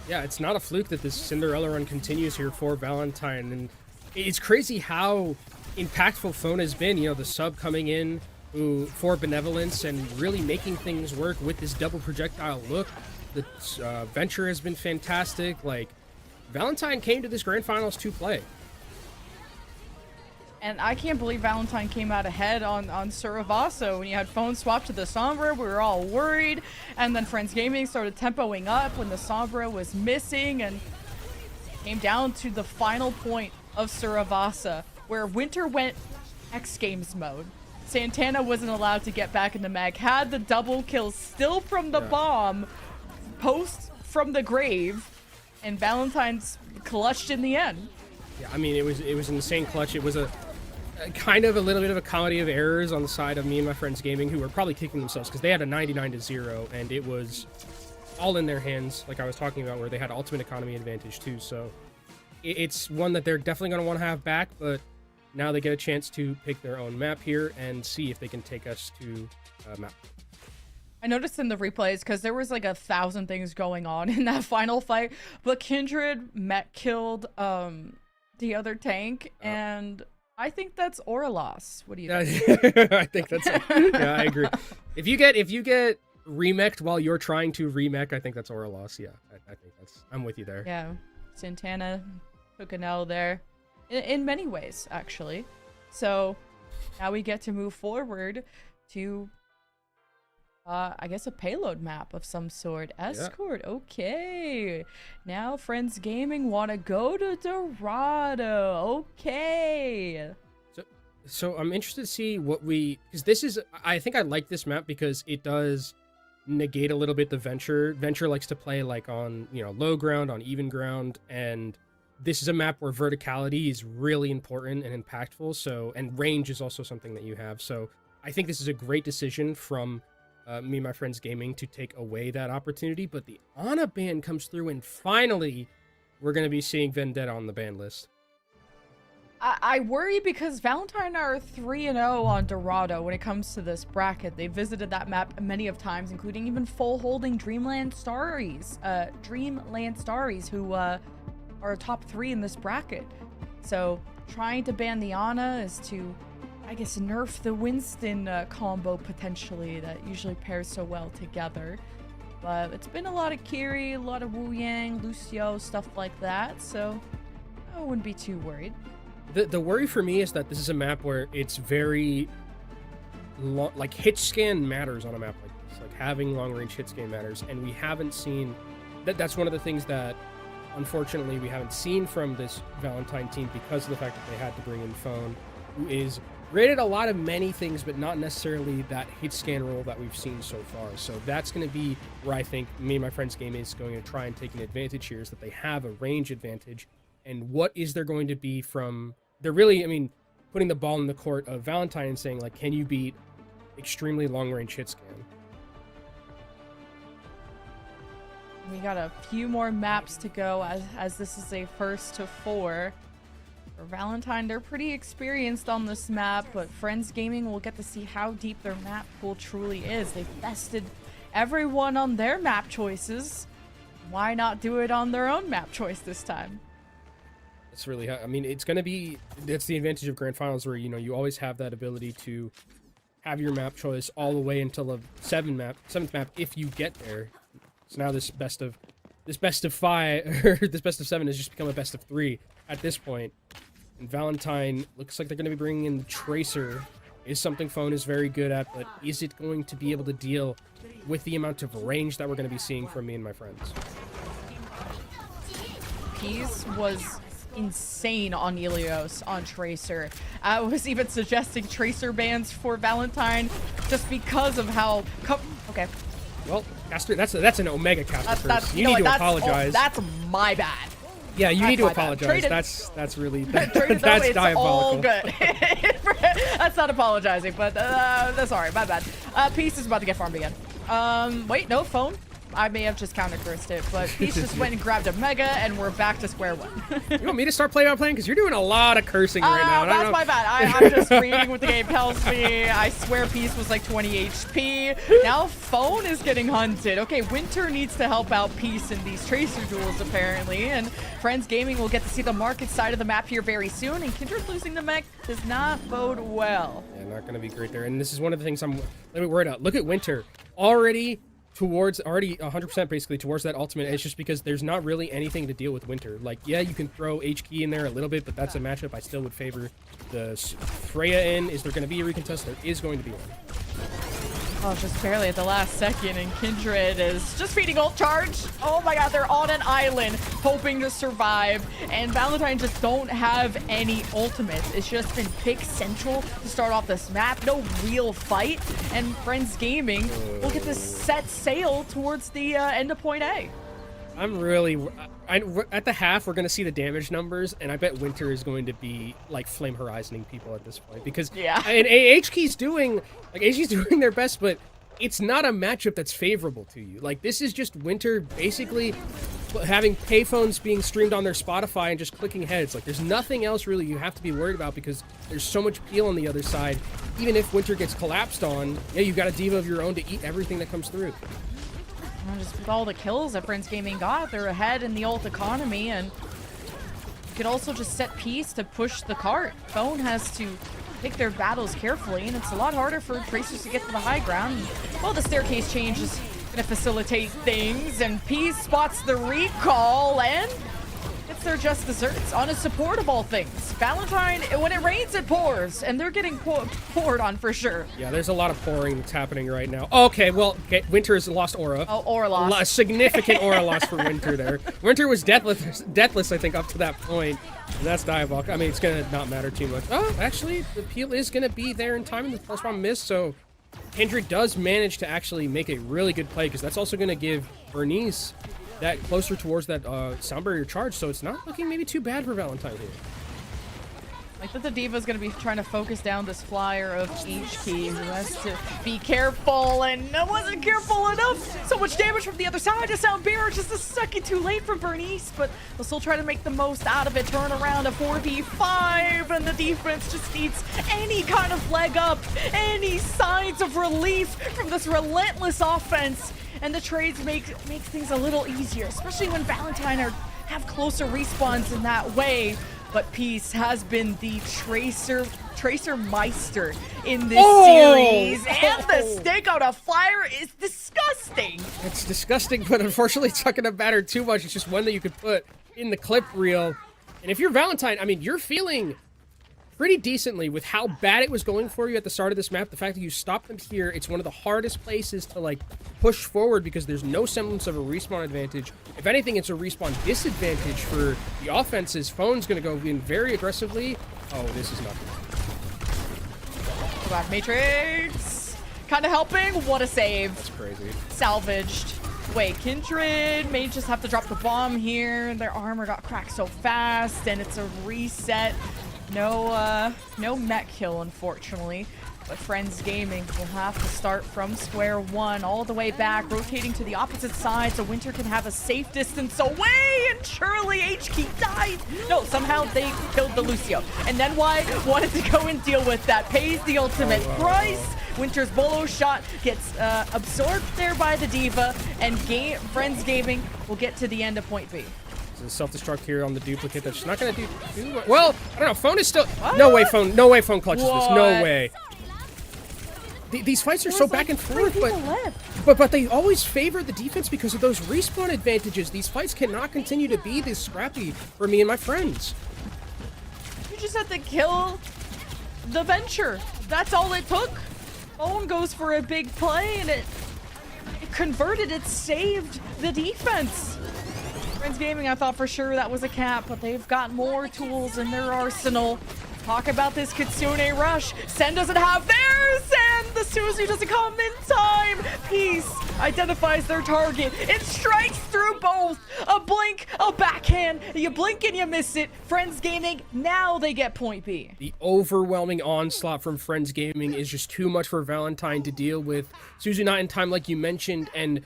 Yeah, it's not a fluke that this Cinderella run continues here for Valentine, and it's crazy how impactful Phone has been. You know, the sub coming in for Benevolence and really making things work with this double projectile look. The Venture has been fantastic. Like, Valentine came to this grand finals to play. And I can't believe Valentine came out ahead on Suravaso. When you had Phone swap to the Sombra, we were all worried. And then Friends Gaming started tempoing up when the Sombra was missing, and came down to the final point of Suravasa, where Winter went X Games mode. Santana wasn't allowed to get back in the mag, had the double kill still from the bomb, post from the grave, and Valentine's clutched in the end. Yeah, I mean, it was an insane clutch. It was a kind of a little bit of a comedy of errors on the side of me and my Friends Gaming, who were probably kicking themselves because they had a 99-0, and it was all in their hands, like I was talking about, where they had ultimate economy advantage too. So it's one that they're definitely going to want to have back, but now they get a chance to pick their own map here and see if they can take us to map. I noticed in the replays, because there was like 1,000 things going on in that final fight, but Kindred killed the other tank, and I think that's aura loss. What do you think? I think that's yeah, I agree. If you get remeked while you're trying to remech, I think that's aura loss. Yeah, I think I'm with you there. Yeah, Santana took an L there in many ways, actually. So now we get to move forward to I guess a payload map of some sort. Escort, yeah. Okay. Now Friends Gaming want to go to Dorado. Okay. So I'm interested to see what because this is, I think I like this map because it does negate a little bit the Venture. Venture likes to play like on, you know, low ground, on even ground, and this is a map where verticality is really important and impactful. So, and range is also something that you have. So I think this is a great decision from me and my Friends Gaming to take away that opportunity. But the Ana ban comes through, and finally we're going to be seeing Vendetta on the ban list. I worry because Valentine are 3-0 on Dorado when it comes to this bracket. They visited that map many of times, including even full holding Dreamland Starries, who are top 3 in this bracket. So trying to ban the Ana is to, I guess, nerf the Winston combo potentially that usually pairs so well together. But it's been a lot of Kiri, a lot of Wu Yang, Lucio, stuff like that, so I wouldn't be too worried. The worry for me is that this is a map where it's very like hit scan matters on a map like this. Like having long range hit scan matters, and we haven't seen that's one of the things that unfortunately we haven't seen from this Valentine team because of the fact that they had to bring in Phone, who is rated a lot of many things, but not necessarily that hit scan role that we've seen so far. So that's going to be where I think me and my Friends Gaming is going to try and take an advantage here, is that they have a range advantage. And what is there going to be from... They're really, I mean, putting the ball in the court of Valentine and saying, like, can you beat extremely long-range hit scan? We got a few more maps to go as this is a first to 4. For Valentine, they're pretty experienced on this map, but Friends Gaming will get to see how deep their map pool truly is. They've bested everyone on their map choices. Why not do it on their own map choice this time? It's really, I mean, it's going to be, that's the advantage of grand finals, where, you know, you always have that ability to have your map choice all the way until the 7th map if you get there. So now this best of 5 or this best of 7 has just become a best of 3 at this point. And Valentine looks like they're going to be bringing in the Tracer. Is something Phone is very good at, but is it going to be able to deal with the amount of range that we're going to be seeing from me and my friends? Peas was insane on Ilios on Tracer. I was even suggesting Tracer bans for Valentine just because of how... Okay. Well, that's an Omega caster. You need to apologize. That's my bad. Yeah, you need to apologize. That's really that's diabolical. All good. That's not apologizing, but that's alright. My bad. Peace is about to get farmed again. Wait, no, Phone. I may have just counter-cursed it, but Peace just went and grabbed a Mega, and we're back to square one. You want me to start play-by-playing? Because you're doing a lot of cursing right now. That's my bad. I'm just reading what the game tells me. I swear Peace was like 20 HP. Now Phone is getting hunted. Okay, Winter needs to help out Peace in these Tracer duels, apparently, and Friends Gaming will get to see the market side of the map here very soon, and Kindred losing the mech does not bode well. Yeah, not going to be great there. And this is one of the things I'm a little bit worried about. Look at Winter. Already 100% basically towards that ultimate. It's just because there's not really anything to deal with Winter. Like, yeah, you can throw H-Key in there a little bit, but that's a matchup I still would favor the Freya in. Is there going to be a recontest? There is going to be one. Oh, just barely at the last second, and Kindred is just feeding ult charge. Oh my god, they're on an island hoping to survive, and Valentine just don't have any ultimates. It's just been pick central to start off this map. No real fight, and Friends Gaming will get to set sail towards the end of point A. I'm really... at the half, we're going to see the damage numbers, and I bet Winter is going to be, like, flame horizoning people at this point. Because, yeah. And H-Key's doing their best, but it's not a matchup that's favorable to you. Like, this is just Winter basically having payphones being streamed on their Spotify and just clicking heads. Like, there's nothing else really you have to be worried about because there's so much peel on the other side. Even if Winter gets collapsed on, yeah, you've got a diva of your own to eat everything that comes through. And just with all the kills that Friends Gaming got, they're ahead in the ult economy, and you could also just set Peace to push the cart. Phone has to pick their battles carefully, and it's a lot harder for Tracers to get to the high ground. Well, the staircase change is going to facilitate things, and Peace spots the recall, and gets their just desserts on a support of all things. Valentine, when it rains, it pours, and they're getting poured on for sure. Yeah, there's a lot of pouring that's happening right now. Okay, well, Winter has lost aura. Oh, aura loss. A significant aura loss for Winter there. Winter was deathless, I think, up to that point, and that's diabolical. I mean, it's going to not matter too much. Oh, actually, the peel is going to be there in time, and the plus bomb missed, so Kindred does manage to actually make a really good play, because that's also going to give Bernice that closer towards that sound barrier charge, so it's not looking maybe too bad for Valentine here. Like that the Diva's gonna be trying to focus down this flyer of H-Key, who has to be careful, and I wasn't careful enough. So much damage from the other side to sound barrier, just a second too late for Bernice, but they'll still try to make the most out of it. Turn around a 4v5, and the defense just needs any kind of leg up, any signs of relief from this relentless offense. And the trades make things a little easier, especially when Valentine have closer respawns in that way. But Peace has been the Tracer Meister in this series, and the stake out of fire is disgusting. It's disgusting, but unfortunately it's not going to matter too much. It's just one that you could put in the clip reel. And if you're Valentine, I mean, you're feeling pretty decently with how bad it was going for you at the start of this map. The fact that you stopped them here, it's one of the hardest places to like push forward because there's no semblance of a respawn advantage. If anything, it's a respawn disadvantage for the offenses. Phone's going to go in very aggressively. Oh, this is not good. Black Matrix kind of helping. What a save. That's crazy. Salvaged. Wait, Kindred may just have to drop the bomb here. Their armor got cracked so fast, and it's a reset. No mech kill, unfortunately. But Friends Gaming will have to start from square one, all the way back, rotating to the opposite side so Winter can have a safe distance away, and surely H-Key died. No, somehow they killed the Lucio. And then why wanted to go and deal with that, pays the ultimate price. Winter's bolo shot gets absorbed there by the Diva, and Friends Gaming will get to the end of point B. Self-destruct here on the duplicate. That's not going to do well. I don't know. Phone is still... No way Phone clutches this. No way. These fights are so back and forth, but they always favor the defense because of those respawn advantages. These fights cannot continue to be this scrappy for me and my friends. You just have to kill the Venture. That's all it took. Phone goes for a big play, and it converted. It saved the defense. Friends Gaming, I thought for sure that was a cap, but they've got more tools in their arsenal. Talk about this Kitsune rush. Sen doesn't have theirs, and the Suzu doesn't come in time. Peace identifies their target. It strikes through both. A blink, a backhand. You blink and you miss it. Friends Gaming, now they get point B. The overwhelming onslaught from Friends Gaming is just too much for Valentine to deal with. Suzu not in time, like you mentioned, and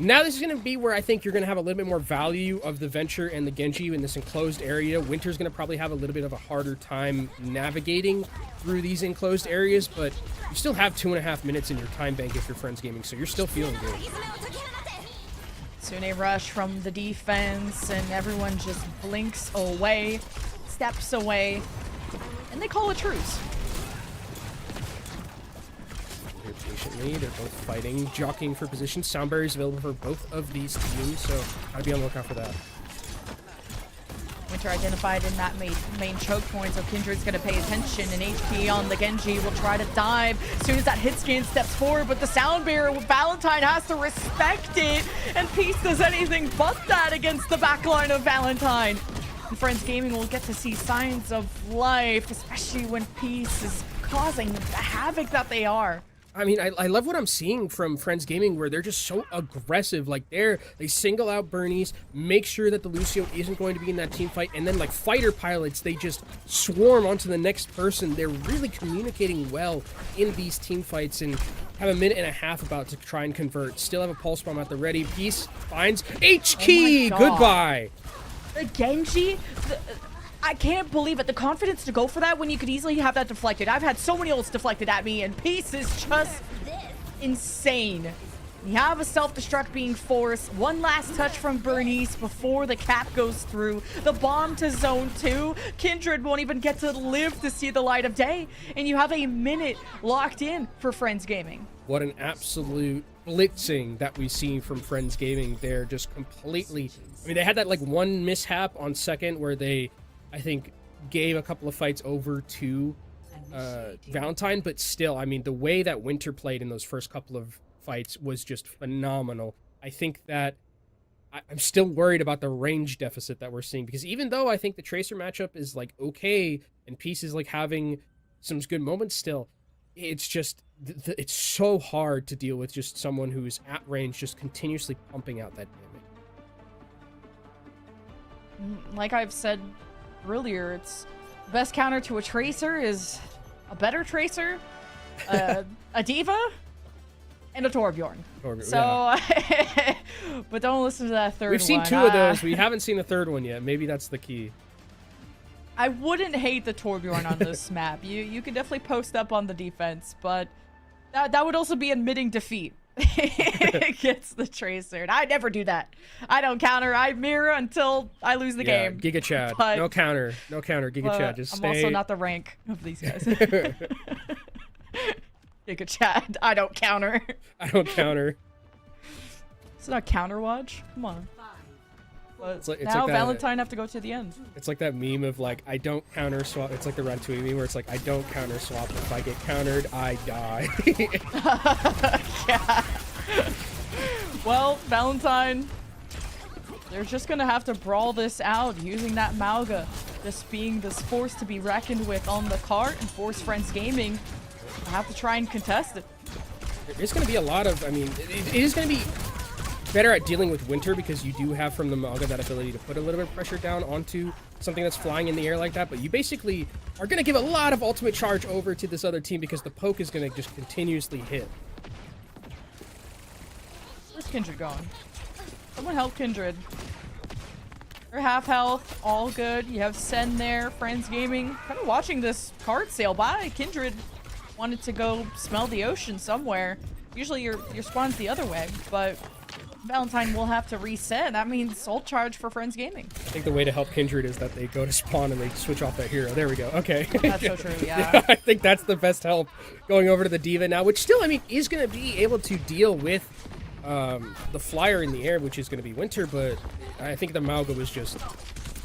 Now this is going to be where I think you're going to have a little bit more value of the Venture and the Genji in this enclosed area. Winter's going to probably have a little bit of a harder time navigating through these enclosed areas, but you still have 2.5 minutes in your time bank if you're Friends Gaming, so you're still feeling good. Soon a rush from the defense, and everyone just blinks away, steps away, and they call a truce. Here patiently, they're both fighting, jockeying for position. Soundberry is available for both of these teams, so gotta be on the lookout for that. Winter identified in that main choke point, so Kindred's gonna pay attention, and HP on the Genji will try to dive as soon as that hit scan steps forward, but the sound barrier, Valentine has to respect it, and Peace does anything but that against the backline of Valentine. And Friends Gaming will get to see signs of life, especially when Peace is causing the havoc that they are. I mean, I love what I'm seeing from Friends Gaming, where they're just so aggressive. Like, they single out Bernie's, make sure that the Lucio isn't going to be in that team fight, and then, like fighter pilots, they just swarm onto the next person. They're really communicating well in these team fights, and have a minute and a half about to try and convert. Still have a pulse bomb at the ready. Peace finds H-Key! Oh my God. Goodbye! The Genji, I can't believe it. The confidence to go for that when you could easily have that deflected. I've had so many ults deflected at me, and Peace is just insane. You have a self-destruct being forced. One last touch from Bernice before the cap goes through. The bomb to zone 2. Kindred won't even get to live to see the light of day. And you have a minute locked in for Friends Gaming. What an absolute blitzing that we've seen from Friends Gaming. They're just completely... I mean, they had that, like, one mishap on second where they... I think gave a couple of fights over to Valentine, but still, I mean, the way that Winter played in those first couple of fights was just phenomenal. I think that I'm still worried about the range deficit that we're seeing, because even though I think the Tracer matchup is like okay and Peace is like having some good moments still, it's just it's so hard to deal with just someone who's at range just continuously pumping out that damage. Like I've said earlier, it's the best counter to a Tracer is a better Tracer, a Diva, and a Torbjorn. So, yeah. But don't listen to that third one. We've seen two of those. We haven't seen the third one yet. Maybe that's the key. I wouldn't hate the Torbjorn on this map. You could definitely post up on the defense, but that would also be admitting defeat against the Tracer. And I never do that. I don't counter. I mirror until I lose the game. Giga Chad. But, no counter. No counter. Giga Chad. Just stay. I'm also not the rank of these guys. Giga Chad. I don't counter. I don't counter. It's not counter watch. Come on. But it's like now that, Valentine have to go to the end. It's like that meme of like, I don't counter swap. It's like the Ratatouille meme where it's like, I don't counter swap. If I get countered, I die. Yeah. Well, Valentine, they're just gonna have to brawl this out using that Mauga. Just being this force to be reckoned with on the cart, and Force Friends Gaming have to try and contest it. There's gonna be a lot of, I mean, it is gonna be better at dealing with Winter, because you do have from the Mauga that ability to put a little bit of pressure down onto something that's flying in the air like that, but you basically are going to give a lot of ultimate charge over to this other team because the poke is going to just continuously hit. Where's Kindred going? Someone help Kindred. They're half health, all good. You have Sen there, Friends Gaming. Kind of watching this card sail by. Kindred wanted to go smell the ocean somewhere. Usually your spawn's the other way, but Valentine will have to reset. That means soul charge for Friends Gaming. I think the way to help Kindred is that they go to spawn and they switch off that hero. There we go. Okay. That's so true, yeah. I think that's the best help, going over to the Diva now, which still, I mean, is going to be able to deal with the flyer in the air, which is going to be Winter, but I think the Mauga was just...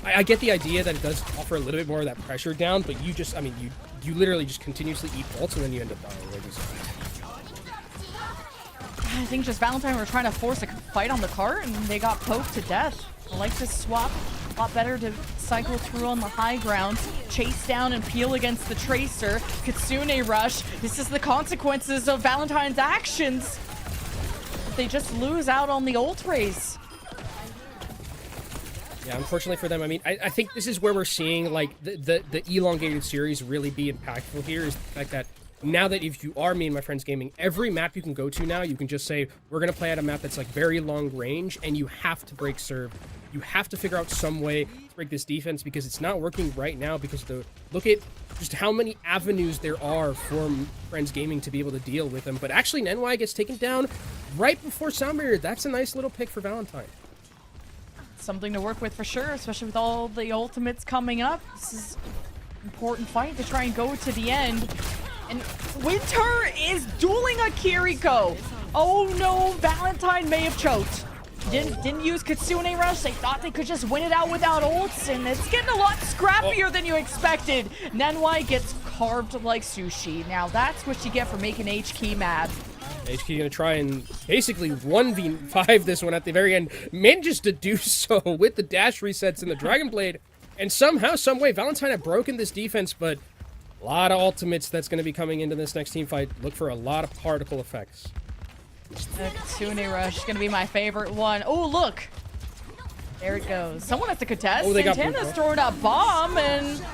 I get the idea that it does offer a little bit more of that pressure down, but you just, I mean, you literally just continuously eat ults and then you end up dying. I think just Valentine were trying to force a fight on the cart, and they got poked to death. I like this swap. A lot better to cycle through on the high ground, chase down and peel against the Tracer. Kitsune rush. This is the consequences of Valentine's actions. They just lose out on the ult race. Yeah, unfortunately for them, I mean, I think this is where we're seeing, like, the elongated series really be impactful here, is the fact that now that if you are me and my friends gaming, every map you can go to now, you can just say, we're going to play at a map that's like very long range, and you have to break serve. You have to figure out some way to break this defense because it's not working right now because look at just how many avenues there are for friends gaming to be able to deal with them. But actually, NY gets taken down right before Sound Barrier. That's a nice little pick for Valentine. Something to work with for sure, especially with all the ultimates coming up. This is an important fight to try and go to the end. And Winter is dueling a Kiriko. Oh no, Valentine may have choked. Didn't use Kitsune Rush. They thought they could just win it out without ults, and it's getting a lot scrappier than you expected. Nenwai gets carved like sushi. Now that's what you get for making HK mad. HK gonna try and basically 1v5 this one at the very end. Manages to do so with the dash resets and the Dragon Blade. And somehow, someway, Valentine have broken this defense, but a lot of ultimates that's going to be coming into this next team fight. Look for a lot of particle effects. The Kitsune Rush is going to be my favorite one. Oh, look. There it goes. Someone has to contest. Oh, Santana's throwing a bomb, and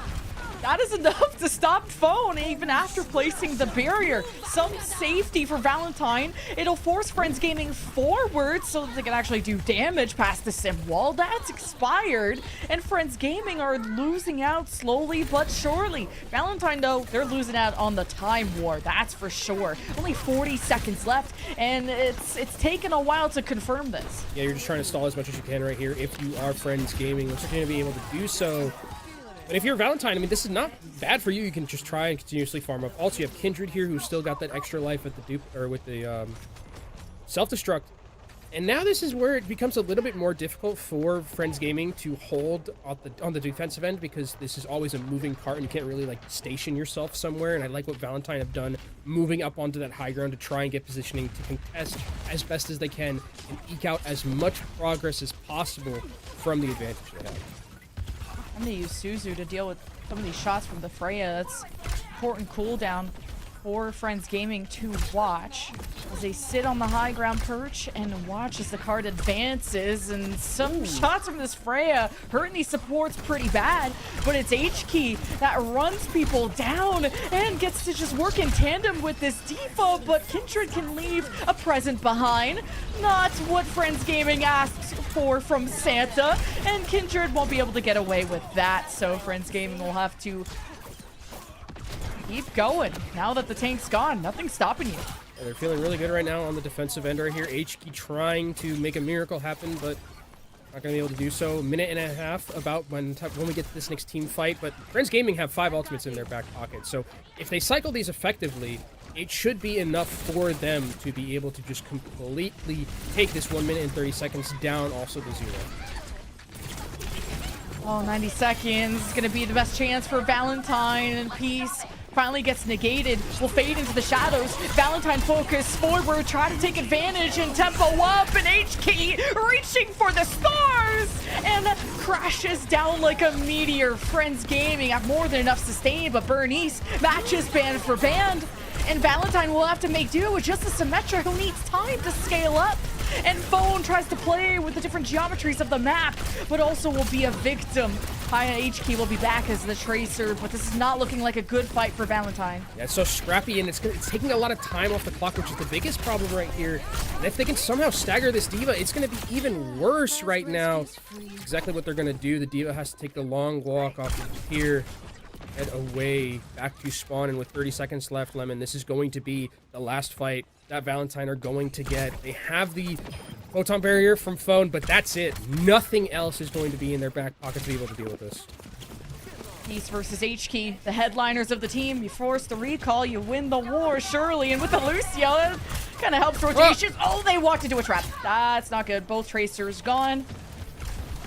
that is enough to stop Phone even after placing the barrier. Some safety for Valentine. It'll force Friends Gaming forward so that they can actually do damage past the sim wall. That's expired, and Friends Gaming are losing out slowly but surely. Valentine, though, they're losing out on the time war, that's for sure. Only 40 seconds left, and it's taken a while to confirm this. Yeah, you're just trying to stall as much as you can right here. If you are Friends Gaming, looks like you're going to be able to do so. But if you're Valentine, I mean, this is not bad for you. You can just try and continuously farm up. Also, you have Kindred here, who's still got that extra life at the dupe or with the self-destruct. And now this is where it becomes a little bit more difficult for Friends Gaming to hold on the defensive end because this is always a moving part and you can't really like station yourself somewhere. And I like what Valentine have done, moving up onto that high ground to try and get positioning to contest as best as they can and eke out as much progress as possible from the advantage they have. I'm gonna use Suzu to deal with some of these shots from the Freya. That's important cooldown for Friends Gaming to watch as they sit on the high ground perch and watch as the card advances. And some shots from this Freya hurting these supports pretty bad, but it's H-Key that runs people down and gets to just work in tandem with this Defa, but Kindred can leave a present behind. Not what Friends Gaming asked for from Santa, and Kindred won't be able to get away with that, so Friends Gaming will have to keep going. Now that the tank's gone, nothing's stopping you. Yeah, they're feeling really good right now on the defensive end right here. HK trying to make a miracle happen, but not going to be able to do so. A minute and a half about when we get to this next team fight, but Friends Gaming have 5 ultimates in their back pocket, so if they cycle these effectively, it should be enough for them to be able to just completely take this 1 minute and 30 seconds down also to 0. Oh, 90 seconds is going to be the best chance for Valentine, and Peace finally gets negated. Will fade into the shadows. Valentine focus forward, try to take advantage and tempo up, and HK reaching for the stars and crashes down like a meteor. Friends Gaming have more than enough sustain, but Bernice matches band for band, and Valentine will have to make do with just a Symmetra who needs time to scale up. And Phone tries to play with the different geometries of the map, but also will be a victim. HK will be back as the Tracer, but this is not looking like a good fight for Valentine. Yeah, it's so scrappy, and it's taking a lot of time off the clock, which is the biggest problem right here. And if they can somehow stagger this Diva, it's going to be even worse right now. Exactly what they're going to do. The Diva has to take the long walk off of here, head away, back to spawn, and with 30 seconds left, Lemon, this is going to be the last fight that Valentine are going to get. They have the photon barrier from Phone, but that's it. Nothing else is going to be in their back pocket to be able to deal with this. Peace versus HK, the headliners of the team. You force the recall, you win the war, surely. And with the Lucio, kind of helps rotations. Oh, they walked into a trap. That's not good. Both Tracers gone.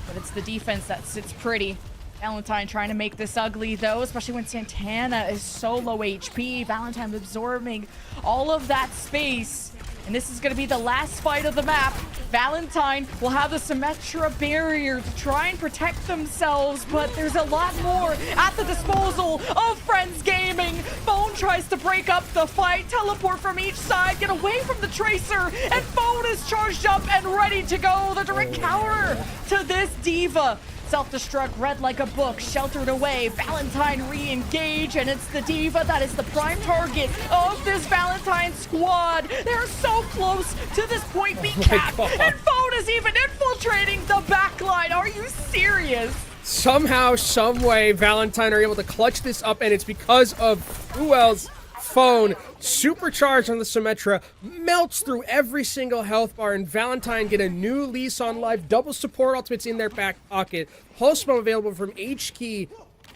But it's the defense that sits pretty. Valentine trying to make this ugly, though, especially when Santana is so low HP. Valentine absorbing all of that space. And this is going to be the last fight of the map. Valentine will have the Symmetra barrier to try and protect themselves, but there's a lot more at the disposal of Friends Gaming. Phone tries to break up the fight, teleport from each side, get away from the Tracer, and Phone is charged up and ready to go. The direct counter to this Diva. Self-destruct, read like a book, sheltered away. Valentine re-engage, and it's the Diva that is the prime target of this Valentine squad. They're so close to this point B cap, and Phone is even infiltrating the backline. Are you serious? Somehow, some way, Valentine are able to clutch this up, and it's because of who else? Phone, supercharged on the Symmetra, melts through every single health bar, and Valentine get a new lease on life. Double support ultimates in their back pocket. Pulse bomb available from H-Key.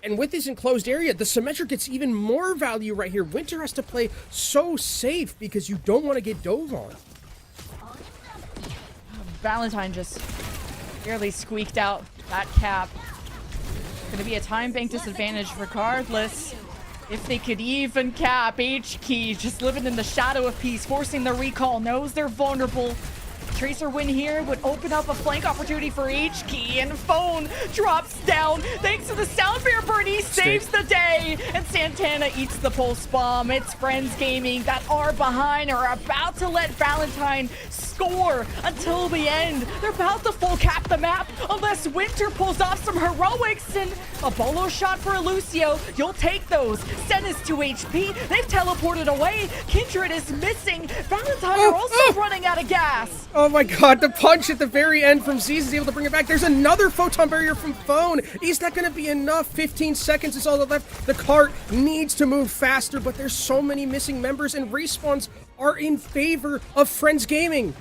And with this enclosed area, the Symmetra gets even more value right here. Winter has to play so safe because you don't want to get dove on. Valentine just barely squeaked out that cap. Gonna be a time bank disadvantage regardless. If they could even cap, H-Key just living in the shadow of peace, forcing the recall, knows they're vulnerable. Tracer win here would open up a flank opportunity for H-Key, and Phone drops down thanks to the sound bear burn. He saves the day, and Santana eats the pulse bomb. It's Friends Gaming that are behind, are about to let Valentine score until the end. They're about to full cap the map unless Winter pulls off some heroics, and a bolo shot for Lucio. You'll take those. Sen is 2 HP. They've teleported away. Kindred is missing. Valentine are also running out of gas. Oh my god, the punch at the very end from Z's is able to bring it back. There's another photon barrier from Phone. Is that going to be enough? 15 seconds is all that left. The cart needs to move faster, but there's so many missing members, and respawns are in favor of Friends Gaming.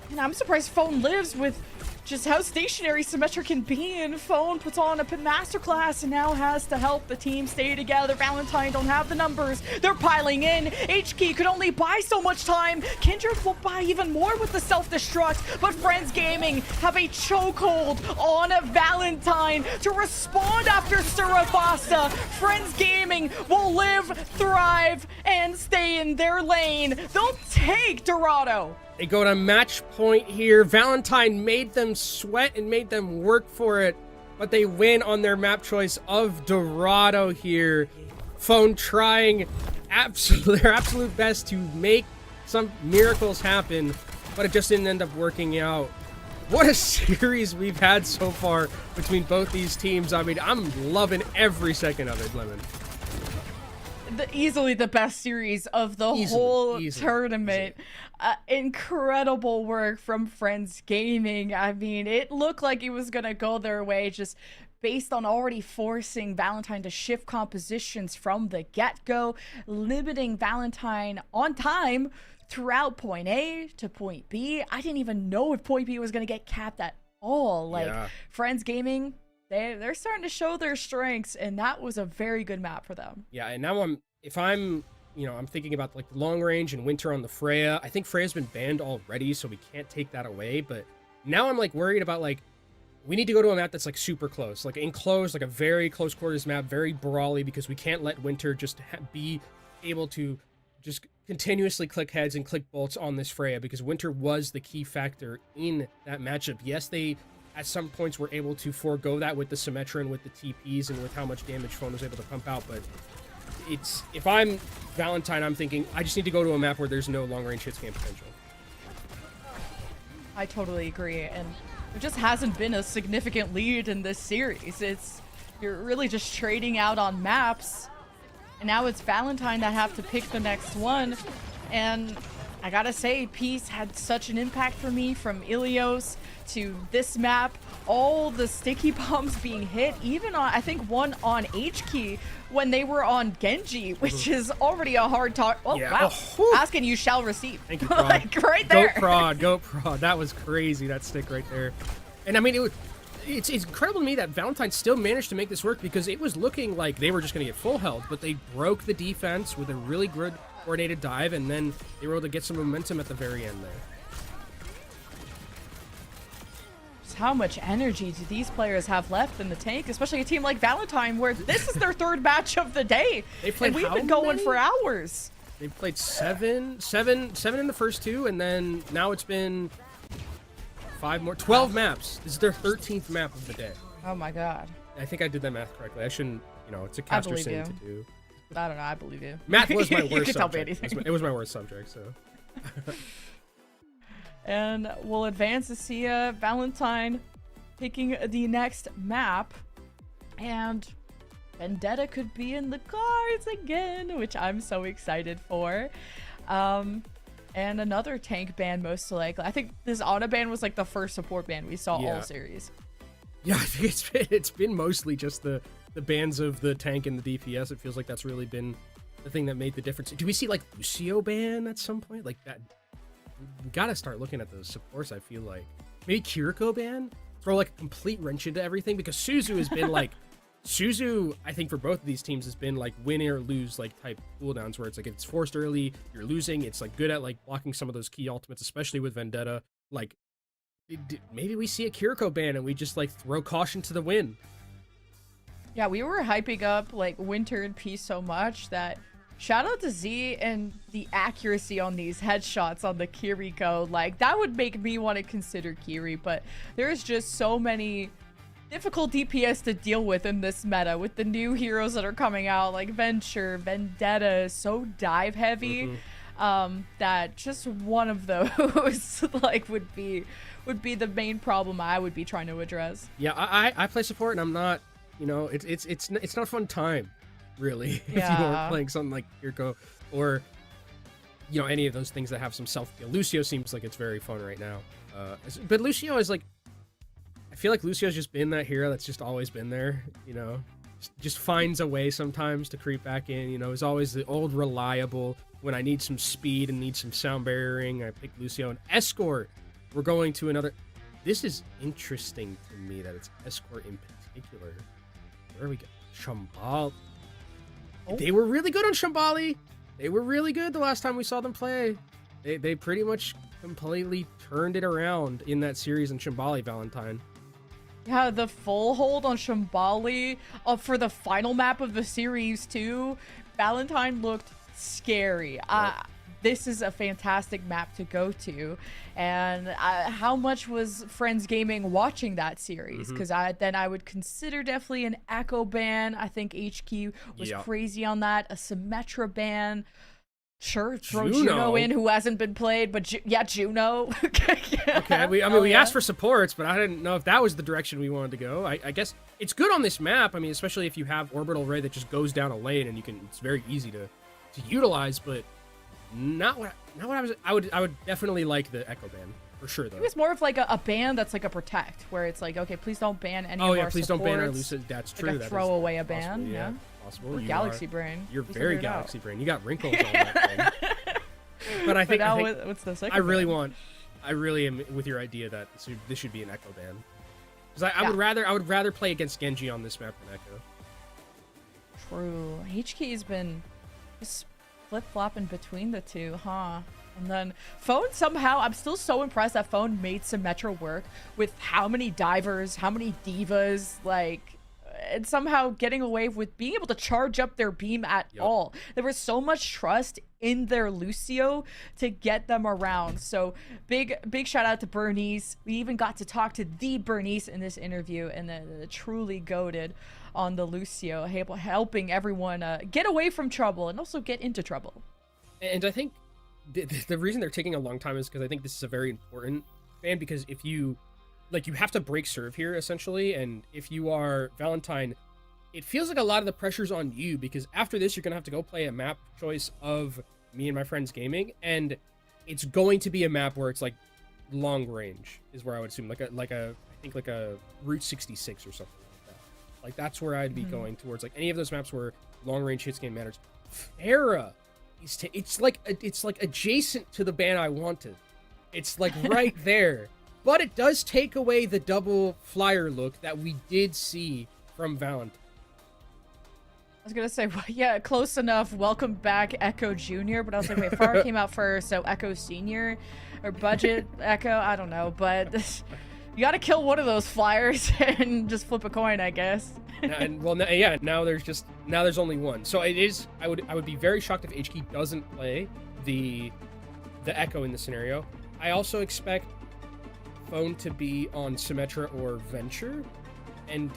And I'm surprised Phone lives with just how stationary Symmetra can be, and Phone puts on a masterclass and now has to help the team stay together. Valentine don't have the numbers. They're piling in. H-Key could only buy so much time. Kindred will buy even more with the self-destruct, but Friends Gaming have a chokehold on Valentine to respond after Surabasa. Friends Gaming will live, thrive, and stay in their lane. They'll take Dorado. They go to match point here. Valentine made them sweat and made them work for it, but they win on their map choice of Dorado here. Phone trying their absolute best to make some miracles happen, but it just didn't end up working out. What a series we've had so far between both these teams. I mean, I'm loving every second of it, Lemon. Easily the best series of the whole tournament. Incredible work from Friends Gaming. I mean, it looked like it was gonna go their way just based on already forcing Valentine to shift compositions from the get-go, limiting Valentine on time throughout point A to point B. I didn't even know if point B was gonna get capped at all. Friends Gaming, they're starting to show their strengths, and that was a very good map for them. Yeah, and now I'm thinking about like long range and Winter on the Freya. I think Freya's been banned already, so we can't take that away. But now I'm like worried about like, we need to go to a map that's like super close, like enclosed, like a very close quarters map, very brawly, because we can't let Winter just be able to just continuously click heads and click bolts on this Freya, because Winter was the key factor in that matchup. Yes, they at some points were able to forego that with the Symmetra and with the TPs and with how much damage Phone was able to pump out, but if I'm Valentine, I'm thinking I just need to go to a map where there's no long-range hit scan potential. I totally agree, and there just hasn't been a significant lead in this series. You're really just trading out on maps, and now it's Valentine that have to pick the next one. And I gotta say, Peace had such an impact for me, from Ilios to this map, all the sticky bombs being hit, even on, I think, one on H-Key when they were on Genji, which is already a hard talk. Oh, yeah. Wow. Ask and you shall receive. Thank you, Prod. Like, right there. Go Prod. That was crazy, that stick right there. And I mean, it's incredible to me that Valentine still managed to make this work, because it was looking like they were just going to get full health, but they broke the defense with a really good coordinated dive, and then they were able to get some momentum at the very end there. How much energy do these players have left in the tank, especially a team like Valentine, where this is their third match of the day, and we've been going for hours. They've played seven in the first 2, and then now it's been 5 more, 12 maps. This is their 13th map of the day. Oh my god. I think I did that math correctly. I shouldn't, it's a caster sin to do. I don't know. I believe you. Math was my You worst can tell me subject. anything. It was my worst subject, so. And we'll advance to see Valentine picking the next map. And Vendetta could be in the cards again, which I'm so excited for. And another tank ban, most likely. I think this auto ban was like the first support ban we saw all series. Yeah, I think it's been mostly just the bans of the tank and the DPS. It feels like that's really been the thing that made the difference. Do we see like Lucio ban at some point? Like that, we gotta start looking at those supports. I feel like maybe Kiriko ban, throw like a complete wrench into everything, because Suzu has been like Suzu, I think for both of these teams has been like win or lose like type cooldowns, where it's like if it's forced early, you're losing. It's like good at like blocking some of those key ultimates, especially with Vendetta. Like maybe we see a Kiriko ban and we just like throw caution to the wind. Yeah, we were hyping up like Winter and Peace so much that shout out to Z and the accuracy on these headshots on the Kiriko. Like that would make me want to consider Kiri, but there's just so many difficult DPS to deal with in this meta with the new heroes that are coming out, like Venture, Vendetta is so dive heavy. That just one of those like would be the main problem I would be trying to address. Yeah, I play support and I'm not, it's not a fun time, really, if you are playing something like Kiriko or any of those things that have some self-feel. Lucio seems like it's very fun right now, but Lucio is like, I feel like Lucio's just been that hero that's just always been there, just finds a way sometimes to creep back in, is always the old reliable. When I need some speed and need some sound barriering, I pick Lucio. And Escort, we're going to another. This is interesting to me that it's Escort in particular. Where are we go? Shambali. Oh. They were really good on Shambali. They were really good the last time we saw them play. They pretty much completely turned it around in that series in Shambali, Valentine. Yeah, the full hold on Shambali for the final map of the series too. Valentine looked scary. This is a fantastic map to go to. And how much was Friends Gaming watching that series? Because I would consider definitely an Echo ban. I think HQ was crazy on that. A Symmetra ban. Sure, throw Juno in, who hasn't been played, but Juno. Okay, we asked for supports, but I didn't know if that was the direction we wanted to go. I guess it's good on this map. I mean, especially if you have Orbital Ray that just goes down a lane and it's very easy to utilize, but not what I would definitely like the Echo ban for sure though. It was more of like a ban that's like a protect, where it's like, okay, please don't ban any of our please supports. don't ban our Lucid. That's true. Like a throwaway a ban. Possible, yeah. Possible. Or Galaxy Brain. You're very Galaxy Brain. You got wrinkles on that thing. But I think what's the second? I really am with your idea that this should be an Echo ban. Because I would rather play against Genji on this map than Echo. True. HK's been just flip-flopping between the two, huh? And then Phone somehow, I'm still so impressed that Phone made Symmetra work with how many divers, how many divas, like, and somehow getting away with being able to charge up their beam at all. There was so much trust in their Lucio to get them around. So big shout out to Bernice. We even got to talk to the Bernice in this interview, and the truly goated on the Lucio, helping everyone get away from trouble and also get into trouble. And I think the reason they're taking a long time is because I think this is a very important ban, because if you have to break serve here essentially, and if you are Valentine, it feels like a lot of the pressure's on you, because after this you're gonna have to go play a map choice of Me and My Friends Gaming, and it's going to be a map where it's like long range is where I would assume like a Route 66 or something. Like that's where I'd be going towards, like any of those maps where long range hits game matters. Pharah, it's like adjacent to the ban I wanted. It's like right there, but it does take away the double flyer look that we did see from Valentine. I was gonna say, well, yeah, close enough. Welcome back, Echo Junior. But I was like, wait, Pharah came out first, so Echo Senior or Budget Echo. I don't know, but. You gotta kill one of those flyers and just flip a coin, I guess. Now there's only one. So it is. I would be very shocked if HK doesn't play the Echo in the scenario. I also expect Phone to be on Symmetra or Venture, and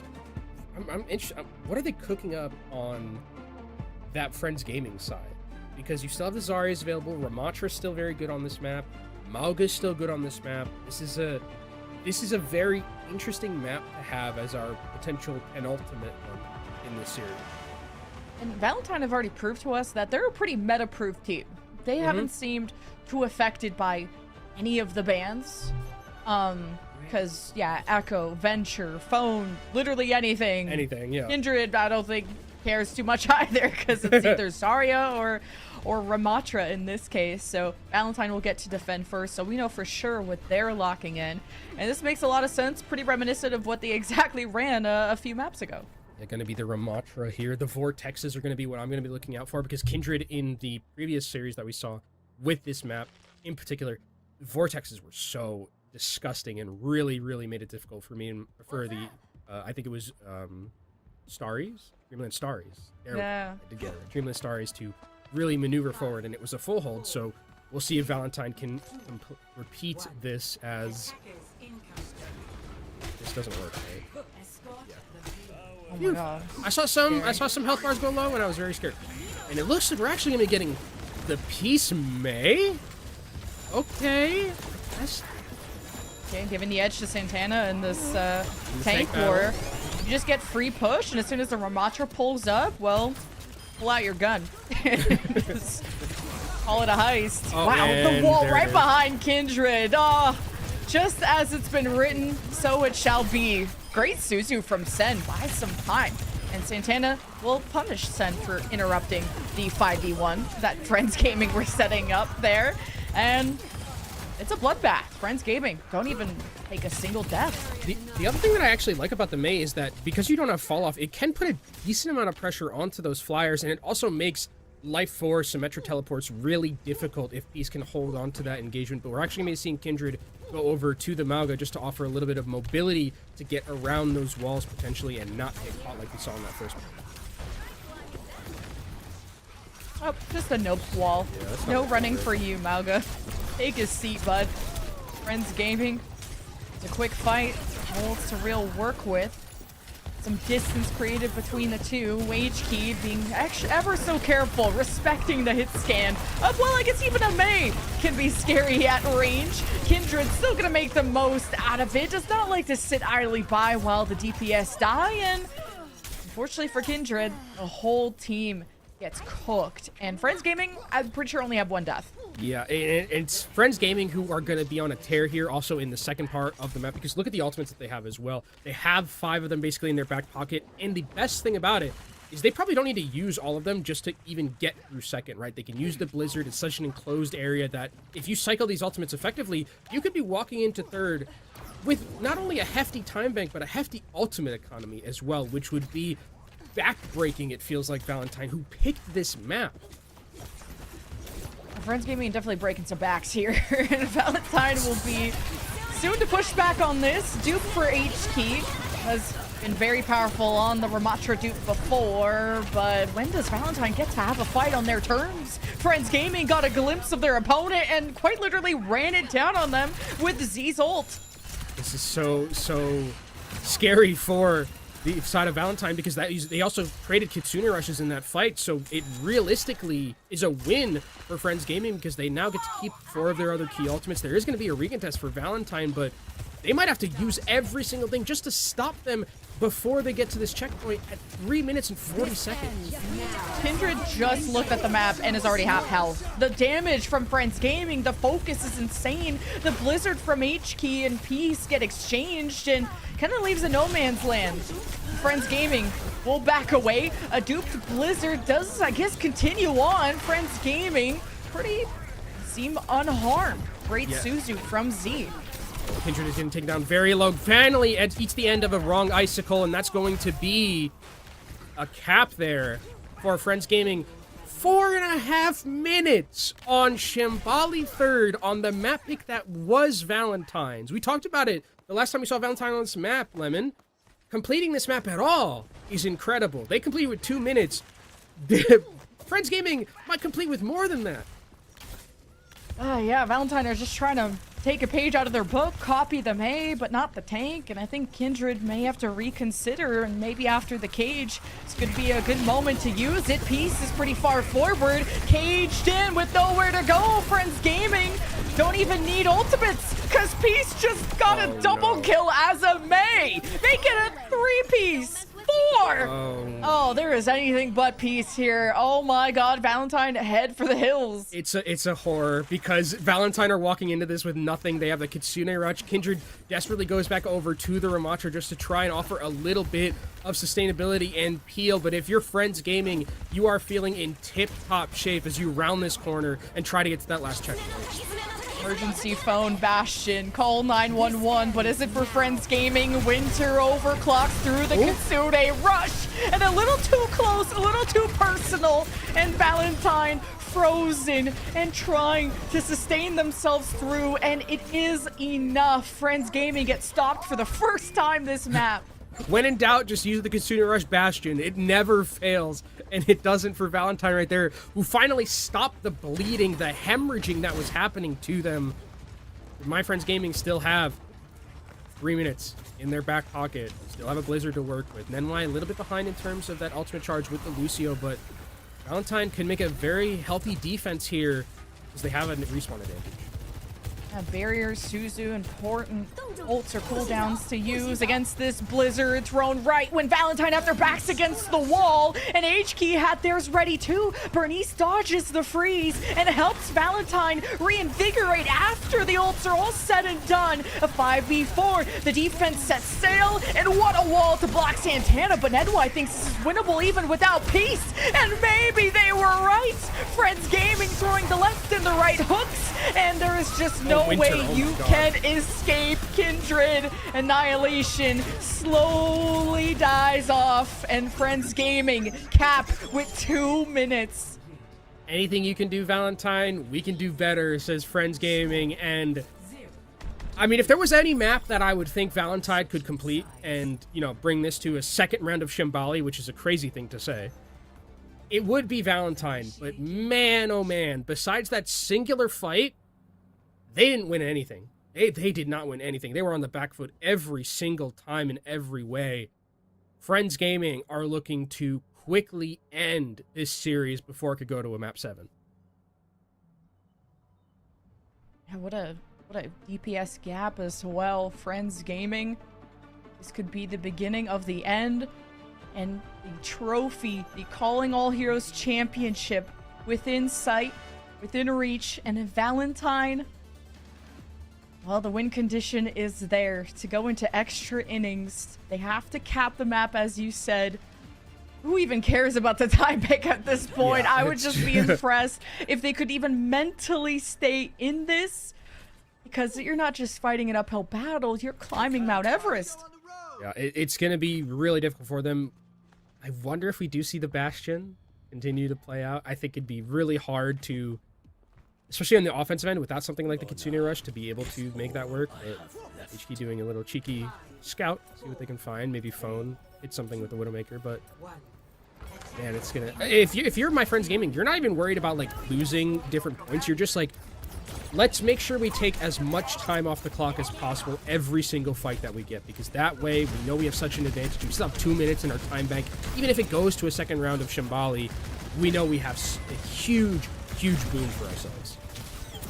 I'm interested. What are they cooking up on that Friends Gaming side? Because you still have the Zaryas available. Ramatra's still very good on this map. Mauga's still good on this map. This is a very interesting map to have as our potential penultimate one in this series. And Valentine have already proved to us that they're a pretty meta-proof team. They haven't seemed too affected by any of the bans. Because, yeah, Echo, Venture, Phone, literally anything. Anything, yeah. Kindred, I don't think cares too much either, because it's either Zarya or Ramatra in this case. So Valentine will get to defend first, so we know for sure what they're locking in. And this makes a lot of sense, pretty reminiscent of what they exactly ran a few maps ago. They're going to be the Ramatra here. The Vortexes are going to be what I'm going to be looking out for, because Kindred in the previous series that we saw with this map in particular, Vortexes were so disgusting and really, really made it difficult for me and for the, I think it was Starries? Dreamland Starries. Yeah. Together. Dreamland Starries to really maneuver forward, and it was a full hold, so we'll see if Valentine can repeat this as... This doesn't work, right? Oh my god. I saw some health bars go low, and I was very scared. And it looks like we're actually going to be getting the Peace May? Okay. Okay, giving the edge to Santana in this tank battle. war. You just get free push, and as soon as the Ramatra pulls up, well, pull out your gun. Just call it a heist. Oh, wow, and the wall there right it is. behind Kindred. Oh, just as it's been written, so it shall be. Great Suzu from Sen, buy some time. And Santana will punish Sen for interrupting the 5v1 that Friends Gaming were setting up there. And it's a bloodbath. Friends Gaming don't even take a single death. The other thing that I actually like about the May is that because you don't have fall off, it can put a decent amount of pressure onto those flyers, and it also makes Life 4 Symmetra teleports really difficult if Peace can hold on to that engagement. But we're actually going to be seeing Kindred go over to the Mauga just to offer a little bit of mobility to get around those walls potentially and not get caught like we saw in that first one. Oh, just a nope wall. Yeah, no running for you, Mauga. Take a seat, bud. Friends Gaming. It's a quick fight. Holds to real work with. Some distance created between the two. Wage Key being ever so careful, respecting the hit scan. Well, I guess even a May can be scary at range. Kindred still gonna make the most out of it. Does not like to sit idly by while the DPS die. And unfortunately for Kindred, the whole team gets cooked. And Friends Gaming, I'm pretty sure only have one death. Yeah, it's Friends Gaming who are going to be on a tear here also in the second part of the map, because look at the ultimates that they have as well. They have 5 of them basically in their back pocket, and the best thing about it is they probably don't need to use all of them just to even get through second, right? They can use the Blizzard. It's such an enclosed area that if you cycle these ultimates effectively, you could be walking into third with not only a hefty time bank, but a hefty ultimate economy as well, which would be backbreaking, it feels like, Valentine, who picked this map. Friends Gaming definitely breaking some backs here. And Valentine will be soon to push back on this. Dupe for HK has been very powerful on the Ramatra dupe before, but when does Valentine get to have a fight on their terms? Friends Gaming got a glimpse of their opponent and quite literally ran it down on them with Z's ult. This is so scary for the side of Valentine, because they also traded Kitsune rushes in that fight, so it realistically is a win for Friends Gaming because they now get to keep 4 of their other key ultimates. There is going to be a recontest for Valentine, but they might have to use every single thing just to stop them before they get to this checkpoint at 3 minutes and 40 seconds. Kindred just looked at the map and is already half health. The damage from Friends Gaming, the focus is insane. The Blizzard from HK and Peace get exchanged and kind of leaves a no man's land. Friends Gaming will back away. A duped Blizzard does, I guess, continue on. Friends Gaming seem unharmed. Great Suzu from Z. Kindred is going to take down very low. Finally, eats the end of a wrong icicle, and that's going to be a cap there for Friends Gaming. 4.5 minutes on Shambali third on the map pick that was Valentine's. We talked about it the last time we saw Valentine on this map, Lemon, completing this map at all is incredible. They complete with 2 minutes. Friends Gaming might complete with more than that. Yeah, Valentine are just trying to take a page out of their book, copy the May, but not the tank. And I think Kindred may have to reconsider, and maybe after the cage, this could be a good moment to use it. Peace is pretty far forward, caged in with nowhere to go. Friends Gaming don't even need ultimates, because Peace just got a double kill as a May. They get a 3-piece. 4! Oh, there is anything but peace here. Oh my god, Valentine head for the hills. It's a horror, because Valentine are walking into this with nothing. They have the Kitsune Rush. Kindred desperately goes back over to the Ramatra just to try and offer a little bit of sustainability and peel. But if you're Friends Gaming, you are feeling in tip-top shape as you round this corner and try to get to that last checkpoint. Emergency phone, Bastion, call 911, but is it for Friends Gaming? Winter overclocks through the Kitsune Rush, and a little too close, a little too personal, and Valentine frozen and trying to sustain themselves through, and it is enough. Friends Gaming gets stopped for the first time this map. When in doubt, just use the Kitsune Rush Bastion. It never fails, and it doesn't for Valentine right there, who finally stopped the bleeding, the hemorrhaging that was happening to them. My Friends Gaming still have 3 minutes in their back pocket. Still have a Blizzard to work with. Nenwai a little bit behind in terms of that ultimate charge with the Lucio, but Valentine can make a very healthy defense here because they have a respawn advantage. Barriers, Suzu, important ults or cooldowns to use against this Blizzard thrown right when Valentine have their backs against the wall, and H-Key had theirs ready too. Bernice dodges the freeze and helps Valentine reinvigorate after the ults are all said and done. A 5v4, the defense sets sail, and what a wall to block Santana, but Nedwai thinks this is winnable even without Peace, and maybe they were right. Friends Gaming throwing the left and the right hooks, and there is just no way you can escape. Kindred Annihilation slowly dies off, and Friends Gaming cap with 2 minutes. Anything you can do, Valentine, we can do better, says Friends Gaming. And I mean, if there was any map that I would think Valentine could complete and, you know, bring this to a second round of Shambali, which is a crazy thing to say, it would be Valentine. But man, oh man, besides that singular fight, they didn't win anything. They did not win anything. They were on the back foot every single time in every way. Friends Gaming are looking to quickly end this series before it could go to a map 7. Yeah, what a DPS gap as well. Friends Gaming. This could be the beginning of the end. And the trophy, the Calling All Heroes Championship, within sight, within reach, and a Valentine. Well, the win condition is there to go into extra innings. They have to cap the map, as you said. Who even cares about the tie pick at this point? Yeah, I would just be impressed if they could even mentally stay in this, because you're not just fighting an uphill battle, you're climbing Mount Everest. Yeah, it's going to be really difficult for them. I wonder if we do see the Bastion continue to play out. I think it'd be really hard to, especially on the offensive end, without something like the Kitsune Rush, to be able to make that work. But HK doing a little cheeky scout, see what they can find. Maybe phone, hit something with the Widowmaker. But man, it's gonna. If you're My Friends Gaming, you're not even worried about like losing different points. You're just like, let's make sure we take as much time off the clock as possible every single fight that we get, because that way we know we have such an advantage. We still have 2 minutes in our time bank. Even if it goes to a second round of Shambali, we know we have a huge boon for ourselves.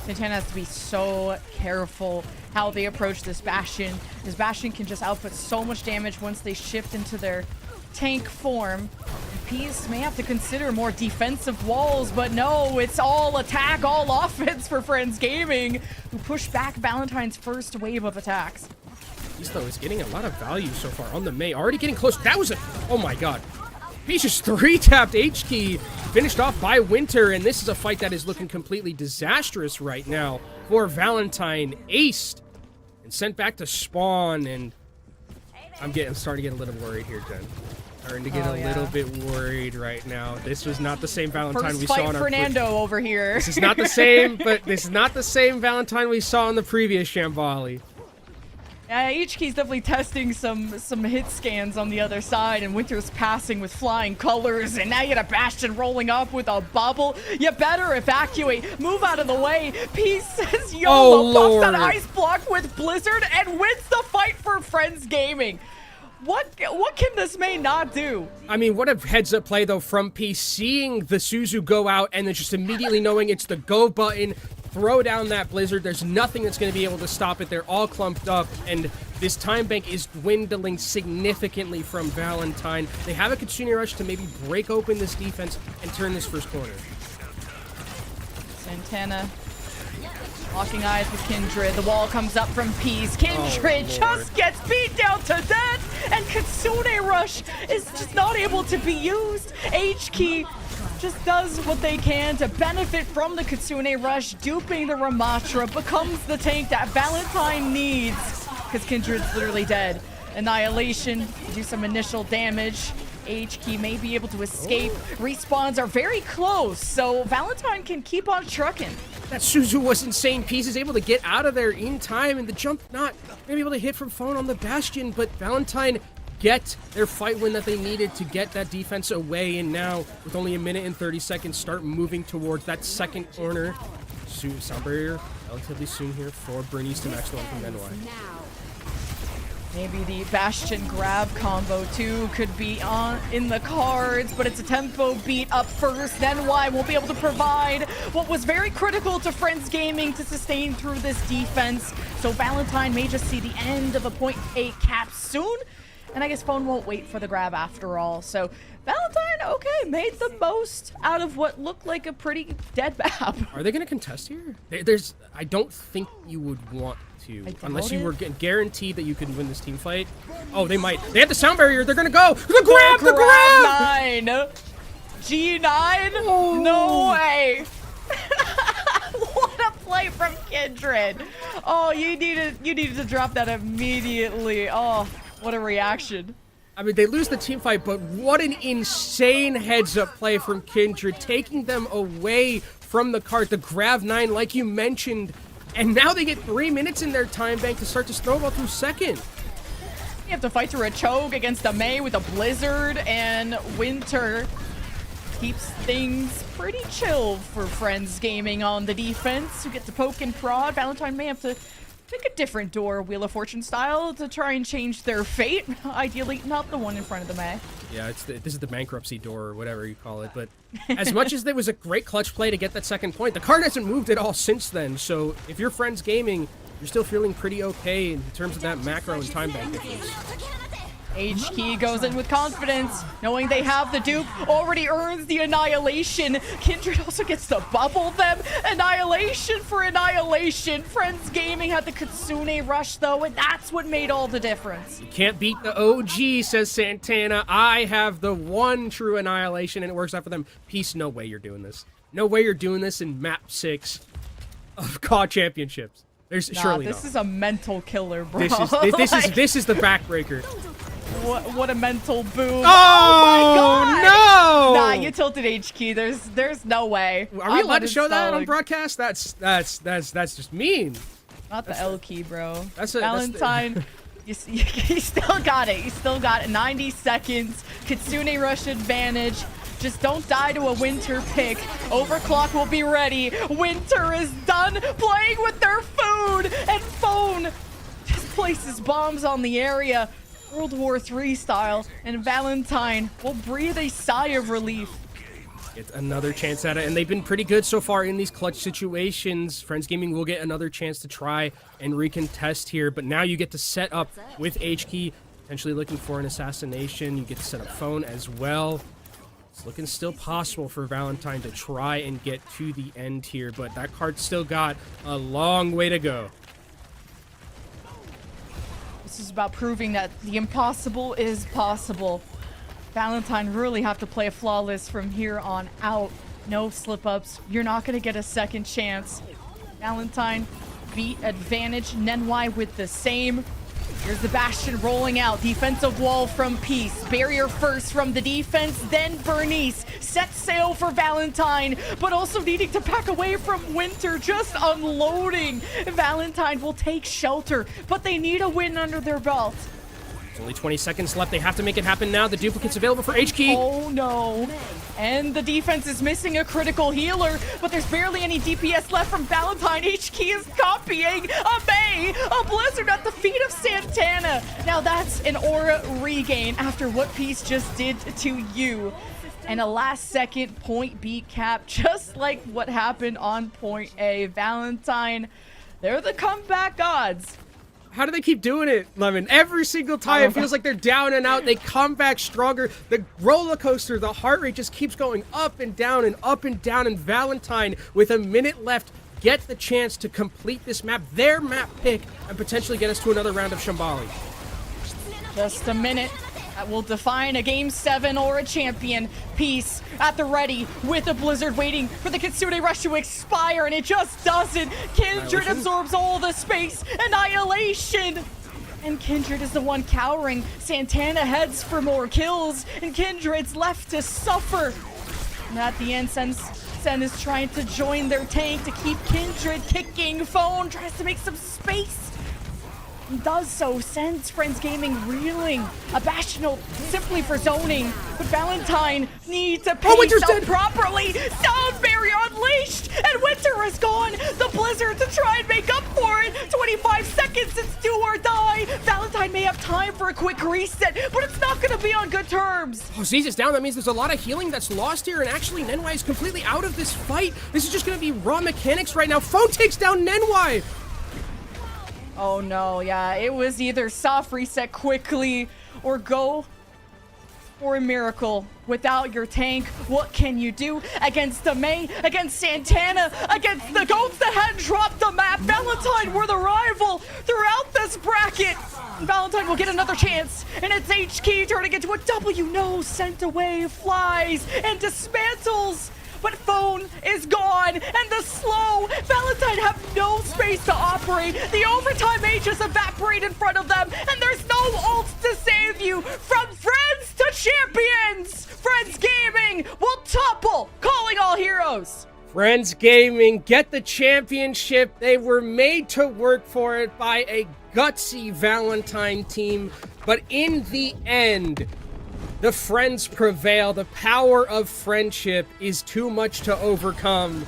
Santana has to be so careful how they approach this Bastion. This Bastion can just output so much damage once they shift into their tank form. And Peace may have to consider more defensive walls, but no, it's all attack, all offense for Friends Gaming, who push back Valentine's first wave of attacks. Peace, though, is getting a lot of value so far on the May. Already getting close. That was a... Oh, my God. Peace just 3-tapped H-Key, finished off by Winter, and this is a fight that is looking completely disastrous right now for Valentine. Aced and sent back to spawn, and I'm starting to get a little worried here, Jen. Starting to get a little bit worried right now. This was not the same Valentine we saw on our Fernando over here. This is not the same, but this is not the same Valentine we saw in the previous Shambali. Yeah, HK's definitely testing some hit scans on the other side, and Winter's passing with flying colors, and now you got a Bastion rolling up with a bubble. You better evacuate. Move out of the way. Peace says YOLO, pops that ice block with Blizzard, and wins the fight for Friends Gaming. What can this May not do? I mean, what a heads-up play, though, from Peace, seeing the Suzu go out and then just immediately knowing it's the go button, throw down that Blizzard. There's nothing that's going to be able to stop it. They're all clumped up, and this time bank is dwindling significantly from Valentine. They have a Kitsune Rush to maybe break open this defense and turn this first corner. Santana locking eyes with Kindred. The wall comes up from Peace. Kindred just gets beat down to death, and Kitsune Rush is just not able to be used. H-Key just does what they can to benefit from the Kitsune Rush. Duping the Ramatra becomes the tank that Valentine needs, because Kindred's literally dead. Annihilation, do some initial damage. H-Key may be able to escape. Respawns are very close, so Valentine can keep on trucking. That Suzu was insane. Peace is able to get out of there in time, and the jump not maybe able to hit from phone on the Bastion, but Valentine get their fight win that they needed to get that defense away, and now, with only a minute and 30 seconds, start moving towards that second corner. Sound barrier relatively soon here for Bernice to max the one from NY. Maybe the Bastion grab combo too could be in the cards, but it's a tempo beat up first. NY won't be able to provide what was very critical to Friends Gaming to sustain through this defense. So Valentine may just see the end of a 0.8 cap soon. And I guess Phone won't wait for the grab after all. So Valentine, okay, made the most out of what looked like a pretty dead map. Are they going to contest here? I don't think you would want to, unless you were guaranteed that you could win this team fight. Oh, they might. They have the sound barrier. They're going to go. The grab, the grab! 9. G9? Oh. No way. What a play from Kindred. Oh, you needed to drop that immediately. Oh, what a reaction. I mean, they lose the team fight, but what an insane heads-up play from Kindred, taking them away from the cart. The grab 9, like you mentioned, and now they get 3 minutes in their time bank to start to snowball through second. You have to fight through a choke against a May with a Blizzard, and Winter keeps things pretty chill for Friends Gaming on the defense, who get to poke and prod. Valentine may have to pick a different door, Wheel of Fortune style, to try and change their fate. Ideally, not the one in front of the May. Yeah, this is the bankruptcy door, or whatever you call it. But as much as there was a great clutch play to get that second point, the card hasn't moved at all since then. So if you're Friends Gaming, you're still feeling pretty okay in terms of that macro and time bank difference. H-Key goes in with confidence, knowing they have the dupe, already earns the Annihilation. Kindred also gets to bubble them. Annihilation for Annihilation. Friends Gaming had the Kitsune Rush, though, and that's what made all the difference. You can't beat the OG, says Santana. I have the one true Annihilation, and it works out for them. Peace, no way you're doing this. No way you're doing this in Map 6 of COD Championships. There's surely this not. is a mental killer, bro. This is the backbreaker. What a mental boom. Oh my God! No! Nah, you tilted H-Key. There's no way. Are we allowed to show that on broadcast? That's just mean. Not the L key, bro. Valentine. You still got it. You still got it. 90 seconds. Kitsune Rush advantage. Just don't die to a Winter pick. Overclock will be ready. Winter is done playing with their food. And Phone just places bombs on the area. World War III style. And Valentine will breathe a sigh of relief. Get another chance at it, and they've been pretty good so far in these clutch situations. Friends Gaming will get another chance to try and recontest here, but now you get to set up with H-Key, potentially looking for an assassination. You get to set up Phone as well. It's looking still possible for Valentine to try and get to the end here, but that card's still got a long way to go. This is about proving that the impossible is possible. Valentine really have to play flawless from here on out. No slip-ups. You're not going to get a second chance. Valentine beat advantage. Nenwai with the same. Here's the Bastion rolling out. Defensive wall from Peace. Barrier first from the defense, then Bernice. Set sail for Valentine, but also needing to back away from Winter. Just unloading. Valentine will take shelter, but they need a win under their belt. There's only 20 seconds left. They have to make it happen now. The duplicate's available for H-Key. Oh no. And the defense is missing a critical healer, but there's barely any DPS left from Valentine. H-Key is copying a May, a Blizzard at the feet of Santana. Now that's an aura regain after what Peace just did to you. And a last second point B cap, just like what happened on point A. Valentine, they're the comeback gods. How do they keep doing it, Lemon? Every single time it feels like they're down and out. They come back stronger. The roller coaster, the heart rate just keeps going up and down and up and down. And Valentine, with a minute left, get the chance to complete this map, their map pick, and potentially get us to another round of Shambali. Just a minute. That will define a Game 7 or a champion. Peace at the ready with a Blizzard waiting for the Kitsune Rush to expire, and it just doesn't. Kindred absorbs all the space. Annihilation! And Kindred is the one cowering. Santana heads for more kills, and Kindred's left to suffer. And at the end, Sen is trying to join their tank to keep Kindred kicking. Phone tries to make some space. Does so, sends Friends Gaming reeling. A Bastional simply for zoning, but Valentine needs to pace up properly. Sound Barrier unleashed, and Winter is gone. The Blizzard to try and make up for it. 25 seconds, it's do or die. Valentine may have time for a quick reset, but it's not going to be on good terms. Oh, Z's is down. That means there's a lot of healing that's lost here, and actually Nenwai is completely out of this fight. This is just going to be raw mechanics right now. Phone takes down Nenwai. Oh no, yeah, it was either soft reset quickly or go for a miracle. Without your tank, what can you do against the May, against Santana, against the goats that had dropped the map? Valentine were the rival throughout this bracket. Valentine will get another chance, and it's H-Key turning into a W. No, sent away, flies, and dismantles. But Phone is gone, and the slow Valentine have no space to operate. The overtime age just evaporate in front of them, and there's no ult to save you. From friends to champions, Friends Gaming will topple, calling all heroes. Friends Gaming get the championship. They were made to work for it by a gutsy Valentine team, but in the end, the friends prevail. The power of friendship is too much to overcome.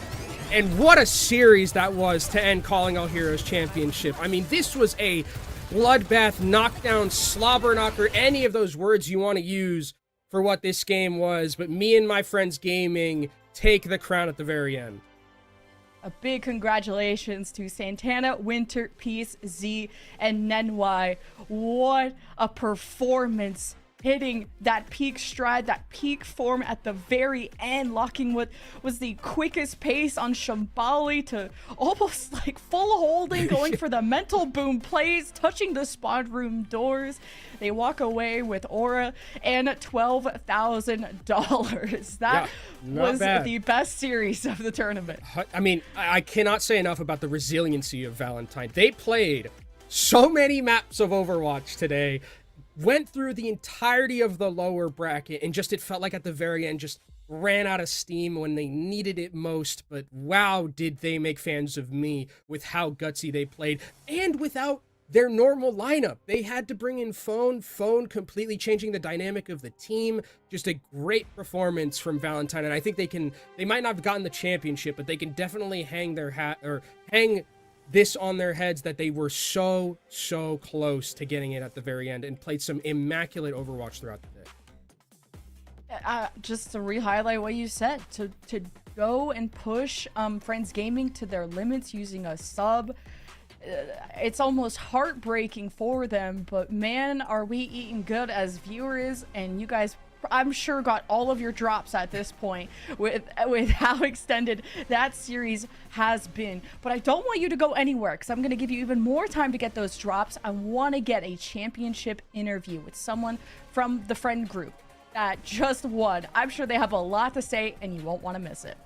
And what a series that was to end Calling All Heroes Championship. I mean, this was a bloodbath, knockdown, slobber knocker, any of those words you want to use for what this game was. But me and my Friends Gaming take the crown at the very end. A big congratulations to Santana, Winter, Peace, Z, and Nenwai. What a performance. Hitting that peak stride, that peak form at the very end, locking what was the quickest pace on Shambali to almost like full holding, going for the mental boom plays, touching the spawn room doors. They walk away with aura and $12,000. That was the best series of the tournament. I mean, I cannot say enough about the resiliency of Valentine. They played so many maps of Overwatch today, went through the entirety of the lower bracket, and just it felt like at the very end just ran out of steam when they needed it most. But wow, did they make fans of me with how gutsy they played, and without their normal lineup. They had to bring in Phone completely changing the dynamic of the team. Just a great performance from Valentine, and I think they might not have gotten the championship, but they can definitely hang their hat, or hang this on their heads, that they were so close to getting it at the very end and played some immaculate Overwatch throughout the day. Just to re-highlight what you said, to go and push Friends Gaming to their limits using a sub, it's almost heartbreaking for them, but man, are we eating good as viewers, and you guys I'm sure got all of your drops at this point with how extended that series has been. But I don't want you to go anywhere, because I'm going to give you even more time to get those drops. I want to get a championship interview with someone from the friend group that just won. I'm sure they have a lot to say, and you won't want to miss it.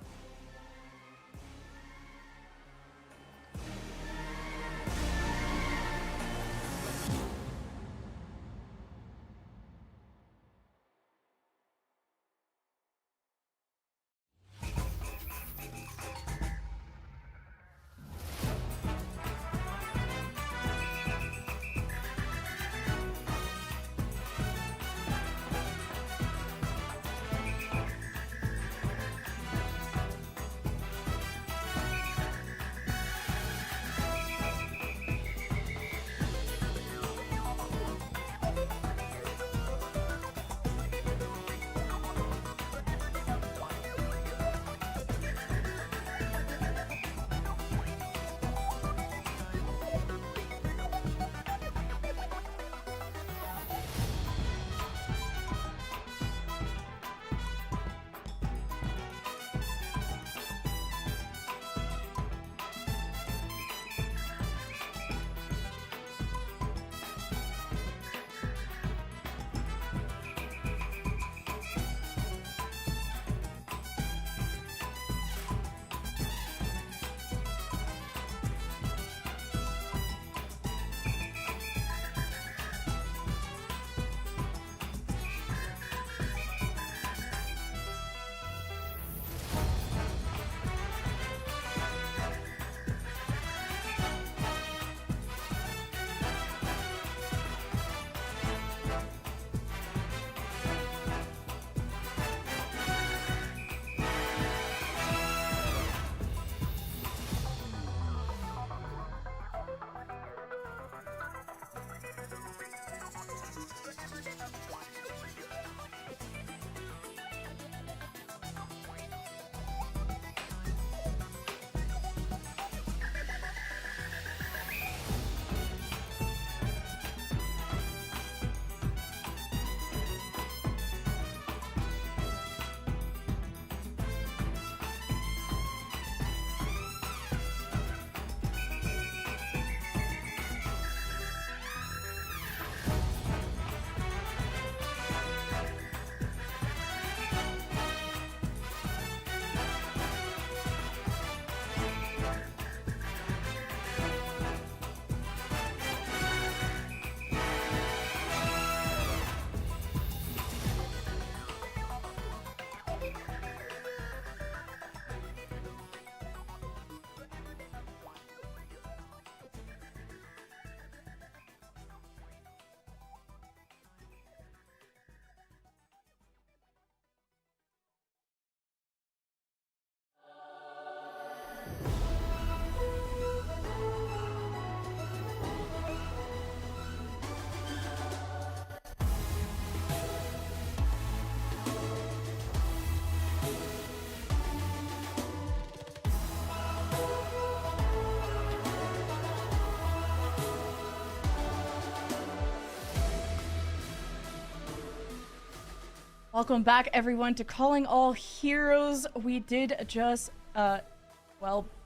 Welcome back, everyone, to Calling All Heroes. We did just,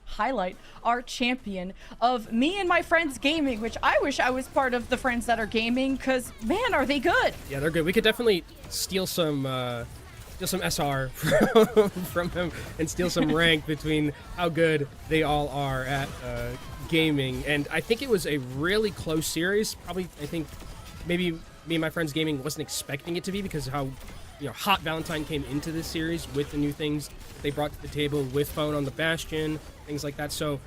highlight our champion of Me and My Friends Gaming, which I wish I was part of the friends that are gaming, because, man, are they good. Yeah, they're good. We could definitely steal some SR from them and steal some rank between how good they all are at gaming. And I think it was a really close series. Probably, I think maybe Me and My Friends Gaming wasn't expecting it to be because of how hot Valentine came into this series with the new things they brought to the table with Phone on the Bastion, things like that. So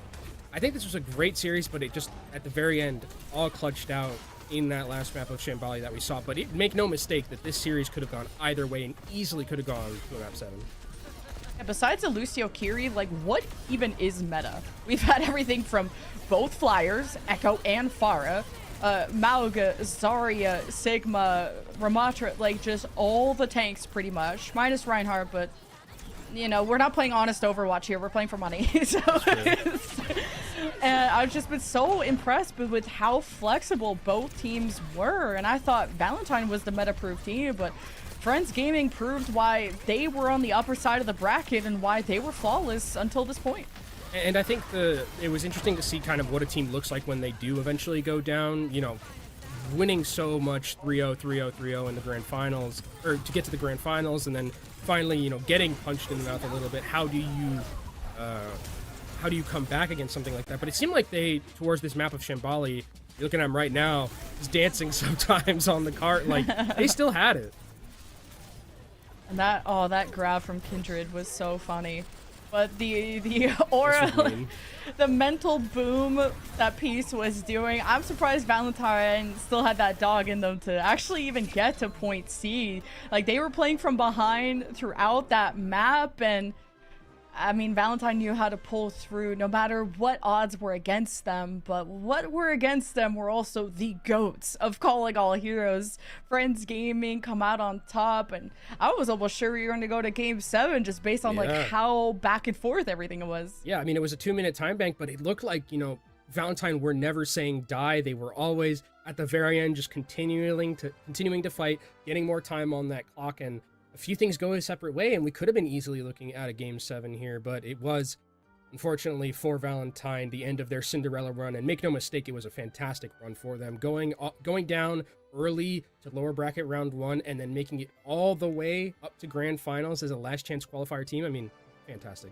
I think this was a great series, but it just at the very end all clutched out in that last map of Shambali that we saw. But make no mistake that this series could have gone either way and easily could have gone to map 7. Yeah, besides Lucio Kiri, like, what even is meta? We've had everything from both Flyers, Echo and Pharah, Mauga, Zarya, Sigma, Ramatra, like just all the tanks pretty much, minus Reinhardt, but we're not playing honest Overwatch here, we're playing for money. So and I've just been so impressed with how flexible both teams were, and I thought Valentine was the meta-proof team, but Friends Gaming proved why they were on the upper side of the bracket and why they were flawless until this point. And I think it was interesting to see kind of what a team looks like when they do eventually go down, winning so much 3-0, 3-0, 3-0 in the grand finals, or to get to the grand finals, and then finally, getting punched in the mouth a little bit. How do you come back against something like that? But it seemed like they, towards this map of Shambali, you're looking at him right now, he's dancing sometimes on the cart, like, they still had it. And that grab from Kindred was so funny. But the aura, the mental boom that piece was doing, I'm surprised Valentine still had that dog in them to actually even get to point C. Like, they were playing from behind throughout that map, and I mean, Valentine knew how to pull through no matter what odds were against them, but what were against them were also the GOATs of Calling All Heroes. Friends Gaming come out on top, and I was almost sure we were going to go to Game 7 just based on like how back and forth everything was. Yeah, I mean, it was a 2-minute time bank, but it looked like, Valentine were never saying die. They were always at the very end just continuing to fight, getting more time on that clock, and a few things go a separate way, and we could have been easily looking at a Game 7 here, but it was, unfortunately, for Valentine, the end of their Cinderella run, and make no mistake, it was a fantastic run for them, going down early to lower bracket round 1, and then making it all the way up to grand finals as a last chance qualifier team. I mean, fantastic.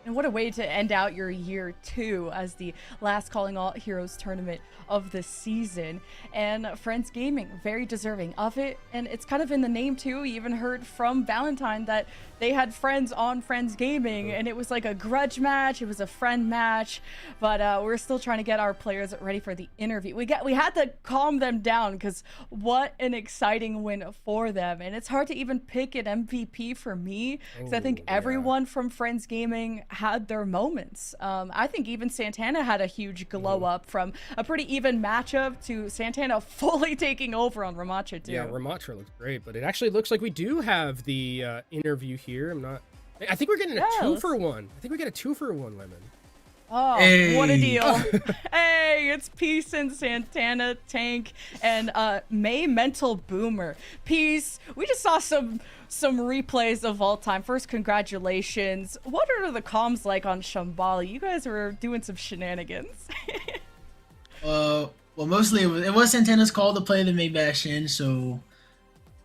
And what a way to end out your year 2 as the last Calling All Heroes tournament of the season. And Friends Gaming, very deserving of it. And it's kind of in the name too. We even heard from Valentine that they had friends on Friends Gaming, and it was like a grudge match. It was a friend match, but we're still trying to get our players ready for the interview. We had to calm them down because what an exciting win for them. And it's hard to even pick an MVP for me because I think everyone from Friends Gaming had their moments. I think even Santana had a huge glow up from a pretty even matchup to Santana fully taking over on Ramatra too. Yeah, Ramatra looks great, but it actually looks like we do have the interview here. I think we're getting a 2-for-1. I think we get a 2-for-1 lemon. Oh, hey. What a deal. Hey, it's Peace and Santana Tank and May Mental Boomer. Peace, we just saw some replays of all time. First, congratulations. What are the comms like on Shambali? You guys were doing some shenanigans. Well, mostly it was Santana's call to play the May Bastion, so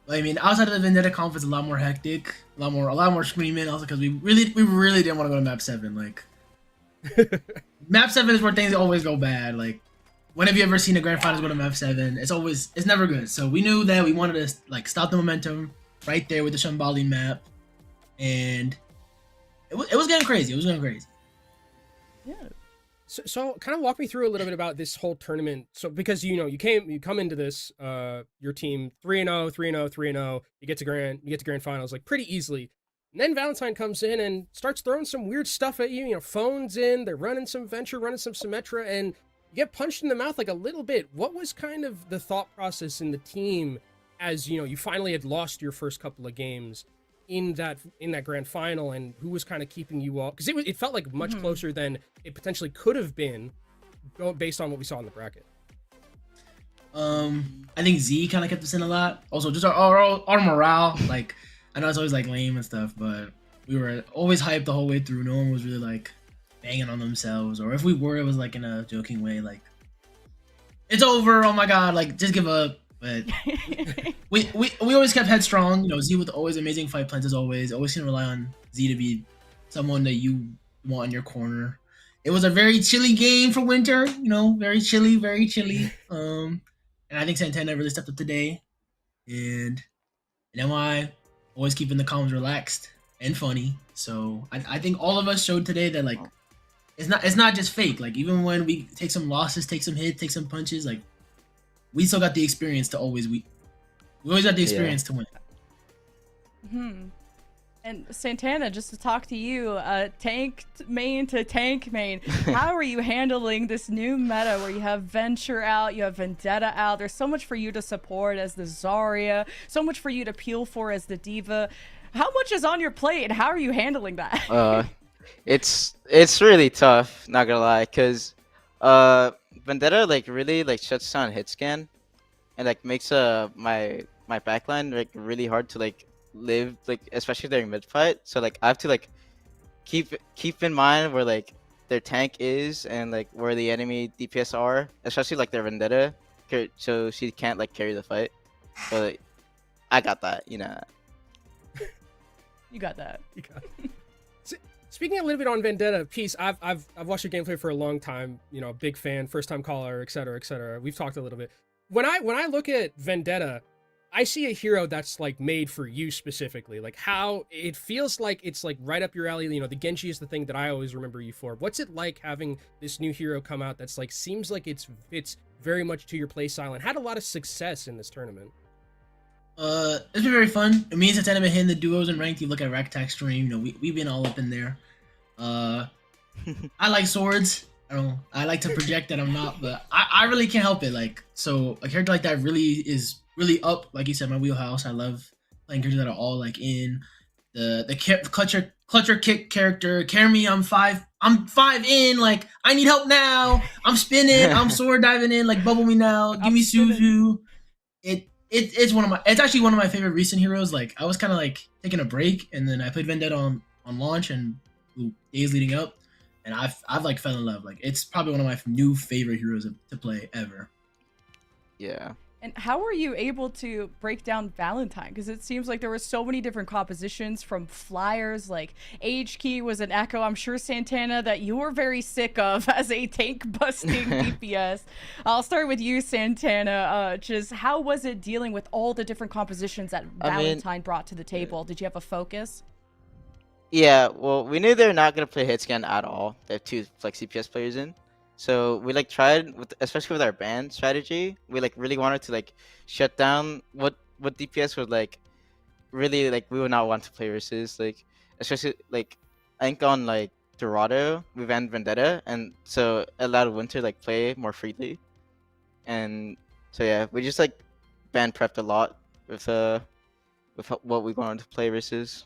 I mean, outside of the Vendetta comp, it's a lot more hectic, a lot more screaming. Also, because we really didn't want to go to map 7. Like, map 7 is where things always go bad. Like, when have you ever seen a grand finals go to map 7? It's never good. So we knew that we wanted to like stop the momentum right there with the Shambali map, and it was getting crazy. It was getting crazy. Yeah. So kind of walk me through a little bit about this whole tournament. So because you come into this your team 3-0, 3-0, 3-0, you get to grand finals like pretty easily. And then Valentine comes in and starts throwing some weird stuff at you, phones in, they're running some Venture, running some Symmetra, and you get punched in the mouth like a little bit. What was kind of the thought process in the team as, you finally had lost your first couple of games in that grand final, and who was kind of keeping you all? Because it felt like much closer than it potentially could have been based on what we saw in the bracket. I think Z kind of kept us in a lot. Also, just our morale. Like, I know it's always like lame and stuff, but we were always hyped the whole way through. No one was really like banging on themselves, or if we were, it was like in a joking way, like it's over. Oh my god, like just give up. But we always kept headstrong. You know, Z with always amazing fight plans as always. Always can rely on Z to be someone that you want in your corner. It was a very chilly game for winter. You know, very chilly, very chilly. And I think Santana really stepped up today. And NY always keeping the comms relaxed and funny. So I think all of us showed today that like it's not just fake. Like even when we take some losses, take some hits, take some punches, like we still got the experience to always we always got the experience to win. And Santana, just to talk to you, tank main to tank main, how are you handling this new meta where you have Venture out, you have Vendetta out, there's so much for you to support as the Zarya, so much for you to peel for as the Diva. How much is on your plate and how are you handling that? It's really tough, not gonna lie, because Vendetta like really like shuts down hit scan and like makes my backline like really hard to like live, like especially during mid fight. So like I have to like keep in mind where like their tank is and like where the enemy DPS are, especially like their Vendetta, so she can't like carry the fight. But like, I got that, you know. You got that. You got it. Speaking a little bit on Vendetta, Peace, I've watched your gameplay for a long time. You know, big fan, first time caller, etc., etc. We've talked a little bit. When I look at Vendetta, I see a hero that's like made for you specifically. Like how it feels like it's like right up your alley. You know, the Genji is the thing that I always remember you for. What's it like having this new hero come out that's like seems like it's very much to your play style and had a lot of success in this tournament? It's been very fun. Me and Santana have been hitting the duos and ranked. You look at Ractac stream, you know, we've been all up in there. I like swords. I like to project that I'm not, but I really can't help it. Like, so a character like that really is really up, like you said, my wheelhouse. I love playing characters that are all like in the clutcher kick character. Carry me, I'm five in, like I need help now. I'm spinning, I'm sword diving in, like bubble me now, give me Suzu. It's actually one of my favorite recent heroes. Like I was kind of like taking a break, and then I played Vendetta on launch and days leading up, and I've like fell in love. Like it's probably one of my new favorite heroes to play ever. Yeah. And how were you able to break down Valentine? Because it seems like there were so many different compositions from flyers, like H-Key was an echo, I'm sure, Santana, that you were very sick of as a tank-busting DPS. I'll start with you, Santana. Just how was it dealing with all the different compositions that Valentine brought to the table? Did you have a focus? Yeah, well, we knew they're not going to play hit scan at all. They have two like CPS players in. So we like tried, especially with our ban strategy, we like really wanted to like shut down what DPS would like really like we would not want to play versus, like especially like I think on like Dorado we banned Vendetta, and so it allowed Winter like play more freely. And so yeah, we just like ban prepped a lot with what we wanted to play versus.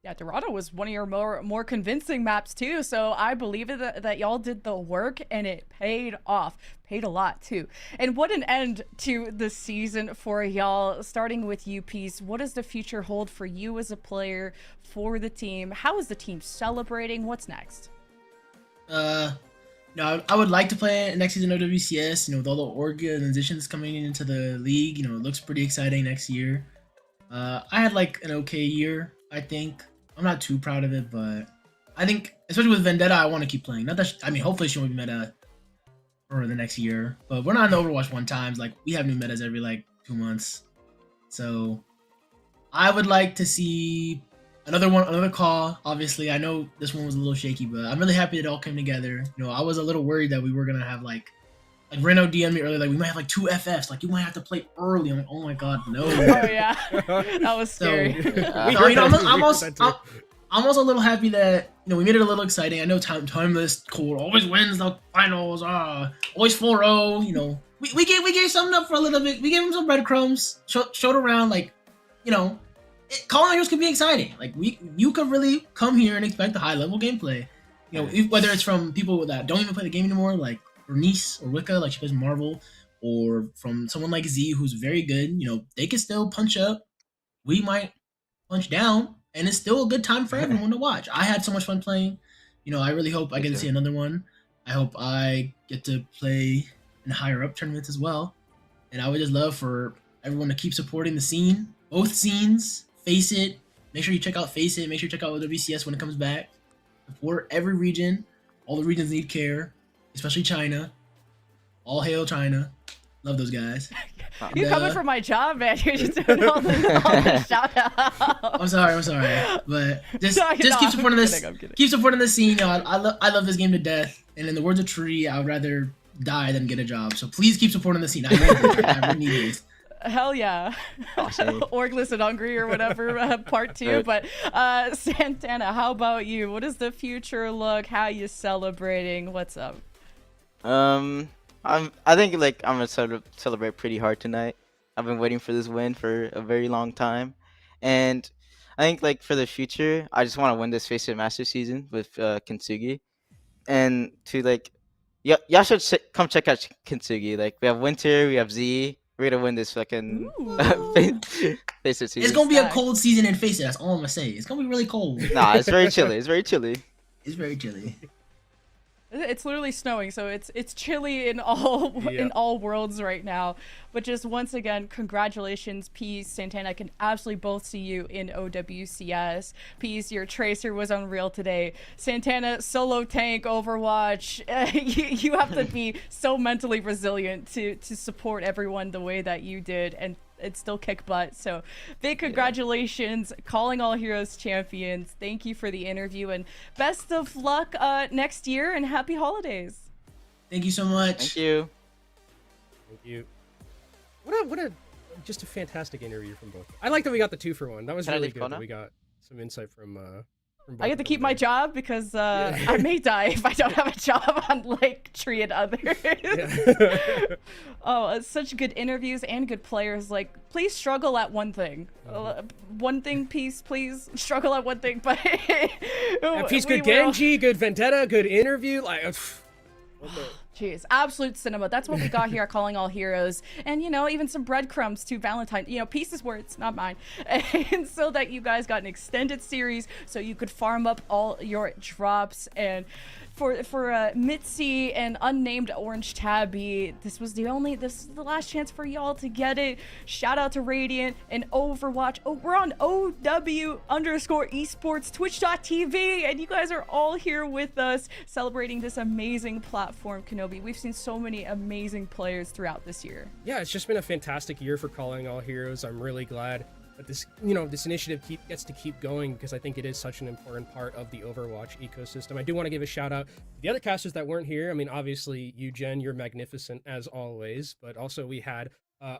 Yeah, Dorado was one of your more convincing maps too, so I believe it that y'all did the work and it paid off. Paid a lot too. And what an end to the season for y'all. Starting with you, Peace, what does the future hold for you as a player, for the team? How is the team celebrating? What's next? No, I would like to play next season of WCS, you know, with all the organizations coming into the league. You know, it looks pretty exciting next year. I had like an okay year, I think. I'm not too proud of it, but I think, especially with Vendetta, I want to keep playing. Not that hopefully she won't be meta for the next year. But we're not in Overwatch 1 times. Like we have new metas every like 2 months. So I would like to see another call. Obviously, I know this one was a little shaky, but I'm really happy it all came together. You know, I was a little worried that we were gonna have like Reno DM'd me earlier, like we might have like 2 FFs, like you might have to play early. I'm like, oh my god, no. Oh yeah, that was scary. I'm also a little happy that, you know, we made it a little exciting. I know Timeless Core always wins the finals, always 4-0. You know, we gave something up for a little bit. We gave him some breadcrumbs, showed around, like, you know, calling heroes could be exciting. Like you could really come here and expect a high level gameplay. You know, whether it's from people that don't even play the game anymore, like Bernice or Wicca, like she plays Marvel, or from someone like Z who's very good, you know, they can still punch up. We might punch down, and it's still a good time for everyone to watch. I had so much fun playing. You know, I really hope I get to see another one. I hope I get to play in higher up tournaments as well. And I would just love for everyone to keep supporting the scene, both scenes. Face It. Make sure you check out Face It. Make sure you check out WCS when it comes back. Support every region. All the regions need care, especially China. All hail China. Love those guys. You're coming for my job, man. You're just doing all the shout out. I'm sorry. But just keep supporting this. Keep supporting the scene. You know, I love this game to death. And in the words of Tree, I would rather die than get a job. So please keep supporting the scene. I really need this. Hell yeah. Awesome. Orgless and Hungry or whatever, part 2. But Santana, how about you? What does the future look? How you celebrating? What's up? I think like I'm gonna celebrate pretty hard tonight. I've been waiting for this win for a very long time, and I think like for the future, I just want to win this Face It Master season with Kintsugi, and to like, y'all should come check out Kintsugi. Like we have Winter, we have Z. We're gonna win this fucking Face It season. It's gonna be a cold season in Face It. That's all I'm gonna say. It's gonna be really cold. Nah, it's very chilly. It's very chilly. It's very chilly. It's literally snowing, so it's chilly in all worlds right now. But just once again, congratulations, Peace, Santana. I can absolutely both see you in OWCS. Peace, your Tracer was unreal today. Santana, solo tank, Overwatch. You have to be so mentally resilient to support everyone the way that you did, and still kick butt. So big congratulations, calling all heroes champions. Thank you for the interview, and best of luck next year, and happy holidays. Thank you so much. Thank you. Thank you. What a just a fantastic interview from both. I like that we got the 2-for-1. That was really good. That we got some insight from both I get to keep my there. job because I may die if I don't have a job on like Tree and others. Yeah. Oh, such good interviews and good players. Like, please struggle at one thing. One thing, Peace, please struggle at one thing. But Peace, good Genji, good Vendetta, good interview. Like, jeez, absolute cinema. That's what we got here at Calling All Heroes. And, you know, even some breadcrumbs to Valentine. You know, Peace's words, not mine. And so that you guys got an extended series so you could farm up all your drops. And for Mitzi and unnamed Orange Tabby, this is the last chance for y'all to get it. Shout out to Radiant and Overwatch. Oh, we're on OW_esports twitch.tv, and you guys are all here with us celebrating this amazing platform, Kenobi. We've seen so many amazing players throughout this year. yeah, it's just been a fantastic year for Calling All Heroes. I'm really glad that this initiative gets to keep going, because I think it is such an important part of the Overwatch ecosystem. I do want to give a shout out to the other casters that weren't here. I mean, obviously, you, Jen, you're magnificent as always, but also we had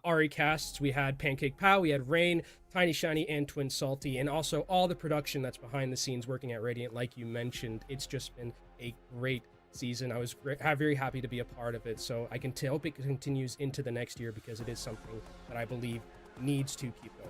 Ari casts, we had Pancake Pow, we had Rain, Tiny Shiny, and Twin Salty, and also all the production that's behind the scenes working at Radiant, like you mentioned. It's just been a great season. I was very happy to be a part of it, so I can hope it continues into the next year, because it is something that I believe needs to keep going.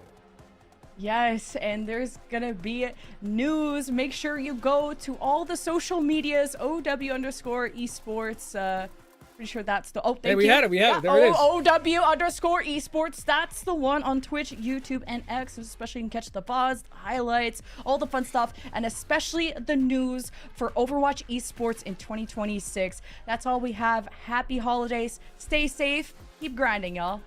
Yes, and there's gonna be news. Make sure you go to all the social medias, OW_esports. Pretty sure that's the Hey, we had it. There it is. OW_esports. That's the one on Twitch, YouTube, and X. Especially you can catch the VODs, the highlights, all the fun stuff, and especially the news for Overwatch Esports in 2026. That's all we have. Happy holidays. Stay safe. Keep grinding, y'all.